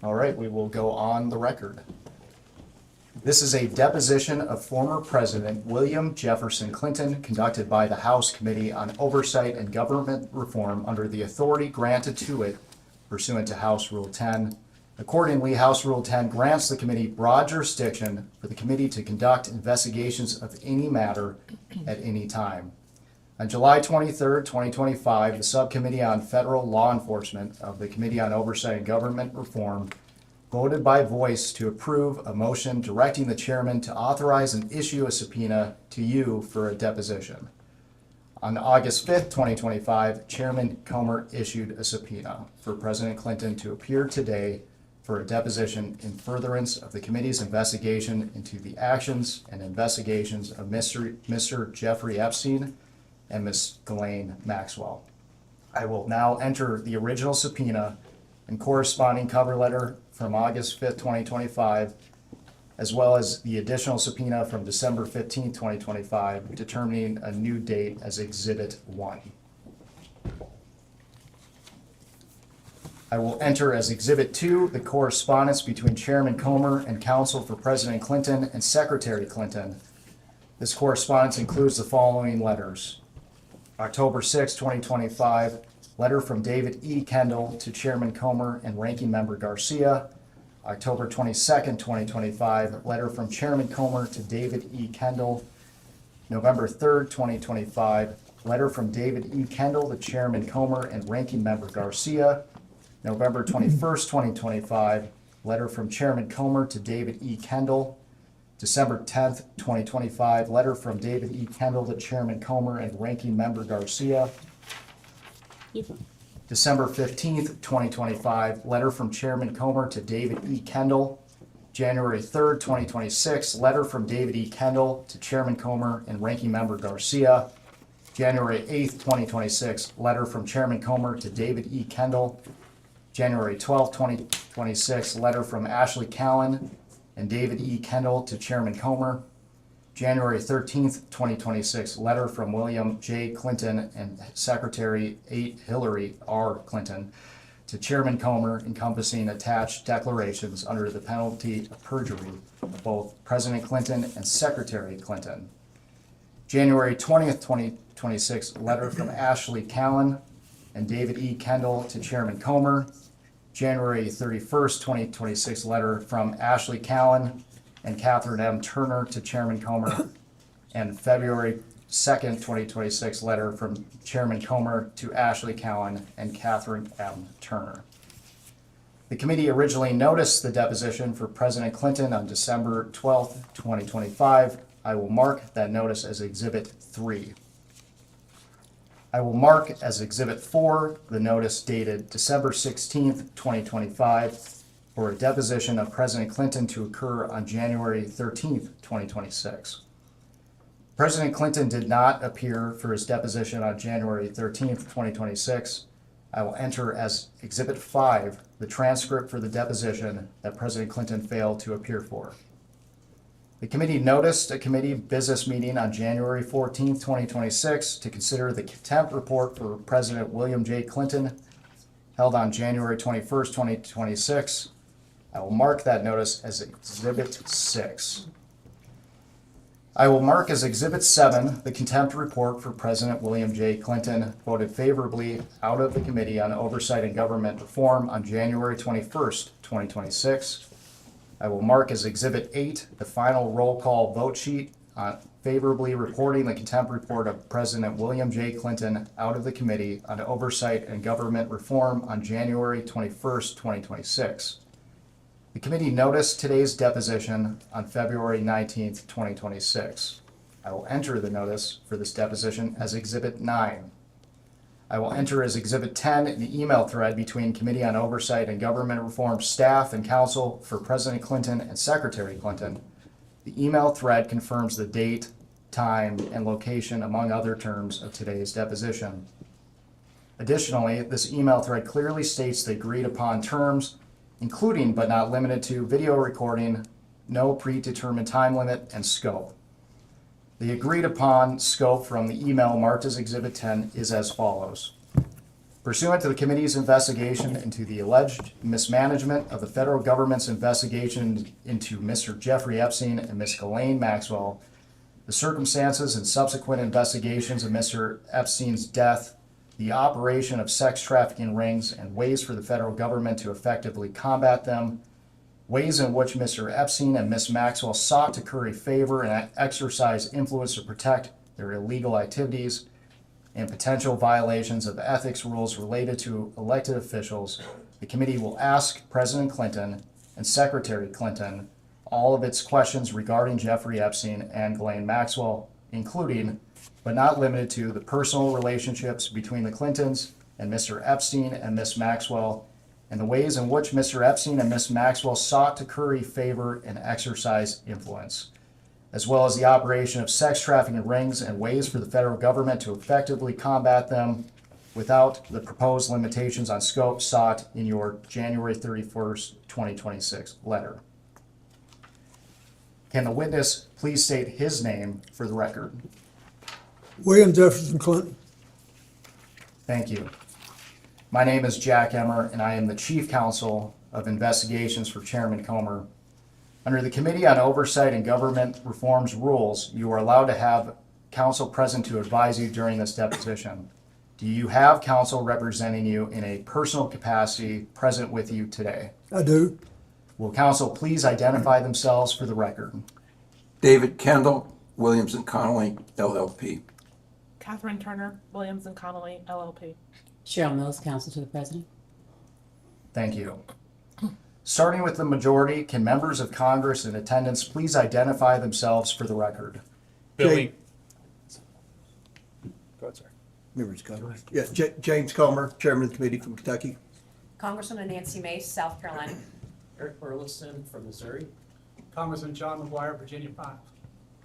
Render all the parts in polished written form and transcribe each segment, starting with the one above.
All right, we will go on the record. This is a deposition of former President William Jefferson Clinton conducted by the House Committee on Oversight and Government Reform under the authority granted to it pursuant to House Rule 10. Accordingly, House Rule 10 grants the committee broad jurisdiction for the committee to conduct investigations of any matter at any time. On July 23, 2025, the Subcommittee on Federal Law Enforcement of the Committee on Oversight and Government Reform voted by voice to approve a motion directing the chairman to authorize and issue a subpoena to you for a deposition. On August 5th, 2025, Chairman Comer issued a subpoena for President Clinton to appear today for a deposition in furtherance of the committee's investigation into the actions and investigations of Mr. Jeffrey Epstein and Ms. Ghislaine Maxwell. I will now enter the original subpoena and corresponding cover letter from August 5th, 2025, as well as the additional subpoena from December 15th, 2025, determining a new date as Exhibit 1. I will enter as Exhibit 2 the correspondence between Chairman Comer and counsel for President Clinton and Secretary Clinton. This correspondence includes the following letters. October 6, 2025, letter from David E. Kendall to Chairman Comer and Ranking Member Garcia. October 22nd, 2025, letter from Chairman Comer to David E. Kendall. November 3rd, 2025, letter from David E. Kendall to Chairman Comer and Ranking Member Garcia. November 21st, 2025, letter from Chairman Comer to David E. Kendall. December 10th, 2025, letter from David E. Kendall to Chairman Comer and Ranking Member Garcia. December 15th, 2025, letter from Chairman Comer to David E. Kendall. January 3rd, 2026, letter from David E. Kendall to Chairman Comer and Ranking Member Garcia. January 8th, 2026, letter from Chairman Comer to David E. Kendall. January 12th, 2026, letter from Ashley Callan and David E. Kendall to Chairman Comer. January 13th, 2026, letter from William J. Clinton and Secretary 8 Hillary R. Clinton to Chairman Comer encompassing attached declarations under the penalty of perjury of both President Clinton and Secretary Clinton. January 20th, 2026, letter from Ashley Callan and David E. Kendall to Chairman Comer. January 31st, 2026, letter from Ashley Callan and Catherine M. Turner to Chairman Comer. And February 2nd, 2026, letter from Chairman Comer to Ashley Callan and Catherine M. Turner. The committee originally noticed the deposition for President Clinton on December 12th, 2025. I will mark that notice as Exhibit 3. I will mark as Exhibit 4 the notice dated December 16th, 2025 for a deposition of President Clinton to occur on January 13th, 2026. President Clinton did not appear for his deposition on January 13th, 2026. I will enter as Exhibit 5 the transcript for the deposition that President Clinton failed to appear for. The committee noticed a committee business meeting on January 14th, 2026 to consider the contempt report for President William J. Clinton held on January 21st, 2026. I will mark that notice as Exhibit 6. I will mark as Exhibit 7 the contempt report for President William J. Clinton voted favorably out of the Committee on Oversight and Government Reform on January 21st, 2026. I will mark as Exhibit 8 the final roll call vote sheet favorably reporting the contempt report of President William J. Clinton out of the Committee on Oversight and Government Reform on January 21st, 2026. The committee noticed today's deposition on February 19th, 2026. I will enter the notice for this deposition as Exhibit 9. I will enter as Exhibit 10 the email thread between Committee on Oversight and Government Reform staff and counsel for President Clinton and Secretary Clinton. The email thread confirms the date, time, and location, among other terms, of today's deposition. Additionally, this email thread clearly states the agreed upon terms, including but not limited to video recording, no predetermined time limit, and scope. The agreed upon scope from the email marked as Exhibit 10 is as follows. Pursuant to the committee's investigation into the alleged mismanagement of the federal government's investigation into Mr. Jeffrey Epstein and Ms. Ghislaine Maxwell, the circumstances and subsequent investigations of Mr. Epstein's death, the operation of sex trafficking rings and ways for the federal government to effectively combat them, ways in which Mr. Epstein and Ms. Maxwell sought to curry favor and exercise influence to protect their illegal activities, and potential violations of ethics rules related to elected officials, the committee will ask President Clinton and Secretary Clinton all of its questions regarding Jeffrey Epstein and Ghislaine Maxwell, including, but not limited to, the personal relationships between the Clintons and Mr. Epstein and Ms. Maxwell, and the ways in which Mr. Epstein and Ms. Maxwell sought to curry favor and exercise influence, as well as the operation of sex trafficking rings and ways for the federal government to effectively combat them without the proposed limitations on scope sought in your January 31st, 2026 letter. Can the witness please state his name for the record? William Jefferson Clinton. Thank you. My name is Jack Emmer, and I am the Chief Counsel of Investigations for Chairman Comer. Under the Committee on Oversight and Government Reform's rules, you are allowed to have counsel present to advise you during this deposition. Do you have counsel representing you in a personal capacity present with you today? I do. Will counsel please identify themselves for the record? David Kendall, Williams and Connolly, LLP. Catherine Turner, Williams and Connolly, LLP. Cheryl Mills, counsel to the president. Thank you. Starting with the majority, can members of Congress in attendance please identify themselves for the record? Billy. Go ahead, sir. Members of Congress. Yeah, James Comer, Chairman of the Committee from Kentucky. Congresswoman Nancy Mace, South Carolina. Eric Burleson from Missouri. Congressman John McGuire, Virginia 5.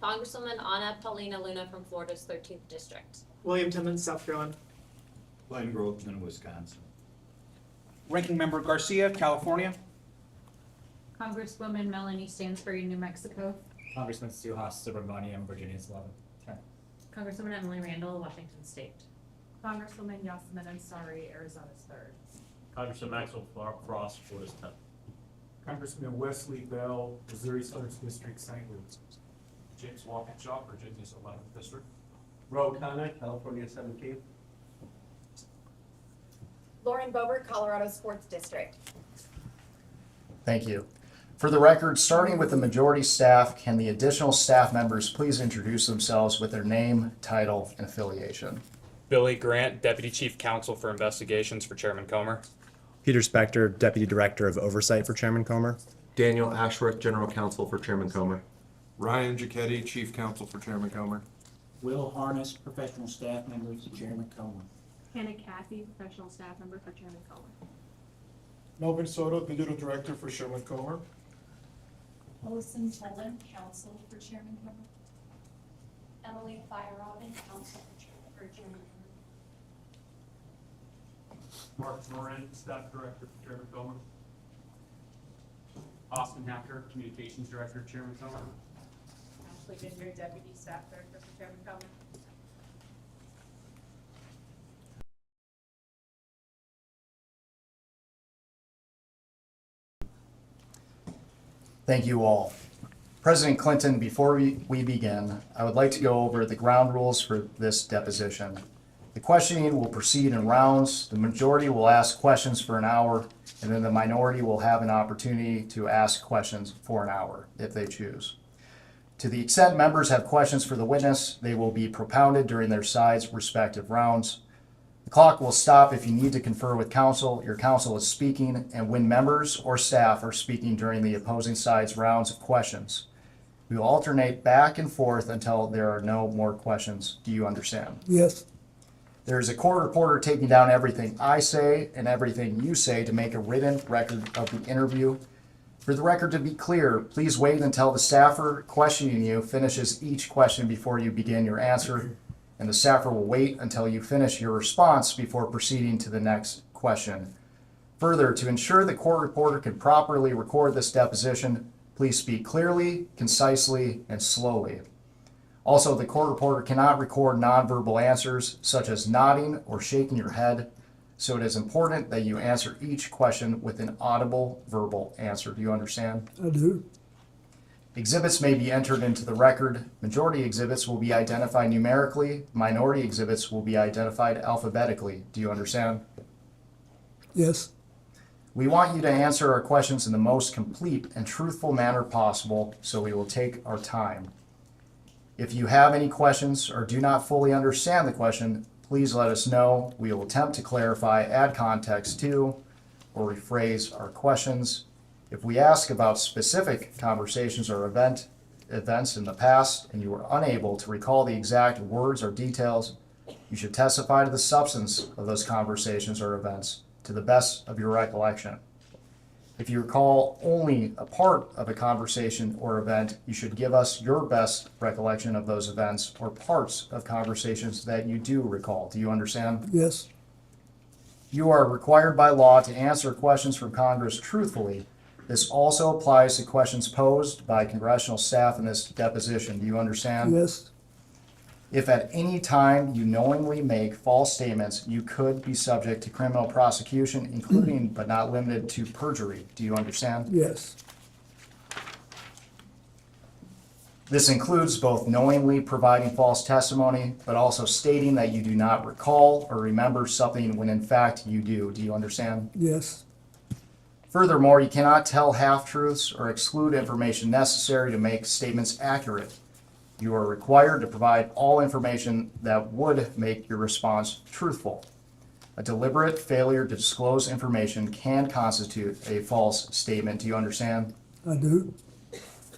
Congresswoman Anna Paulina Luna from Florida's 13th District. William Timmons, South Carolina. Glenn Grothman, Wisconsin. Ranking Member Garcia, California. Congresswoman Melanie Stansbury, New Mexico. Congressman Suhas Subramaniam, Virginia's 11th. Congresswoman Emily Randall, Washington State. Congresswoman Yasmin Ansari, Arizona's 3rd. Congressman Maxwell Frost, Florida's 10th. Congressman Wesley Bell, Missouri's 1st District, St. Louis. James Walkinshaw, Virginia's 11th District. Ro Khanna, California 17th. Lauren Boebert, Colorado's 4th District. Thank you. For the record, starting with the majority staff, can the additional staff members please introduce themselves with their name, title, and affiliation? Billy Grant, Deputy Chief Counsel for Investigations for Chairman Comer. Peter Spector, Deputy Director of Oversight for Chairman Comer. Daniel Ashworth, General Counsel for Chairman Comer. Ryan Giacchetti, Chief Counsel for Chairman Comer. Will Harness, Professional Staff Member to Chairman Comer. Hannah Cathy, professional staff member for Chairman Comer. Melvin Soto, Digital Director for Chairman Comer. Melissa Tolan, counsel for Chairman Comer. Emily Feyerabend, counsel for Chairman Comer. Mark Moran, Staff Director for Chairman Comer. Austin Hacker, Communications Director, Chairman Comer. Ashley Goodyear, deputy staff director for Chairman Comer. Thank you all. President Clinton, before we begin, I would like to go over the ground rules for this deposition. The questioning will proceed in rounds. The majority will ask questions for an hour, and then the minority will have an opportunity to ask questions for an hour if they choose. To the extent members have questions for the witness, they will be propounded during their side's respective rounds. The clock will stop if you need to confer with counsel. Your counsel is speaking, and when members or staff are speaking during the opposing side's rounds of questions. We will alternate back and forth until there are no more questions. Do you understand? Yes. There is a court reporter taking down everything I say and everything you say to make a written record of the interview. For the record to be clear, please wait until the staffer questioning you finishes each question before you begin your answer, and the staffer will wait until you finish your response before proceeding to the next question. Further, to ensure the court reporter can properly record this deposition, please speak clearly, concisely, and slowly. Also, the court reporter cannot record nonverbal answers such as nodding or shaking your head. so it is important that you answer each question with an audible verbal answer. Do you understand? I do. Exhibits may be entered into the record. Majority exhibits will be identified numerically. Minority exhibits will be identified alphabetically. Do you understand? Yes. We want you to answer our questions in the most complete and truthful manner possible, so we will take our time. If you have any questions or do not fully understand the question, please let us know. We will attempt to clarify, add context to, or rephrase our questions. If we ask about specific conversations or events in the past and you are unable to recall the exact words or details, you should testify to the substance of those conversations or events to the best of your recollection. If you recall only a part of a conversation or event, you should give us your best recollection of those events or parts of conversations that you do recall. Do you understand? Yes. You are required by law to answer questions from Congress truthfully. This also applies to questions posed by congressional staff in this deposition. Do you understand? Yes. If at any time you knowingly make false statements, you could be subject to criminal prosecution, including but not limited to perjury. Do you understand? Yes. This includes both knowingly providing false testimony, but also stating that you do not recall or remember something when in fact you do. Do you understand? Yes. Furthermore, you cannot tell half-truths or exclude information necessary to make statements accurate. You are required to provide all information that would make your response truthful. A deliberate failure to disclose information can constitute a false statement. Do you understand? I do.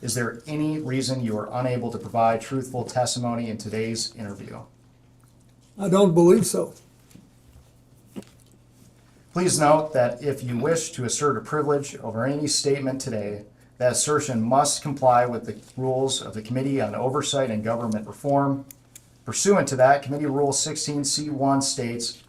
Is there any reason you are unable to provide truthful testimony in today's interview? I don't believe so. Please note that if you wish to assert a privilege over any statement today, that assertion must comply with the rules of the Committee on Oversight and Government Reform. Pursuant to that, Committee Rule 16C1 states,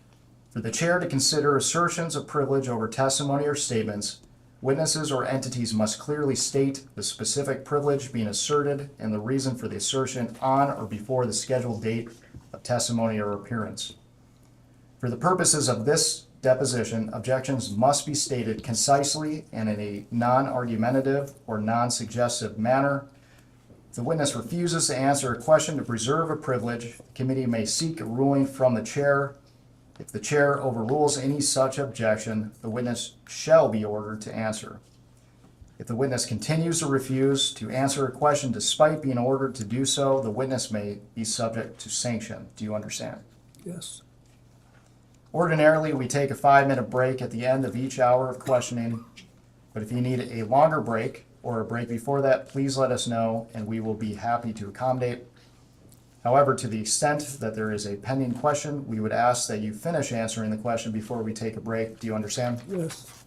for the chair to consider assertions of privilege over testimony or statements, witnesses or entities must clearly state the specific privilege being asserted and the reason for the assertion on or before the scheduled date of testimony or appearance. For the purposes of this deposition, objections must be stated concisely and in a non-argumentative or non-suggestive manner. If the witness refuses to answer a question to preserve a privilege, the committee may seek a ruling from the chair. If the chair overrules any such objection, the witness shall be ordered to answer. If the witness continues to refuse to answer a question despite being ordered to do so, the witness may be subject to sanction. Do you understand? Yes. Ordinarily, we take a 5-minute break at the end of each hour of questioning, but if you need a longer break or a break before that, please let us know and we will be happy to accommodate. However, to the extent that there is a pending question, we would ask that you finish answering the question before we take a break. Do you understand? Yes.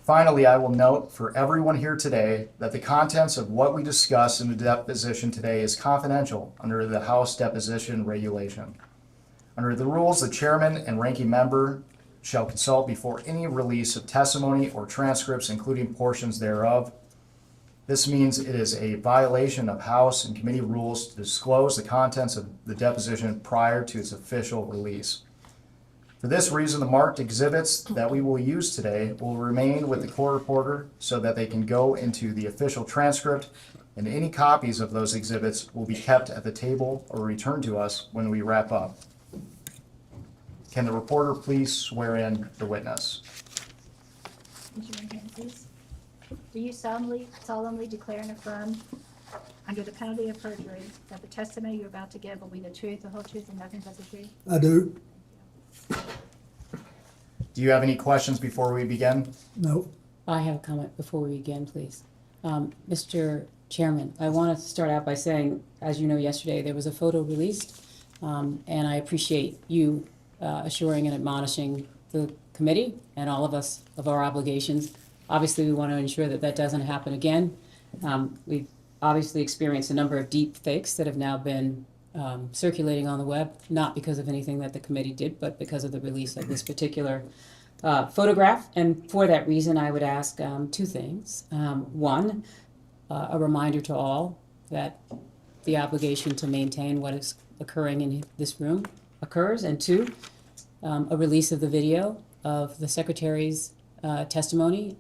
Finally, I will note for everyone here today that the contents of what we discuss in the deposition today is confidential under the House Deposition Regulation. Under the rules, the chairman and ranking member shall consult before any release of testimony or transcripts, including portions thereof. This means it is a violation of House and committee rules to disclose the contents of the deposition prior to its official release. For this reason, the marked exhibits that we will use today will remain with the court reporter so that they can go into the official transcript, and any copies of those exhibits will be kept at the table or returned to us when we wrap up. Can the reporter please swear in the witness? Raise your right hand, please. Do you solemnly declare and affirm, under the penalty of perjury, that the testimony you're about to give will be the truth, the whole truth, and nothing but the truth? I do. Do you have any questions before we begin? No. I have a comment before we begin, please. Mr. Chairman, I want to start out by saying, as you know, yesterday there was a photo released, and I appreciate you assuring and admonishing the committee and all of us of our obligations. Obviously, we want to ensure that that doesn't happen again. We've obviously experienced a number of deep fakes that have now been circulating on the web, not because of anything that the committee did, but because of the release of this particular photograph. And for that reason, I would ask two things. One, a reminder to all that the obligation to maintain what is occurring in this room occurs. And two, a release of the video of the Secretary's testimony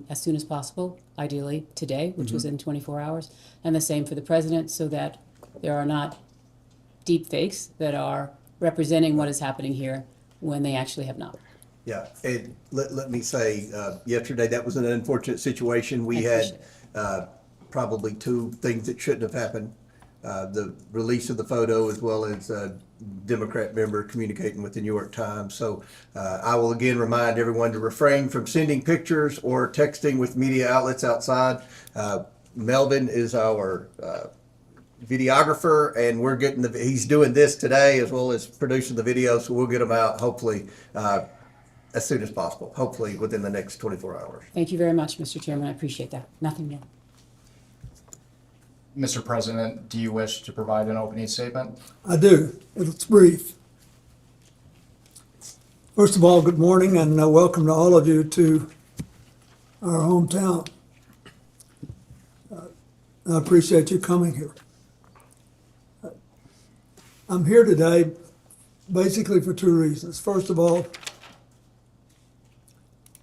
as soon as possible, ideally today, which was in 24 hours, and the same for the President, so that there are not deep fakes that are representing what is happening here when they actually have not. Yeah, and let me say, yesterday, that was an unfortunate situation. We had probably two things that shouldn't have happened. The release of the photo as well as a Democrat member communicating with the New York Times. So I will again remind everyone to refrain from sending pictures or texting with media outlets outside. Melvin is our videographer, and we're getting he's doing this today as well as producing the video, so we'll get them out hopefully as soon as possible, hopefully within the next 24 hours. Thank you very much, Mr. Chairman. I appreciate that. Nothing more. Mr. President, do you wish to provide an opening statement? I do. It's brief. First of all, good morning and welcome to all of you to our hometown. I appreciate you coming here. I'm here today basically for two reasons. First of all,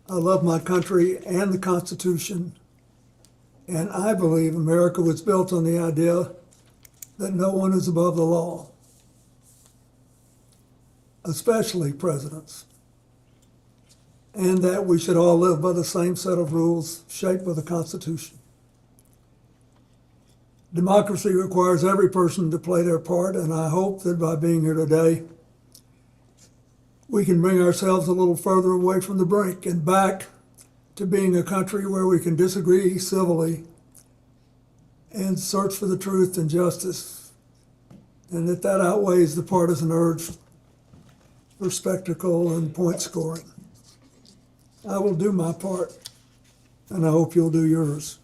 I love my country and the Constitution, and I believe America was built on the idea that no one is above the law, especially presidents, and that we should all live by the same set of rules shaped by the Constitution. Democracy requires every person to play their part, and I hope that by being here today, we can bring ourselves a little further away from the brink and back to being a country where we can disagree civilly and search for the truth and justice, and that outweighs the partisan urge for spectacle and point scoring. I will do my part, and I hope you'll do yours.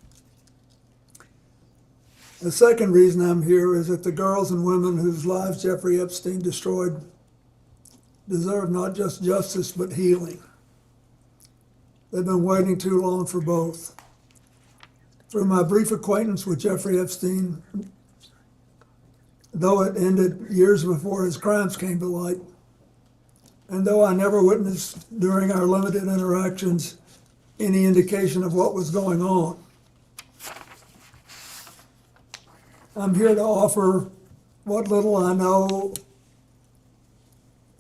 The second reason I'm here is that the girls and women whose lives Jeffrey Epstein destroyed deserve not just justice, but healing. They've been waiting too long for both. Through my brief acquaintance with Jeffrey Epstein, though it ended years before his crimes came to light, and though I never witnessed during our limited interactions any indication of what was going on, I'm here to offer what little I know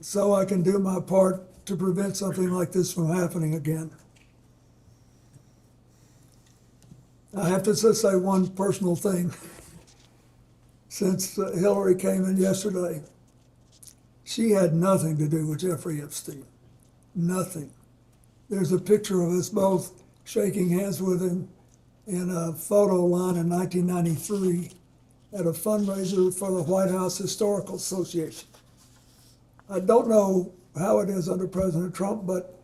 so I can do my part to prevent something like this from happening again. I have to just say one personal thing. Since Hillary came in yesterday, she had nothing to do with Jeffrey Epstein. Nothing. There's a picture of us both shaking hands with him in a photo line in 1993 at a fundraiser for the White House Historical Association. I don't know how it is under President Trump, but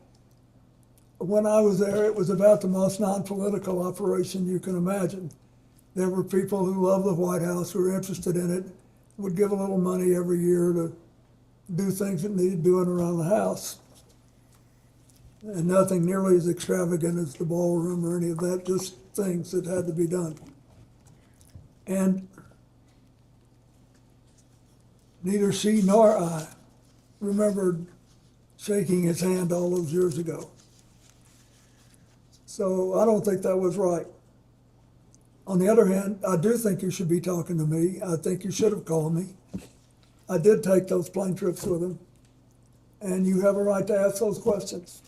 when I was there, it was about the most non-political operation you can imagine. There were people who loved the White House, who were interested in it, would give a little money every year to do things that needed doing around the house. And nothing nearly as extravagant as the ballroom or any of that, just things that had to be done. And neither she nor I remembered shaking his hand all those years ago. So I don't think that was right. On the other hand, I do think you should be talking to me. I think you should have called me. I did take those plane trips with him, and you have a right to ask those questions.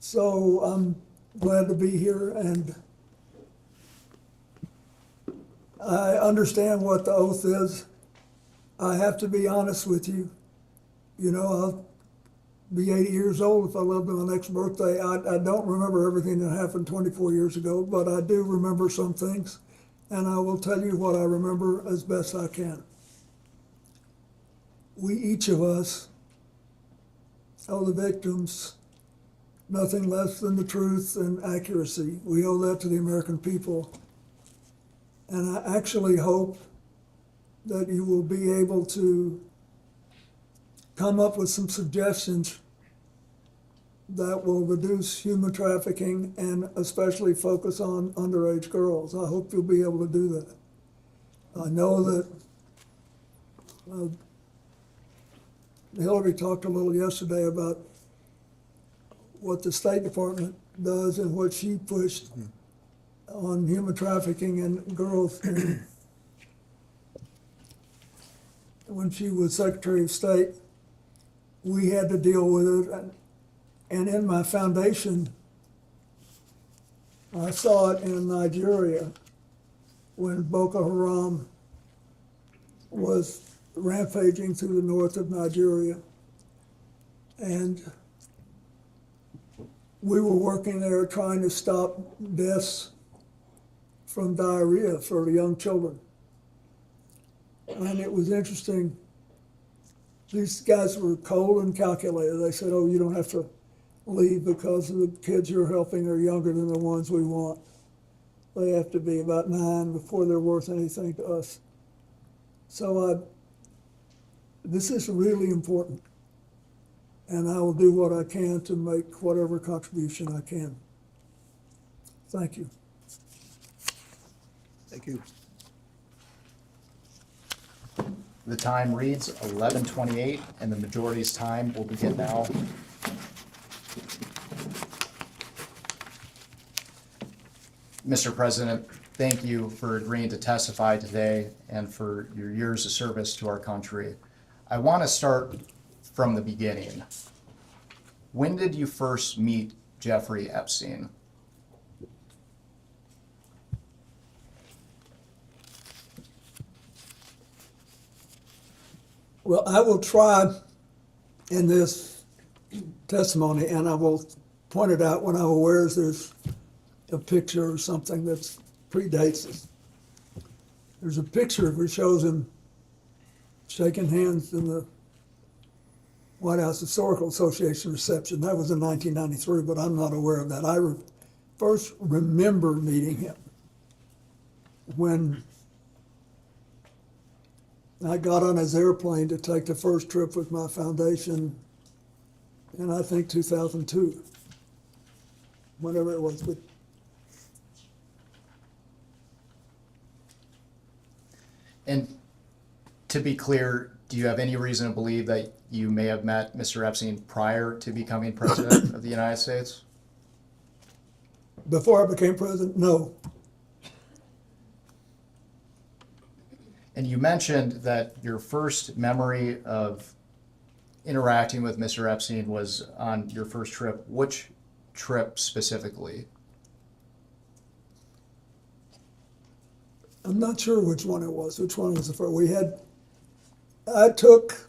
So I'm glad to be here, and I understand what the oath is. I have to be honest with you. You know, I'll be 80 years old if I live to my next birthday. I don't remember everything that happened 24 years ago, but I do remember some things, and I will tell you what I remember as best I can. We, each of us, owe the victims nothing less than the truth and accuracy. We owe that to the American people. And I actually hope that you will be able to come up with some suggestions that will reduce human trafficking and especially focus on underage girls. I hope you'll be able to do that. I know that Hillary talked a little yesterday about what the State Department does and what she pushed on human trafficking and girls. And when she was Secretary of State, we had to deal with it. And in my foundation, I saw it in Nigeria when Boko Haram was rampaging through the north of Nigeria. And we were working there trying to stop deaths from diarrhea for young children. And it was interesting. These guys were cold and calculated. They said, oh, you don't have to leave because the kids you're helping are younger than the ones we want. They have to be about 9 before they're worth anything to us. So this is really important. And I will do what I can to make whatever contribution I can. Thank you. Thank you. The time reads 11:28, and the majority's time will begin now. Mr. President, thank you for agreeing to testify today and for your years of service to our country. I want to start from the beginning. When did you first meet Jeffrey Epstein? Well, I will try in this testimony, and I will point it out when I'm aware there's a picture or something that predates us. There's a picture which shows him shaking hands in the White House Historical Association reception. That was in 1993, but I'm not aware of that. I first remember meeting him when I got on his airplane to take the first trip with my foundation in, I think, 2002, whatever it was. But and to be clear, do you have any reason to believe that you may have met Mr. Epstein prior to becoming president of the United States? before I became president, no. And you mentioned that your first memory of interacting with Mr. Epstein was on your first trip. Which trip specifically? I'm not sure which one it was. Which one was the first? I took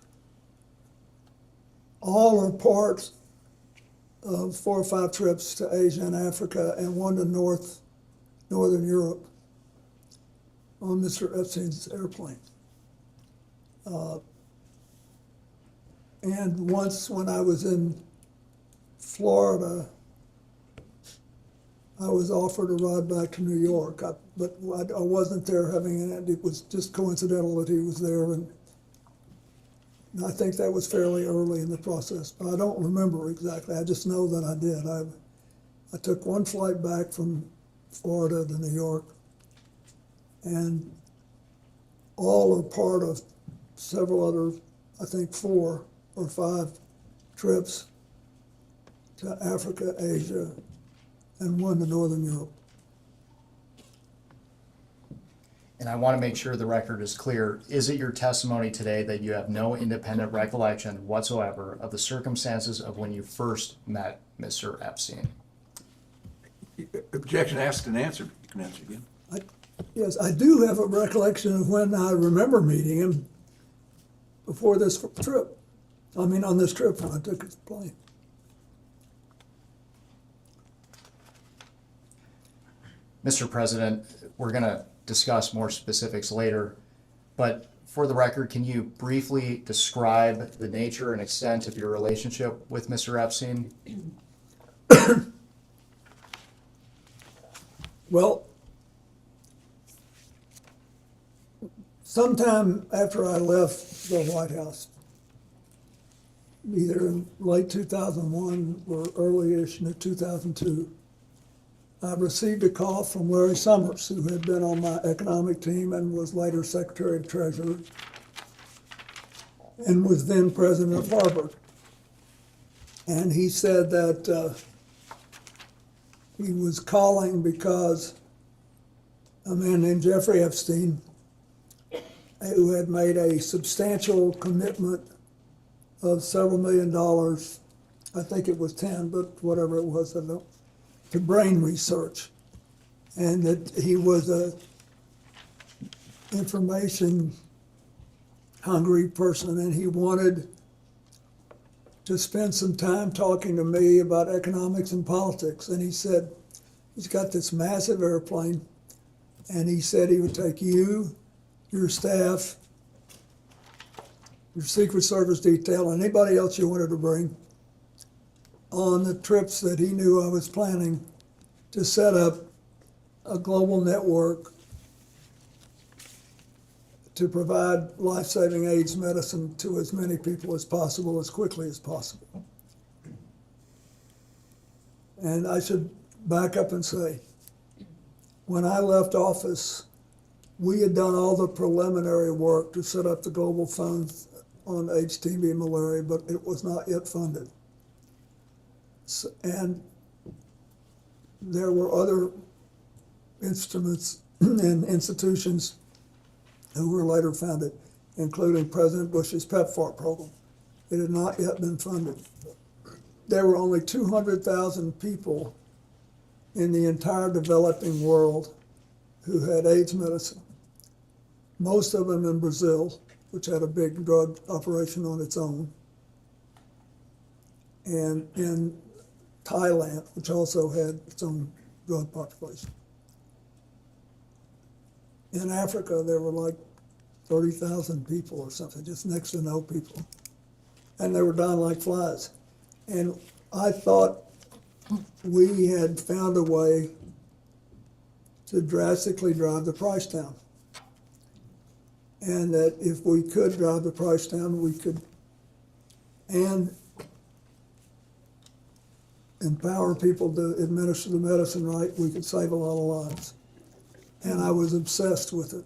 all or part of 4 or 5 trips to Asia and Africa and one to Northern Europe on Mr. Epstein's airplane. And once when I was in Florida, I was offered a ride back to New York, but I wasn't there having it. It was just coincidental that he was there, and I think that was fairly early in the process. But I don't remember exactly. I just know that I did. I took one flight back from Florida to New York, and all or part of several other, I think 4 or 5 trips to Africa, Asia, and one to Northern Europe. And I want to make sure the record is clear. Is it your testimony today that you have no independent recollection whatsoever of the circumstances of when you first met Mr. Epstein? Objection asked and answered. You can answer again. Yes, I do have a recollection of when I remember meeting him before this trip. I mean, on this trip when I took his plane. Mr. President, we're going to discuss more specifics later, but for the record, can you briefly describe the nature and extent of your relationship with Mr. Epstein? Well, sometime after I left the White House, either in late 2001 or early-ish in 2002, I received a call from Larry Summers, who had been on my economic team and was later Secretary of Treasury. and was then president of Harvard. And he said that he was calling because a man named Jeffrey Epstein, who had made a substantial commitment of several $1 million, I think it was 10, but whatever it was, I don't know, to brain research. And that he was a information hungry person, and he wanted to spend some time talking to me about economics and politics. And he said, he's got this massive airplane, and he said he would take you, your staff, your Secret Service detail, and anybody else you wanted to bring on the trips that he knew I was planning to set up a global network to provide life-saving AIDS medicine to as many people as possible, as quickly as possible. And I should back up and say, when I left office, we had done all the preliminary work to set up the global fund on AIDS, TB, and malaria, but it was not yet funded. And there were other instruments and institutions who were later founded, including President Bush's PEPFAR program. It had not yet been funded. There were only 200,000 people in the entire developing world who had AIDS medicine, most of them in Brazil, which had a big drug operation on its own, and in Thailand, which also had its own drug population. In Africa, there were like 30,000 people or something, just next to no people. And they were dying like flies. And I thought we had found a way to drastically drive the price down. And that if we could drive the price down, we could, and empower people to administer the medicine right, we could save a lot of lives. And I was obsessed with it.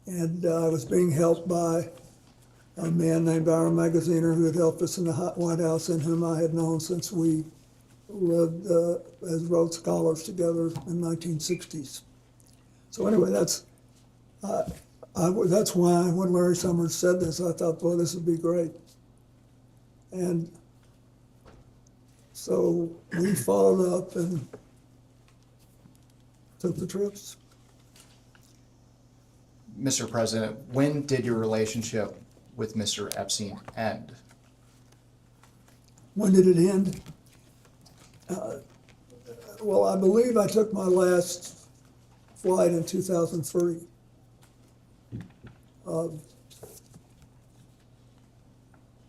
And I was being helped by a man named Ira Magaziner, who had helped us in the White House, and whom I had known since we lived as Rhodes Scholars together in the 1960s. So anyway, that's why when Larry Summers said this, I thought, boy, this would be great. And so we followed up and took the trips. Mr. President, when did your relationship with Mr. Epstein end? When did it end? Well, I believe I took my last flight in 2003.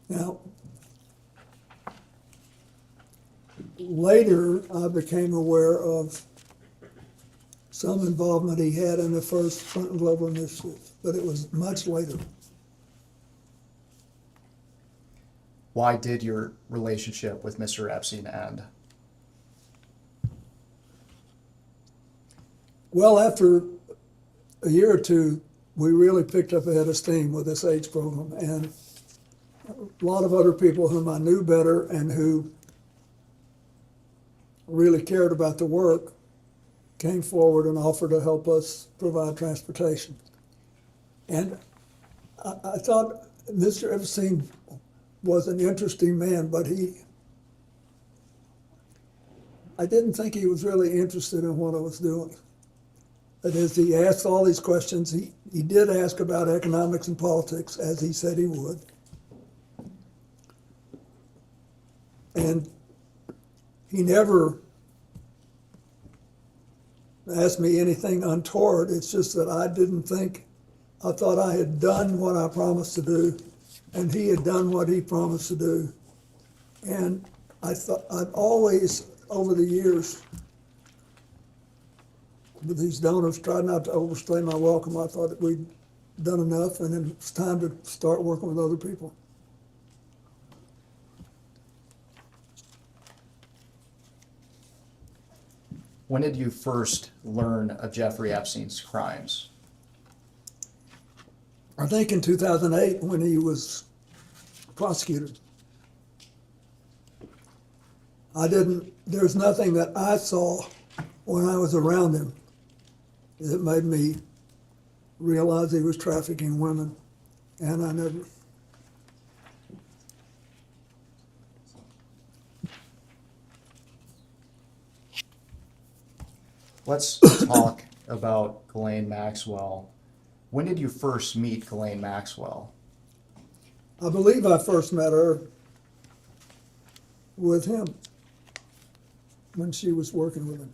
Now, later I became aware of some involvement he had in the first Clinton Global Initiative, but it was much later. Why did your relationship with Mr. Epstein end? Well, after a year or two, we really picked up a head of steam with this AIDS program, and a lot of other people whom I knew better and who really cared about the work came forward and offered to help us provide transportation. And I thought Mr. Epstein was an interesting man, but I didn't think he was really interested in what I was doing. That is, he asked all these questions. He did ask about economics and politics, as he said he would. And he never asked me anything untoward. It's just that I thought I had done what I promised to do, and he had done what he promised to do. And I thought I've always, over the years, with these donors, tried not to overstay my welcome. I thought that we'd done enough, and then it's time to start working with other people. When did you first learn of Jeffrey Epstein's crimes? I think in 2008 when he was prosecuted. There's nothing that I saw when I was around him that made me realize he was trafficking women, and I never. Let's talk about Ghislaine Maxwell. When did you first meet Ghislaine Maxwell? I believe I first met her with him when she was working with him.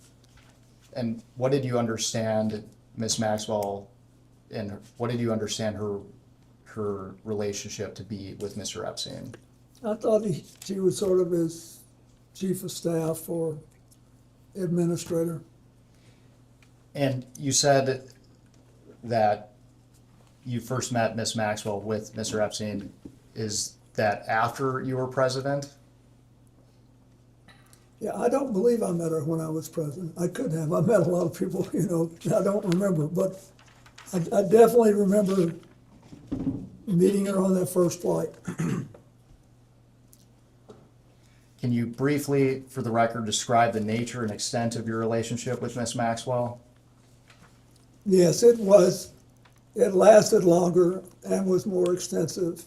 And what did you understand Miss Maxwell, and what did you understand her relationship to be with Mr. Epstein? I thought she was sort of his chief of staff or administrator. And you said that you first met Miss Maxwell with Mr. Epstein. Is that after you were president? Yeah, I don't believe I met her when I was president. I could have. I met a lot of people, I don't remember. But I definitely remember meeting her on that first flight. Can you briefly, for the record, describe the nature and extent of your relationship with Miss Maxwell? Yes, it was. It lasted longer and was more extensive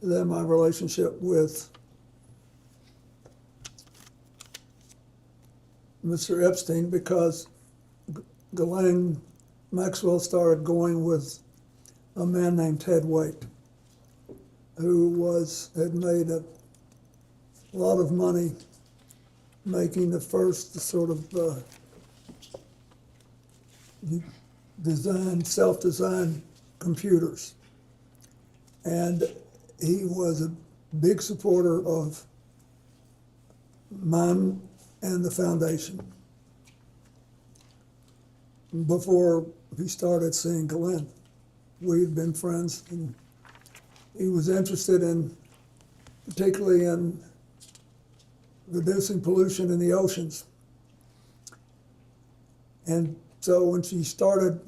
than my relationship with Mr. Epstein, because Ghislaine Maxwell started going with a man named Ted Waite, who had made a lot of money making the first sort of self-designed computers. And he was a big supporter of mine and the foundation before he started seeing Ghislaine. We had been friends, and he was interested particularly in reducing pollution in the oceans. And so when she started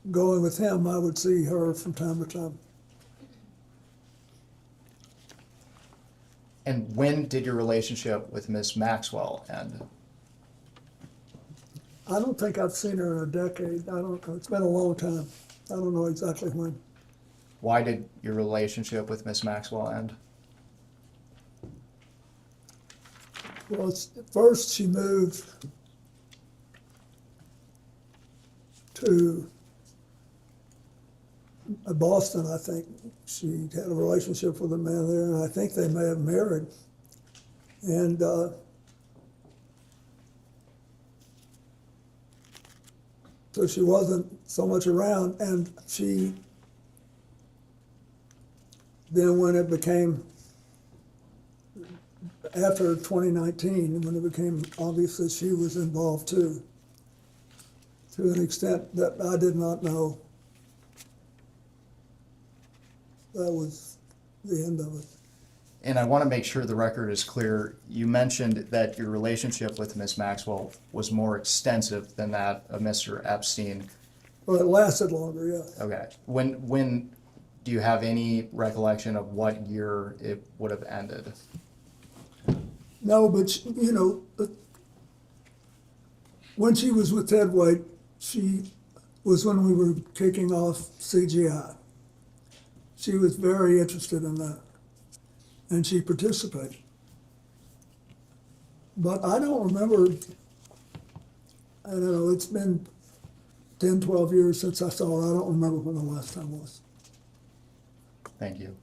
going with him, I would see her from time to time. And when did your relationship with Miss Maxwell end? I don't think I've seen her in a decade. I don't know. It's been a long time. I don't know exactly when. Why did your relationship with Miss Maxwell end? Well, first she moved to Boston, I think. She had a relationship with a man there, and I think they may have married. And so she wasn't so much around, and then when it became, after 2019, when it became obvious that she was involved too, to an extent that I did not know, that was the end of it. And I want to make sure the record is clear. You mentioned that your relationship with Miss Maxwell was more extensive than that of Mr. Epstein. Well, it lasted longer, yeah. Okay. When do you have any recollection of what year it would have ended? No, but when she was with Ted Waite, she was when we were kicking off CGI. She was very interested in that, and she participated. But I don't remember, I don't know, it's been 10, 12 years since I saw her. I don't remember when the last time was. Thank you.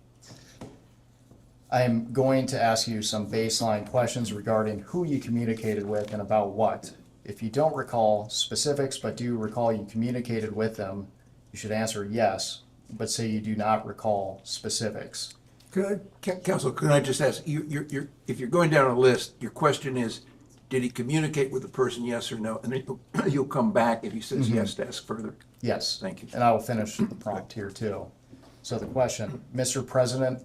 I'm going to ask you some baseline questions regarding who you communicated with and about what. If you don't recall specifics but do recall you communicated with them, you should answer yes, but say you do not recall specifics. Okay. Counsel, can I just ask, if you're going down a list, your question is, did he communicate with the person, yes or no? And then you'll come back if he says yes to ask further. Yes. Thank you. And I will finish the prompt here too. So the question, Mr. President,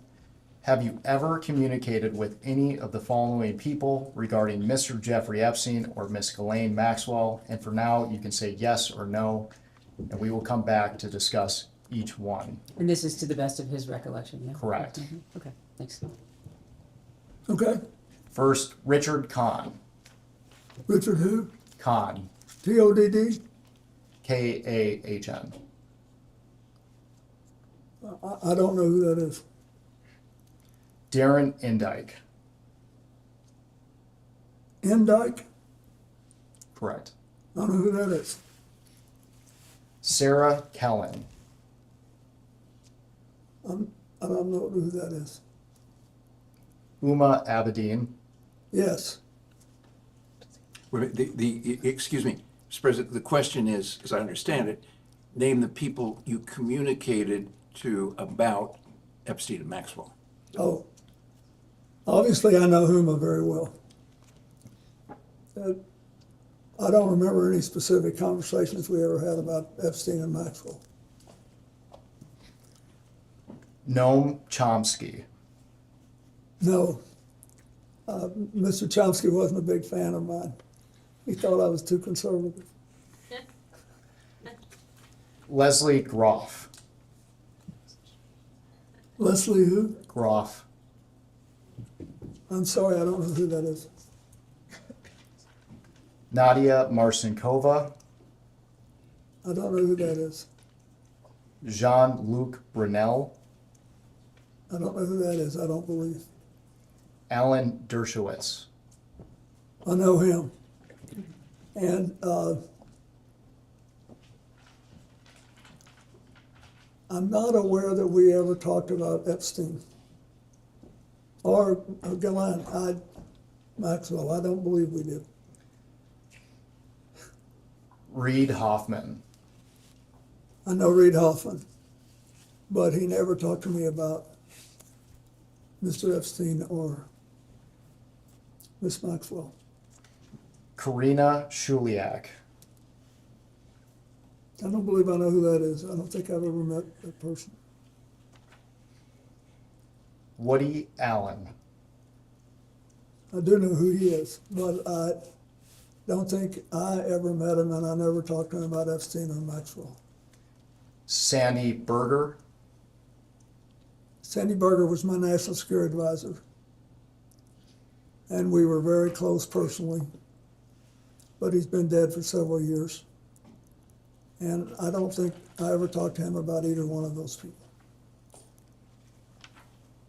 have you ever communicated with any of the following people regarding Mr. Jeffrey Epstein or Miss Ghislaine Maxwell? And for now, you can say yes or no, and we will come back to discuss each one. And this is to the best of his recollection, yeah? Correct. Mhm. Okay, thanks. Okay, First, Richard Kahn. Richard who? Kahn, T-O-D-D? K-A-H-N. I don't know who that is. Darren Indike. Indike? Correct. I don't know who that is. Sarah Kellen. I don't know who that is. Uma Abedin. Yes. Wait a minute, excuse me, Mr. President, the question is, as I understand it, name the people you communicated to about Epstein and Maxwell. Oh, obviously I know Huma very well. I don't remember any specific conversations we ever had about Epstein and Maxwell. Noam Chomsky. No, Mr. Chomsky wasn't a big fan of mine. He thought I was too conservative. Leslie Groff. Leslie who? Groff. I'm sorry, I don't know who that is. Nadia Marcinkova. I don't know who that is. Jean-Luc Brunel. I don't know who that is, I don't believe. Alan Dershowitz. I know him. And I'm not aware that we ever talked about Epstein or Ghislaine Maxwell. I don't believe we did. Reed Hoffman. I know Reed Hoffman, but he never talked to me about Mr. Epstein or Miss Maxwell. Karina Shuliak. I don't believe I know who that is. I don't think I've ever met that person. Woody Allen. I do know who he is, but I don't think I ever met him, and I never talked to him about Epstein or Maxwell. Sandy Berger. Sandy Berger was my national security advisor, and we were very close personally, but he's been dead for several years. And I don't think I ever talked to him about either one of those people.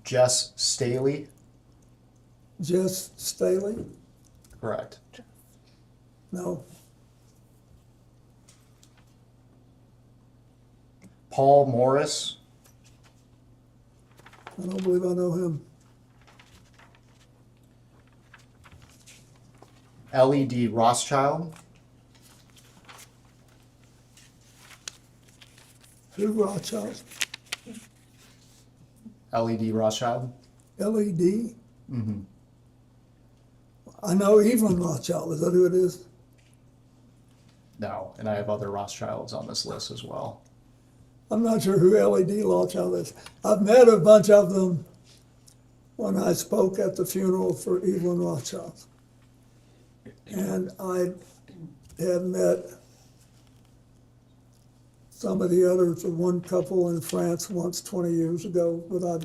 Jess Staley. Jess Staley? Correct. No. Paul Morris. I don't believe I know him. LED Rothschild. Who Rothschild? LED Rothschild. LED? Mm-hmm. I know Evelyn Rothschild. Is that who it is? No, and I have other Rothschilds on this list as well. I'm not sure who LED Rothschild is. I've met a bunch of them when I spoke at the funeral for Evelyn Rothschild. And I had met some of the others, one couple in France once 20 years ago, but I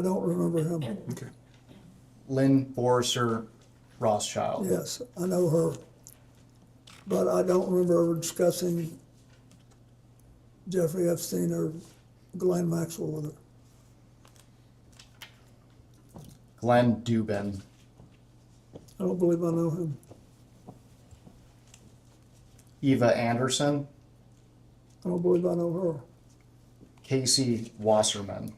don't remember him. Okay. Lynn Borser Rothschild. Yes, I know her, but I don't remember ever discussing Jeffrey Epstein or Ghislaine Maxwell with her. Glenn Dubin. I don't believe I know him. Eva Anderson. I don't believe I know her. Casey Wasserman.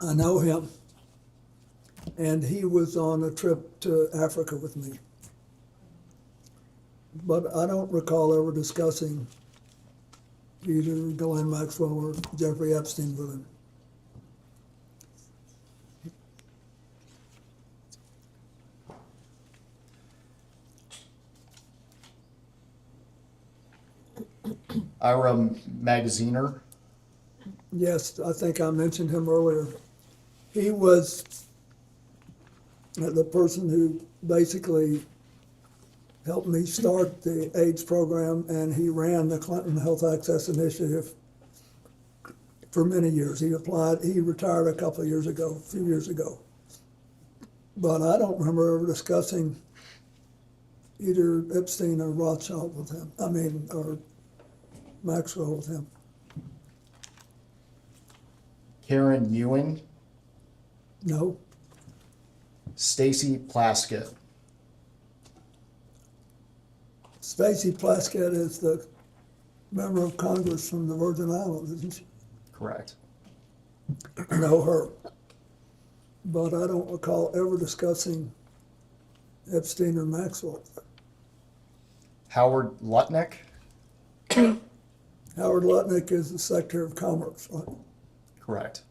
I know him. And he was on a trip to Africa with me. But I don't recall ever discussing either Ghislaine Maxwell or Jeffrey Epstein with him. Ira Magaziner. Yes, I think I mentioned him earlier. He was the person who basically helped me start the AIDS program, and he ran the Clinton Health Access Initiative for many years. He retired a couple of years ago, a few years ago. But I don't remember ever discussing either Epstein or Rothschild with him, or Maxwell with him. Karen Ewing, No, Stacy Plaskett, Stacy Plaskett is the member of Congress from the Virgin Islands, isn't she? correct. I know her. But I don't recall ever discussing Epstein or Maxwell. Howard Lutnick, Howard Lutnick is the Secretary of Commerce, right? correct.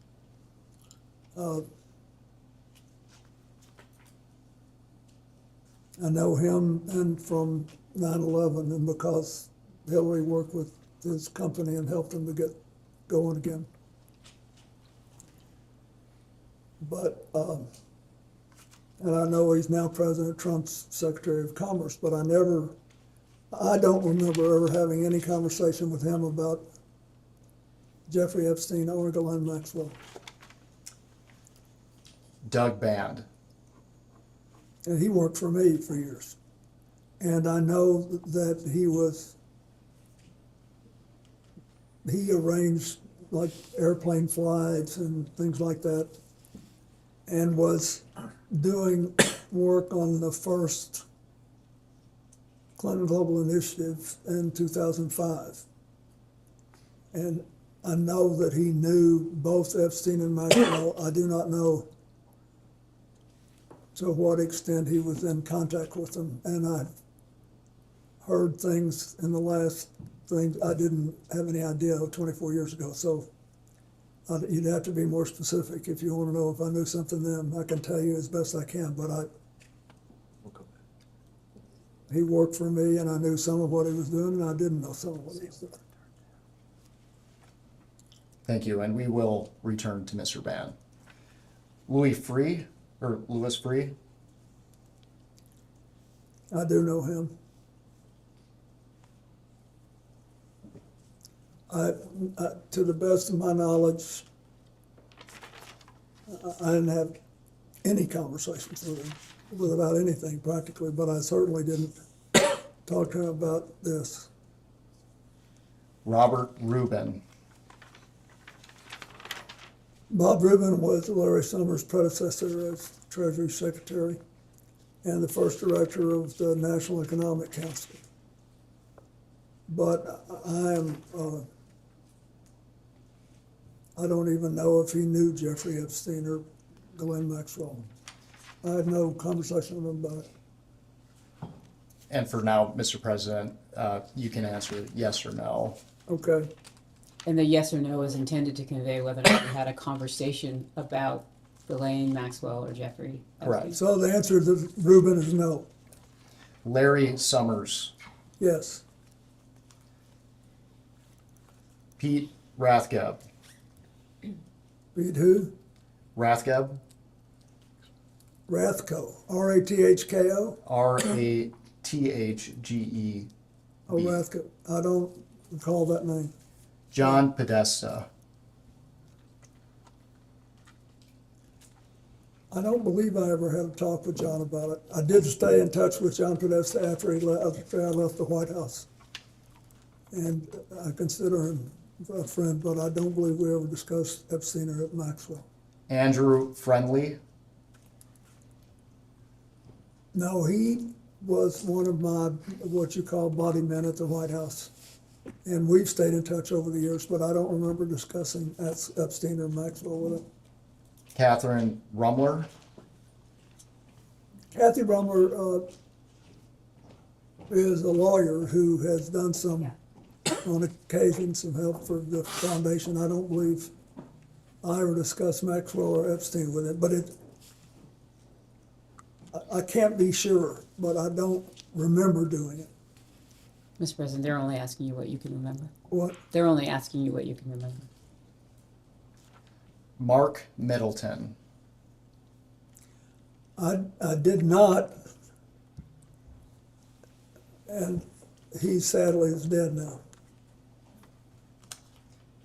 I know him and from 9/11, and because Hillary worked with his company and helped him to get going again. But, and I know he's now President Trump's Secretary of Commerce, but I don't remember ever having any conversation with him about Jeffrey Epstein or Ghislaine Maxwell. Doug Band, And he worked for me for years. And I know that he arranged like airplane flights and things like that, and was doing work on the first Clinton Global Initiative in 2005. And I know that he knew both Epstein and Maxwell. I do not know to what extent he was in contact with them. And I've heard things in the last things I didn't have any idea of 24 years ago. So you'd have to be more specific if you want to know if I knew something then. I can tell you as best I can, but he worked for me, and I knew some of what he was doing, and I didn't know some of what he was doing. thank you, and we will return to Mr. Band. Louis Free. I do know him. To the best of my knowledge, I didn't have any conversations with him about anything practically, but I certainly didn't talk to him about this. Robert Rubin, Bob Rubin was Larry Summers' predecessor as Treasury Secretary and the first director of the National Economic Council. But I don't even know if he knew Jeffrey Epstein or Ghislaine Maxwell. I had no conversation with him about it. and for now, Mr. President, you can answer yes or no. Okay. And the yes or no is intended to convey whether or not you had a conversation about Ghislaine Maxwell or Jeffrey Epstein. Correct. So the answer to Rubin is no. Larry Summers, Yes. Pete Rathgeb, Read who? Rathgeb, Rathko. R-A-T-H-K-O? Rathge. Oh, Rathko. I don't recall that name. John Podesta, I don't believe I ever had a talk with John about it. I did stay in touch with John Podesta after I left the White House. And I consider him a friend, but I don't believe we ever discussed Epstein or Maxwell. Andrew Friendly, No, he was one of my, what you call body men at the White House. And we've stayed in touch over the years, but I don't remember discussing Epstein or Maxwell with him. Catherine Rumler, Kathy Rumler is a lawyer who has done some, on occasion, some help for the foundation. I don't believe I ever discussed Maxwell or Epstein with it, but I can't be sure, but I don't remember doing it. Mr. President, they're only asking you what you can remember. What? They're only asking you what you can remember. Mark Middleton, I did not And he sadly is dead now.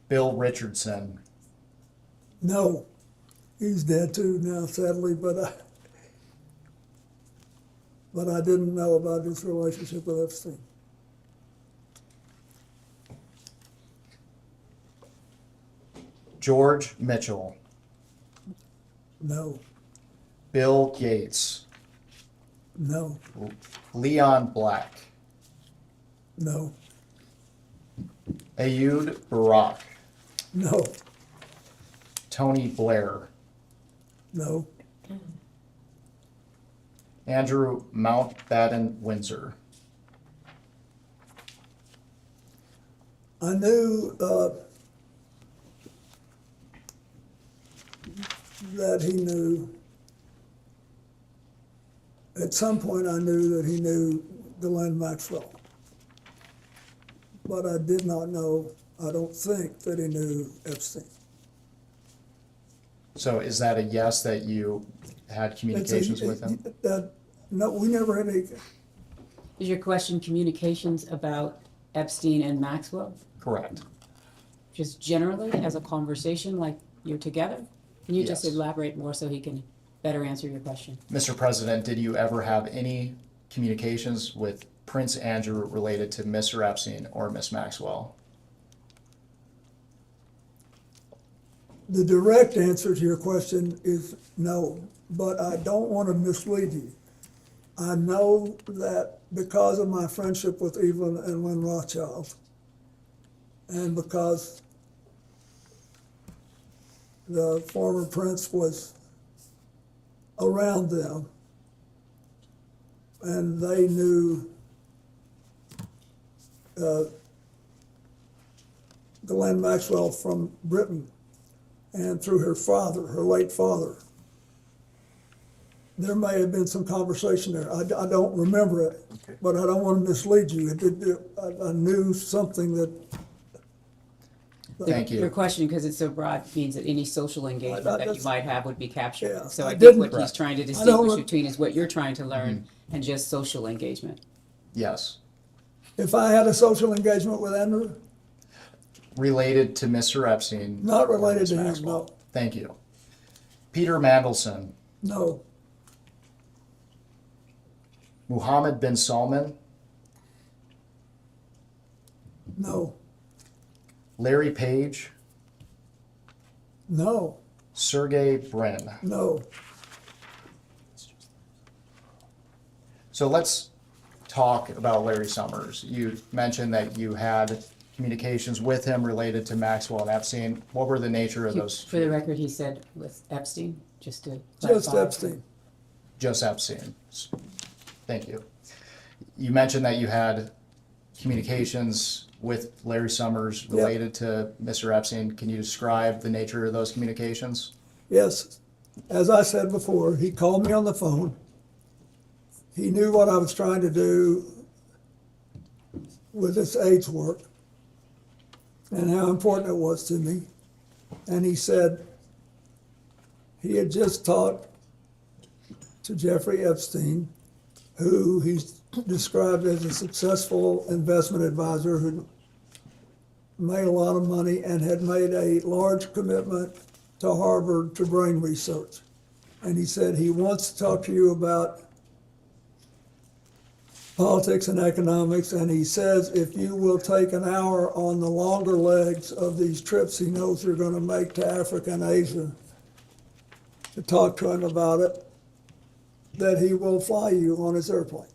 Bill Richardson, No, he's dead too now, sadly, but I didn't know about his relationship with Epstein. George Mitchell, No, Bill Gates, no, Leon Black, no, Ayud Barak, no, Tony Blair, no, Andrew Mountbatten Windsor, I knew that he knew, at some point I knew that he knew Ghislaine Maxwell. But I did not know, I don't think, that he knew Epstein. So is that a yes that you had communications with him? No, we never had any, Is your question communications about Epstein and Maxwell? Correct. Just generally as a conversation like you're together? Can you just Yes. elaborate more so he can better answer your question? Mr. President, did you ever have any communications with Prince Andrew related to Mr. Epstein or Miss Maxwell? the direct answer to your question is no, but I don't want to mislead you. I know that because of my friendship with Evelyn and Lynn Rothschild, and because the former prince was around them, and they knew Ghislaine Maxwell from Britain and through her father, her late father. There may have been some conversation there. I don't remember it, but I don't want to mislead you. I knew something that. Thank you. Your question, because it's so broad, means that any social engagement that you that's- might have would be captured. Yeah, So I I think didn't- what he's Correct. trying to I don't distinguish re- between is what you're trying to learn and just social engagement. Yes. If I had a social engagement with Andrew, Related to Mr. Epstein? not or related Miss to him, Maxwell? no, Thank you. Peter Mandelson, no, Mohammed bin Salman, no, Larry Page, no, Sergey Brin. no. So let's talk about Larry Summers. You mentioned that you had communications with him related to Maxwell and Epstein. What were the nature of those? For the record, he said with Epstein, just to Just clarify. Epstein. Just Epstein. Thank you. You mentioned that you had communications with Larry Summers related to Mr. Epstein. Can you describe the nature of those communications? Yes, as I said before, he called me on the phone. He knew what I was trying to do with this AIDS work and how important it was to me. And he said he had just talked to Jeffrey Epstein, who he's described as a successful investment advisor who made a lot of money and had made a large commitment to Harvard to brain research. And he said he wants to talk to you about politics and economics, and he says if you will take an hour on the longer legs of these trips he knows you're going to make to Africa and Asia to talk to him about it, that he will fly you on his airplane,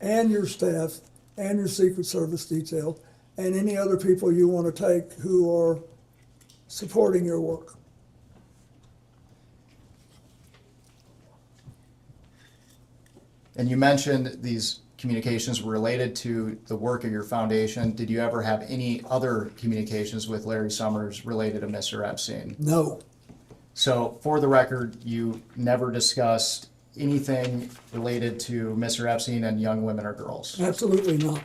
and your staff, and your Secret Service detail, and any other people you want to take who are supporting your work. And you mentioned these communications were related to the work of your foundation. Did you ever have any other communications with Larry Summers related to Mr. Epstein? No, So for the record, you never discussed anything related to Mr. Epstein and young women or girls? absolutely not.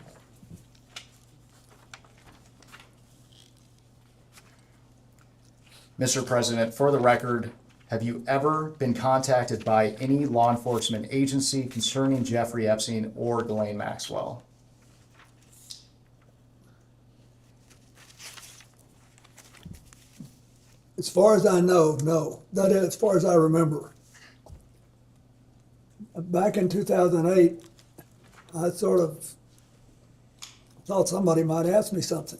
Mr. President, for the record, have you ever been contacted by any law enforcement agency concerning Jeffrey Epstein or Ghislaine Maxwell? As far as I know, no. That is, as far as I remember. Back in 2008, I sort of thought somebody might ask me something.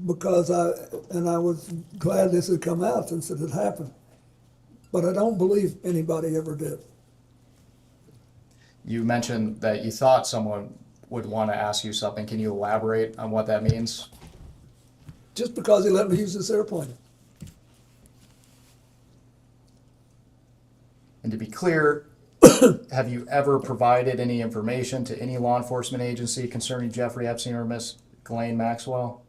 Because I was glad this had come out since it had happened. But I don't believe anybody ever did. You mentioned that you thought someone would want to ask you something. Can you elaborate on what that means? Just because he let me use this airplane. And to be clear, have you ever provided any information to any law enforcement agency concerning Jeffrey Epstein or Miss Ghislaine Maxwell?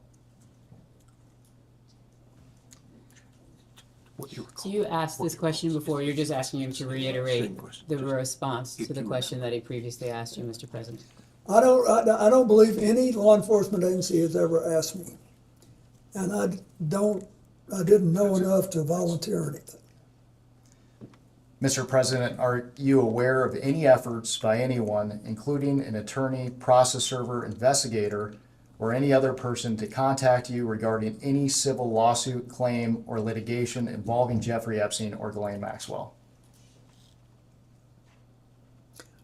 So you asked this question before, you're just asking him to reiterate the response to the question that he previously asked you, Mr. President. I don't believe any law enforcement agency has ever asked me. And I didn't know enough to volunteer anything. Mr. President, are you aware of any efforts by anyone, including an attorney, process server, investigator, or any other person to contact you regarding any civil lawsuit, claim, or litigation involving Jeffrey Epstein or Ghislaine Maxwell?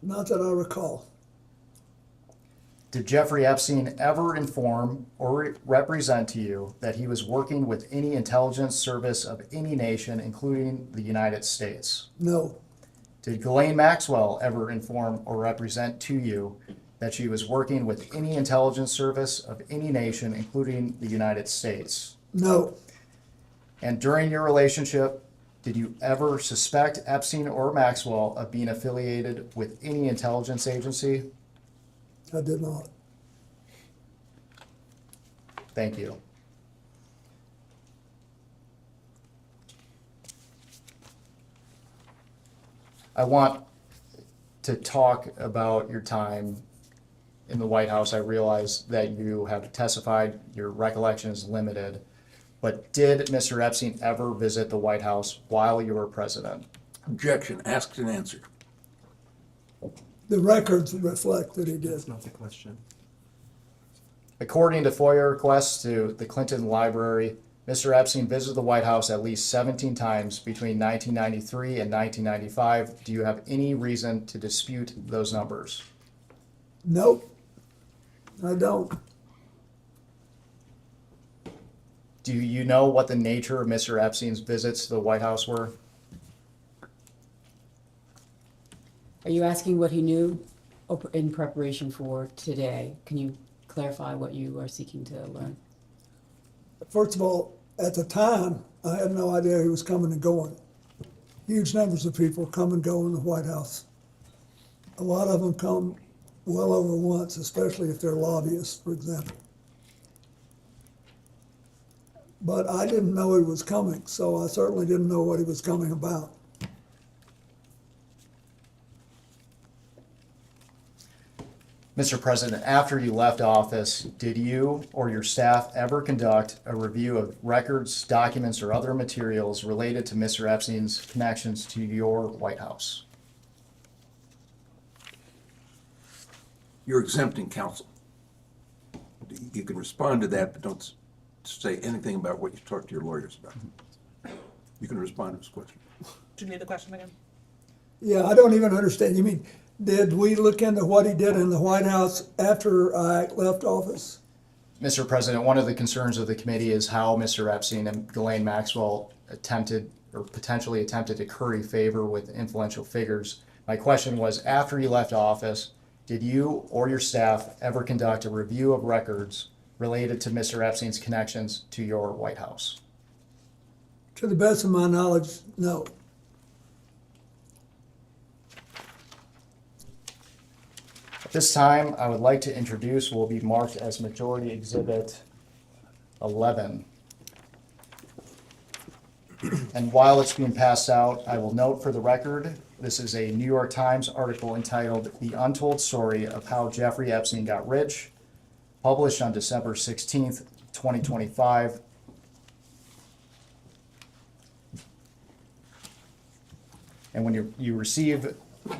Not that I recall. Did Jeffrey Epstein ever inform or represent to you that he was working with any intelligence service of any nation, including the United States? No. Did Ghislaine Maxwell ever inform or represent to you that she was working with any intelligence service of any nation, including the United States? No. And during your relationship, did you ever suspect Epstein or Maxwell of being affiliated with any intelligence agency? I did not. Thank you. I want to talk about your time in the White House. I realize that you have testified, your recollection is limited, but did Mr. Epstein ever visit the White House while you were president? Objection, asked and answered. The records reflect that he did. That's not the question. According to FOIA requests to the Clinton Library, Mr. Epstein visited the White House at least 17 times between 1993 and 1995. Do you have any reason to dispute those numbers? Nope. I don't. Do you know what the nature of Mr. Epstein's visits to the White House were? Are you asking what he knew in preparation for today? Can you clarify what you are seeking to learn? First of all, at the time, I had no idea he was coming and going. Huge numbers of people come and go in the White House. A lot of them come well over once, especially if they're lobbyists, for example. But I didn't know he was coming, so I certainly didn't know what he was coming about. Mr. President, after you left office, did you or your staff ever conduct a review of records, documents, or other materials related to Mr. Epstein's connections to your White House? You're exempting counsel. You can respond to that, but don't say anything about what you talked to your lawyers about. You can respond to this question. Do you need the question again? Yeah, I don't even understand. You mean, did we look into what he did in the White House after I left office? Mr. President, one of the concerns of the committee is how Mr. Epstein and Ghislaine Maxwell attempted or potentially attempted to curry favor with influential figures. My question was, after you left office, did you or your staff ever conduct a review of records related to Mr. Epstein's connections to your White House? To the best of my knowledge, no. At this time, I would like to introduce what will be marked as Majority Exhibit 11. And while it's being passed out, I will note for the record, this is a New York Times article entitled "The Untold Story of How Jeffrey Epstein Got Rich," published on December 16th, 2025. And when you receive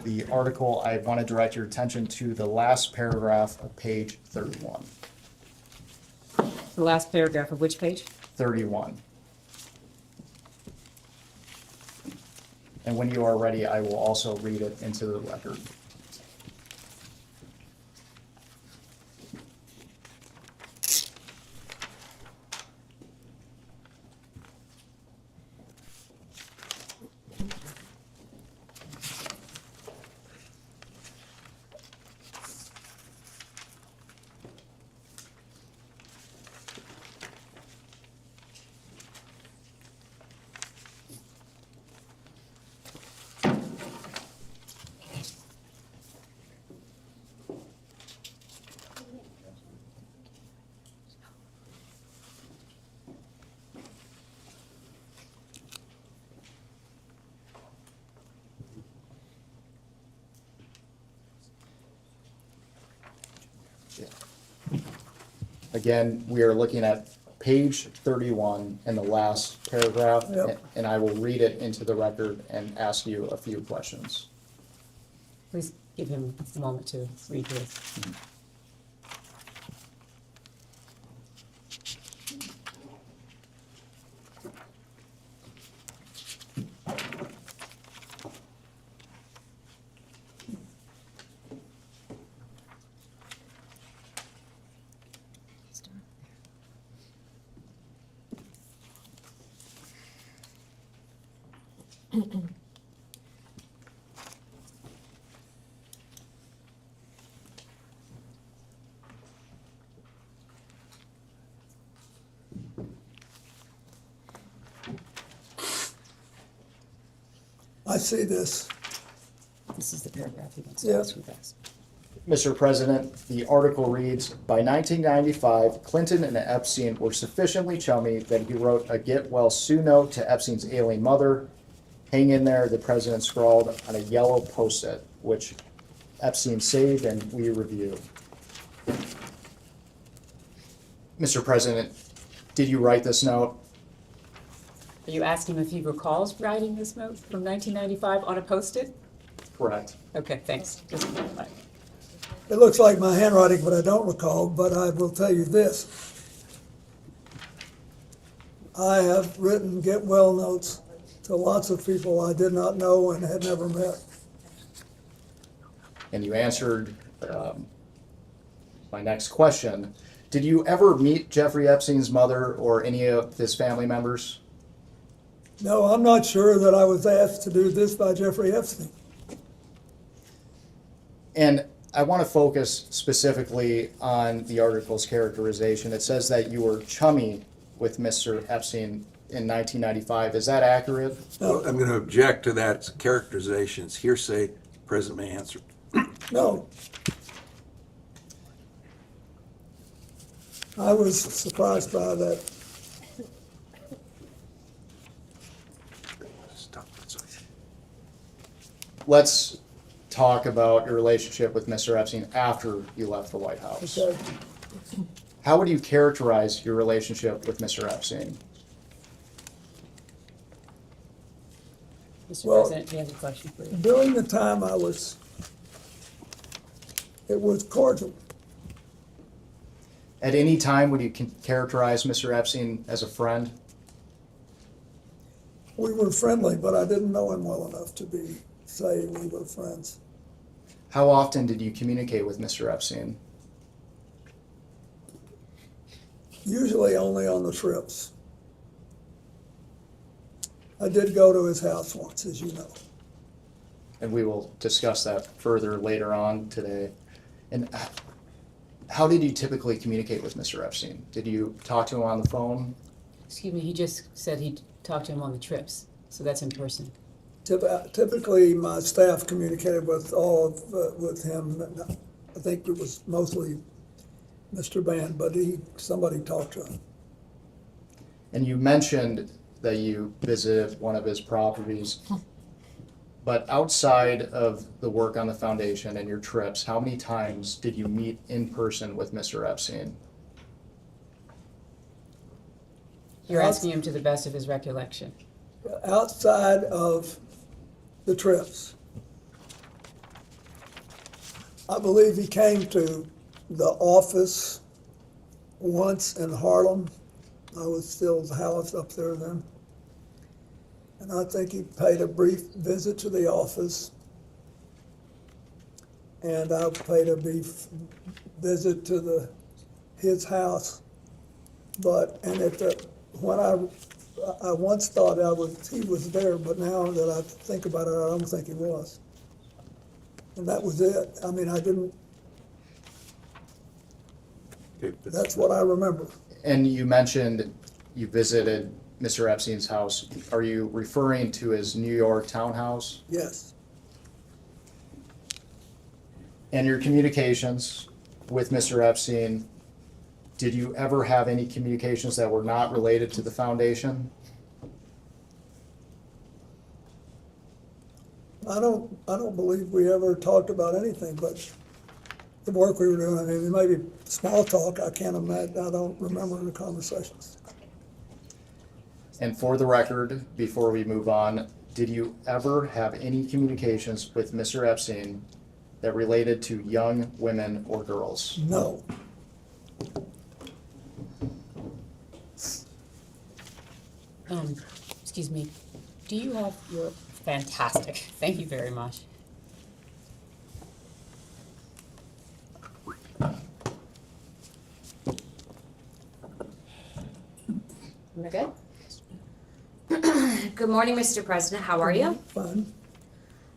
the article, I want to direct your attention to the last paragraph of page 31. The last paragraph of which page? 31. And when you are ready, I will also read it into the record. Again, we are looking at page 31 in the last paragraph, Yep. and I will read it into the record and ask you a few questions. Please give him a moment to read his. I see this. This is the paragraph he wants Yeah. to ask you guys. Mr. President, the article reads, by 1995, Clinton and Epstein were sufficiently chummy that he wrote a get well soon note to Epstein's ailing mother. Hang in there, the president scrawled on a yellow post-it, which Epstein saved and we reviewed. Mr. President, did you write this note? Are you asking if he recalls writing this note from 1995 on a Post-it? Correct. Okay, thanks. Just clarify. It looks like my handwriting, but I don't recall, but I will tell you this. I have written get well notes to lots of people I did not know and had never met. And you answered my next question. Did you ever meet Jeffrey Epstein's mother or any of his family members? No, I'm not sure that I was asked to do this by Jeffrey Epstein. And I want to focus specifically on the article's characterization. It says that you were chummy with Mr. Epstein in 1995. Is that accurate? Well, I'm going to object to that. It's a characterization. It's hearsay. The president may answer. No. I was surprised by that. Stop. Let's talk about your relationship with Mr. Epstein after you left the White House. Okay. How would you characterize your relationship with Mr. Epstein? Mr. Well- President, we have a question for you. During the time it was cordial. At any time, would you characterize Mr. Epstein as a friend? We were friendly, but I didn't know him well enough to say we were friends. How often did you communicate with Mr. Epstein? Usually only on the trips. I did go to his house once, as you know. And we will discuss that further later on today. And how did you typically communicate with Mr. Epstein? Did you talk to him on the phone? Excuse me, he just said he talked to him on the trips, so that's in person. Typically, my staff communicated with with him. I think it was mostly Mr. Band, but somebody talked to him. And you mentioned that you visited one of his properties. But outside of the work on the foundation and your trips, how many times did you meet in person with Mr. Epstein? You're asking him to the best of his recollection. Outside of the trips, I believe he came to the office once in Harlem, I was still at the house up there then. And I think he paid a brief visit to the office. And I paid a brief visit to his house. When I once thought he was there, but now that I think about it, I don't think he was. And that was it. I mean, I didn't, that's what I remember. And you mentioned you visited Mr. Epstein's house. Are you referring to his New York townhouse? Yes. And your communications with Mr. Epstein, did you ever have any communications that were not related to the foundation? I don't believe we ever talked about anything but the work we were doing. I mean, maybe small talk, I can't imagine, I don't remember the conversations. And for the record, before we move on, did you ever have any communications with Mr. Epstein that related to young women or girls? No. Excuse me, do you have your, fantastic, thank you very much. We're good? Good morning, Mr. President. How are you? Fine.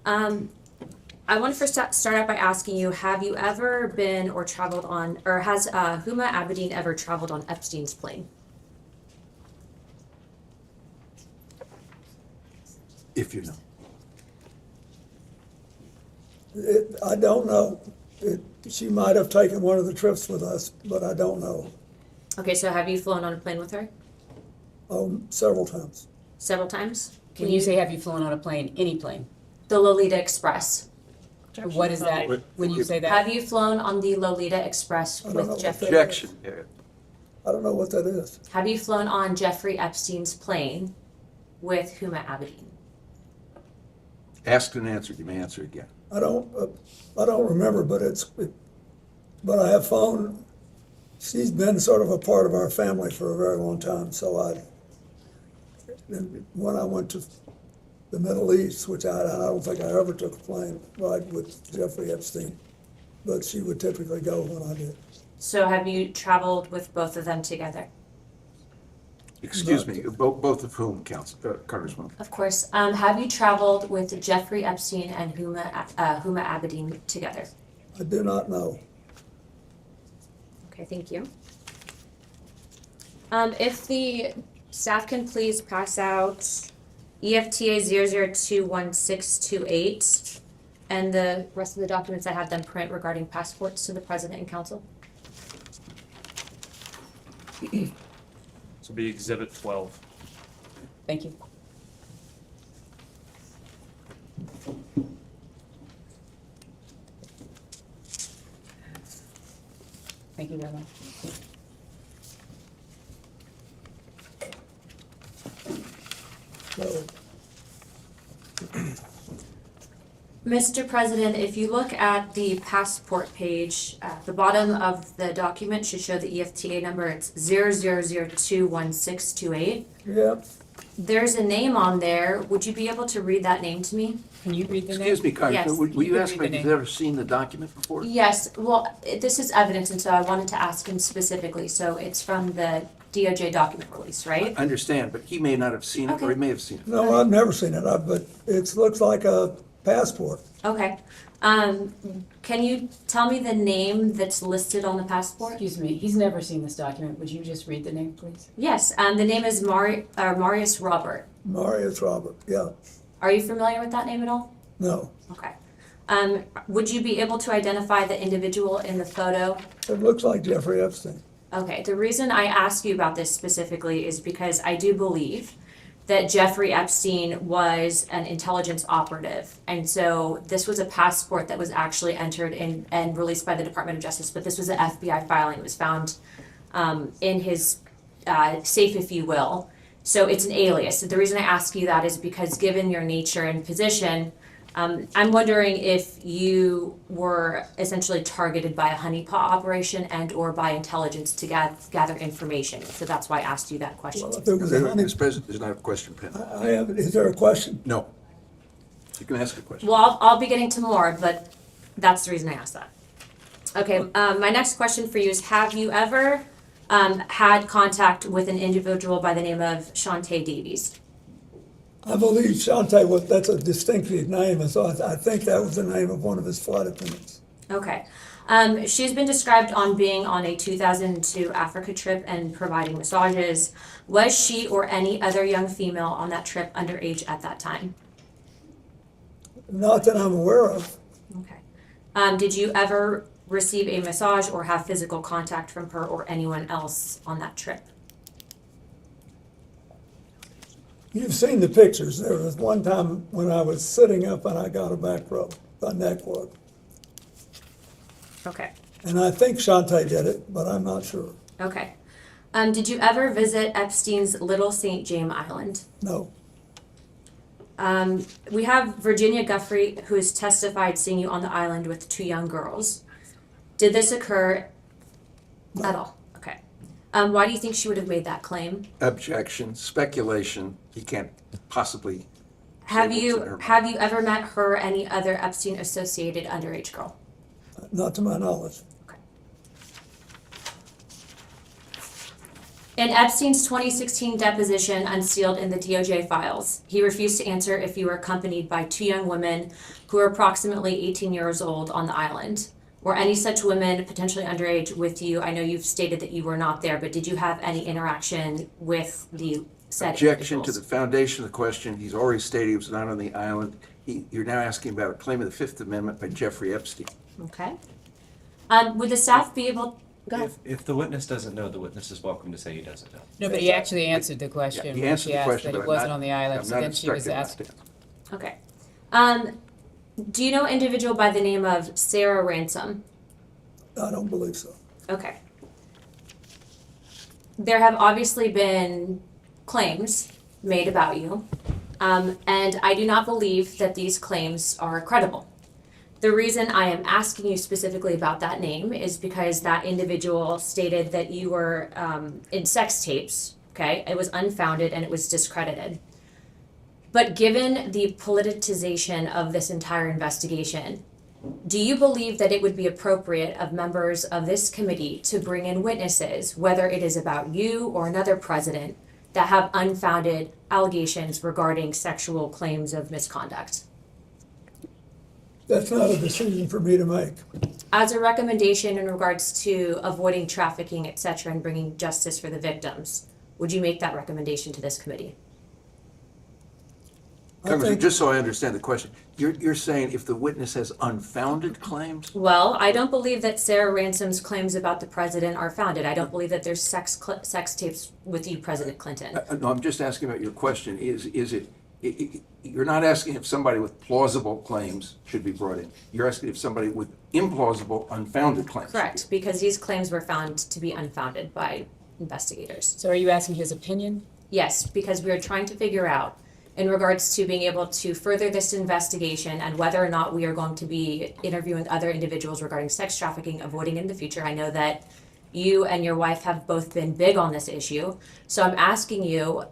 I want to first start out by asking you, have you ever been or traveled on, or has Huma Abedin ever traveled on Epstein's plane? If you know. I don't know. She might have taken one of the trips with us, but I don't know. Okay, so have you flown on a plane with her? Several times. Several times? When you say have you flown on a plane, any plane? The Lolita Express. What is that, when you say that? Have you flown on the Lolita Express I don't know with what Jeffrey? that Objection. I don't know what that is. Have you flown on Jeffrey Epstein's plane with Huma Abedin? Asked and answered, you may answer again. I don't remember, but but I have phoned. She's been sort of a part of our family for a very long time. So when I went to the Middle East, which I don't think I ever took a plane ride with Jeffrey Epstein, but she would typically go when I did. So have you traveled with both of them together? Excuse me, both of whom, Congresswoman? Of course. Have you traveled with Jeffrey Epstein and Huma Abedin together? I do not know. Okay, thank you. If the staff can please pass out EFTA 0021628 and the rest of the documents I have them print regarding passports to the President and Council. This will be Exhibit 12. Thank you. Thank you very much. So, Mr. President, if you look at the passport page, the bottom of the document should show the EFTA number. It's 0021628. yeah, There's a name on there. Would you be able to read that name to me? Can you read the name? Excuse me, Congressman, Yes. will you can ask read me the if name. you've ever seen the document before? Yes, well, this is evidence, and so I wanted to ask him specifically. So it's from the DOJ document release, right? I understand, but he may not have seen it, or he Okay. may have seen it. no, I've never seen it, but it looks like a passport. Okay. Can you tell me the name that's listed on the passport? Excuse me, he's never seen this document. Would you just read the name, please? Yes, the name is Marius Robert. Marius Robert, yeah, Are you familiar with that name at all? no. Okay. Would you be able to identify the individual in the photo? It looks like Jeffrey Epstein. Okay, the reason I ask you about this specifically is because I do believe that Jeffrey Epstein was an intelligence operative. And so this was a passport that was actually entered in and released by the Department of Justice, but this was an FBI filing. It was found in his safe, if you will. So it's an alias. So the reason I ask you that is because given your nature and position, I'm wondering if you were essentially targeted by a honeypot operation and or by intelligence to gather information. So that's why I asked you that question. Well, if there was a honey, Mr. President, there's not a question pending. I have, is there a question? No. You can ask a question. Well, I'll be getting to more, but that's the reason I asked that. Okay, my next question for you is, have you ever had contact with an individual by the name of Shantae Davies? I believe Shantae was, that's a distinctive name, and so I think that was the name of one of his flight attendants. Okay. She's been described on being on a 2002 Africa trip and providing massages. Was she or any other young female on that trip underage at that time? Not that I'm aware of. Okay. Did you ever receive a massage or have physical contact from her or anyone else on that trip? You've seen the pictures. There was one time when I was sitting up and I got a back rub, a neck rub. Okay. And I think Shantae did it, but I'm not sure. Okay. Did you ever visit Epstein's Little St. James Island? No. We have Virginia Guthrie, who has testified seeing you on the island with 2 young girls. Did this occur at all? Okay. Why do you think she would have made that claim? Objection, speculation. He can't possibly. Have say what's in you her mind. have you ever met her or any other Epstein associated underage girl? Not to my knowledge. In Epstein's 2016 deposition unsealed in the DOJ files, he refused to answer if you were accompanied by 2 young women who were approximately 18 years old on the island. Were any such women potentially underage with you? I know you've stated that you were not there, but did you have any interaction with the said Objection to individuals? the foundation of the question. He's already stated he was not on the island. You're now asking about a claim of the Fifth Amendment by Jeffrey Epstein. Okay. Would the staff be able? Go ahead. If the witness doesn't know, the witness is welcome to say he doesn't know. No, but he actually answered the question Yeah, he when answered she the asked question, that but it I'm wasn't not- on the island, I'm so not then she was instructed asked. not to. Okay. Do you know an individual by the name of Sarah Ransom? I don't believe so. Okay. There have obviously been claims made about you, and I do not believe that these claims are credible. The reason I am asking you specifically about that name is because that individual stated that you were in sex tapes, okay? It was unfounded and it was discredited. But given the politicization of this entire investigation, do you believe that it would be appropriate of members of this committee to bring in witnesses, whether it is about you or another president, that have unfounded allegations regarding sexual claims of misconduct? That's not a decision for me to make. As a recommendation in regards to avoiding trafficking, et cetera, and bringing justice for the victims, would you make that recommendation to this committee? Congressman, just so I understand the question, you're saying if the witness has unfounded claims? Well, I don't believe that Sarah Ransom's claims about the president are founded. I don't believe that there's sex tapes with you, President Clinton. No, I'm just asking about your question. Is it, you're not asking if somebody with plausible claims should be brought in. You're asking if somebody with implausible, unfounded claims. Correct, because these claims were found to be unfounded by investigators. So are you asking his opinion? Yes, because we are trying to figure out in regards to being able to further this investigation and whether or not we are going to be interviewing other individuals regarding sex trafficking, avoiding in the future. I know that you and your wife have both been big on this issue. So I'm asking you,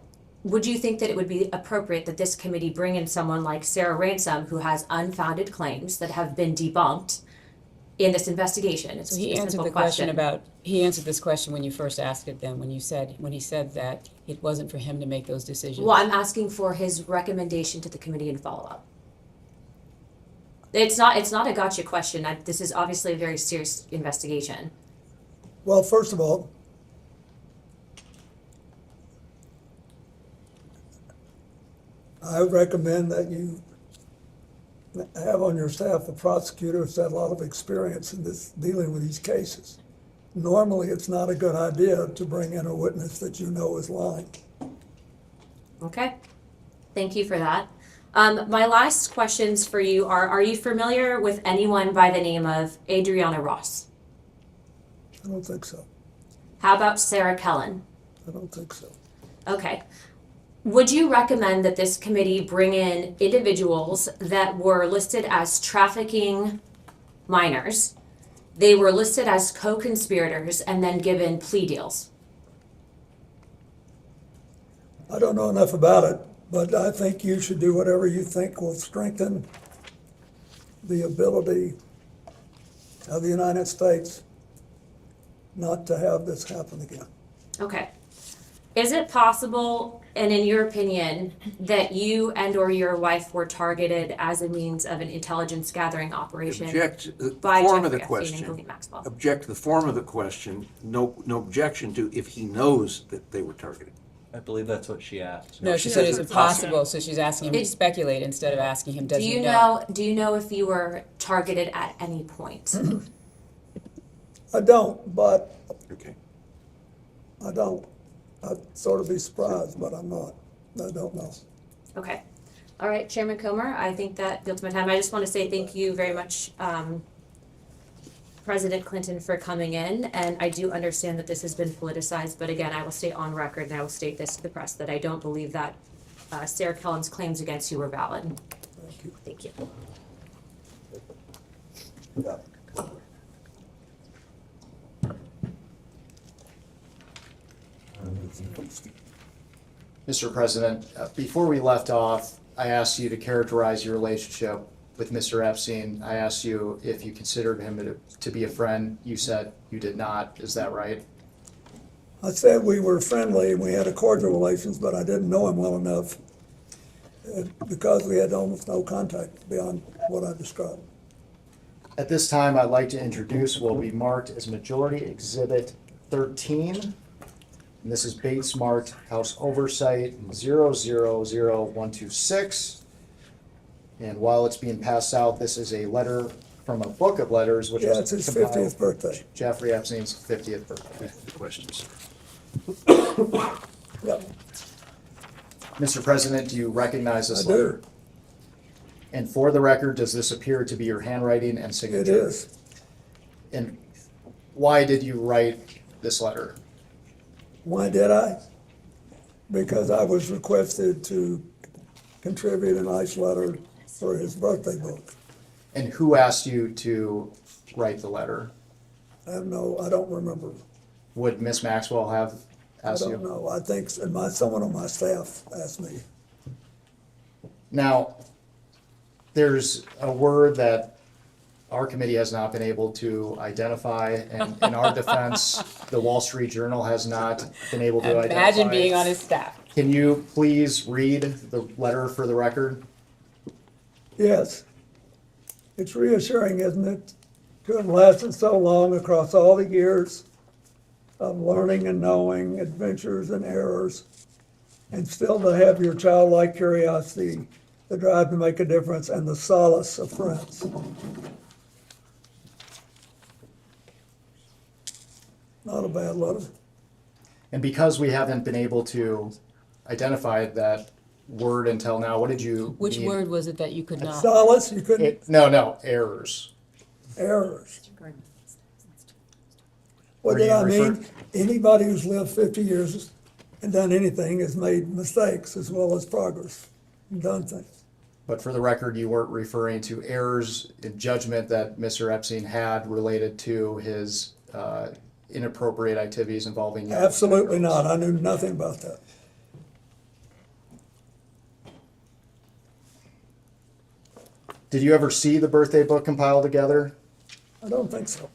would you think that it would be appropriate that this committee bring in someone like Sarah Ransom, who has unfounded claims that have been debunked in this investigation? It's So he a answered simple the question about, he answered this question when you first asked it then, when he said that it wasn't for him to make those decisions. Well, I'm asking for his recommendation to the committee and follow-up. It's not a gotcha question. This is obviously a very serious investigation. Well, first of all, I recommend that you have on your staff a prosecutor who's had a lot of experience in this, dealing with these cases. Normally, it's not a good idea to bring in a witness that you know is lying. Okay, thank you for that. My last questions for you are you familiar with anyone by the name of Adriana Ross? I don't think so. How about Sarah Kellen? I don't think so. Okay. Would you recommend that this committee bring in individuals that were listed as trafficking minors? They were listed as co-conspirators and then given plea deals. I don't know enough about it, but I think you should do whatever you think will strengthen the ability of the United States not to have this happen again. Okay. Is it possible, and in your opinion, that you and or your wife were targeted as a means of an intelligence gathering operation? Object to the by form of Jeffrey the Epstein and question. Ghislaine Maxwell? Object to the form of the question. No objection to if he knows that they were targeted. I believe that's what she asked. No, she said it's impossible, so she's asking him to speculate instead of asking him, does Do he you know? know, do you know if you were targeted at any point? I don't, but Okay. I don't. I'd sort of be surprised, but I'm not. I don't know. Okay. All right, Chairman Comer, I think that builds my time. I just want to say thank you very much, President Clinton, for coming in. And I do understand that this has been politicized, but again, I will state on record and I will state this to the press that I don't believe that Sarah Kellen's claims against you were valid. Thank you. Thank you. Yeah. Mr. President, before we left off, I asked you to characterize your relationship with Mr. Epstein. I asked you if you considered him to be a friend. You said you did not. Is that right? I said we were friendly and we had a cordial relations, but I didn't know him well enough because we had almost no contact beyond what I described. At this time, I'd like to introduce what will be marked as Majority Exhibit 13. And this is Bates marked House Oversight 000126. And while it's being passed out, this is a letter from a book of letters, which Yeah, was it's his compiled 50th birthday. Jeffrey Epstein's 50th birthday. Questions? Yep, Mr. President, do you recognize this I letter? do. And for the record, does this appear to be your handwriting and It signature? is. And why did you write this letter? Why did I? Because I was requested to contribute a nice letter for his birthday book. And who asked you to write the letter? I don't remember. Would Miss Maxwell have I asked you? don't know. I think someone on my staff asked me. Now, there's a word that our committee has not been able to identify, and in our defense, the Wall Street Journal has not been able to identify. Imagine being on his staff. Can you please read the letter for the record? Yes. It's reassuring, isn't it, to have lasted so long across all the years of learning and knowing, adventures and errors, and still to have your childlike curiosity, the drive to make a difference, and the solace of friends. Not a bad letter. And because we haven't been able to identify that word until now, what did you Which mean? word was it that you could not? Solace, you couldn't, No, errors. errors. What Were did you I refer- mean? Anybody who's lived 50 years and done anything has made mistakes as well as progress and done things. But for the record, you weren't referring to errors in judgment that Mr. Epstein had related to his inappropriate activities involving young Absolutely girls. not. I knew nothing about that. Did you ever see the birthday book compiled together? I don't think so.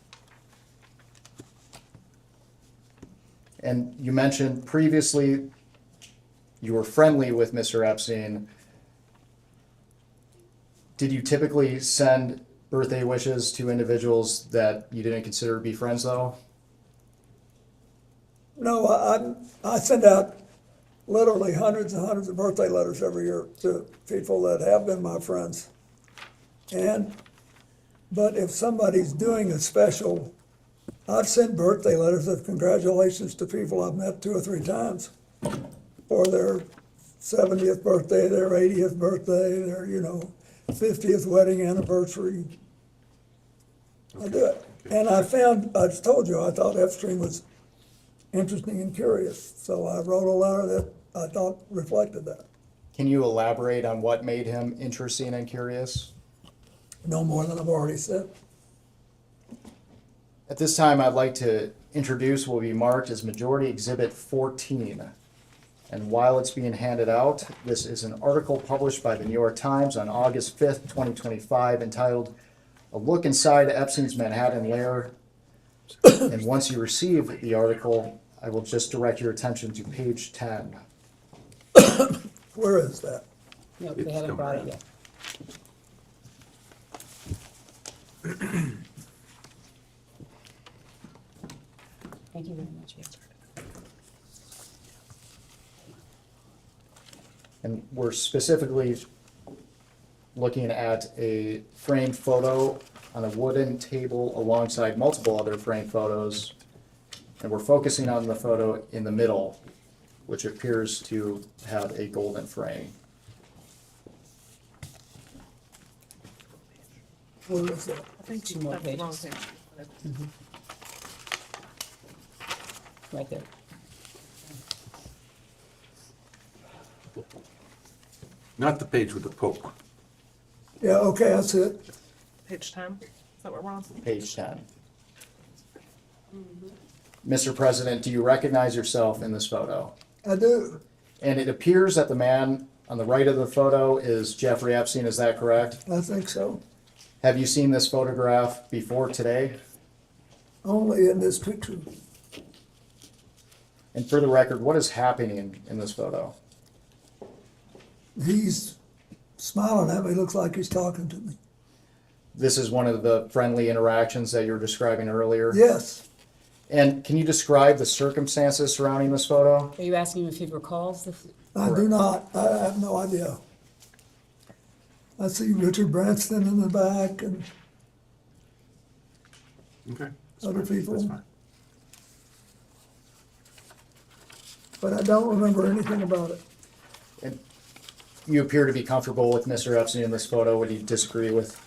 And you mentioned previously you were friendly with Mr. Epstein. Did you typically send birthday wishes to individuals that you didn't consider to be friends, though? No, I send out literally hundreds and hundreds of birthday letters every year to people that have been my friends. But if somebody's doing a special, I've sent birthday letters of congratulations to people I've met 2 or 3 times for their 70th birthday, their 80th birthday, their, 50th wedding anniversary. I do it. And I told you, I thought Epstein was interesting and curious. So I wrote a letter that I thought reflected that. Can you elaborate on what made him interesting and curious? No more than I've already said. At this time, I'd like to introduce what will be marked as Majority Exhibit 14. And while it's being handed out, this is an article published by the New York Times on August 5th, 2025, entitled "A Look Inside Epstein's Manhattan Lair." And once you receive the article, I will just direct your attention to page 10. Where is that? No, they haven't brought it yet. Thank you very much. And we're specifically looking at a framed photo on a wooden table alongside multiple other framed photos. And we're focusing on the photo in the middle, which appears to have a golden frame. Where is that? I think two more pages. Right there. Not the page with the Pope. Yeah, okay, that's it. Page 10, is that what we're on? Page 10. Mr. President, do you recognize yourself in this photo? I do. And it appears that the man on the right of the photo is Jeffrey Epstein, is that correct? I think so. Have you seen this photograph before today? Only in this picture. And for the record, what is happening in this photo? He's smiling at me, looks like he's talking to me. This is one of the friendly interactions that you were describing earlier? Yes, And can you describe the circumstances surrounding this photo? Are you asking him if he recalls the? I do not. I have no idea. I see Richard Branson in the back and Okay. other people. That's fine. But I don't remember anything about it. And you appear to be comfortable with Mr. Epstein in this photo. Would you disagree with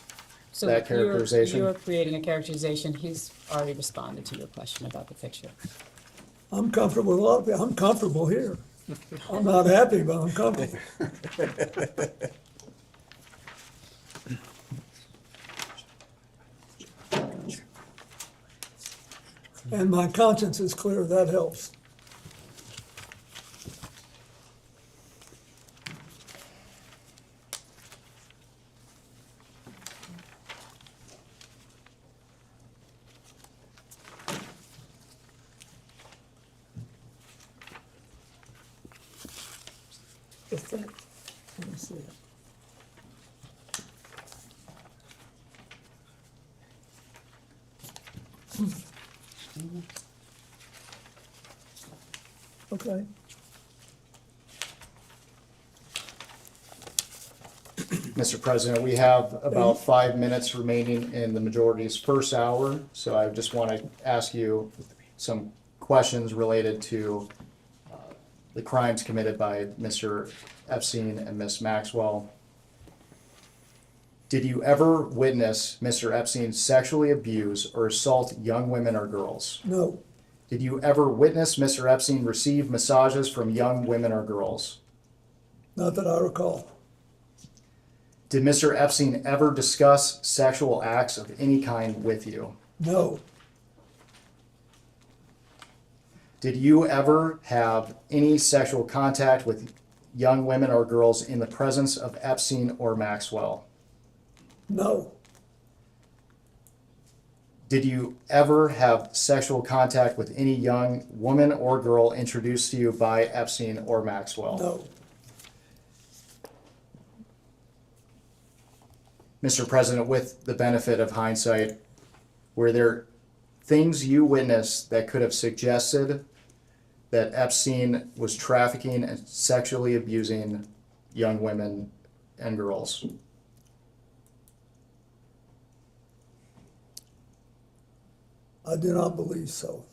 So that characterization? You're creating a characterization. He's already responded to your question about the picture. I'm comfortable with a lot of people. I'm comfortable here. I'm not happy, but I'm comfortable. And my conscience is clear, that helps. What's that? Let me see it. Okay. Mr. President, we have about 5 minutes remaining in the majority's first hour, so I just want to ask you some questions related to the crimes committed by Mr. Epstein and Ms. Maxwell. Did you ever witness Mr. Epstein sexually abuse or assault young women or girls? No, Did you ever witness Mr. Epstein receive massages from young women or girls? not that I recall. Did Mr. Epstein ever discuss sexual acts of any kind with you? No, Did you ever have any sexual contact with young women or girls in the presence of Epstein or Maxwell? no, Did you ever have sexual contact with any young woman or girl introduced to you by Epstein or Maxwell? no, Mr. President, with the benefit of hindsight, were there things you witnessed that could have suggested that Epstein was trafficking and sexually abusing young women and girls? I do not believe so.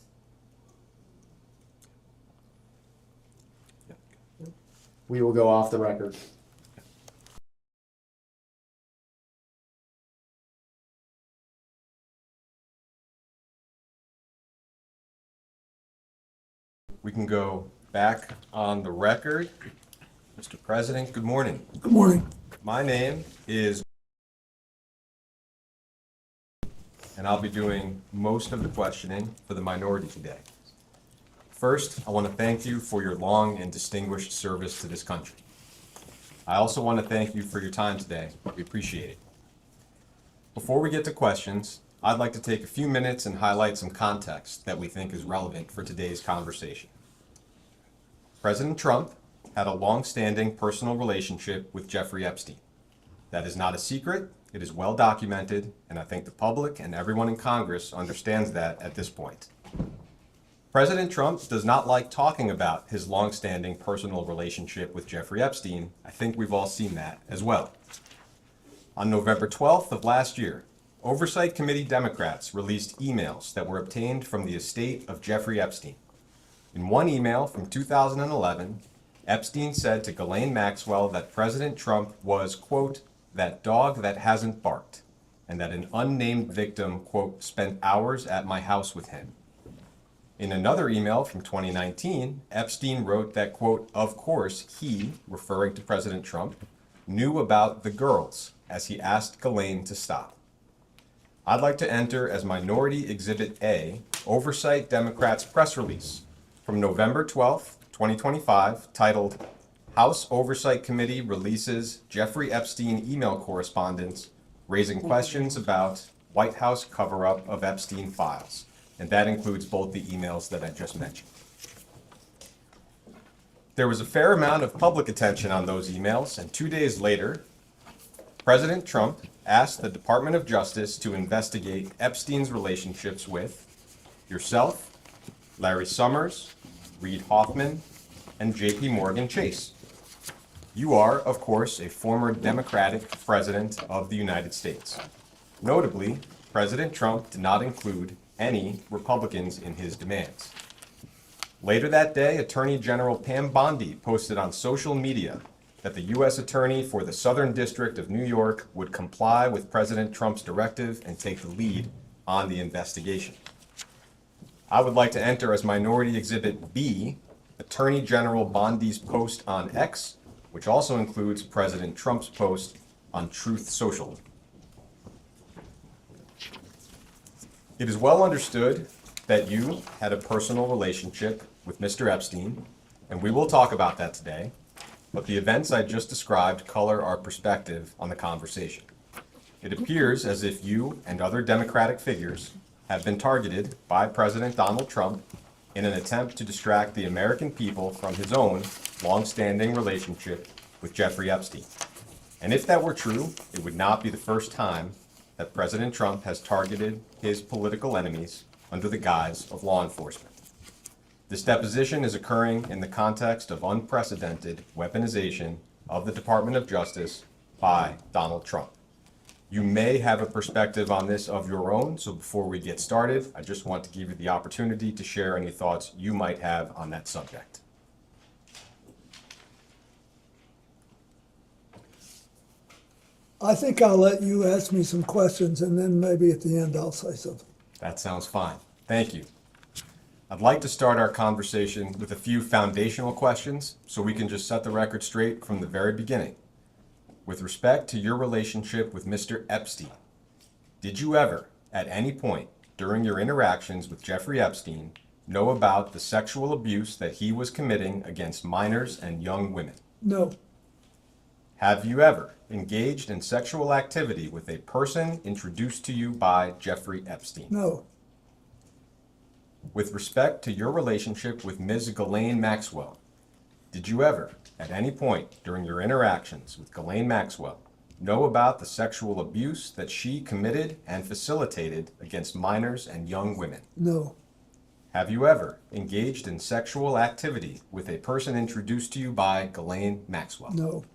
We will go off the record. We can go back on the record. Mr. President, good morning. Good morning. My name is, and I'll be doing most of the questioning for the minority today. First, I want to thank you for your long and distinguished service to this country. I also want to thank you for your time today. We appreciate it. Before we get to questions, I'd like to take a few minutes and highlight some context that we think is relevant for today's conversation. President Trump had a long-standing personal relationship with Jeffrey Epstein. That is not a secret, it is well documented, and I think the public and everyone in Congress understands that at this point. President Trump does not like talking about his long-standing personal relationship with Jeffrey Epstein. I think we've all seen that as well. On November 12th of last year, Oversight Committee Democrats released emails that were obtained from the estate of Jeffrey Epstein. In one email from 2011, Epstein said to Ghislaine Maxwell that President Trump was, quote, that dog that hasn't barked, and that an unnamed victim, quote, spent hours at my house with him. In another email from 2019, Epstein wrote that, quote, of course he, referring to President Trump, knew about the girls as he asked Ghislaine to stop. I'd like to enter as Minority Exhibit A, Oversight Democrats press release from November 12th, 2025, titled House Oversight Committee Releases Jeffrey Epstein Email Correspondence Raising Questions About White House Cover-Up of Epstein Files. And that includes both the emails that I just mentioned. There was a fair amount of public attention on those emails, and 2 days later, President Trump asked the Department of Justice to investigate Epstein's relationships with yourself, Larry Summers, Reid Hoffman, and J.P. Morgan Chase. You are, of course, a former Democratic president of the United States. Notably, President Trump did not include any Republicans in his demands. Later that day, Attorney General Pam Bondi posted on social media that the U.S. Attorney for the Southern District of New York would comply with President Trump's directive and take the lead on the investigation. I would like to enter as Minority Exhibit B, Attorney General Bondi's post on X, which also includes President Trump's post on Truth Social. It is well understood that you had a personal relationship with Mr. Epstein, and we will talk about that today, but the events I just described color our perspective on the conversation. It appears as if you and other Democratic figures have been targeted by President Donald Trump in an attempt to distract the American people from his own long-standing relationship with Jeffrey Epstein. And if that were true, it would not be the first time that President Trump has targeted his political enemies under the guise of law enforcement. This deposition is occurring in the context of unprecedented weaponization of the Department of Justice by Donald Trump. You may have a perspective on this of your own, so before we get started, I just want to give you the opportunity to share any thoughts you might have on that subject. I think I'll let you ask me some questions, and then maybe at the end I'll say something. That sounds fine. Thank you. I'd like to start our conversation with a few foundational questions so we can just set the record straight from the very beginning. With respect to your relationship with Mr. Epstein, did you ever, at any point during your interactions with Jeffrey Epstein, know about the sexual abuse that he was committing against minors and young women? No. Have you ever engaged in sexual activity with a person introduced to you by Jeffrey Epstein? No. With respect to your relationship with Ms. Ghislaine Maxwell, did you ever, at any point during your interactions with Ghislaine Maxwell, know about the sexual abuse that she committed and facilitated against minors and young women? No. Have you ever engaged in sexual activity with a person introduced to you by Ghislaine Maxwell? No.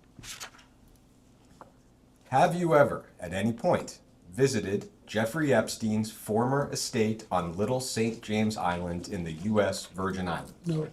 Have you ever, at any point, visited Jeffrey Epstein's former estate on Little St. James Island in the U.S. Virgin Islands? No.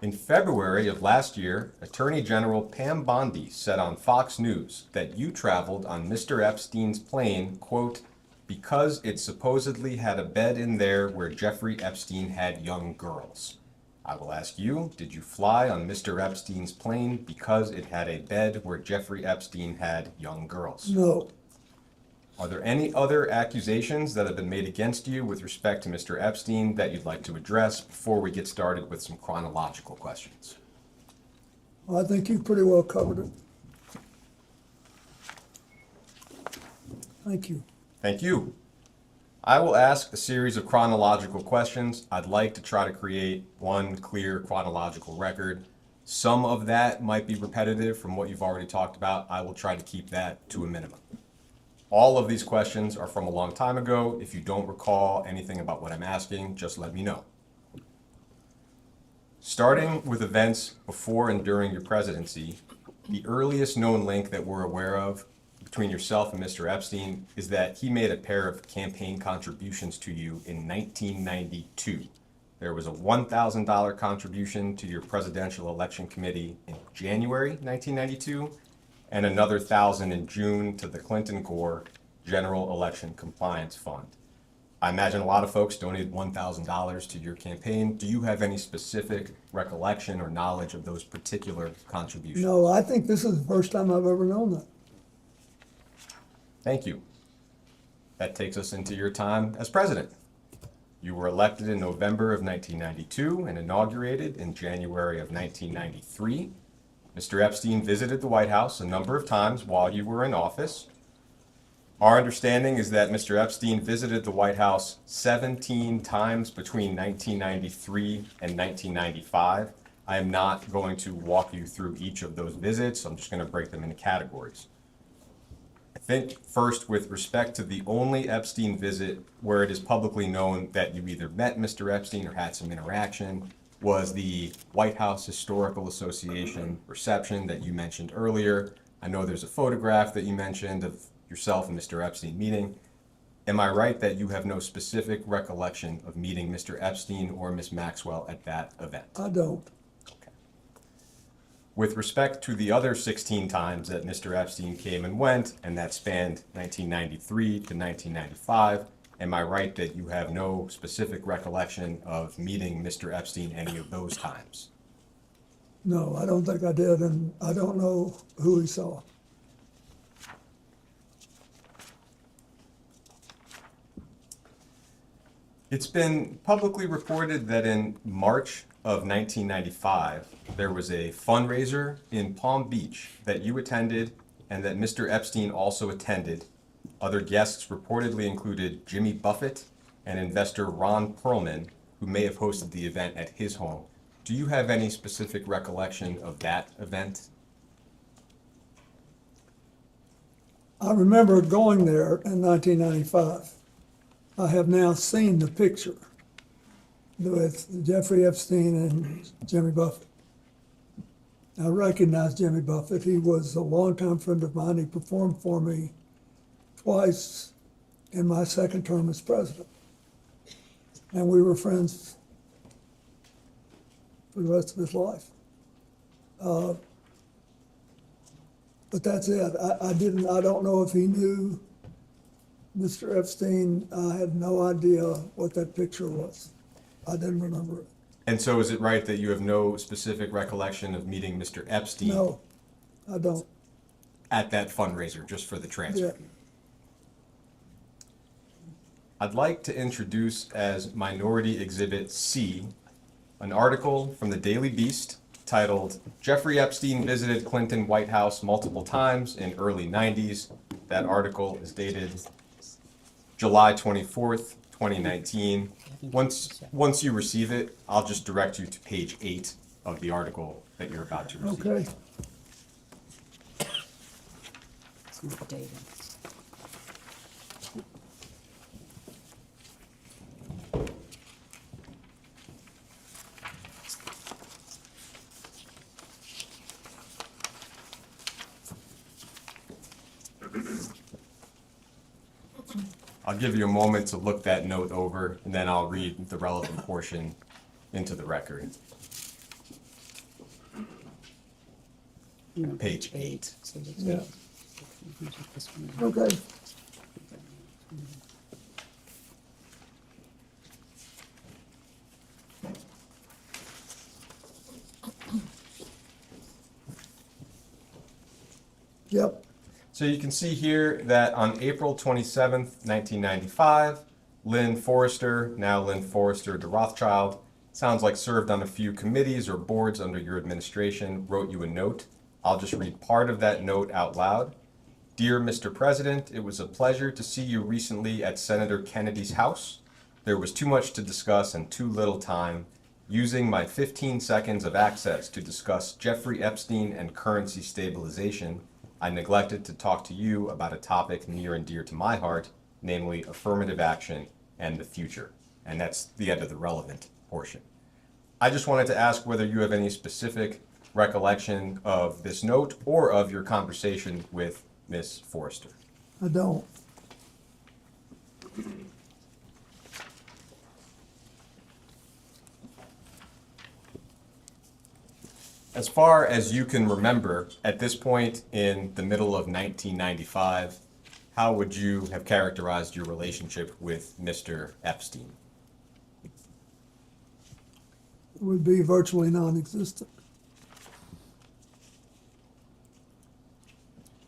In February of last year, Attorney General Pam Bondi said on Fox News that you traveled on Mr. Epstein's plane, quote, because it supposedly had a bed in there where Jeffrey Epstein had young girls. I will ask you, did you fly on Mr. Epstein's plane because it had a bed where Jeffrey Epstein had young girls? No, Are there any other accusations that have been made against you with respect to Mr. Epstein that you'd like to address before we get started with some chronological questions? I think you pretty well covered it. Thank you. Thank you. I will ask a series of chronological questions. I'd like to try to create one clear chronological record. Some of that might be repetitive from what you've already talked about. I will try to keep that to a minimum. All of these questions are from a long time ago. If you don't recall anything about what I'm asking, just let me know. Starting with events before and during your presidency, the earliest known link that we're aware of between yourself and Mr. Epstein is that he made a pair of campaign contributions to you in 1992. There was a $1,000 contribution to your presidential election committee in January 1992, and another $1,000 in June to the Clinton Gore General Election Compliance Fund. I imagine a lot of folks donated $1,000 to your campaign. Do you have any specific recollection or knowledge of those particular contributions? No, I think this is the first time I've ever known that. Thank you. That takes us into your time as president. You were elected in November of 1992 and inaugurated in January of 1993. Mr. Epstein visited the White House a number of times while you were in office. Our understanding is that Mr. Epstein visited the White House 17 times between 1993 and 1995. I am not going to walk you through each of those visits. I'm just going to break them into categories. I think first, with respect to the only Epstein visit where it is publicly known that you either met Mr. Epstein or had some interaction, was the White House Historical Association reception that you mentioned earlier. I know there's a photograph that you mentioned of yourself and Mr. Epstein meeting. Am I right that you have no specific recollection of meeting Mr. Epstein or Ms. Maxwell at that event? I don't. Okay. With respect to the other 16 times that Mr. Epstein came and went, and that spanned 1993 to 1995, am I right that you have no specific recollection of meeting Mr. Epstein any of those times? No, I don't think I did, and I don't know who he saw. It's been publicly reported that in March of 1995, there was a fundraiser in Palm Beach that you attended and that Mr. Epstein also attended. Other guests reportedly included Jimmy Buffett and investor Ron Perlman, who may have hosted the event at his home. Do you have any specific recollection of that event? I remember going there in 1995. I have now seen the picture with Jeffrey Epstein and Jimmy Buffett. I recognize Jimmy Buffett. He was a longtime friend of mine. He performed for me twice in my second term as president. And we were friends for the rest of his life. But that's it. I don't know if he knew Mr. Epstein. I had no idea what that picture was. I didn't remember it. And so is it right that you have no specific recollection of meeting Mr. Epstein? No, I don't. At that fundraiser, just for the transfer? Yeah. I'd like to introduce as Minority Exhibit C, an article from the Daily Beast titled, "Jeffrey Epstein Visited Clinton White House Multiple Times in Early 90s. That article is dated July 24th, 2019. Once you receive it, I'll just direct you to page 8 of the article that you're about to receive. Okay. It's not David. I'll give you a moment to look that note over, and then I'll read the relevant portion into the record. Page 8. So it's- Yeah. this one. Okay. Yep. So you can see here that on April 27th, 1995, Lynn Forrester, now Lynn Forrester de Rothschild, sounds like served on a few committees or boards under your administration, wrote you a note. I'll just read part of that note out loud. Dear Mr. President, it was a pleasure to see you recently at Senator Kennedy's house. There was too much to discuss and too little time. Using my 15 seconds of access to discuss Jeffrey Epstein and currency stabilization, I neglected to talk to you about a topic near and dear to my heart, namely affirmative action and the future. And that's the end of the relevant portion. I just wanted to ask whether you have any specific recollection of this note or of your conversation with Ms. Forrester. I don't. As far as you can remember, at this point in the middle of 1995, how would you have characterized your relationship with Mr. Epstein? It would be virtually non-existent.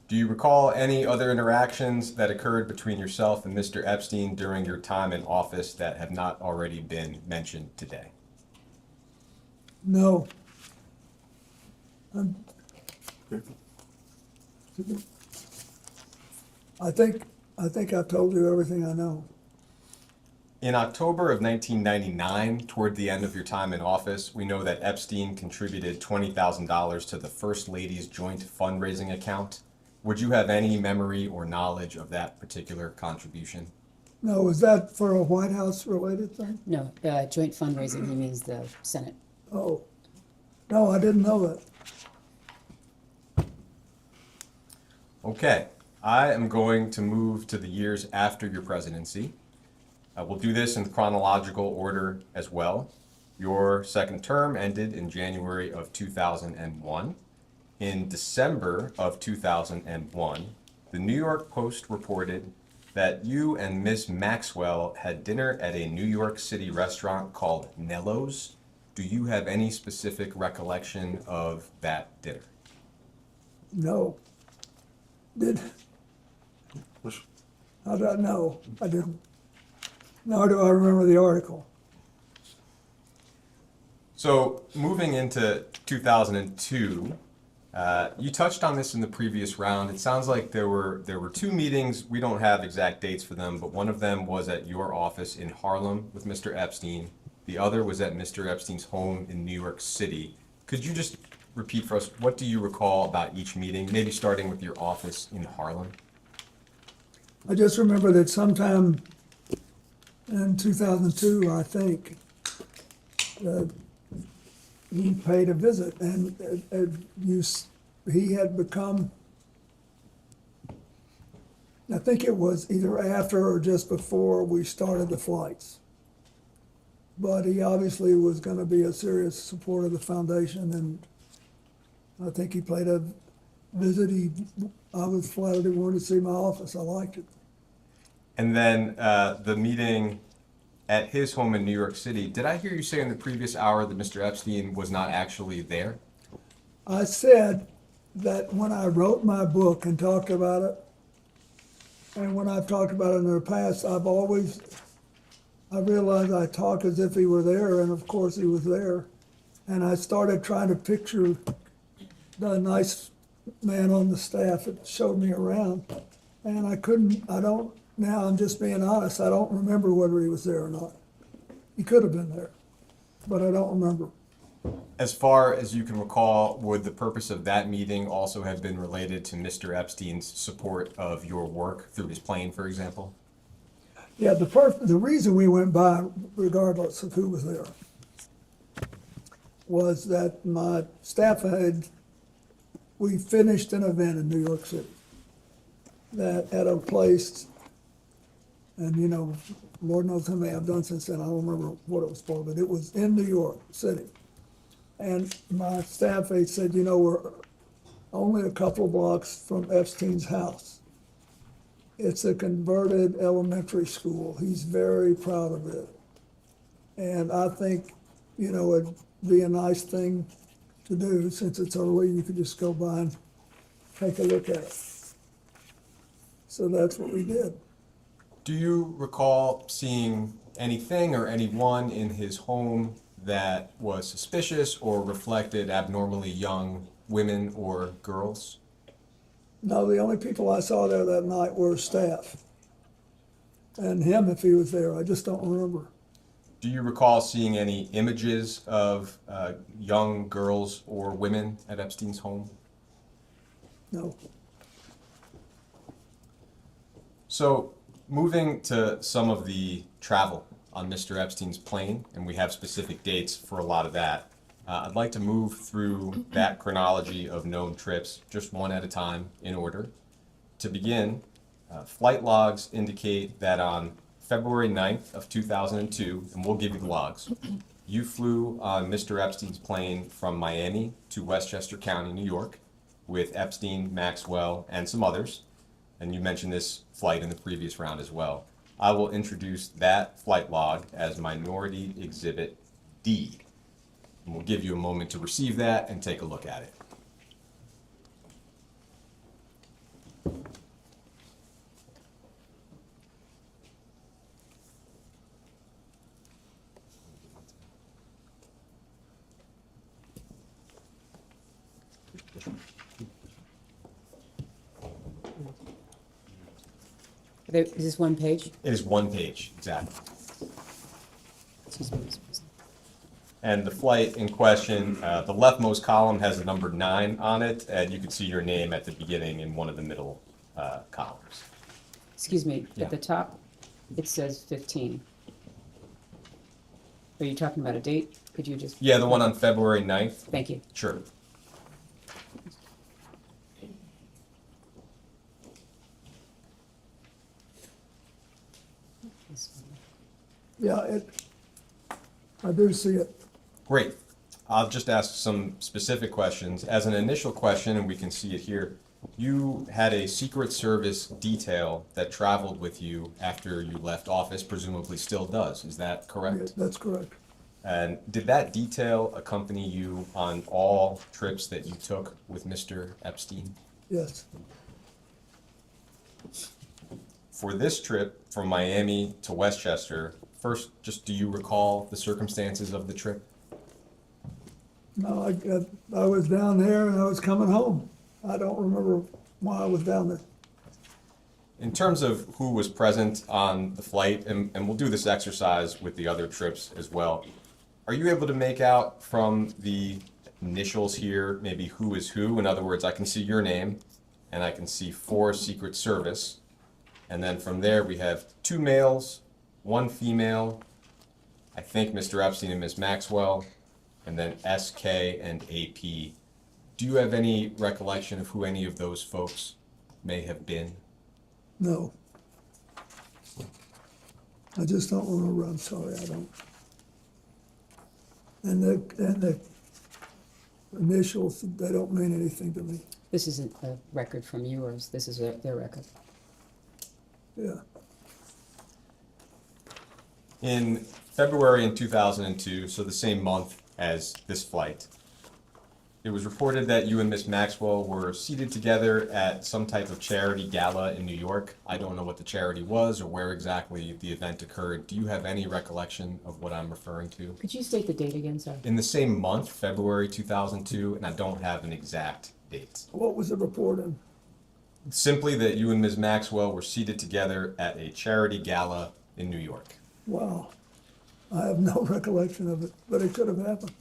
Do you recall any other interactions that occurred between yourself and Mr. Epstein during your time in office that have not already been mentioned today? No. I think I've told you everything I know. In October of 1999, toward the end of your time in office, we know that Epstein contributed $20,000 to the First Lady's joint fundraising account. Would you have any memory or knowledge of that particular contribution? No, is that for a White House related thing? No, joint fundraising, he means the Senate. Oh, no, I didn't know that. Okay, I am going to move to the years after your presidency. We'll do this in chronological order as well. Your second term ended in January of 2001. In December of 2001, the New York Post reported that you and Miss Maxwell had dinner at a New York City restaurant called Nello's. Do you have any specific recollection of that dinner? No. How did I know? I didn't. Nor do I remember the article. So moving into 2002, you touched on this in the previous round. It sounds like there were two meetings. We don't have exact dates for them, but one of them was at your office in Harlem with Mr. Epstein. The other was at Mr. Epstein's home in New York City. Could you just repeat for us, what do you recall about each meeting, maybe starting with your office in Harlem? I just remember that sometime in 2002, I think, he paid a visit, and he had become, I think it was either after or just before we started the flights. But he obviously was going to be a serious supporter of the foundation, and I think he paid a visit. I was flattered he wanted to see my office. I liked it. And then the meeting at his home in New York City, did I hear you say in the previous hour that Mr. Epstein was not actually there? I said that when I wrote my book and talked about it, and when I've talked about it in the past, I realized I talk as if he were there, and of course he was there. And I started trying to picture the nice man on the staff that showed me around. And now I'm just being honest, I don't remember whether he was there or not. He could have been there, but I don't remember. As far as you can recall, would the purpose of that meeting also have been related to Mr. Epstein's support of your work through his plane, for example? Yeah, the reason we went by, regardless of who was there, was that my staff we finished an event in New York City that at a place, and Lord knows how many I've done since then, I don't remember what it was for, but it was in New York City. And my staff aide said, we're only a couple of blocks from Epstein's house. It's a converted elementary school. He's very proud of it. And I think, it'd be a nice thing to do since it's early. You could just go by and take a look at it. So that's what we did. Do you recall seeing anything or anyone in his home that was suspicious or reflected abnormally young women or girls? No, the only people I saw there that night were staff. And him if he was there, I just don't remember. Do you recall seeing any images of young girls or women at Epstein's home? No. So, moving to some of the travel on Mr. Epstein's plane, and we have specific dates for a lot of that. I'd like to move through that chronology of known trips, just one at a time in order. To begin, flight logs indicate that on February 9th of 2002, and we'll give you the logs, you flew on Mr. Epstein's plane from Miami to Westchester County, New York, with Epstein, Maxwell, and some others. And you mentioned this flight in the previous round as well. I will introduce that flight log as Minority Exhibit D. And we'll give you a moment to receive that and take a look at it. Is this one page? It is one page, exactly. Excuse me, Mr. President. And the flight in question, the leftmost column has the number 9 on it, and you can see your name at the beginning in one of the middle columns. Excuse me, Yeah. at the top, it says 15. Are you talking about a date? Could you just? Yeah, the one on February 9th. Thank you. Sure. Yeah, I do see it. Great. I'll just ask some specific questions. As an initial question, and we can see it here, you had a Secret Service detail that traveled with you after you left office, presumably still does. Is that correct? Yes, that's correct. And did that detail accompany you on all trips that you took with Mr. Epstein? Yes. For this trip from Miami to Westchester, first, just do you recall the circumstances of the trip? No, I was down there and I was coming home. I don't remember why I was down there. In terms of who was present on the flight, and we'll do this exercise with the other trips as well, are you able to make out from the initials here maybe who is who? In other words, I can see your name and I can see 4 Secret Service. And then from there we have 2 males, 1 female, I think Mr. Epstein and Ms. Maxwell, and then SK and AP. Do you have any recollection of who any of those folks may have been? No. I just don't remember, I'm sorry, I don't. And the initials, they don't mean anything to me. This isn't a record from yours, this is their record. Yeah. In February in 2002, so the same month as this flight, it was reported that you and Miss Maxwell were seated together at some type of charity gala in New York. I don't know what the charity was or where exactly the event occurred. Do you have any recollection of what I'm referring to? Could you state the date again, sir? In the same month, February 2002, and I don't have an exact date. What was the report in? Simply that you and Ms. Maxwell were seated together at a charity gala in New York. Wow. I have no recollection of it, but it could have happened.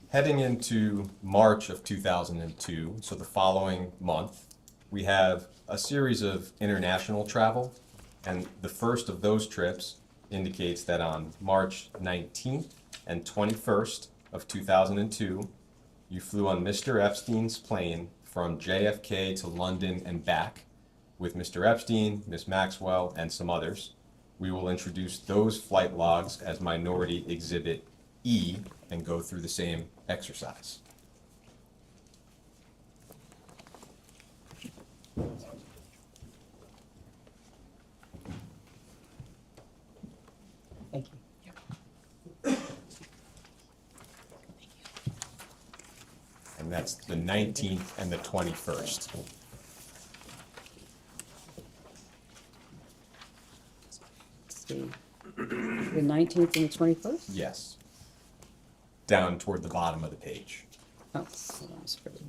Heading into March of 2002, so the following month, we have a series of international travel, and the first of those trips indicates that on March 19th and 21st of 2002, you flew on Mr. Epstein's plane from JFK to London and back with Mr. Epstein, Ms. Maxwell, and some others. We will introduce those flight logs as Minority Exhibit E and go through the same exercise. Thank you. and that's the 19th and the 21st. The 19th and the 21st? Yes. Down toward the bottom of the page. Oh, hold on, scribble.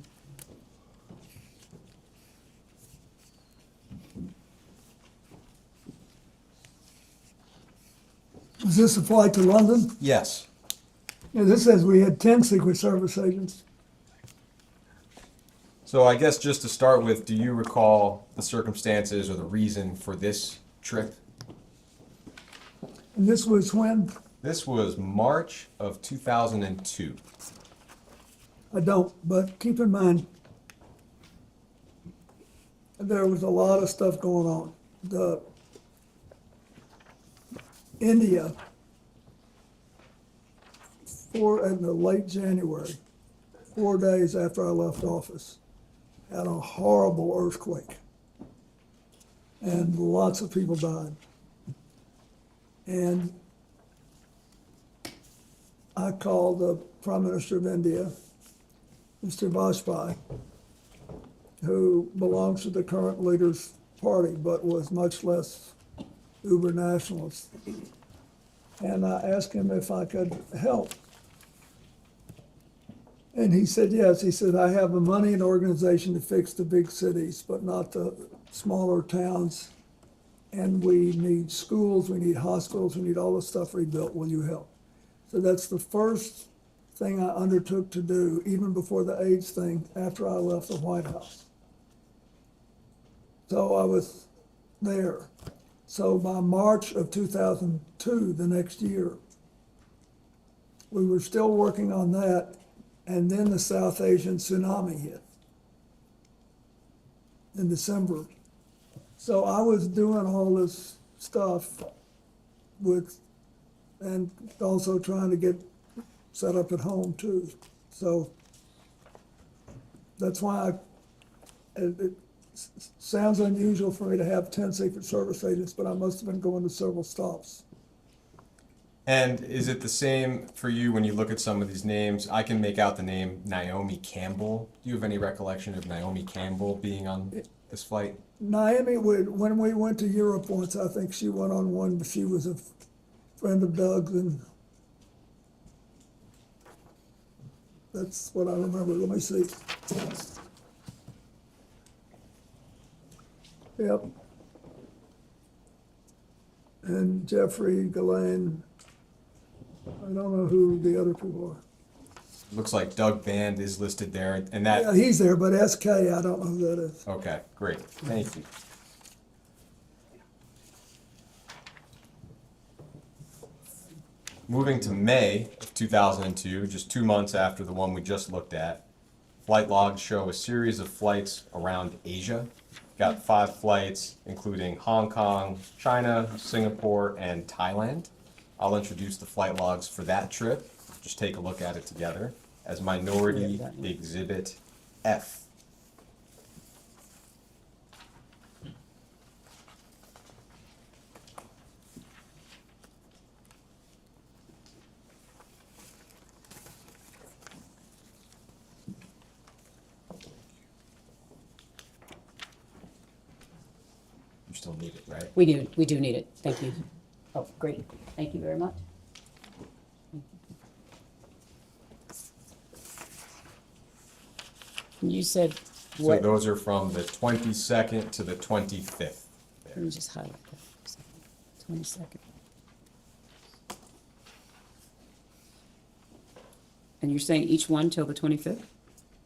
Was this a flight to London? Yes. Yeah, this says we had 10 Secret Service agents. So I guess just to start with, do you recall the circumstances or the reason for this trip? And this was when? This was March of 2002. I don't, but keep in mind, there was a lot of stuff going on. India, in the late January, 4 days after I left office, had a horrible earthquake. And lots of people died. And I called the Prime Minister of India, Mr. Vajpayee, who belongs to the current leader's party, but was much less uber nationalist. And I asked him if I could help. And he said, yes. He said, I have the money and organization to fix the big cities, but not the smaller towns. And we need schools, we need hospitals, we need all this stuff rebuilt. Will you help? So that's the first thing I undertook to do, even before the AIDS thing, after I left the White House. So I was there. So by March of 2002, the next year, we were still working on that, and then the South Asian tsunami hit in December. So I was doing all this stuff and also trying to get set up at home too. So that's why it sounds unusual for me to have 10 Secret Service agents, but I must have been going to several stops. And is it the same for you when you look at some of these names? I can make out the name Naomi Campbell. Do you have any recollection of Naomi Campbell being on this flight? Naomi, when we went to Europe once, I think she went on one, but she was a friend of Doug's, and that's what I remember. Let me see. Yep. And Jeffrey, Ghislaine, I don't know who the other people are. Looks like Doug Band is listed there, and that. Yeah, he's there, but SK, I don't know who that is. Okay, great. Thank you. Moving to May of 2002, just 2 months after the one we just looked at, flight logs show a series of flights around Asia. Got 5 flights, including Hong Kong, China, Singapore, and Thailand. I'll introduce the flight logs for that trip. Just take a look at it together as Minority Exhibit F. You still need it, right? We do need it. Thank you. Oh, great. Thank you very much. You said So what? those are from the 22nd to the 25th. Let me just highlight that. 22nd. And you're saying each one till the 25th?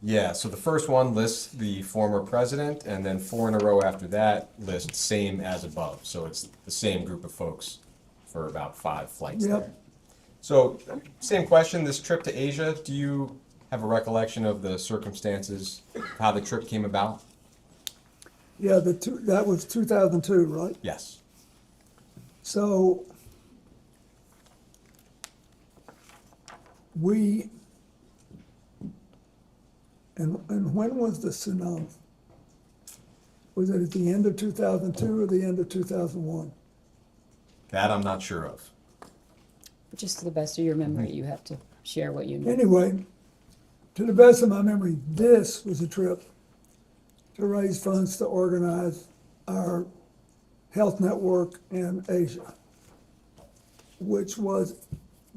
Yeah, so the first one lists the former president, and then 4 in a row after that lists same as above. So it's the same group of folks for about 5 flights Yep. there. So, same question, this trip to Asia, do you have a recollection of the circumstances, how the trip came about? Yeah, that was 2002, right? Yes. So and when was the tsunami? Was it at the end of 2002 or the end of 2001? That I'm not sure of. Just to the best of your memory, you have to share what you know. Anyway, to the best of my memory, this was a trip to raise funds to organize our health network in Asia, which was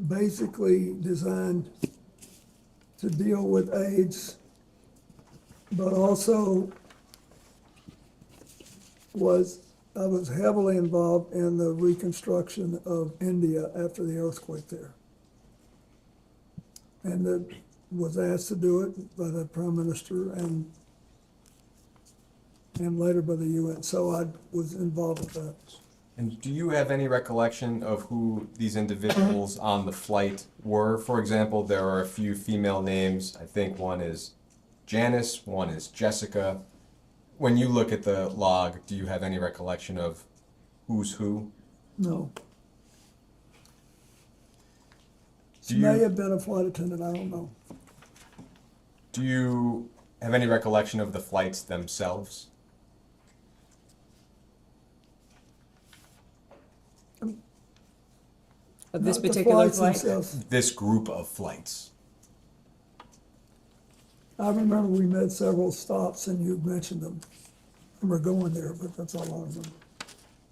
basically designed to deal with AIDS, but also I was heavily involved in the reconstruction of India after the earthquake there. And was asked to do it by the Prime Minister and later by the UN. So I was involved with that. And do you have any recollection of who these individuals on the flight were? For example, there are a few female names. I think one is Janice, one is Jessica. When you look at the log, do you have any recollection of who's who? No. Do She may you, have been a flight attendant, I don't know. do you have any recollection of the flights themselves? Of this Not the particular flights flight? themselves. This group of flights. I remember we made several stops and you mentioned them. And we're going there, but that's all I remember.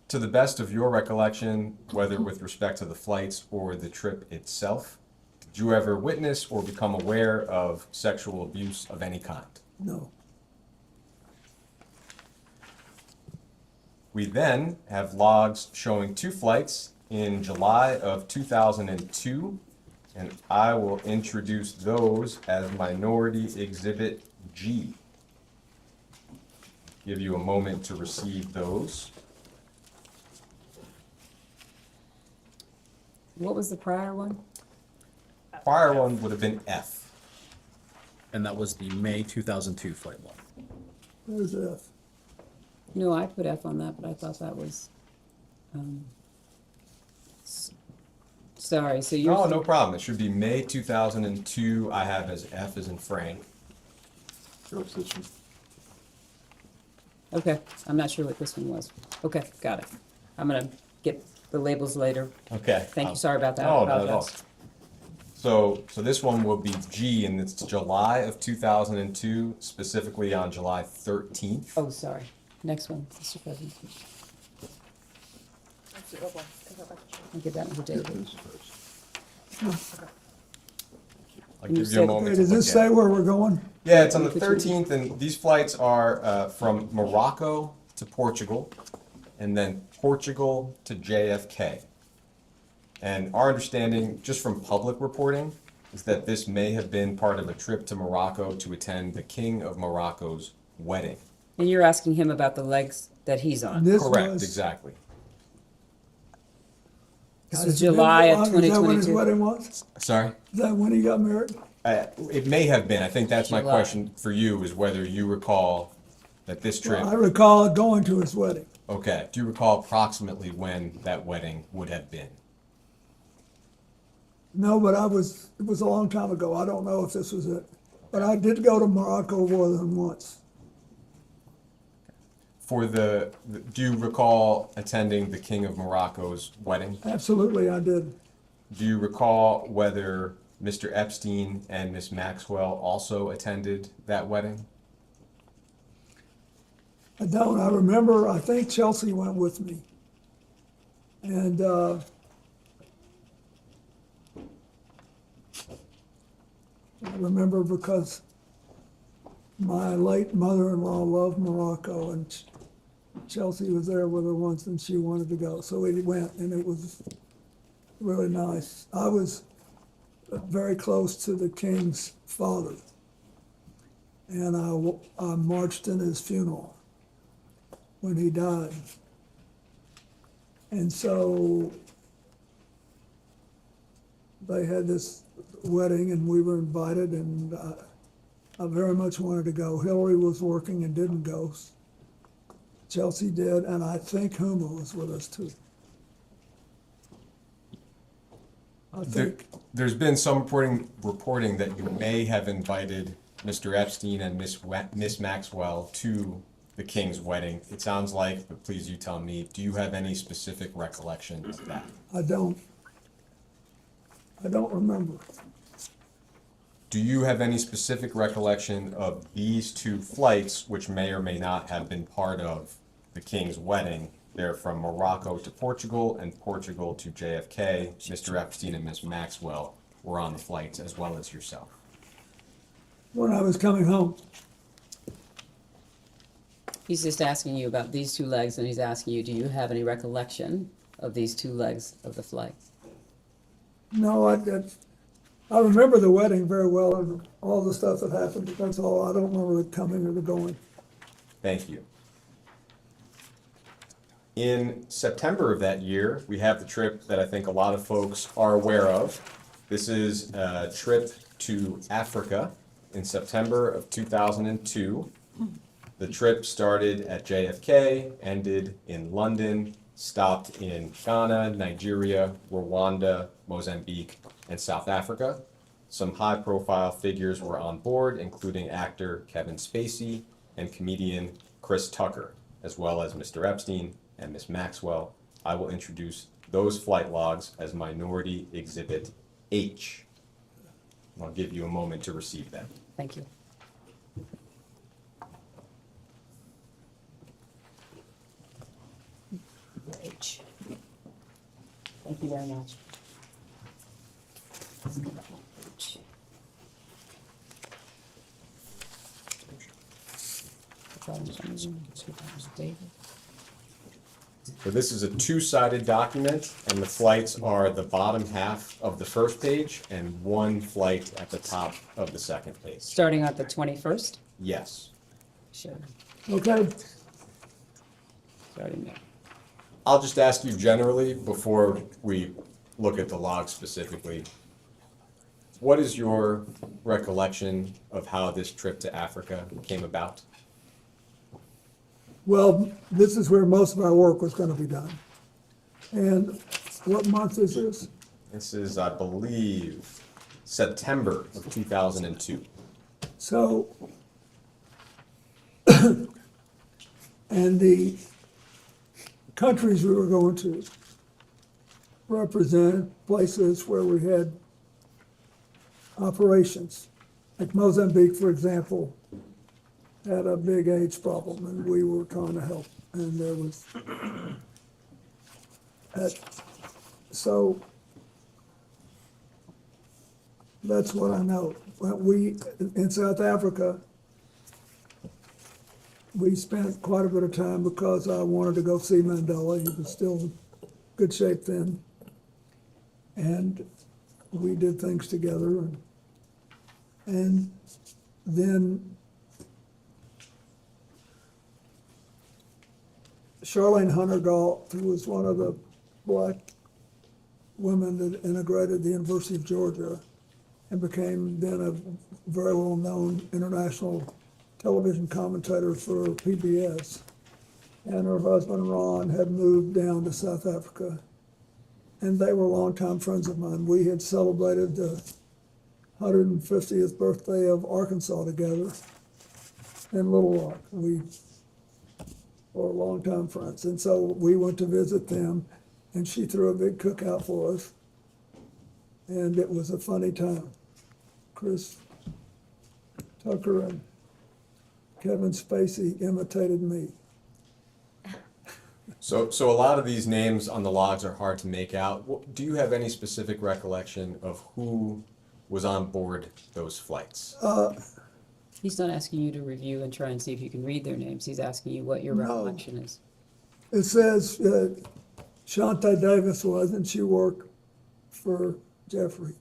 To the best of your recollection, whether with respect to the flights or the trip itself, did you ever witness or become aware of sexual abuse of any kind? No. We then have logs showing 2 flights in July of 2002, and I will introduce those as Minority Exhibit G. Give you a moment to receive those. What was the prior one? Prior one would have been F. And that was the May 2002 flight log. There's F. No, I put F on that, but I thought that was, sorry, so you're. Oh, no problem. It should be May 2002. I have as F as in Frank. Okay, I'm not sure what this one was. Okay, got it. I'm gonna get the labels later. Okay. Thank you, sorry about that. I No, not at all. apologize. So this one will be G, and it's July of 2002, specifically on July 13th. Oh, sorry. Next one, Mr. President. I'll give that one to David. I'll give you a said- moment Hey, to does this look say at it. where we're going? Yeah, it's on the 13th, and these flights are from Morocco to Portugal, and then Portugal to JFK. And our understanding, just from public reporting, is that this may have been part of a trip to Morocco to attend the King of Morocco's wedding. And you're asking him about the legs that he's on. This Correct, was- exactly. This Has was it been July of long? Is that when his 2022. wedding was? Sorry? Is that when he got married? It may have been. I think that's my July. question for you, is whether you recall that this trip. I recall going to his wedding. Okay. Do you recall approximately when that wedding would have been? No, but it was a long time ago. I don't know if this was it. But I did go to Morocco more than once. Do you recall attending the King of Morocco's wedding? Absolutely, I did. Do you recall whether Mr. Epstein and Miss Maxwell also attended that wedding? I don't. I remember, I think Chelsea went with me. And I remember because my late mother-in-law loved Morocco, and Chelsea was there with her once and she wanted to go. So we went, and it was really nice. I was very close to the king's father, and I marched in his funeral when he died. And so they had this wedding and we were invited, and I very much wanted to go. Hillary was working and didn't go. Chelsea did, and I think Huma was with us too. I think, There's been some reporting that you may have invited Mr. Epstein and Miss Maxwell to the King's wedding. It sounds like, but please you tell me, do you have any specific recollection of that? I don't remember. Do you have any specific recollection of these two flights, which may or may not have been part of the King's wedding? They're from Morocco to Portugal and Portugal to JFK. Mr. Epstein and Ms. Maxwell were on the flights, as well as yourself. When I was coming home, He's just asking you about these two legs, and he's asking you, do you have any recollection of these two legs of the flight? no, I remember the wedding very well and all the stuff that happened, but that's all. I don't remember the coming or the going. Thank you. In September of that year, we have the trip that I think a lot of folks are aware of. This is a trip to Africa in September of 2002. The trip started at JFK, ended in London, stopped in Ghana, Nigeria, Rwanda, Mozambique, and South Africa. Some high-profile figures were on board, including actor Kevin Spacey and comedian Chris Tucker, as well as Mr. Epstein and Ms. Maxwell. I will introduce those flight logs as Minority Exhibit H. I'll give you a moment to receive them. Thank you. H. Thank you very much. H. So this is a two-sided document, and the flights are the bottom half of the first page and one flight at the top of the second page. Starting at the 21st? Yes. Sure. Okay, Starting there. I'll just ask you generally, before we look at the log specifically, what is your recollection of how this trip to Africa came about? well, this is where most of our work was gonna be done. And what month is this? This is, I believe, September of 2002. So, and the countries we were going to represent places where we had operations. Like Mozambique, for example, had a big AIDS problem, and we were trying to help. And there was, so that's what I know. But we, in South Africa, we spent quite a bit of time because I wanted to go see Mandela. He was still in good shape then. And we did things together. And then Charlene Hunter Galt, who was one of the black women that integrated the University of Georgia and became then a very well-known international television commentator for PBS. And her husband, Ron, had moved down to South Africa. And they were longtime friends of mine. We had celebrated the 150th birthday of Arkansas together in Little Rock. We were longtime friends. And so we went to visit them, and she threw a big cookout for us. And it was a funny time. Chris Tucker and Kevin Spacey imitated me. So a lot of these names on the logs are hard to make out. Do you have any specific recollection of who was on board those flights? He's not asking you to review and try and see if you can read their names. He's asking you what your recollection is. It says Shante Davis was, and she worked for Jeffrey.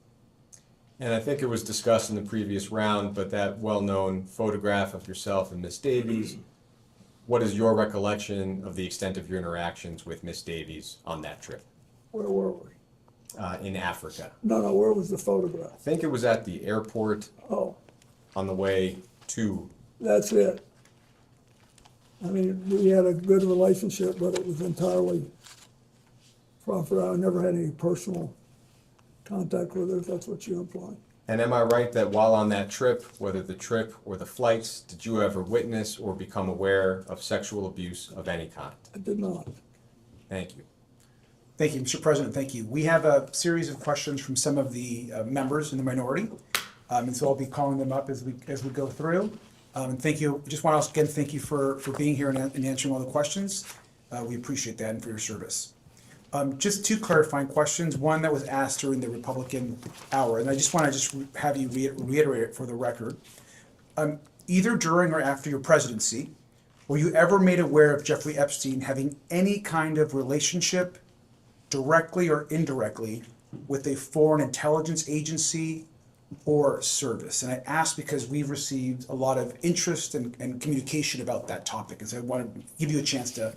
And I think it was discussed in the previous round, but that well-known photograph of yourself and Miss Davies, what is your recollection of the extent of your interactions with Miss Davies on that trip? Where were we? In Africa. No, where was the photograph? I think it was at the airport on the way to. That's it. I mean, we had a good relationship, but it was entirely proper. I never had any personal contact with her, if that's what you imply. And am I right that while on that trip, whether the trip or the flights, did you ever witness or become aware of sexual abuse of any kind? I did not. Thank you. Thank you, Mr. President, thank you. We have a series of questions from some of the members in the minority. And so I'll be calling them up as we go through. And thank you. Just want to again thank you for being here and answering all the questions. We appreciate that and for your service. Just two clarifying questions. One that was asked during the Republican hour, and I just want to have you reiterate it for the record. Either during or after your presidency, were you ever made aware of Jeffrey Epstein having any kind of relationship, directly or indirectly, with a foreign intelligence agency or service? And I ask because we've received a lot of interest and communication about that topic, and so I want to give you a chance to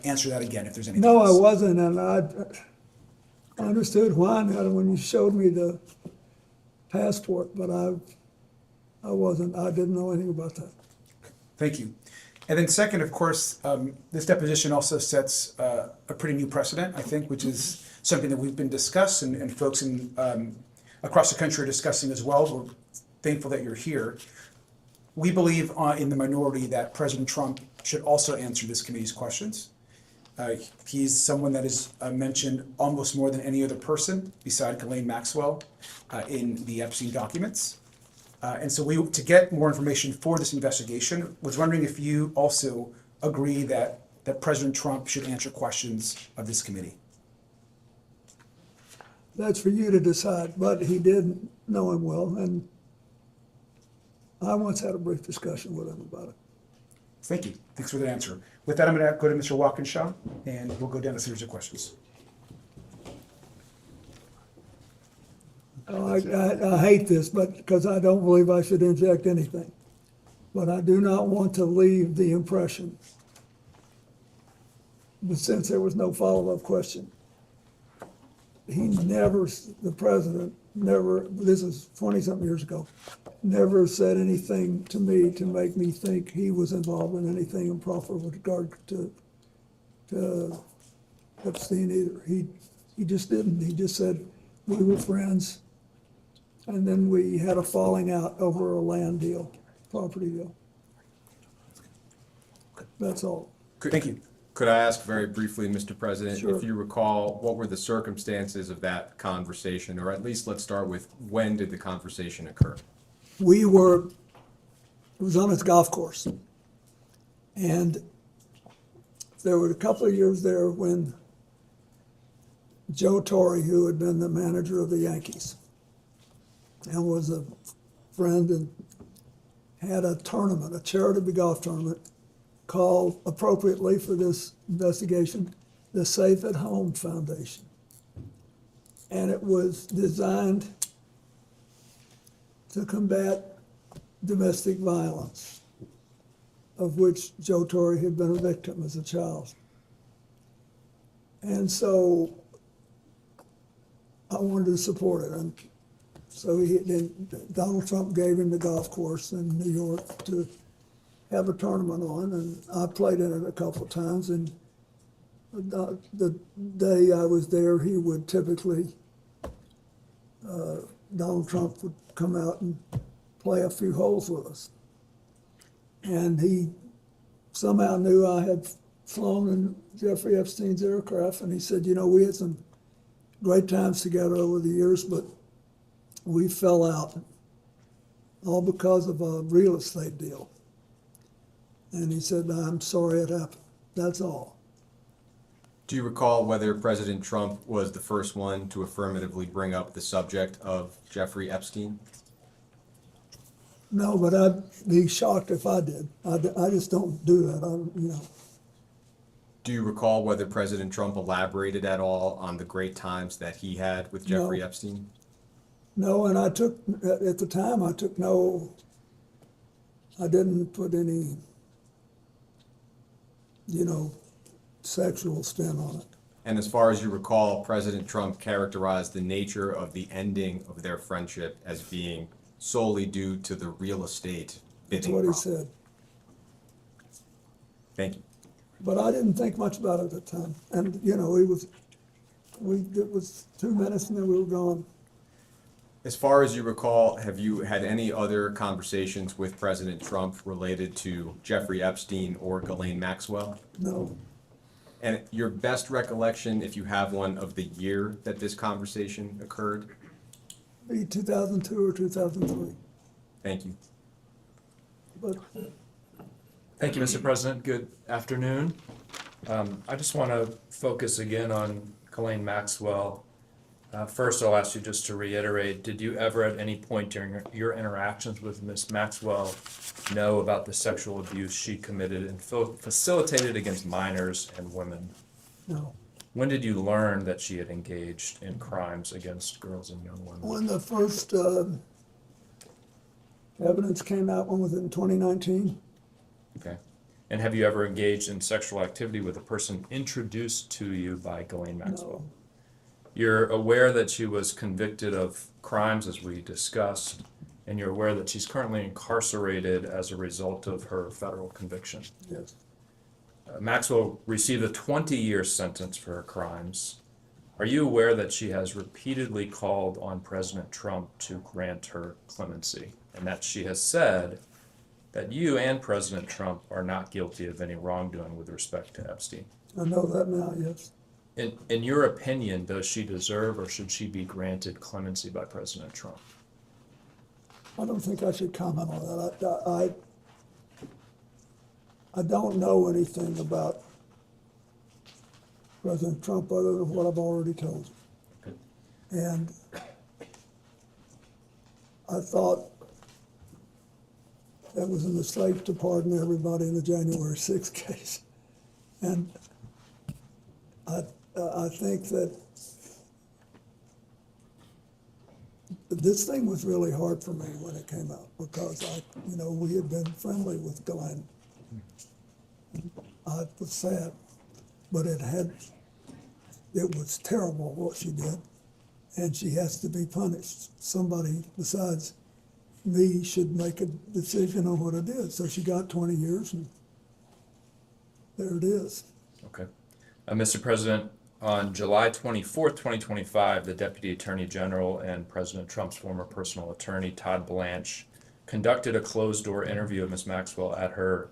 answer that again if there's anything No, I else. wasn't, and I understood why now when you showed me the passport, but I wasn't, I didn't know anything about that. Thank you. And then second, of course, this deposition also sets a pretty new precedent, I think, which is something that we've been discussing and folks across the country are discussing as well. We're thankful that you're here. We believe in the minority that President Trump should also answer this committee's questions. He's someone that is mentioned almost more than any other person beside Ghislaine Maxwell in the Epstein documents. And so to get more information for this investigation, was wondering if you also agree that President Trump should answer questions of this committee. That's for you to decide, but he did know him well, and I once had a brief discussion with him about it. Thank you. Thanks for that answer. With that, I'm going to go to Mr. Walkinshaw, and we'll go down a series of questions. I hate this, but because I don't believe I should inject anything. But I do not want to leave the impression, but since there was no follow-up question, the president never, this is 20-something years ago, never said anything to me to make me think he was involved in anything improper with regard to Epstein either. He just didn't. He just said we were friends, and then we had a falling out over a land deal, property deal. That's all. Thank you. Could I ask very briefly, Mr. President, Sure. if you recall, what were the circumstances of that conversation, or at least let's start with when did the conversation occur? It was on his golf course. And there were a couple of years there when Joe Torre, who had been the manager of the Yankees and was a friend, and had a tournament, a charity golf tournament, called appropriately for this investigation, the Safe at Home Foundation. And it was designed to combat domestic violence, of which Joe Torre had been a victim as a child. And so I wanted to support it. And so Donald Trump gave him the golf course in New York to have a tournament on, and I played in it a couple of times. And the day I was there, he would typically, Donald Trump would come out and play a few holes with us. And he somehow knew I had flown in Jeffrey Epstein's aircraft, and he said, you know, we had some great times together over the years, but we fell out, all because of a real estate deal. And he said, I'm sorry it happened. That's all. Do you recall whether President Trump was the first one to affirmatively bring up the subject of Jeffrey Epstein? No, but I'd be shocked if I did. I just don't do that. Do you recall whether President Trump elaborated at all on the great times that he had with Jeffrey Epstein? No, and at the time, I didn't put any, sexual spin on it. And as far as you recall, President Trump characterized the nature of the ending of their friendship as being solely due to the real estate bidding That's what he problem. said. Thank you. But I didn't think much about it at the time. And, it was 2 minutes and then we were gone. As far as you recall, have you had any other conversations with President Trump related to Jeffrey Epstein or Ghislaine Maxwell? No. And your best recollection, if you have one, of the year that this conversation occurred? be 2002 or 2003. Thank you. But Thank you, Mr. President. Good afternoon. I just want to focus again on Ghislaine Maxwell. First, I'll ask you just to reiterate, did you ever at any point during your interactions with Ms. Maxwell know about the sexual abuse she committed and facilitated against minors and women? no. When did you learn that she had engaged in crimes against girls and young women? When the first evidence came out, when was it, in 2019? Okay. And have you ever engaged in sexual activity with a person introduced to you by Ghislaine Maxwell? No. You're aware that she was convicted of crimes, as we discussed, and you're aware that she's currently incarcerated as a result of her federal conviction. Yes. Maxwell received a 20-year sentence for her crimes. Are you aware that she has repeatedly called on President Trump to grant her clemency, and that she has said that you and President Trump are not guilty of any wrongdoing with respect to Epstein? I know that now, yes. In your opinion, does she deserve or should she be granted clemency by President Trump? I don't think I should comment on that. I don't know anything about President Trump other than what I've already told you. Okay. And I thought that was a mistake to pardon everybody in the January 6th case. And I think that this thing was really hard for me when it came out because we had been friendly with Ghislaine. I was sad, but it was terrible what she did, and she has to be punished. Somebody besides me should make a decision on what it is. So she got 20 years, and there it is. Okay. Mr. President, on July 24th, 2025, the Deputy Attorney General and President Trump's former personal attorney, Todd Blanche, conducted a closed-door interview of Ms. Maxwell at her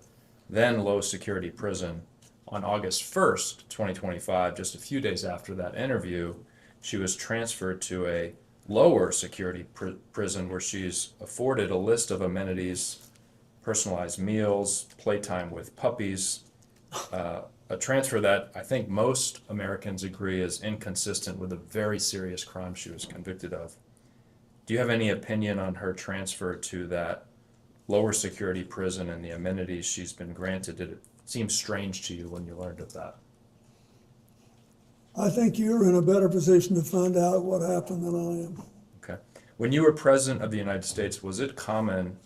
then low-security prison. On August 1st, 2025, just a few days after that interview, she was transferred to a lower security prison where she's afforded a list of amenities, personalized meals, playtime with puppies, a transfer that I think most Americans agree is inconsistent with a very serious crime she was convicted of. Do you have any opinion on her transfer to that lower security prison and the amenities she's been granted? Did it seem strange to you when you learned of that? I think you're in a better position to find out what happened than I am. Okay. When you were President of the United States, was it common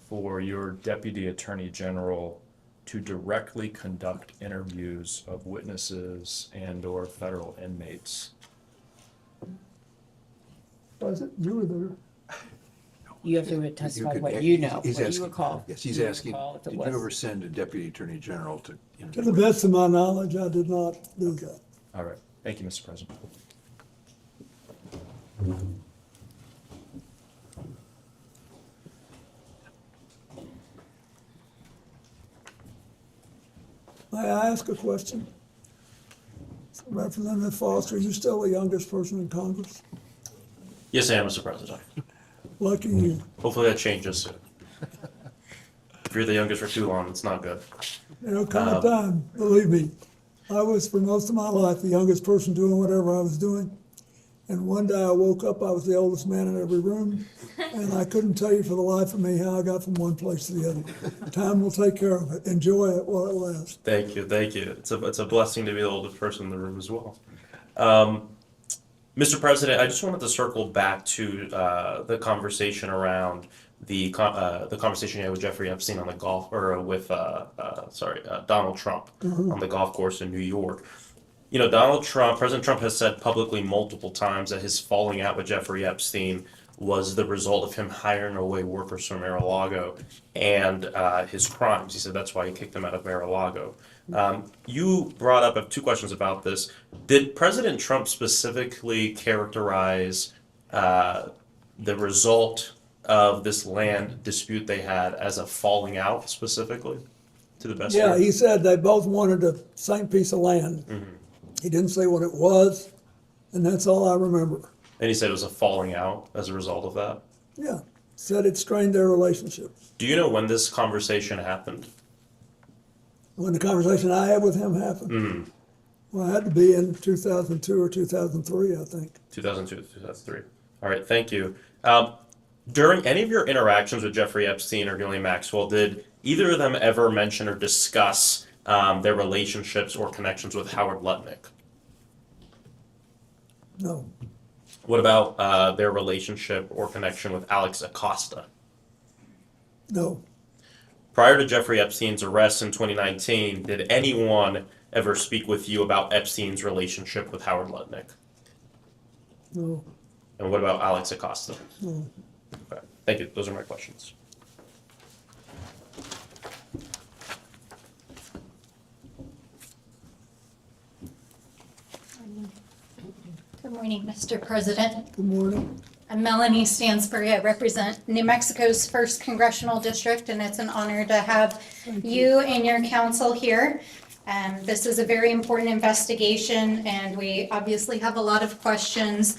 for your Deputy Attorney General to directly conduct interviews of witnesses and/or federal inmates? Was it? You were there. You have to testify could- what you know, he's what asking- you recall. Yes, he's You asking, recall if it did you was. ever send a Deputy Attorney General to To interview the best of my knowledge, I did not do that. All right. Thank you, Mr. President. May I ask a question? Representative Foster, you're still the youngest person in Congress? Yes, I am, Mr. President. Lucky you. Hopefully that changes soon. If you're the youngest for too long, it's not good. There'll come a time, believe me. I was, for most of my life, the youngest person doing whatever I was doing. And one day I woke up, I was the oldest man in every room, and I couldn't tell you for the life of me how I got from one place to the other. Time will take care of it. Enjoy it while it lasts. Thank you, thank you. It's a blessing to be the oldest person in the room as well. Mr. President, I just wanted to circle back to the conversation around the conversation you had with Jeffrey Epstein on the golf, or with Donald Trump on the golf course in New York. You know, President Trump has said publicly multiple times that his falling out with Jeffrey Epstein was the result of him hiring away workers from Mar-a-Lago and his crimes. He said that's why he kicked them out of Mar-a-Lago. You brought up two questions about this. Did President Trump specifically characterize the result of this land dispute they had as a falling out specifically, to the best? Yeah, he said they both wanted the same piece of land. Mm-hmm. He didn't say what it was, and that's all I remember. And he said it was a falling out as a result of that. Yeah, said it strained their relationship. Do you know when this conversation happened? When the conversation I had with him happened, Mm-hmm. well, it had to be in 2002 or 2003, I think. 2002 to 2003. All right, thank you. During any of your interactions with Jeffrey Epstein or Ghislaine Maxwell, did either of them ever mention or discuss their relationships or connections with Howard Lutnick? No. What about their relationship or connection with Alex Acosta? No. Prior to Jeffrey Epstein's arrest in 2019, did anyone ever speak with you about Epstein's relationship with Howard Lutnick? No. And what about Alex Acosta? No. Okay, thank you. Those are my questions. Good morning, Mr. President. Good morning. I'm Melanie Stansbury. I represent New Mexico's 1st Congressional District, and it's an honor to have you and your council here. This is a very important investigation, and we obviously have a lot of questions.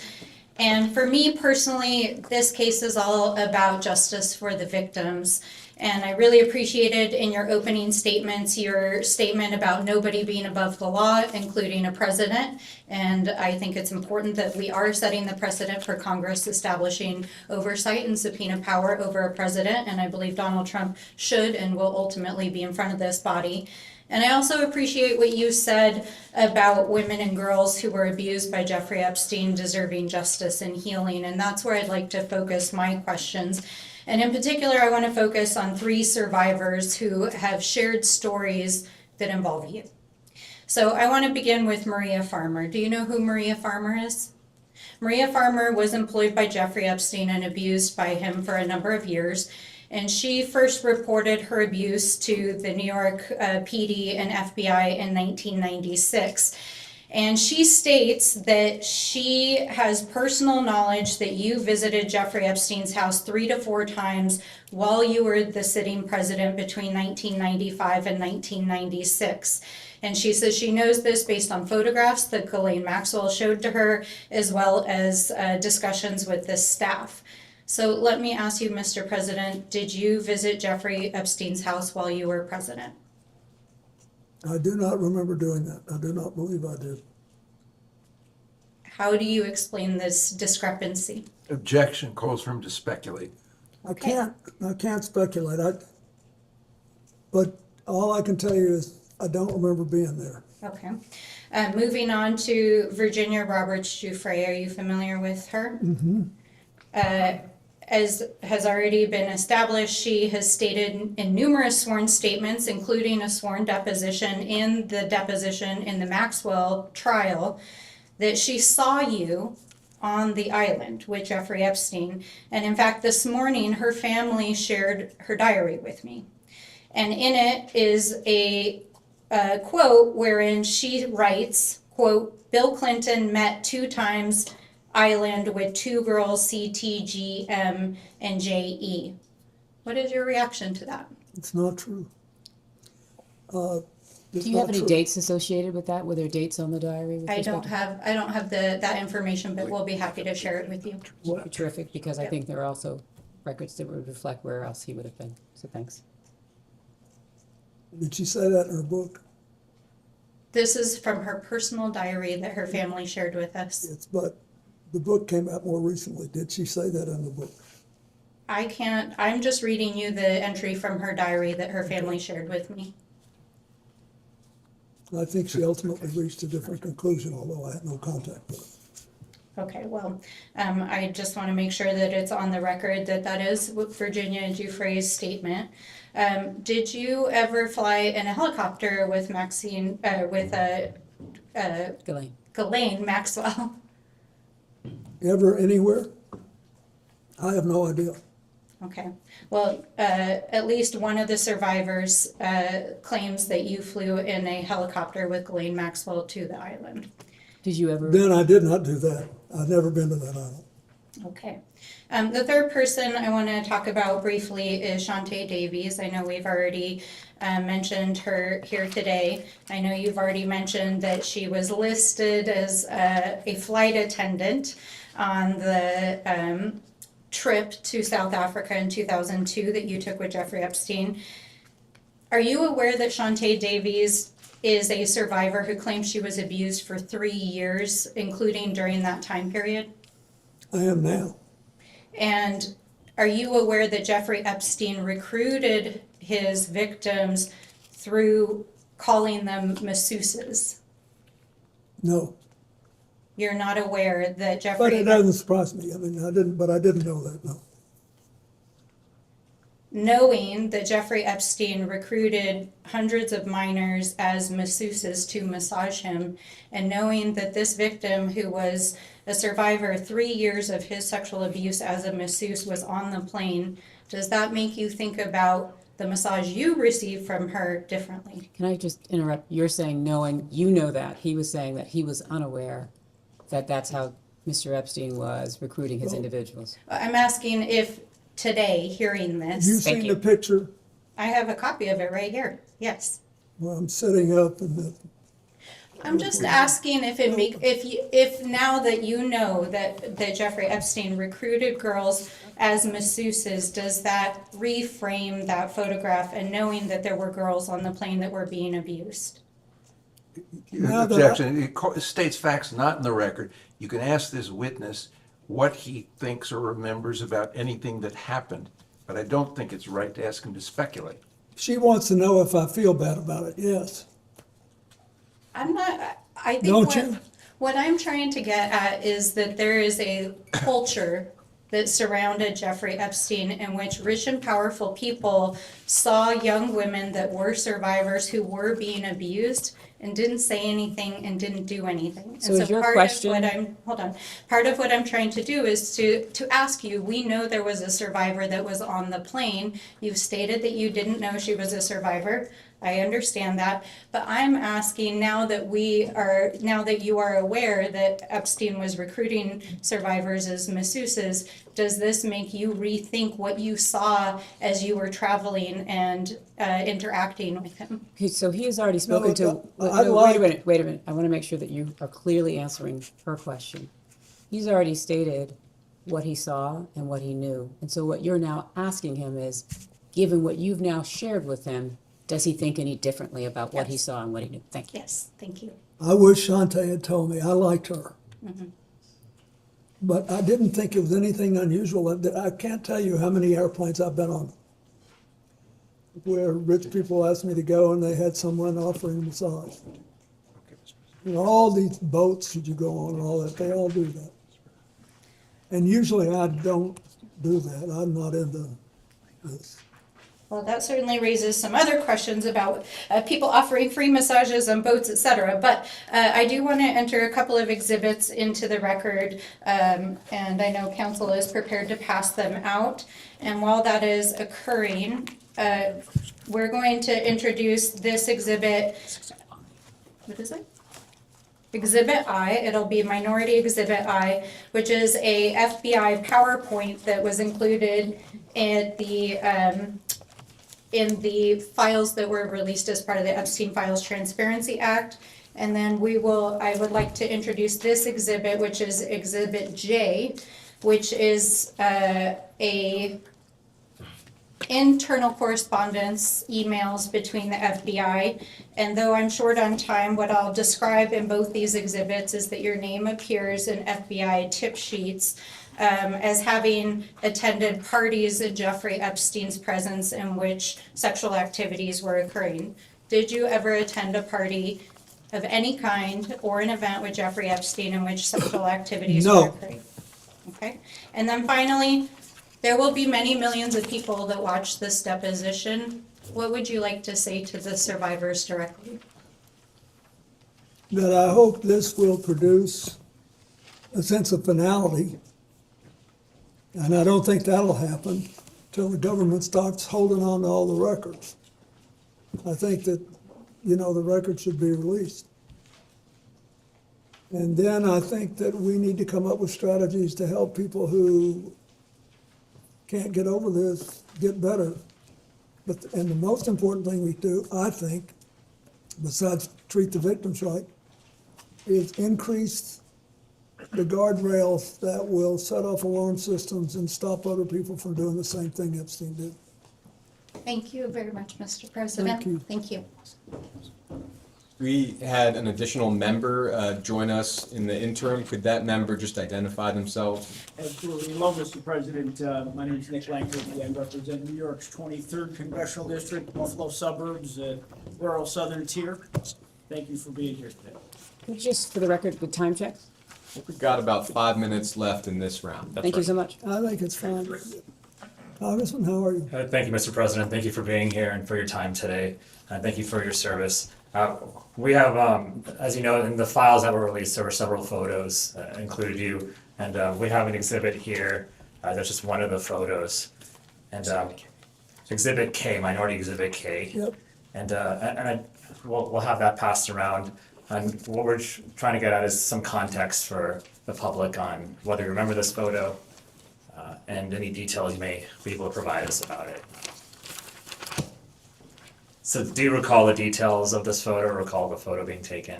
And for me personally, this case is all about justice for the victims. And I really appreciated in your opening statements, your statement about nobody being above the law, including a president. And I think it's important that we are setting the precedent for Congress establishing oversight and subpoena power over a president. And I believe Donald Trump should and will ultimately be in front of this body. And I also appreciate what you said about women and girls who were abused by Jeffrey Epstein deserving justice and healing. And that's where I'd like to focus my questions. And in particular, I want to focus on 3 survivors who have shared stories that involve you. So I want to begin with Maria Farmer. Do you know who Maria Farmer is? Maria Farmer was employed by Jeffrey Epstein and abused by him for a number of years. And she first reported her abuse to the New York PD and FBI in 1996. And she states that she has personal knowledge that you visited Jeffrey Epstein's house 3 to 4 times while you were the sitting president between 1995 and 1996. And she says she knows this based on photographs that Ghislaine Maxwell showed to her, as well as discussions with the staff. So let me ask you, Mr. President, did you visit Jeffrey Epstein's house while you were president? I do not remember doing that. I do not believe I did. How do you explain this discrepancy? Objection, calls for him to speculate. I can't speculate. But all I can tell you is I don't remember being there. Okay. Moving on to Virginia Roberts Giuffre. Are you familiar with her? Mm-hmm. As has already been established, she has stated in numerous sworn statements, including a sworn deposition in the Maxwell trial, that she saw you on the island with Jeffrey Epstein. And in fact, this morning, her family shared her diary with me. And in it is a quote wherein she writes, quote, Bill Clinton met 2 times island with 2 girls, CT, GM, and JE. What is your reaction to that? It's not true. Do you have any dates associated with that? Were there dates on the diary? I don't have that information, but we'll be happy to share it with you. Would be terrific, because I think there are also records that would reflect where else he would have been. So thanks. Did she say that in her book? This is from her personal diary that her family shared with us. Yes, but the book came out more recently. Did she say that in the book? I'm just reading you the entry from her diary that her family shared with me. I think she ultimately reached a different conclusion, although I had no contact with her. Okay, well, I just want to make sure that it's on the record that is Virginia Giuffre's statement. Did you ever fly in a helicopter with Ghislaine Maxwell? Ever, anywhere? I have no idea. Okay, well, at least one of the survivors claims that you flew in a helicopter with Ghislaine Maxwell to the island. Did you ever? Then I did not do that. I've never been to that island. Okay. The third person I want to talk about briefly is Shantae Davies. I know we've already mentioned her here today. I know you've already mentioned that she was listed as a flight attendant. on the trip to South Africa in 2002 that you took with Jeffrey Epstein. Are you aware that Shantae Davies is a survivor who claims she was abused for 3 years, including during that time period? I am now. And are you aware that Jeffrey Epstein recruited his victims through calling them masseuses? No, You're not aware that but Jeffrey... it doesn't surprise me. I mean, I didn't know that, no. Knowing that Jeffrey Epstein recruited hundreds of minors as masseuses to massage him, and knowing that this victim, who was a survivor 3 years of his sexual abuse as a masseuse, was on the plane, does that make you think about the massage you received from her differently? Can I just interrupt? You're saying knowing, you know that. He was saying that he was unaware that that's how Mr. Epstein was recruiting his individuals. I'm asking if today, hearing this... You seen the picture? I have a copy of it right here, yes. Well, I'm sitting up and I'm just asking if now that you know that Jeffrey Epstein recruited girls as masseuses, does that reframe that photograph, and knowing that there were girls on the plane that were being abused? Objection. It states facts not in the record. You can ask this witness what he thinks or remembers about anything that happened, but I don't think it's right to ask him to speculate. she wants to know if I feel bad about it, yes. I'm not, I think Don't you? what I'm trying to get at is that there is a culture that surrounded Jeffrey Epstein in which rich and powerful people saw young women that were survivors who were being abused and didn't say anything and didn't do anything. So and is your part question- of what I'm, hold on, part of what I'm trying to do is to ask you, we know there was a survivor that was on the plane. You've stated that you didn't know she was a survivor. I understand that, but I'm asking now that you are aware that Epstein was recruiting survivors as masseuses, does this make you rethink what you saw as you were traveling and interacting with him? Okay, so he has already spoken to, I'd no, like- wait a minute. I want to make sure that you are clearly answering her question. He's already stated what he saw and what he knew. And so what you're now asking him is, given what you've now shared with him, does he think any differently about what he Yes. saw and what he knew? Thank you. Yes, thank you. I wish Shantae had told me. I liked her. Mhm. But I didn't think it was anything unusual. I can't tell you how many airplanes I've been on where rich people asked me to go and they had someone offering a massage. And all these boats that you go on and all that, they all do that. And usually I don't do that. I'm not into this. Well, that certainly raises some other questions about people offering free massages on boats, etc. But I do want to enter a couple of exhibits into the record, and I know council is prepared to pass them out. And while that is occurring, we're going to introduce this exhibit. What is it? Exhibit I, it'll be Minority Exhibit I, which is a FBI PowerPoint that was included in the files that were released as part of the Epstein Files Transparency Act. And then I would like to introduce this exhibit, which is Exhibit J, which is a internal correspondence emails between the FBI. And though I'm short on time, what I'll describe in both these exhibits is that your name appears in FBI tip sheets as having attended parties in Jeffrey Epstein's presence in which sexual activities were occurring. Did you ever attend a party of any kind or an event with Jeffrey Epstein in which sexual activities No. were occurring? Okay. And then finally, there will be many millions of people that watch this deposition. What would you like to say to the survivors directly? That I hope this will produce a sense of finality. And I don't think that'll happen till the government starts holding on to all the records. I think that, the records should be released. And then I think that we need to come up with strategies to help people who can't get over this get better. And the most important thing we do, I think, besides treat the victims right, is increase the guardrails that will set off alarm systems and stop other people from doing the same thing Epstein did. Thank you very much, Mr. President. Thank you. We had an additional member join us in the interim. Could that member just identify themselves? Absolutely. Hello, Mr. President. My name is Nick Langford. I represent New York's 23rd Congressional District, Buffalo suburbs, rural southern tier. Thank you for being here today. Could you just, for the record, the time check? We've got about 5 minutes left in this round. Thank you so much. I think it's fine. Congressman, how are you? Thank you, Mr. President. Thank you for being here and for your time today. Thank you for your service. We have, as you know, in the files that were released, there were several photos, included you, and we have an exhibit here. That's just one of the photos. And Exhibit K, Minority Exhibit K. Yep. And we'll have that passed around. And what we're trying to get at is some context for the public on whether you remember this photo and any details you may be able to provide us about it. So do you recall the details of this photo or recall the photo being taken?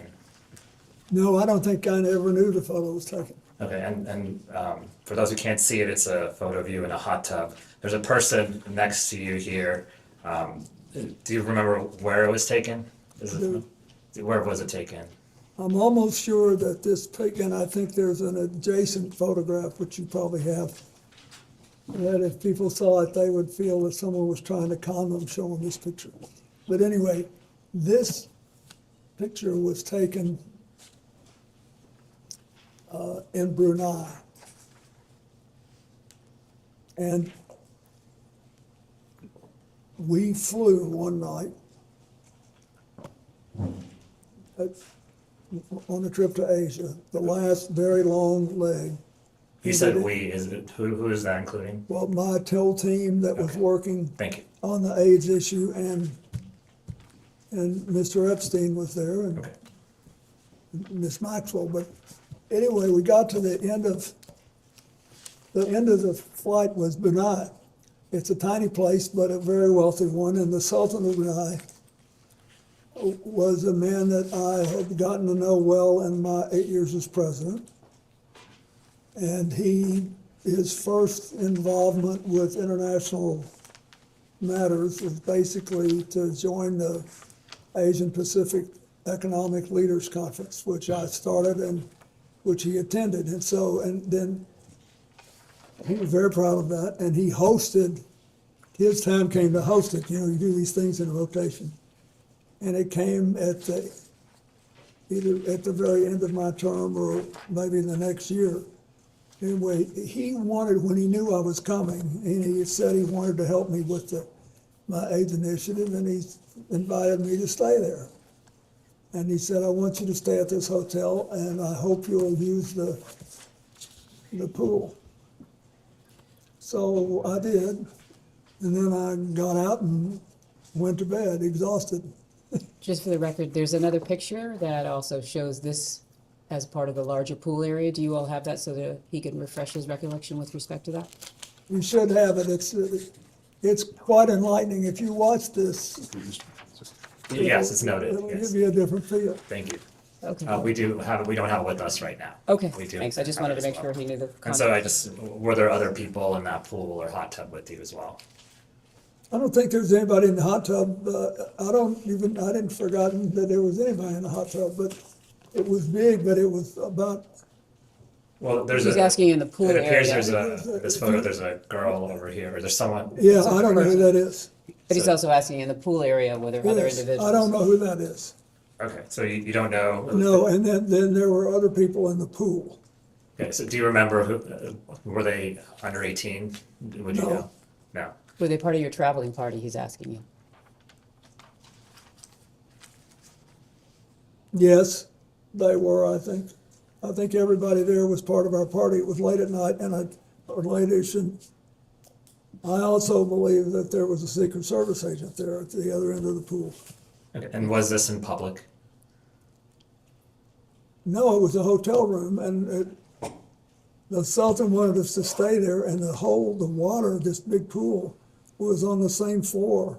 No, I don't think I ever knew the photo was taken. Okay, and for those who can't see it, it's a photo of you in a hot tub. There's a person next to you here. Do you remember where it was taken? Where was it taken? I'm almost sure that this pic, and I think there's an adjacent photograph, which you probably have, that if people saw it, they would feel that someone was trying to con them showing this picture. But anyway, this picture was taken in Brunei. And we flew one night on a trip to Asia, the last very long leg. You said we, is it, who is that including? Well, my whole team that was working Thank you. on the AIDS issue, and Mr. Epstein was there, and Miss Maxwell. But anyway, we got to the end of the flight was Brunei. It's a tiny place, but a very wealthy one, and the Sultan of Brunei was a man that I had gotten to know well in my 8 years as president. And his first involvement with international matters was basically to join the Asian Pacific Economic Leaders Conference, which I started and which he attended. And so, and then he was very proud of that. And he hosted, his time came to host it. You know, you do these things in rotation. And it came at either at the very end of my term or maybe the next year. Anyway, he wanted, when he knew I was coming, and he said he wanted to help me with my AIDS initiative, and he invited me to stay there. And he said, I want you to stay at this hotel, and I hope you'll use the pool. So I did, and then I got out and went to bed, exhausted. Just for the record, there's another picture that also shows this as part of the larger pool area. Do you all have that so that he can refresh his recollection with respect to that? You should have it. It's quite enlightening. If you watch this. Yes, it's noted. It'll Yes. give you a different feel. Thanit. Okay. We don't have it with us right now. Okay, We do thanks. I just have wanted it to as make well. sure he knew the And so context. were there other people in that pool or hot tub with you as well? I don't think there's anybody in the hot tub. I didn't forgotten that there was anybody in the hot tub, but it was big, but it was about. Well, He's asking in the pool It appears area. this photo, there's a girl over here, or there's someone. Yeah, I don't know who that is. But he's also asking in the pool area were there other Yes, individuals? I don't know who that is. Okay, so you don't know? No, and then there were other people in the pool. Okay, so do you remember were they under 18? Would you No. know? No. Were they part of your traveling party, he's asking you? Yes, they were, I think. I think everybody there was part of our party. It was late at night or late-ish. And I also believe that there was a Secret Service agent there at the other end of the pool. Okay, and was this in public? No, it was a hotel room, and the Sultan wanted us to stay there, and the water of this big pool was on the same floor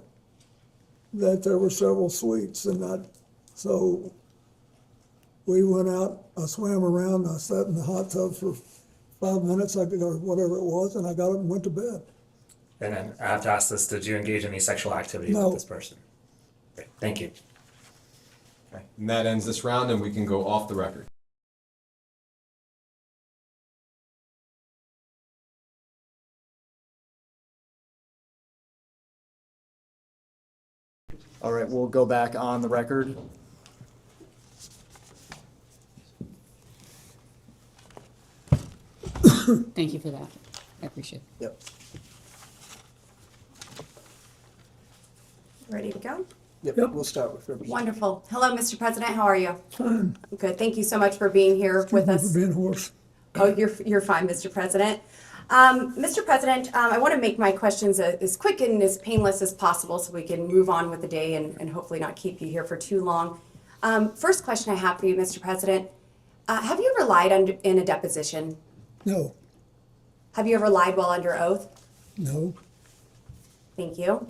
that there were several suites, and so We went out, I swam around, I sat in the hot tub for 5 minutes, or whatever it was, and I got up and went to bed. And then I have to ask this, did you engage in any sexual activity No. with this person? Okay, thank you. Okay. And that ends this round, and we can go off the record. All right, we'll go back on the record. Thank you for that. I appreciate it. Yep. Ready to go? Yep, we'll start with Representative. Wonderful. Hello, Mr. President. How are you? Fine. Good. Thank you so much for being here with Thank you us. for being hoarse. Oh, you're fine, Mr. President. Mr. President, I want to make my questions as quick and as painless as possible so we can move on with the day and hopefully not keep you here for too long. First question I have for you, Mr. President. Have you ever lied in a deposition? No, Have you ever lied while under oath? no, Thank you.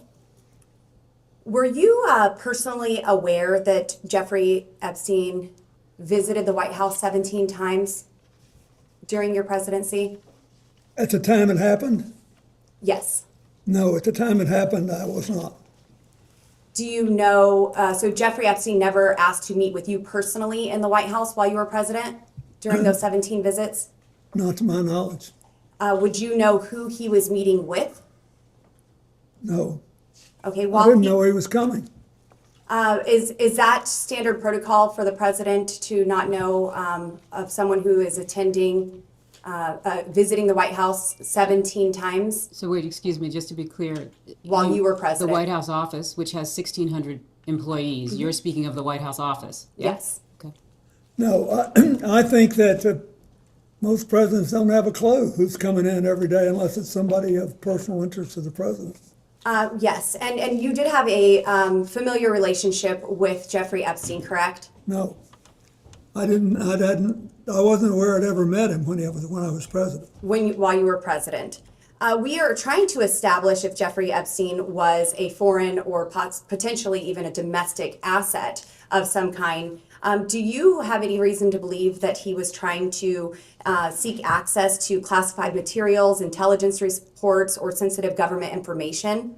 Were you personally aware that Jeffrey Epstein visited the White House 17 times during your presidency? at the time it happened, Yes. no, at the time it happened, I was not. Do you know, so Jeffrey Epstein never asked to meet with you personally in the White House while you were president during those 17 visits? Not to my knowledge, Would you know who he was meeting with? no. Okay, I while didn't he, know he was coming. is that standard protocol for the president to not know of someone who is attending, visiting the White House 17 times So wait, excuse me, just to be clear. while you were president? The White House office, which has 1,600 employees, you're speaking of the White House office? Yeah? Yes. Okay. No, I think that most presidents don't have a clue who's coming in every day unless it's somebody of personal interest to the president. Yes, and you did have a familiar relationship with Jeffrey Epstein, correct? No, I wasn't aware I'd ever met him when I was president. While you were president. We are trying to establish if Jeffrey Epstein was a foreign or potentially even a domestic asset of some kind. Do you have any reason to believe that he was trying to seek access to classified materials, intelligence reports, or sensitive government information?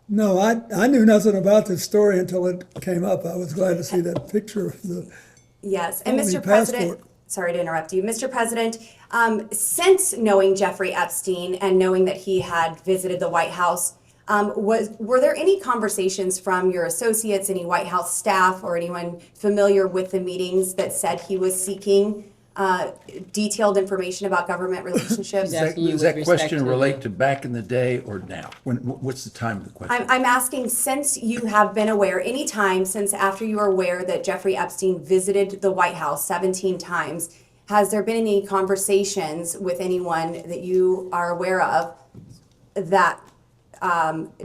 No, I knew nothing about this story until it came up. I was glad to see that picture of the Yes, and phony Mr. President, passport. sorry to interrupt you. Mr. President, since knowing Jeffrey Epstein and knowing that he had visited the White House, were there any conversations from your associates, any White House staff, or anyone familiar with the meetings that said he was seeking detailed information about government relationships? Does that question relate to back in the day or now? What's the time of the question? I'm asking, since you have been aware, any time since after you were aware that Jeffrey Epstein visited the White House 17 times, has there been any conversations with anyone that you are aware of that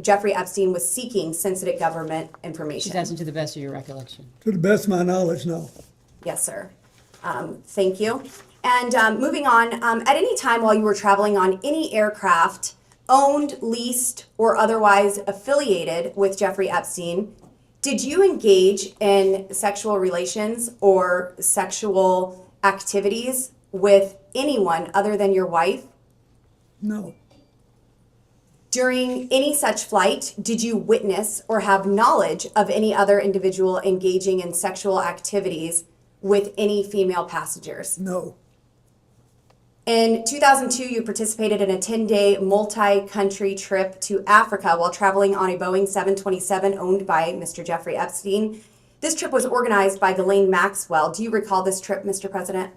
Jeffrey Epstein was seeking sensitive government information? She's asking to the best of your recollection. To the best of my knowledge, no. Yes, sir. Thank you. And moving on, at any time while you were traveling on any aircraft owned, leased, or otherwise affiliated with Jeffrey Epstein, did you engage in sexual relations or sexual activities with anyone other than your wife? No, During any such flight, did you witness or have knowledge of any other individual engaging in sexual activities with any female passengers? no, In 2002, you participated in a 10-day multi-country trip to Africa while traveling on a Boeing 727 owned by Mr. Jeffrey Epstein. This trip was organized by Ghislaine Maxwell. Do you recall this trip, Mr. President?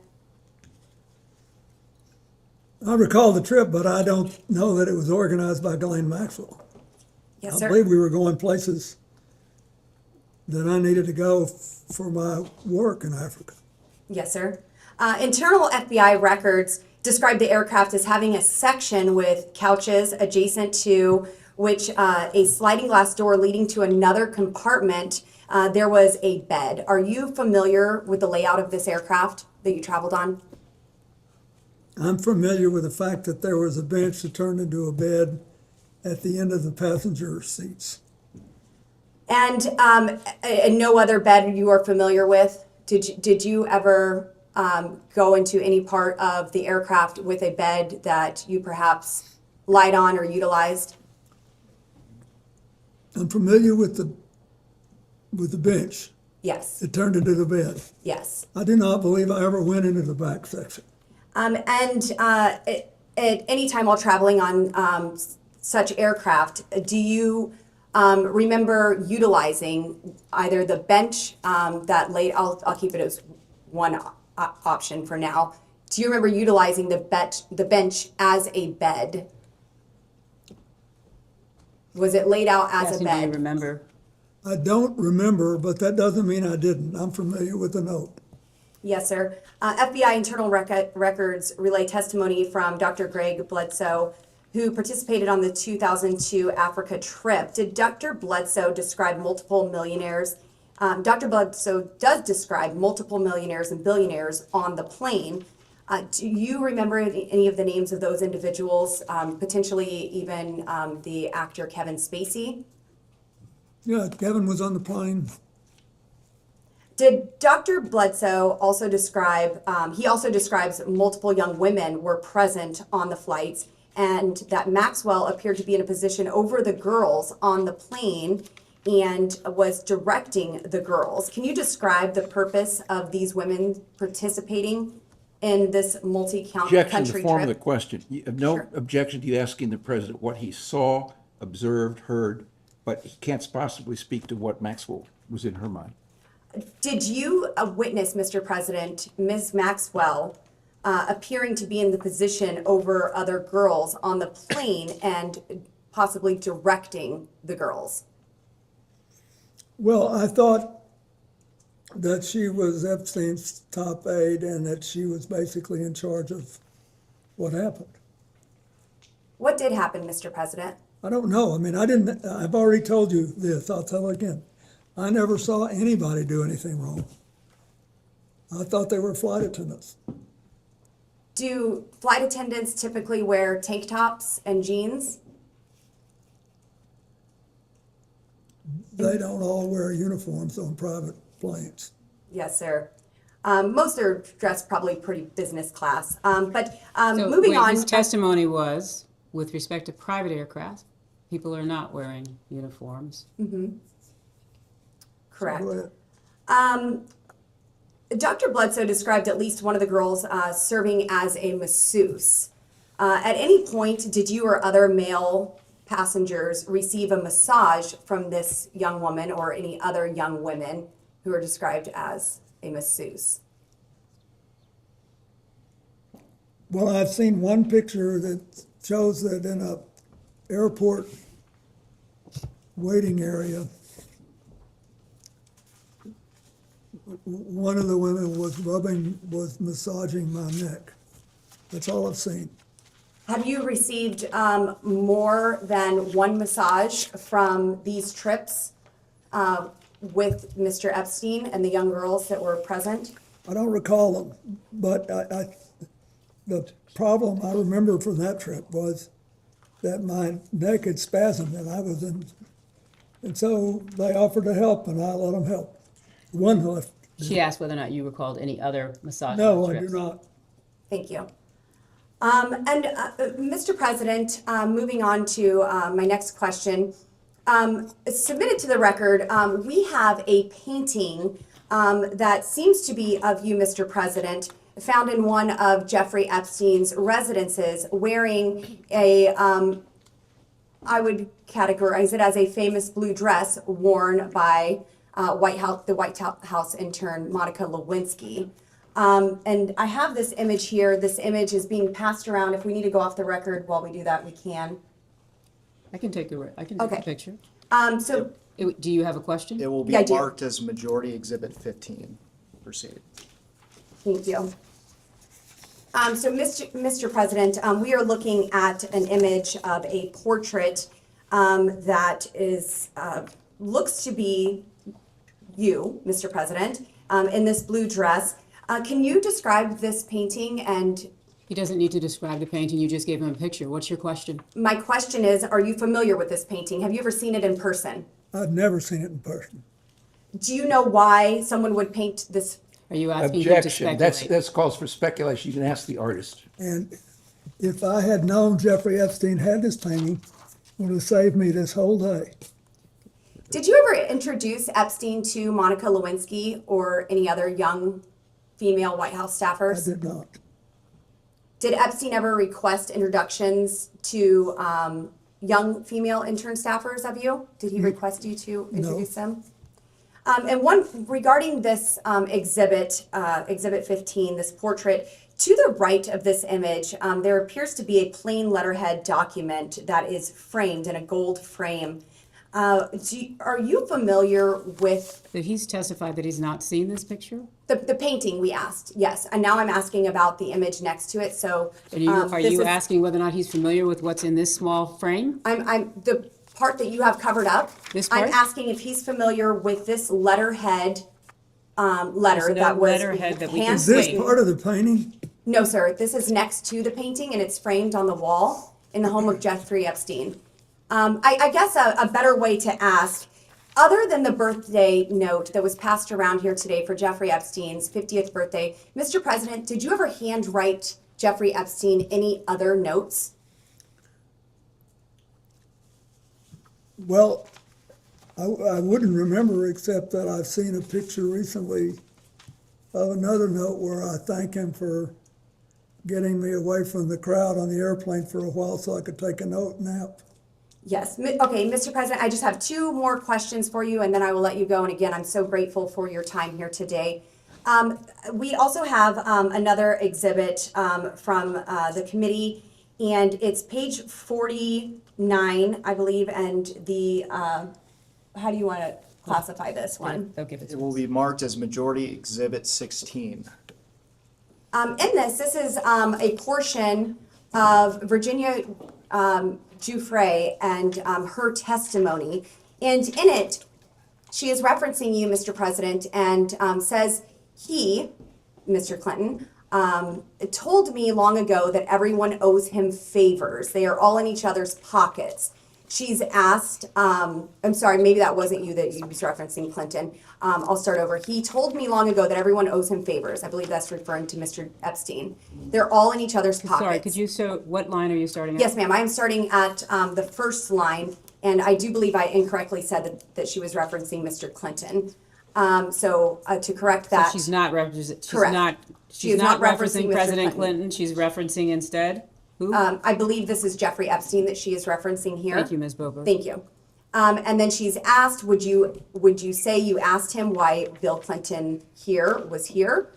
I recall the trip, but I don't know that it was organized by Ghislaine Maxwell. Yes, I sir. believe we were going places that I needed to go for my work in Africa. Yes, sir. Internal FBI records describe the aircraft as having a section with couches adjacent to which a sliding glass door leading to another compartment. There was a bed. Are you familiar with the layout of this aircraft that you traveled on? I'm familiar with the fact that there was a bench that turned into a bed at the end of the passenger seats. And no other bed you are familiar with Did you ever go into any part of the aircraft with a bed that you perhaps lied on or utilized? I'm familiar with the bench. Yes. It turned into the bed. Yes. I do not believe I ever went into the back section. At any time while traveling on such aircraft, do you remember utilizing either the bench that laid? I'll keep it as one option for now. Do you remember utilizing the bench as a bed? Was it laid out as a Do you bed? remember? I don't remember, but that doesn't mean I didn't. I'm familiar with the note. Yes, sir. FBI internal records relay testimony from Dr. Greg Bledsoe, who participated on the 2002 Africa trip. Did Dr. Bledsoe describe multiple millionaires? Dr. Bledsoe does describe multiple millionaires and billionaires on the plane. Do you remember any of the names of those individuals, potentially even the actor Kevin Spacey? Yeah, Kevin was on the plane. Did Dr. Bledsoe also describe, he also describes multiple young women were present on the flights and that Maxwell appeared to be in a position over the girls on the plane and was directing the girls. Can you describe the purpose of these women participating in this multi-country Objection to the form of the trip? question. You have no objection to you asking the president what he saw, observed, heard, but he can't possibly speak to what Maxwell was in her mind. Did you witness, Mr. President, Ms. Maxwell appearing to be in the position over other girls on the plane and possibly directing the girls? Well, I thought that she was Epstein's top aide and that she was basically in charge of what happened. What did happen, Mr. President? I don't know. I mean, I've already told you this. I'll tell it again. I never saw anybody do anything wrong. I thought they were flight attendants. Do flight attendants typically wear tank tops and jeans? They don't all wear uniforms on private planes. Yes, sir. Most are dressed probably pretty business class. So Moving wait, on. his testimony was, with respect to private aircraft, people are not wearing uniforms. Mm-hmm. Correct. Go ahead. Dr. Bledsoe described at least one of the girls serving as a masseuse. At any point, did you or other male passengers receive a massage from this young woman or any other young women who are described as a masseuse? Well, I've seen one picture that shows that in a airport waiting area, one of the women was massaging my neck. That's all I've seen. Have you received more than one massage from these trips with Mr. Epstein and the young girls that were present? I don't recall them, but the problem I remember from that trip was that my neck had spasmed and I was in, and so they offered to help and I let them help. One left. She asked whether or not you recalled any other massage No, I trips. do not. Thank you. Mr. President, moving on to my next question. Submitted to the record, we have a painting that seems to be of you, Mr. President, found in one of Jeffrey Epstein's residences wearing a, I would categorize it as a famous blue dress worn by the White House intern, Monica Lewinsky. And I have this image here. This image is being passed around. If we need to go off the record while we do that, we can. I can take a Okay. picture. Do you have a question? It will be Yeah, I do. marked as Majority Exhibit 15. Proceed. Thank you. Mr. President, we are looking at an image of a portrait that is looks to be you, Mr. President, in this blue dress. Can you describe this painting? And He doesn't need to describe the painting. You just gave him a picture. What's your question? my question is, are you familiar with this painting? Have you ever seen it in person? I've never seen it in person. Do you know why someone would paint this Are you asking him to Objection. speculate? That's calls for speculation. You can ask the artist. And if I had known Jeffrey Epstein had this painting, it would have saved me this whole day. Did you ever introduce Epstein to Monica Lewinsky or any other young female White House staffers? I did not. Did Epstein ever request introductions to young female intern staffers of you? Did he request you to introduce them? And one regarding this exhibit, Exhibit 15, this portrait, to the right of this image, there appears to be a plain letterhead document that is framed in a gold frame. Are you familiar with That he's testified that he's not seen this picture? the painting we asked? Yes, and now I'm asking about the image next to it. So Are you asking whether or not he's familiar with what's in this small frame? I'm the part that you have covered up. This part? I'm asking if he's familiar with this letterhead letter There's no that was letterhead that we can Is this see. part of the painting? No, sir. This is next to the painting, and it's framed on the wall in the home of Jeffrey Epstein. I guess a better way to ask, other than the birthday note that was passed around here today for Jeffrey Epstein's 50th birthday, Mr. President, did you ever handwrite Jeffrey Epstein any other notes? Well, I wouldn't remember except that I've seen a picture recently of another note where I thank him for getting me away from the crowd on the airplane for a while so I could take a nap. Yes. Okay, Mr. President, I just have two more questions for you, and then I will let you go. And again, I'm so grateful for your time here today. We also have another exhibit from the committee, and it's page 49, I believe, and the, how do you want to classify this one? They'll give it It to will us. be marked as Majority Exhibit 16. In this is a portion of Virginia Giuffre and her testimony. And in it, she is referencing you, Mr. President, and says he, Mr. Clinton, told me long ago that everyone owes him favors. They are all in each other's pockets. She's asked, I'm sorry, maybe that wasn't you that you was referencing, Clinton. I'll start over. He told me long ago that everyone owes him favors. I believe that's referring to Mr. Epstein. They're all in each other's pockets. Sorry, could you show, what line are you starting at? Yes, ma'am. I am starting at the first line, and I do believe I incorrectly said that she was referencing Mr. Clinton. So to correct that. So she's not referencing, Correct. She she's is not not referencing referencing Mr. President Clinton. Clinton, she's referencing instead? Who? I believe this is Jeffrey Epstein that she is referencing here. Thank you, Ms. Bober. Thank you. And then she's asked, would you say you asked him why Bill Clinton was here?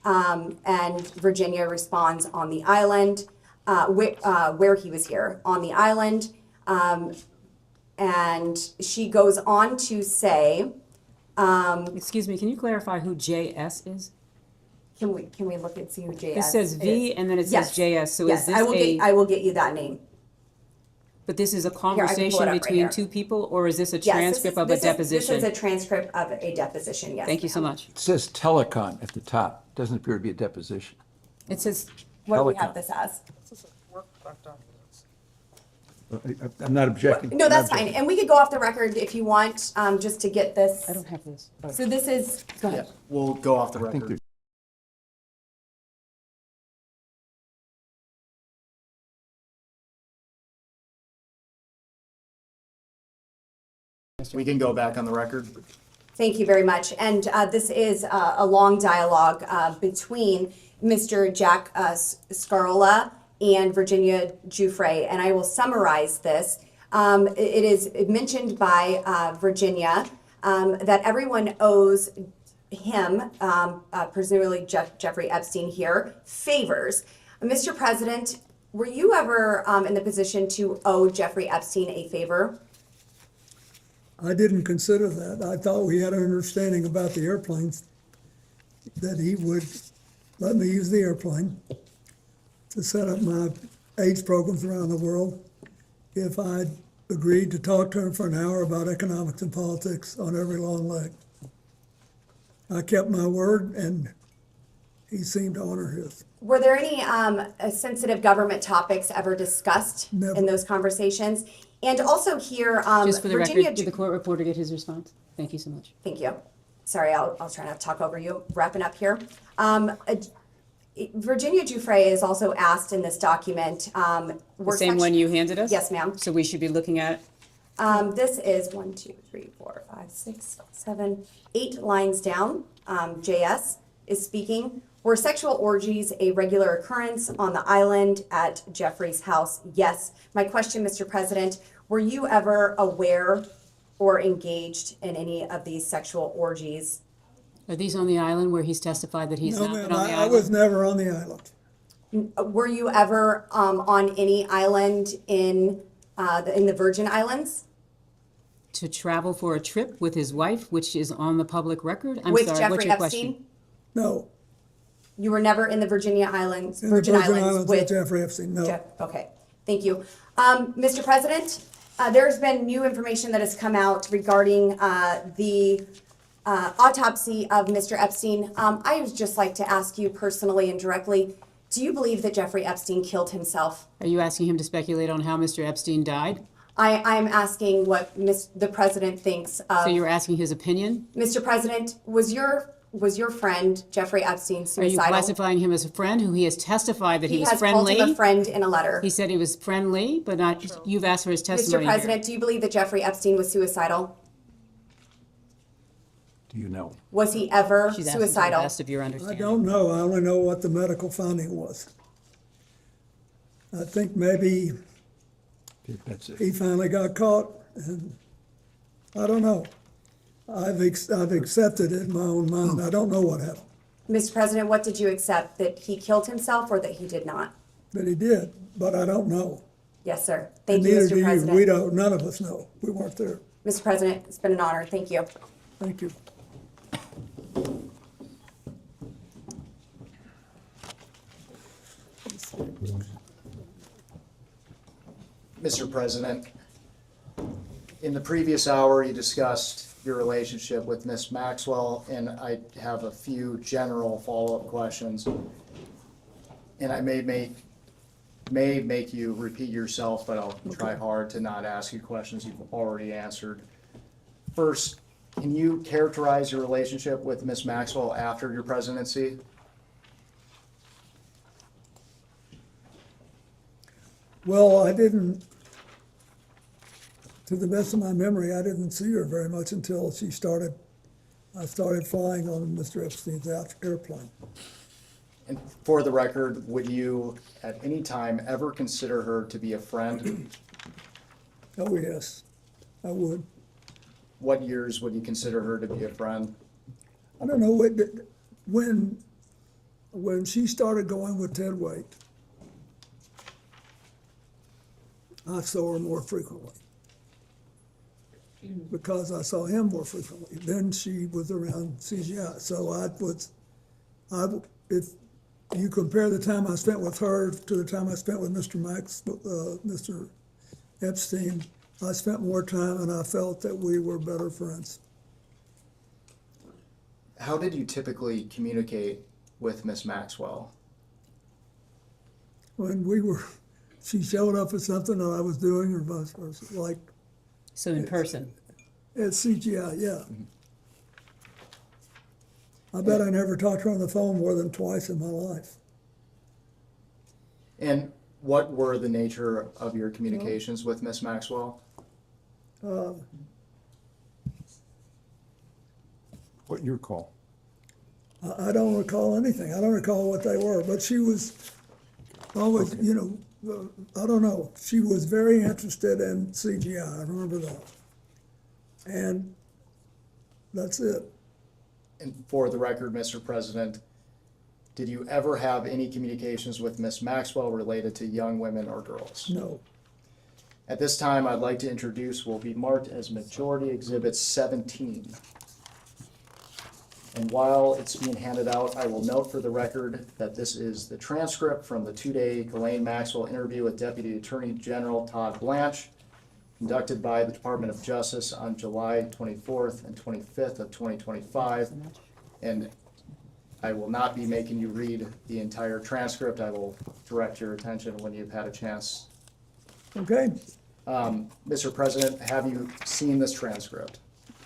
And Virginia responds on the island, where he was here, on the island. And she goes on to say, Excuse me, can you clarify who JS is? can we look and see who JS is? This says V and then it says JS, so is Yes, this I will get you that name. But this is a I can pull it conversation up right between here. two people, or is this a Yes, transcript of a deposition? This is a transcript of a deposition, yes. Thank you so much. It says telecon at the top. Doesn't appear to be a deposition. It says, What do we Telecom. have this as? I'm not objecting. No, that's fine, and we could go off the record if you want, just to get this. I don't have this. So this is, go ahead. We'll go off the I think record. We can go back on the record. Thank you very much. And this is a long dialogue between Mr. Jack Scarola and Virginia Giuffre, and I will summarize this. It is mentioned by Virginia that everyone owes him, presumably Jeffrey Epstein here, favors. Mr. President, were you ever in the position to owe Jeffrey Epstein a favor? I didn't consider that. I thought we had an understanding about the airplanes, that he would let me use the airplane to set up my AIDS programs around the world if I'd agreed to talk to him for an hour about economics and politics on every long leg. I kept my word, and he seemed to honor his. Were there any sensitive government topics ever discussed Never. in those conversations? And also here, just for the Virginia. record, did the court reporter get his response? Thank you so much. Thank you. sorry, I'll try not to talk over you, wrapping up here. Virginia Giuffre is also asked in this document. The same one you handed us? Yes, ma'am. So we should be looking at, This is 1, 2, 3, 4, 5, 6, 7, 8 lines down. JS is speaking. Were sexual orgies a regular occurrence on the island at Jeffrey's house? Yes. My question, Mr. President, were you ever aware or engaged in any of these sexual orgies? are these on the island where he's testified that he's No, not been ma'am, on the I was island? never on the island. Were you ever on any island in the Virgin Islands? To travel for a trip with his wife, which is on the public record? I'm With sorry, Jeffrey what's your Epstein? question? No, You were never in the Virginia Islands, in the Virgin Islands with with Jeffrey Epstein, no. Okay, thank you. Mr. President, there's been new information that has come out regarding the autopsy of Mr. Epstein. I would just like to ask you personally and directly, do you believe that Jeffrey Epstein killed himself? Are you asking him to speculate on how Mr. Epstein died? I'm asking what the president thinks of. So you're asking his opinion? Mr. President, was your friend Jeffrey Epstein Are suicidal? you classifying him as a friend who he has testified that he was has friendly? called him a friend in a letter. He said he was friendly, but not, you've asked for his testimony Mr. here. President, do you believe that Jeffrey Epstein was suicidal? Do you know? Was he ever She's asking to the suicidal? best of your I understanding. don't know, I only know what the medical finding was. I think maybe That's it. he finally got caught, and I don't know. I've accepted it in my own mind, I don't know what happened, Mr. President, what did you accept? That he killed himself or that he did not? but he did, but I don't know. Yes, sir. And Thank you, neither Mr. do you. President. We don't, none of us know, we weren't there. Mr. President, it's been an honor. Thank you. Thank you. Mr. President, in the previous hour, you discussed your relationship with Ms. Maxwell, and I have a few general follow-up questions. And I may make you repeat yourself, but I'll try hard to not ask you questions you've already answered. First, can you characterize your relationship with Ms. Maxwell after your presidency? Well, I didn't, to the best of my memory, I didn't see her very much until I started flying on Mr. Epstein's airplane. And for the record, would you at any time ever consider her to be a friend? Oh, yes, I would. What years would you consider her to be a friend? I don't know, when she started going with Ted Waite, I saw her more frequently. Because I saw him more frequently. Then she was around CGI. So if you compare the time I spent with her to the time I spent with Mr. Epstein, I spent more time and I felt that we were better friends. How did you typically communicate with Ms. Maxwell? When she showed up at something that I was doing or vice versa, like. So in person? At CGI, yeah. I bet I never talked to her on the phone more than twice in my life. And what were the nature of your communications with Ms. Maxwell? What you recall? I don't recall anything. I don't recall what they were, but she was always, I don't know. She was very interested in CGI. I remember that. And that's it. And for the record, Mr. President, did you ever have any communications with Ms. Maxwell related to young women or girls? No. At this time, I'd like to introduce what will be marked as Majority Exhibit 17. And while it's being handed out, I will note for the record that this is the transcript from the two-day Ghislaine Maxwell interview with Deputy Attorney General Todd Blanche, conducted by the Department of Justice on July 24th and 25th of 2025. And I will not be making you read the entire transcript. I will direct your attention when you've had a chance. Okay. Mr. President, have you seen this transcript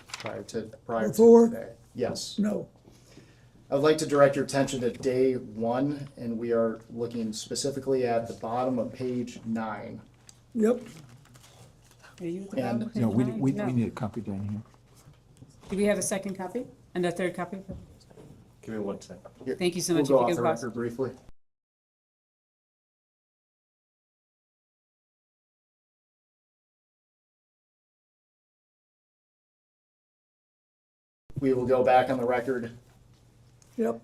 prior to Before? today? Yes. No. I'd like to direct your attention to day 1, and we are looking specifically at the bottom of page 9. Yep. Are you at the And- bottom of page No, we, nine? we, No. we need a copy down here. Do we have a second copy and a third copy? Give me 1 second. Here, Thank you so we'll much. go If you off could the pause. record briefly. We will go back on the record. Yep.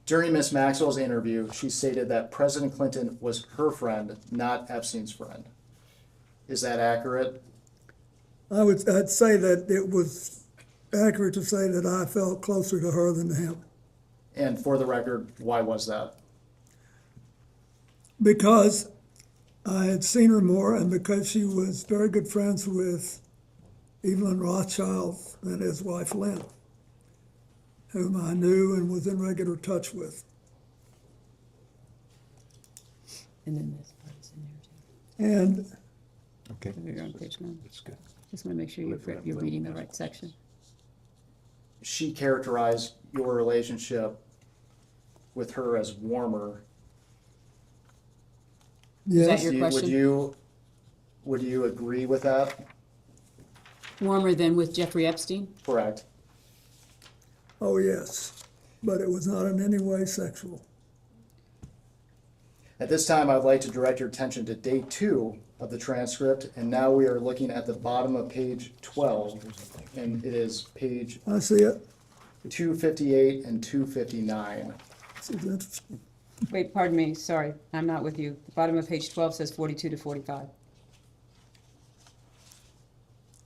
During Ms. Maxwell's interview, she stated that President Clinton was her friend, not Epstein's friend. Is that accurate? I'd say that it was accurate to say that I felt closer to her than to him. And for the record, why was that? Because I had seen her more and because she was very good friends with Evelyn Rothschild and his wife Lynn, whom I knew and was in regular touch with. And then this part is in there too. And Okay. You're on page 9. That's good. Just want to make sure you're reading the right section. She characterized your relationship with her as warmer. Is that yes, your Would question? would you agree with that? Warmer than with Jeffrey Epstein? Correct. oh yes, but it was not in any way sexual. At this time, I'd like to direct your attention to day 2 of the transcript, and now we are looking at the bottom of page 12, and it is page I see it. 258 and 259. This is interesting. Wait, pardon me, sorry, I'm not with you. The bottom of page 12 says 42 to 45.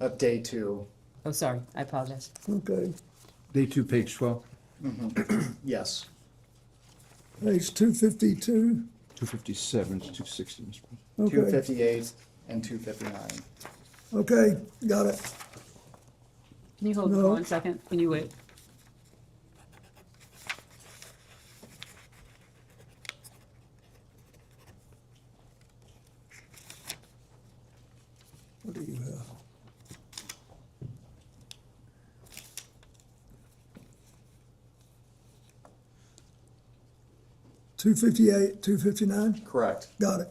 Of day 2. Oh, sorry, I apologize. Okay, Day 2, page 12, Yes. page 252. 257 to 260, Mr. President. Okay, 258 and 259. okay, got it. Can you hold No. for 1 second? Can you wait? What do you have? Two 259? Correct. Got it.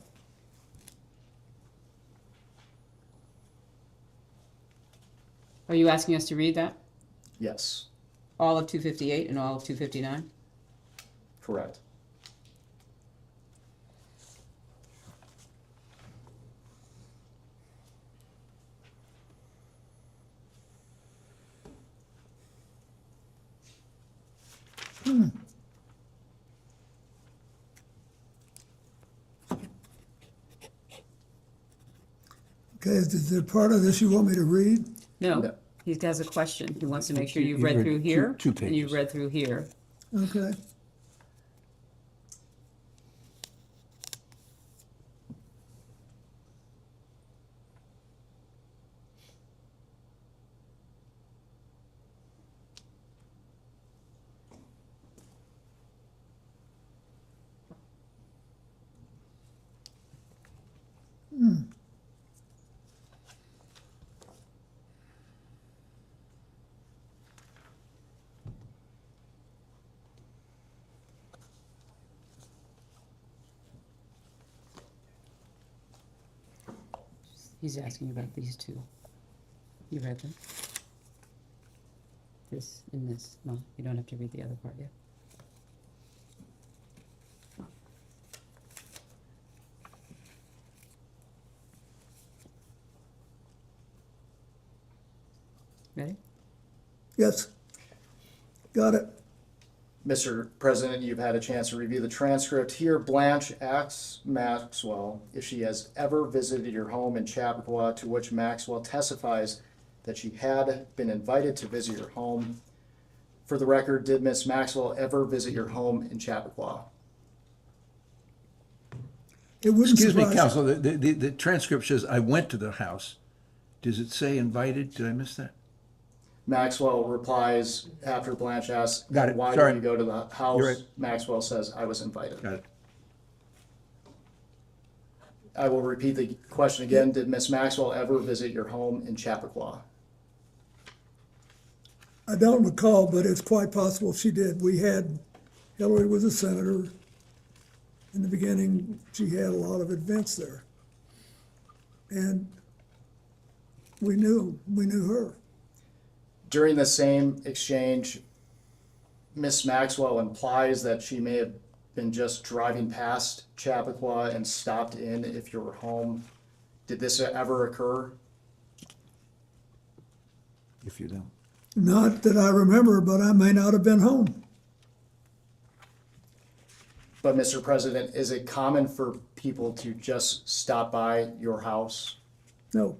Are you asking us to read that? Yes. All of 258 and all of 259? Correct. Okay, is there part of this you want me to read? No, No. he has a question. He wants to make sure You- you've you read read through two- here. two And you've pages. read through here. Okay. He's asking about these two. You read them? This and this. No, you don't have to read the other part yet. Ready? Yes. Got it. Mr. President, you've had a chance to review the transcript. Here, Blanche asks Maxwell if she has ever visited your home in Chappaqua, to which Maxwell testifies that she had been invited to visit your home. For the record, did Miss Maxwell ever visit your home in Chappaqua? It wouldn't Excuse me, surprise- counsel, the transcript says, I went to the house. Does it say invited? Did I miss that? Maxwell replies after Blanche asks, Got it. why Sorry. did you go to the house? You're right. Maxwell says, I was invited. Got it. I will repeat the question again. Did Miss Maxwell ever visit your home in Chappaqua? I don't recall, but it's quite possible she did. Hillary was a senator. In the beginning, she had a lot of events there. And we knew her. During the same exchange, Miss Maxwell implies that she may have been just driving past Chappaqua and stopped in if you were home. Did this ever occur? If you don't. Not that I remember, but I may not have been home. But Mr. President, is it common for people to just stop by your house? No.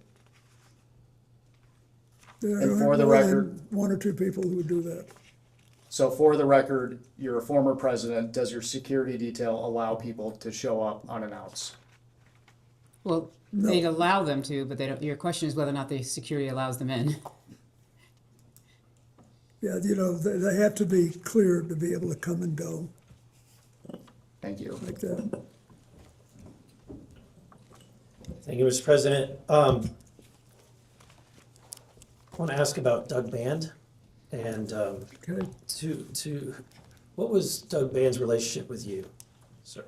There And for are the more than record- one or two people who would do that. So for the record, you're a former president. Does your security detail allow people to show up unannounced? Well, they'd allow them to, but they don't, your question is whether or not the security allows them in. Yeah, they have to be cleared to be able to come and go Thank you. like that. Thank you, Mr. President. I want to ask about Doug Band and Okay. what was Doug Band's relationship with you, sir?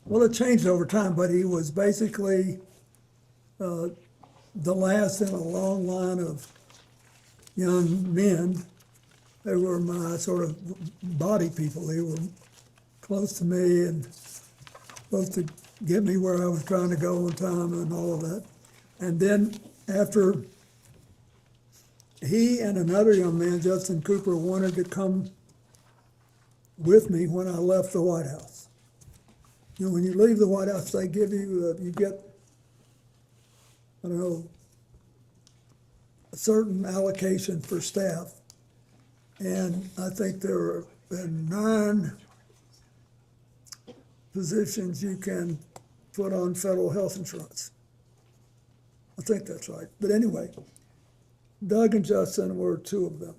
Well, it changed over time, but he was basically the last in a long line of young men. They were my sort of body people. They were close to me and supposed to get me where I was trying to go on time and all of that. And then after he and another young man, Justin Cooper, wanted to come with me when I left the White House. You know, when you leave the White House, they give you, you get, I don't know, a certain allocation for staff. And I think there are 9 positions you can put on federal health insurance. I think that's right. But anyway, Doug and Justin were 2 of them.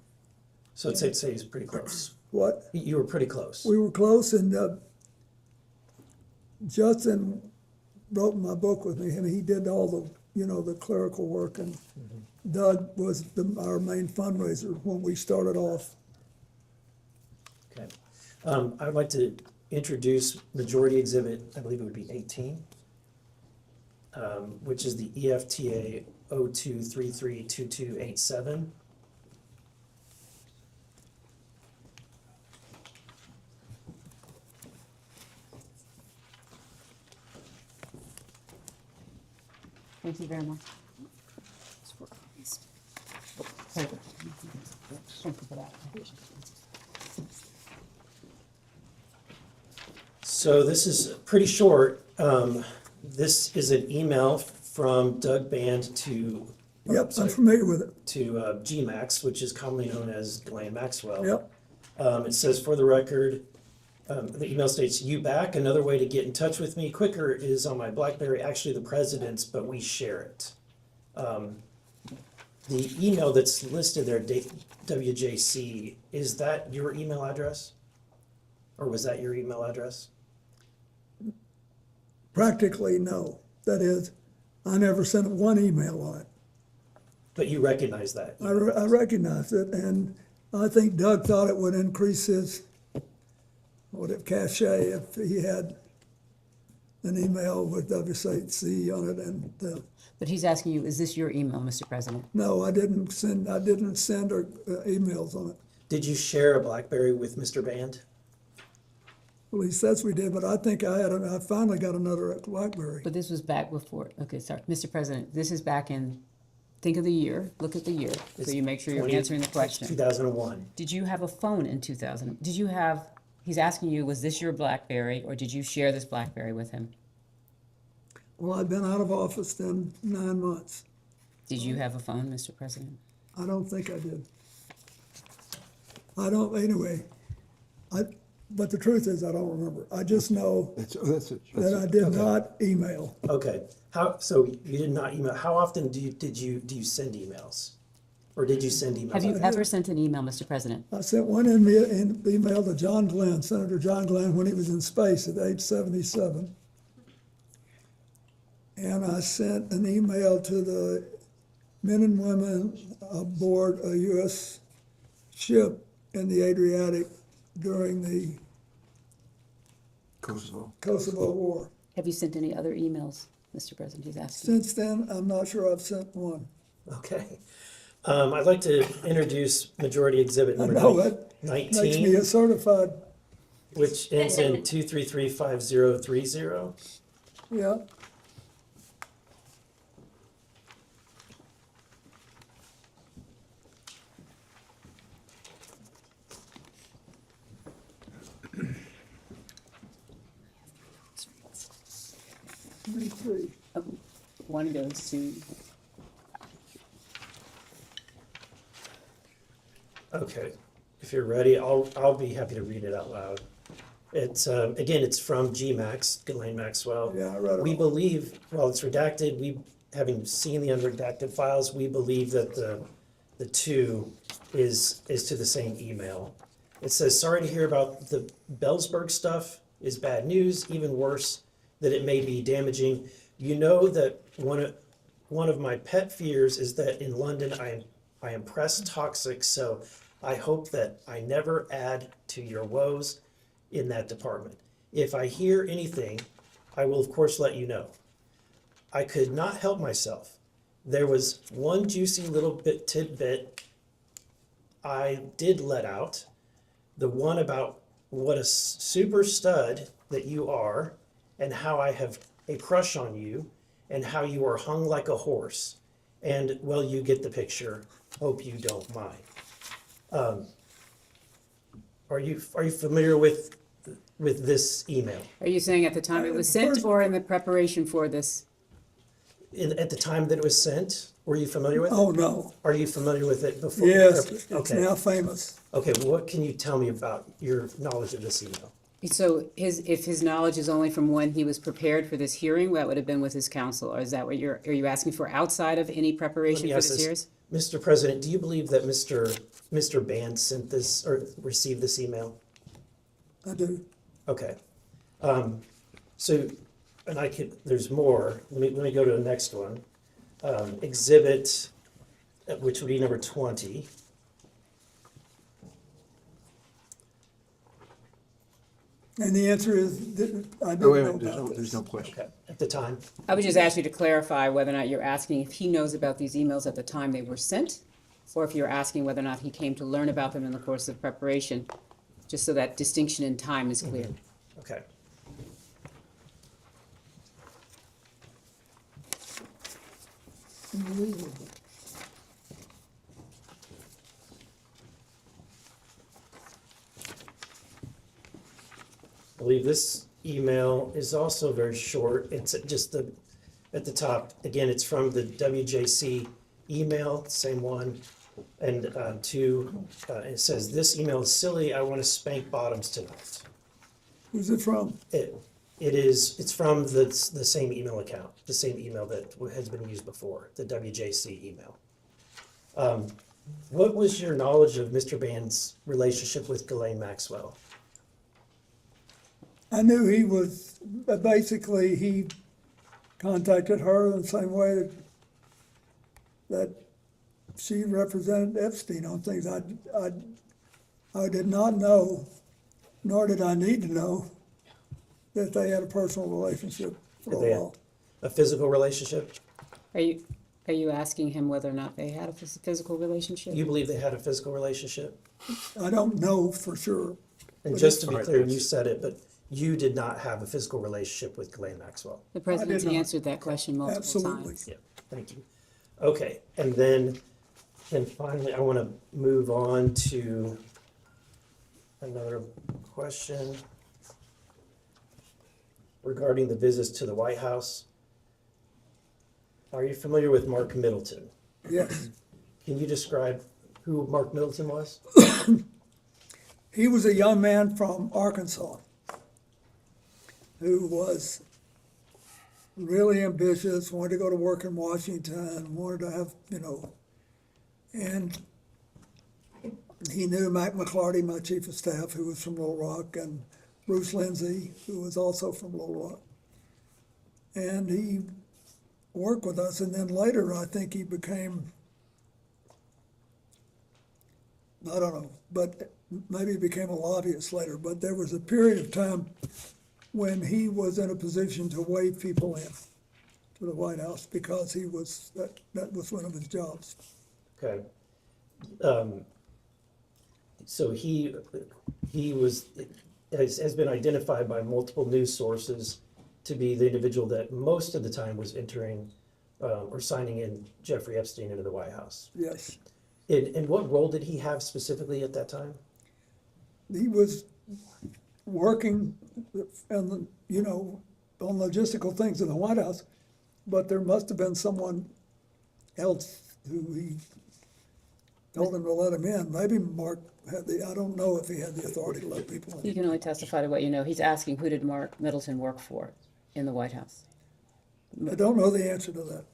So I'd say he's pretty close. What? You were pretty close. We were close, and Justin wrote my book with me. I mean, he did all the clerical work, and Doug was our main fundraiser when we started off. Okay. I would like to introduce Majority Exhibit, I believe it would be 18, which is the EFTA 02332287. Thank you very much. Thank you for that. So this is pretty short. This is an email from Doug Band to. Yep, I'm familiar with it. To GMAX, which is commonly known as Ghislaine Maxwell. Yep. It says, for the record, the email states, "You back? Another way to get in touch with me quicker is on my BlackBerry, actually the president's, but we share it." The email that's listed there, WJC, is that your email address? Or was that your email address? Practically, no. That is, I never sent one email on it. But you recognize that? I recognized it, and I think Doug thought it would increase his cachet if he had an email with WCC on it. And But he's asking you, is this your email, Mr. President? no, I didn't send emails on it. Did you share a BlackBerry with Mr. Band? Well, he says we did, but I think I finally got another BlackBerry. But this was back before, okay, sorry, Mr. President, this is back in, think of the year, look at the year, so you make sure you're answering the question. 2001. Did you have a phone in 2000? He's asking you, was this your BlackBerry, or did you share this BlackBerry with him? Well, I'd been out of office then 9 months. Did you have a phone, Mr. President? I don't think I did. But the truth is, I don't remember. I just know that I did not email. Okay. So you did not email. How often do you send emails? Or did you send emails? Have you ever sent an email, Mr. President? I sent one email to John Glenn, Senator John Glenn, when he was in space at age 77. And I sent an email to the men and women aboard a U.S. ship in the Adriatic during the Kosovo War. Have you sent any other emails, Mr. President? He's asking. Since then, I'm not sure I've sent one. Okay. I'd like to introduce Majority Exhibit I number know that makes me 19, a certified, which ends in 2335030. yeah. Let me see. One goes to, Okay, if you're ready, I'll be happy to read it out loud. It's, again, it's from GMAX, Ghislaine Maxwell. Yeah, I read it We all. believe, while it's redacted, having seen the unredacted files, we believe that the two is to the same email. It says, sorry to hear about the Bellsburg stuff is bad news, even worse, that it may be damaging. You know that one of my pet fears is that in London I am press toxic, so I hope that I never add to your woes in that department. If I hear anything, I will of course let you know. I could not help myself. There was one juicy little bit tidbit I did let out, the one about what a super stud that you are, and how I have a crush on you, and how you are hung like a horse. And, well, you get the picture. Hope you don't mind. Are you familiar with this email? are you saying at the time it was sent or in the preparation for this? At the time that it was sent, were you familiar with it? Oh, no. Are you familiar with it before? Yes, it's Okay. now famous. Okay, what can you tell me about your knowledge of this email? So if his knowledge is only from when he was prepared for this hearing, that would have been with his counsel, or is that what are you asking for outside of any preparation for Let me ask this this. hearing? Mr. President, do you believe that Mr. Band sent this or received this email? I do. Okay. So, and there's more. Let me go to the next one. Exhibit, which would be number 20. And the answer is, that I Oh, didn't wait, know wait, about there's this. no question. Okay, at the time. I would just ask you to clarify whether or not you're asking if he knows about these emails at the time they were sent, or if you're asking whether or not he came to learn about them in the course of preparation, just so that distinction in time is clear. Okay. Unbelievable. I believe this email is also very short. It's just at the top, again, it's from the WJC email, same one. And it says, this email is silly, I want to spank bottoms tonight. Who's it from? It's from the same email account, the same email that has been used before, the WJC email. What was your knowledge of Mr. Band's relationship with Ghislaine Maxwell? I knew he was, basically, he contacted her in the same way that she represented Epstein on things. I did not know, nor did I need to know, that they had a personal relationship for Did a they have while. a physical relationship? Are you asking him whether or not they had a physical relationship? You believe they had a physical relationship? I don't know for sure. And But just to be Alright, clear, that's- you said it, but you did not have a physical relationship with Ghislaine Maxwell. The president's not. answered that question multiple Absolutely. times. Yeah, thank you. Okay, and then finally, I want to move on to another question regarding the visits to the White House. Are you familiar with Mark Middleton? Yes. Can you describe who Mark Middleton was? He was a young man from Arkansas who was really ambitious, wanted to go to work in Washington, wanted to have, and he knew Mac McClarty, my chief of staff, who was from Little Rock, and Bruce Lindsay, who was also from Little Rock. And he work with us, and then later I think he became, I don't know, but maybe he became a lobbyist later, but there was a period of time when he was in a position to wave people in to the White House because he was, that was one of his jobs. Okay. So he has been identified by multiple news sources to be the individual that most of the time was entering or signing in Jeffrey Epstein into the White House. Yes. And what role did he have specifically at that time? He was working and, you know, on logistical things in the White House, but there must have been someone else who he told him to let him in. Maybe Mark had I don't know if he had the authority to let people in. You can only testify to what you know. He's asking, who did Mark Middleton work for in the White House? I don't know the answer to that.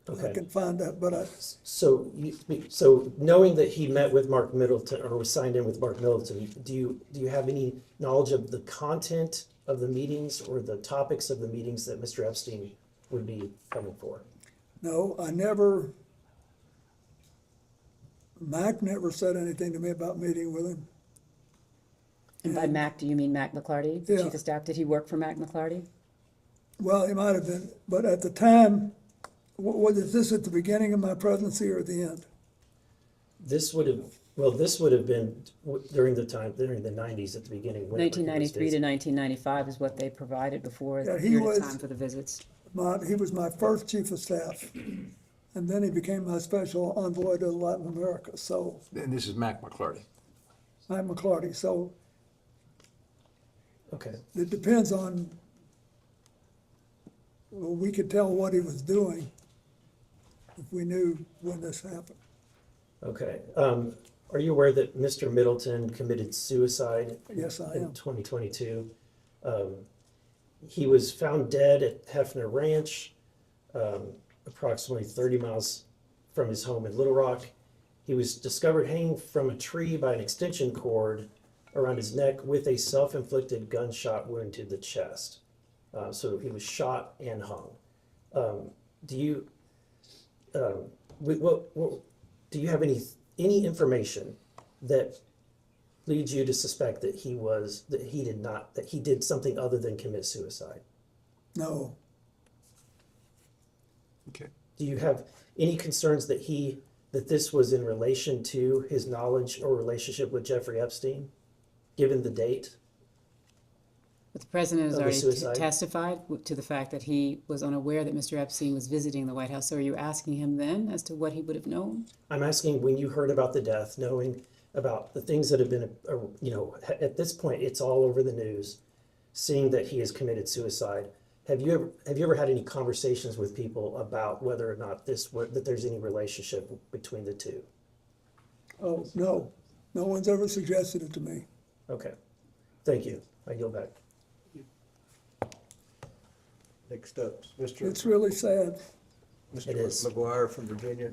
Okay. I can find that, but So knowing that he met with Mark Middleton or was signed in with Mark Middleton, do you have any knowledge of the content of the meetings or the topics of the meetings that Mr. Epstein would be coming for? no, Mac never said anything to me about meeting with him. And by Mac, do you mean Mac McClarty, Yeah. Chief of Staff? Did he work for Mac McClarty? Well, he might have been, but at the time, was this at the beginning of my presidency or at the end? This would have been during the 90s at the beginning. whenever he was 1993 to visiting. 1995 is what they provided before Yeah, the he period of was- time for the visits. He was my first chief of staff, and then he became my special envoy to Latin America, so, And this is Mac McClarty. I'm McClarty, so Okay. it depends on, well, we could tell what he was doing if we knew when this happened. Okay. Are you aware that Mr. Middleton committed suicide? Yes, I in am. 2022. He was found dead at Hefner Ranch, approximately 30 miles from his home in Little Rock. He was discovered hanging from a tree by an extension cord around his neck with a self-inflicted gunshot wound to the chest. So he was shot and hung. Do you have any information that leads you to suspect that he did something other than commit suicide? No, Okay. Do you have any concerns that this was in relation to his knowledge or relationship with Jeffrey Epstein, given the date? But the president has Of the already suicide? testified to the fact that he was unaware that Mr. Epstein was visiting the White House. So are you asking him then as to what he would have known? I'm asking, when you heard about the death, knowing about the things that have been, at this point, it's all over the news, seeing that he has committed suicide. Have you ever had any conversations with people about whether or not that there's any relationship between the two? oh, no, no one's ever suggested it to me. Okay, thank you. I yield back. Next up, Mr. It's really sad. It is. McGuire from Virginia.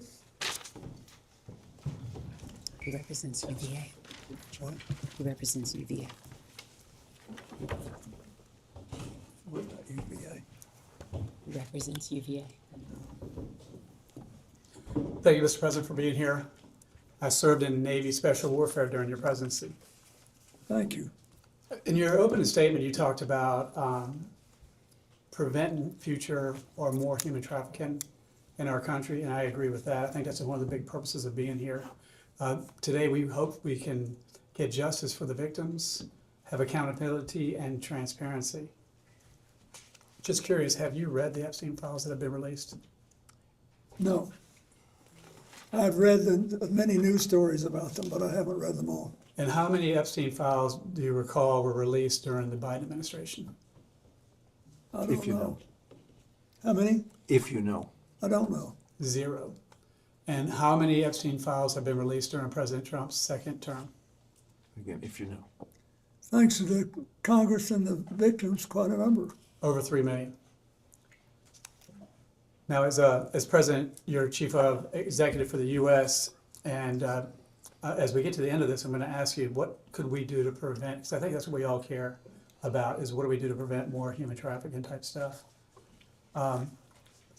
He represents UVA. What? He represents UVA. What about UVA? He represents UVA. Thank you, Mr. President, for being here. I served in Navy Special Warfare during your presidency. Thank you. In your opening statement, you talked about preventing future or more human trafficking in our country, and I agree with that. I think that's one of the big purposes of being here. Today, we hope we can get justice for the victims, have accountability and transparency. Just curious, have you read the Epstein files that have been released? No. I've read many news stories about them, but I haven't read them all. And how many Epstein files do you recall were released during the Biden administration? I don't If you know. know. How many? If you know. I don't know. 0. And how many Epstein files have been released during President Trump's second term? Again, if you know. Thanks to the Congress and the victims, quite a number. Over 3 million. Now, as president, you're chief of executive for the U.S., and as we get to the end of this, I'm going to ask you, what could we do to prevent, because I think that's what we all care about, is what do we do to prevent more human trafficking type stuff.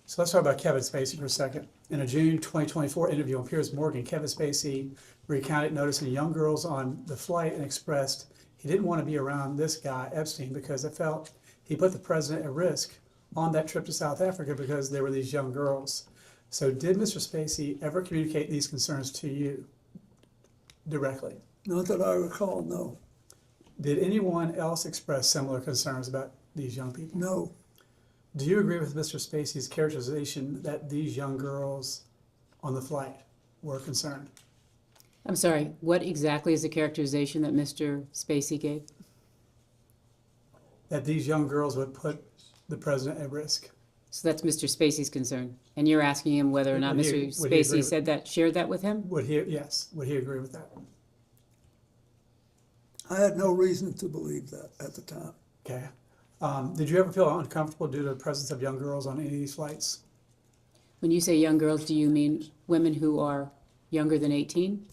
So let's talk about Kevin Spacey for a second. In a June 2024 interview on Piers Morgan, Kevin Spacey recounted noticing young girls on the flight and expressed he didn't want to be around this guy, Epstein, because it felt he put the president at risk on that trip to South Africa because there were these young girls. So did Mr. Spacey ever communicate these concerns to you directly? Not that I recall, no. Did anyone else express similar concerns about these young people? No. Do you agree with Mr. Spacey's characterization that these young girls on the flight were concerned? I'm sorry, what exactly is the characterization that Mr. Spacey gave? That these young girls would put the president at risk. So that's Mr. Spacey's concern, and you're asking him whether or not Would Mr. he agree Spacey with- said that, shared that with him? Would he, yes, would he agree with that? I had no reason to believe that at the time. Okay. Did you ever feel uncomfortable due to the presence of young girls on any of these flights? When you say young girls, do you mean women who are younger than 18?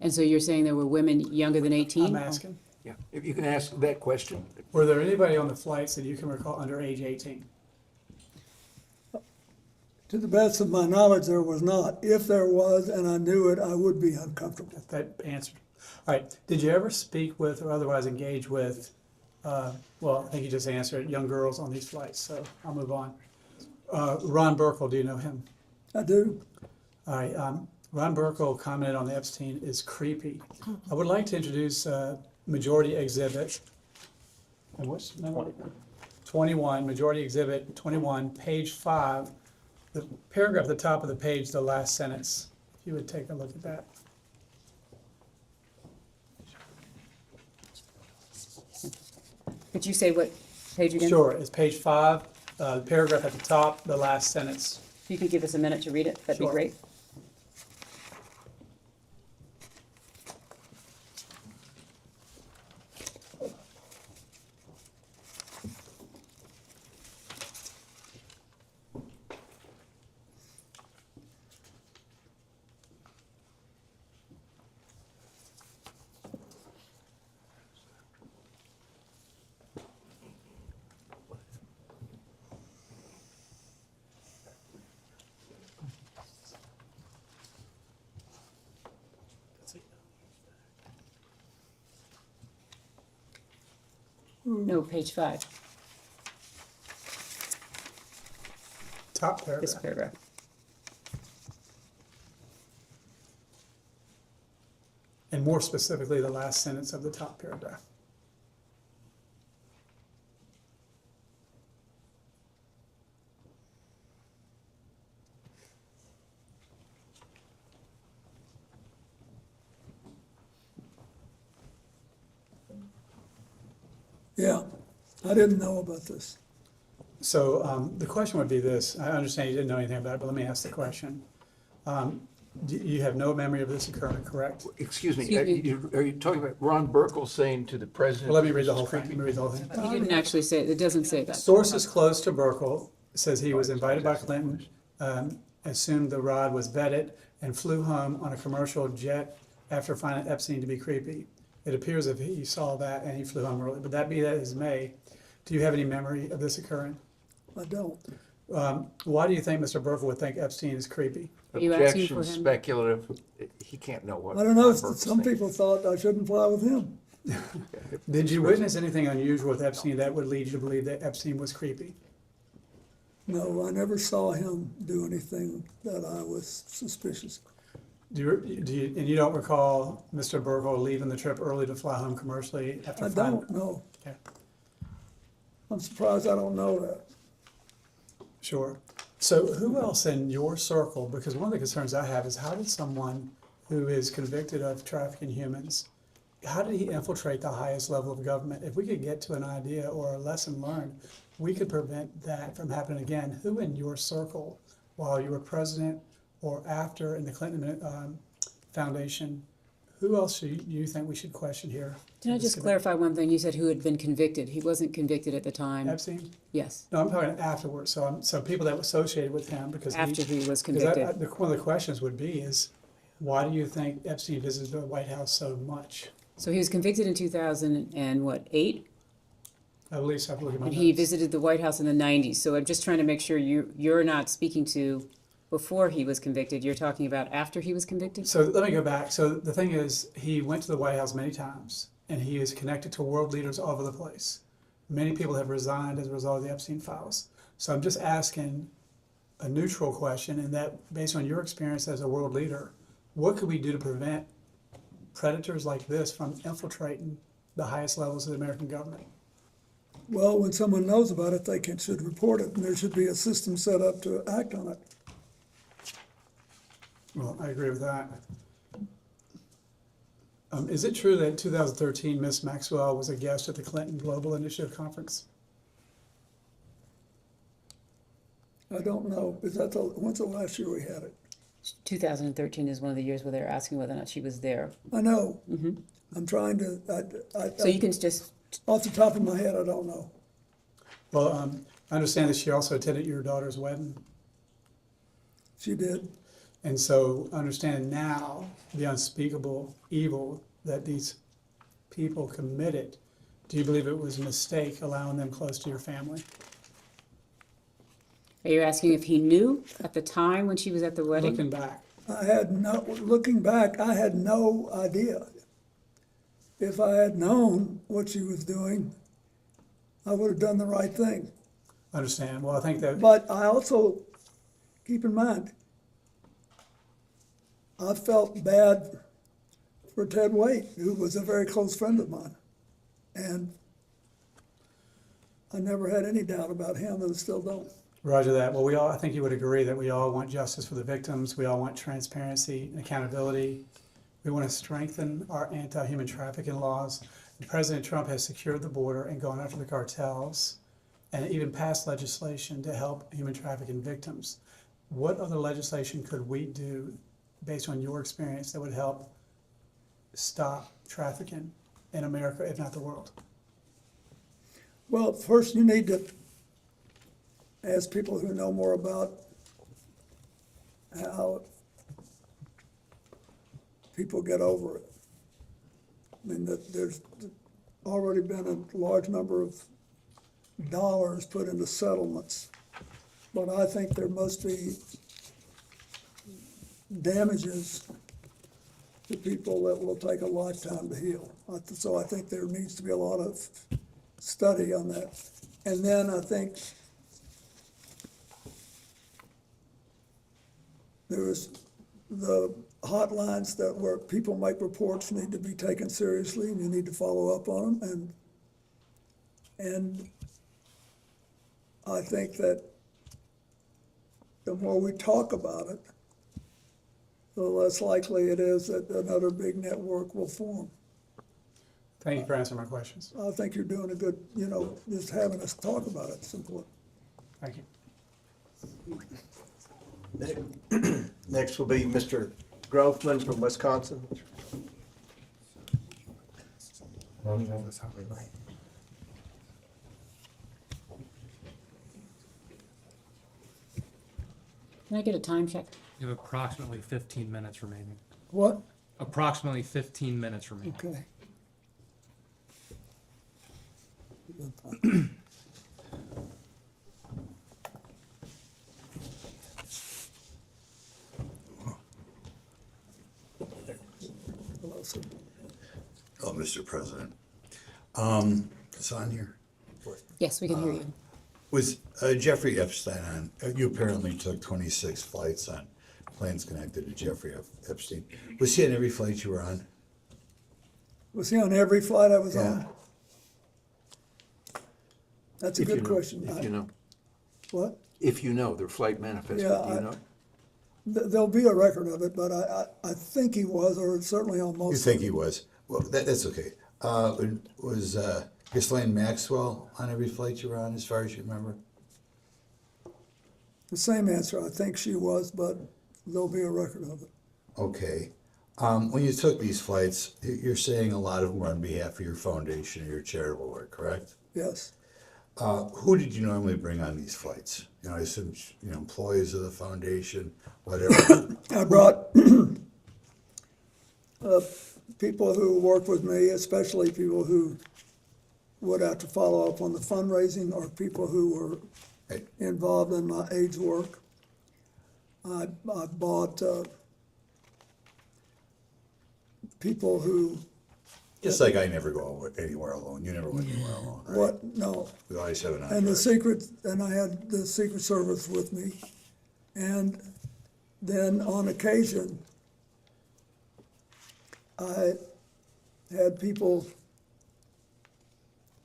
And so you're saying there were women younger than 18? I'm asking. Yeah, if you can ask that question. Were there anybody on the flights that you can recall under age 18? To the best of my knowledge, there was not. If there was, and I knew it, I would be uncomfortable. That answered. All right. Did you ever speak with or otherwise engage with, well, I think you just answered, young girls on these flights, so I'll move on. Ron Burkle, do you know him? I do. All right. Ron Burkle commented on the Epstein is creepy. I would like to introduce Majority Exhibit. And what's number? 21, Majority Exhibit 21, page 5. The paragraph at the top of the page, the last sentence. If you would take a look at that. Could you say what page again? Sure, it's page 5, the paragraph at the top, the last sentence. If you could give us a minute to read it, that'd be Sure. great. No, page 5, Top paragraph. this paragraph. And more specifically, the last sentence of the top paragraph. Yeah, I didn't know about this. So the question would be this. I understand you didn't know anything about it, but let me ask the question. You have no memory of this occurring, correct? Excuse me, Excuse me. are you talking about Ron Burkle saying to the president? Well, let me read the "This whole is thing. creepy"? Let me read the whole thing. He didn't actually say, it doesn't say that. Sources close to Burkle says he was invited by Clinton, assumed the rod was vetted, and flew home on a commercial jet after finding Epstein to be creepy. It appears if he saw that and he flew home early, but that be that as may. Do you have any memory of this occurring? I don't. Why do you think Mr. Burkle would think Epstein is creepy? Are you asking Objection, for him? speculative. He can't know what. I don't know, Ron Burkle's some thinking. people thought I shouldn't fly with him. Did you witness anything unusual with Epstein that would lead you to believe that Epstein was creepy? No, I never saw him do anything that I was suspicious of. And you don't recall Mr. Burkle leaving the trip early to fly home commercially after I finding? don't know. Okay. I'm surprised I don't know that. Sure. So who else in your circle, because one of the concerns I have is how did someone who is convicted of trafficking humans, how did he infiltrate the highest level of government? If we could get to an idea or a lesson learned, we could prevent that from happening again. Who in your circle, while you were president or after in the Clinton Foundation, who else do you think we should question here? Can I just clarify one thing? You said who had been convicted. He wasn't convicted at the time. Epstein? Yes. No, I'm talking afterwards, so people that were associated with him because After he was because convicted. one of the questions would be is, why do you think Epstein visited the White House so much? So he was convicted in 2008? At least I have to look at my And he notes. visited the White House in the 90s, so I'm just trying to make sure you're not speaking to before he was convicted, you're talking about after he was convicted? So let me go back. So the thing is, he went to the White House many times, and he is connected to world leaders all over the place. Many people have resigned as a result of the Epstein files. So I'm just asking a neutral question, and that based on your experience as a world leader, what could we do to prevent predators like this from infiltrating the highest levels of the American government? Well, when someone knows about it, they should report it, and there should be a system set up to act on it. Well, I agree with that. Is it true that in 2013, Miss Maxwell was a guest at the Clinton Global Initiative Conference? I don't know, is that when's the last year we had it? 2013 is one of the years where they're asking whether or not she was there. I know. Mhm. I'm trying to, So you can just, off the top of my head, I don't know. Well, I understand that she also attended your daughter's wedding. She did. And so understanding now the unspeakable evil that these people committed, do you believe it was a mistake allowing them close to your family? are you asking if he knew at the time when she was at the wedding? Looking back. Looking back, I had no idea. If I had known what she was doing, I would have done the right thing. Understand. Well, I think that. But I also, keep in mind, I felt bad for Ted Waite, who was a very close friend of mine. And I never had any doubt about him, and still don't. Roger that. Well, I think you would agree that we all want justice for the victims. We all want transparency and accountability. We want to strengthen our anti-human trafficking laws. And President Trump has secured the border and gone after the cartels and even passed legislation to help human trafficking victims. What other legislation could we do based on your experience that would help stop trafficking in America, if not the world? Well, first you need to ask people who know more about how people get over it. I mean, there's already been a large number of dollars put into settlements, but I think there must be damages to people that will take a lifetime to heal. So I think there needs to be a lot of study on that. And then I think there's the hotlines where people make reports need to be taken seriously, and you need to follow up on them. And I think that the more we talk about it, the less likely it is that another big network will form. Thank you for answering my questions. I think you're doing a good, just having us talk about it is important. Thank you. Next will be Mr. Groffman from Wisconsin. Can I get a time check? You have approximately 15 minutes remaining. What? Approximately 15 minutes remaining. Okay. Oh, Mr. President. It's on here. Yes, we can hear you. Was Jeffrey Epstein on, you apparently took 26 flights on planes connected to Jeffrey Epstein. Was he on every flight you were on? Was he on every flight I was Yeah. on? That's a If you good know- question. If you know. What? If you know, their flight manifest, Yeah, do you know? There'll be a record of it, but I think he was, or certainly on most. You think he was? Well, that's okay. Was Ghislaine Maxwell on every flight you were on, as far as you remember? The same answer. I think she was, but there'll be a record of it. Okay. When you took these flights, you're saying a lot of them were on behalf of your foundation or your charitable work, correct? Yes. Who did you normally bring on these flights? I assume, employees of the foundation, whatever. I brought people who worked with me, especially people who would have to follow up on the fundraising or people who were involved in my AIDS work. I bought people who. Just like I never go anywhere alone. You never went anywhere alone, right? What? No. We always have an And the entourage. and I had the Secret Service with me. And then on occasion, I had people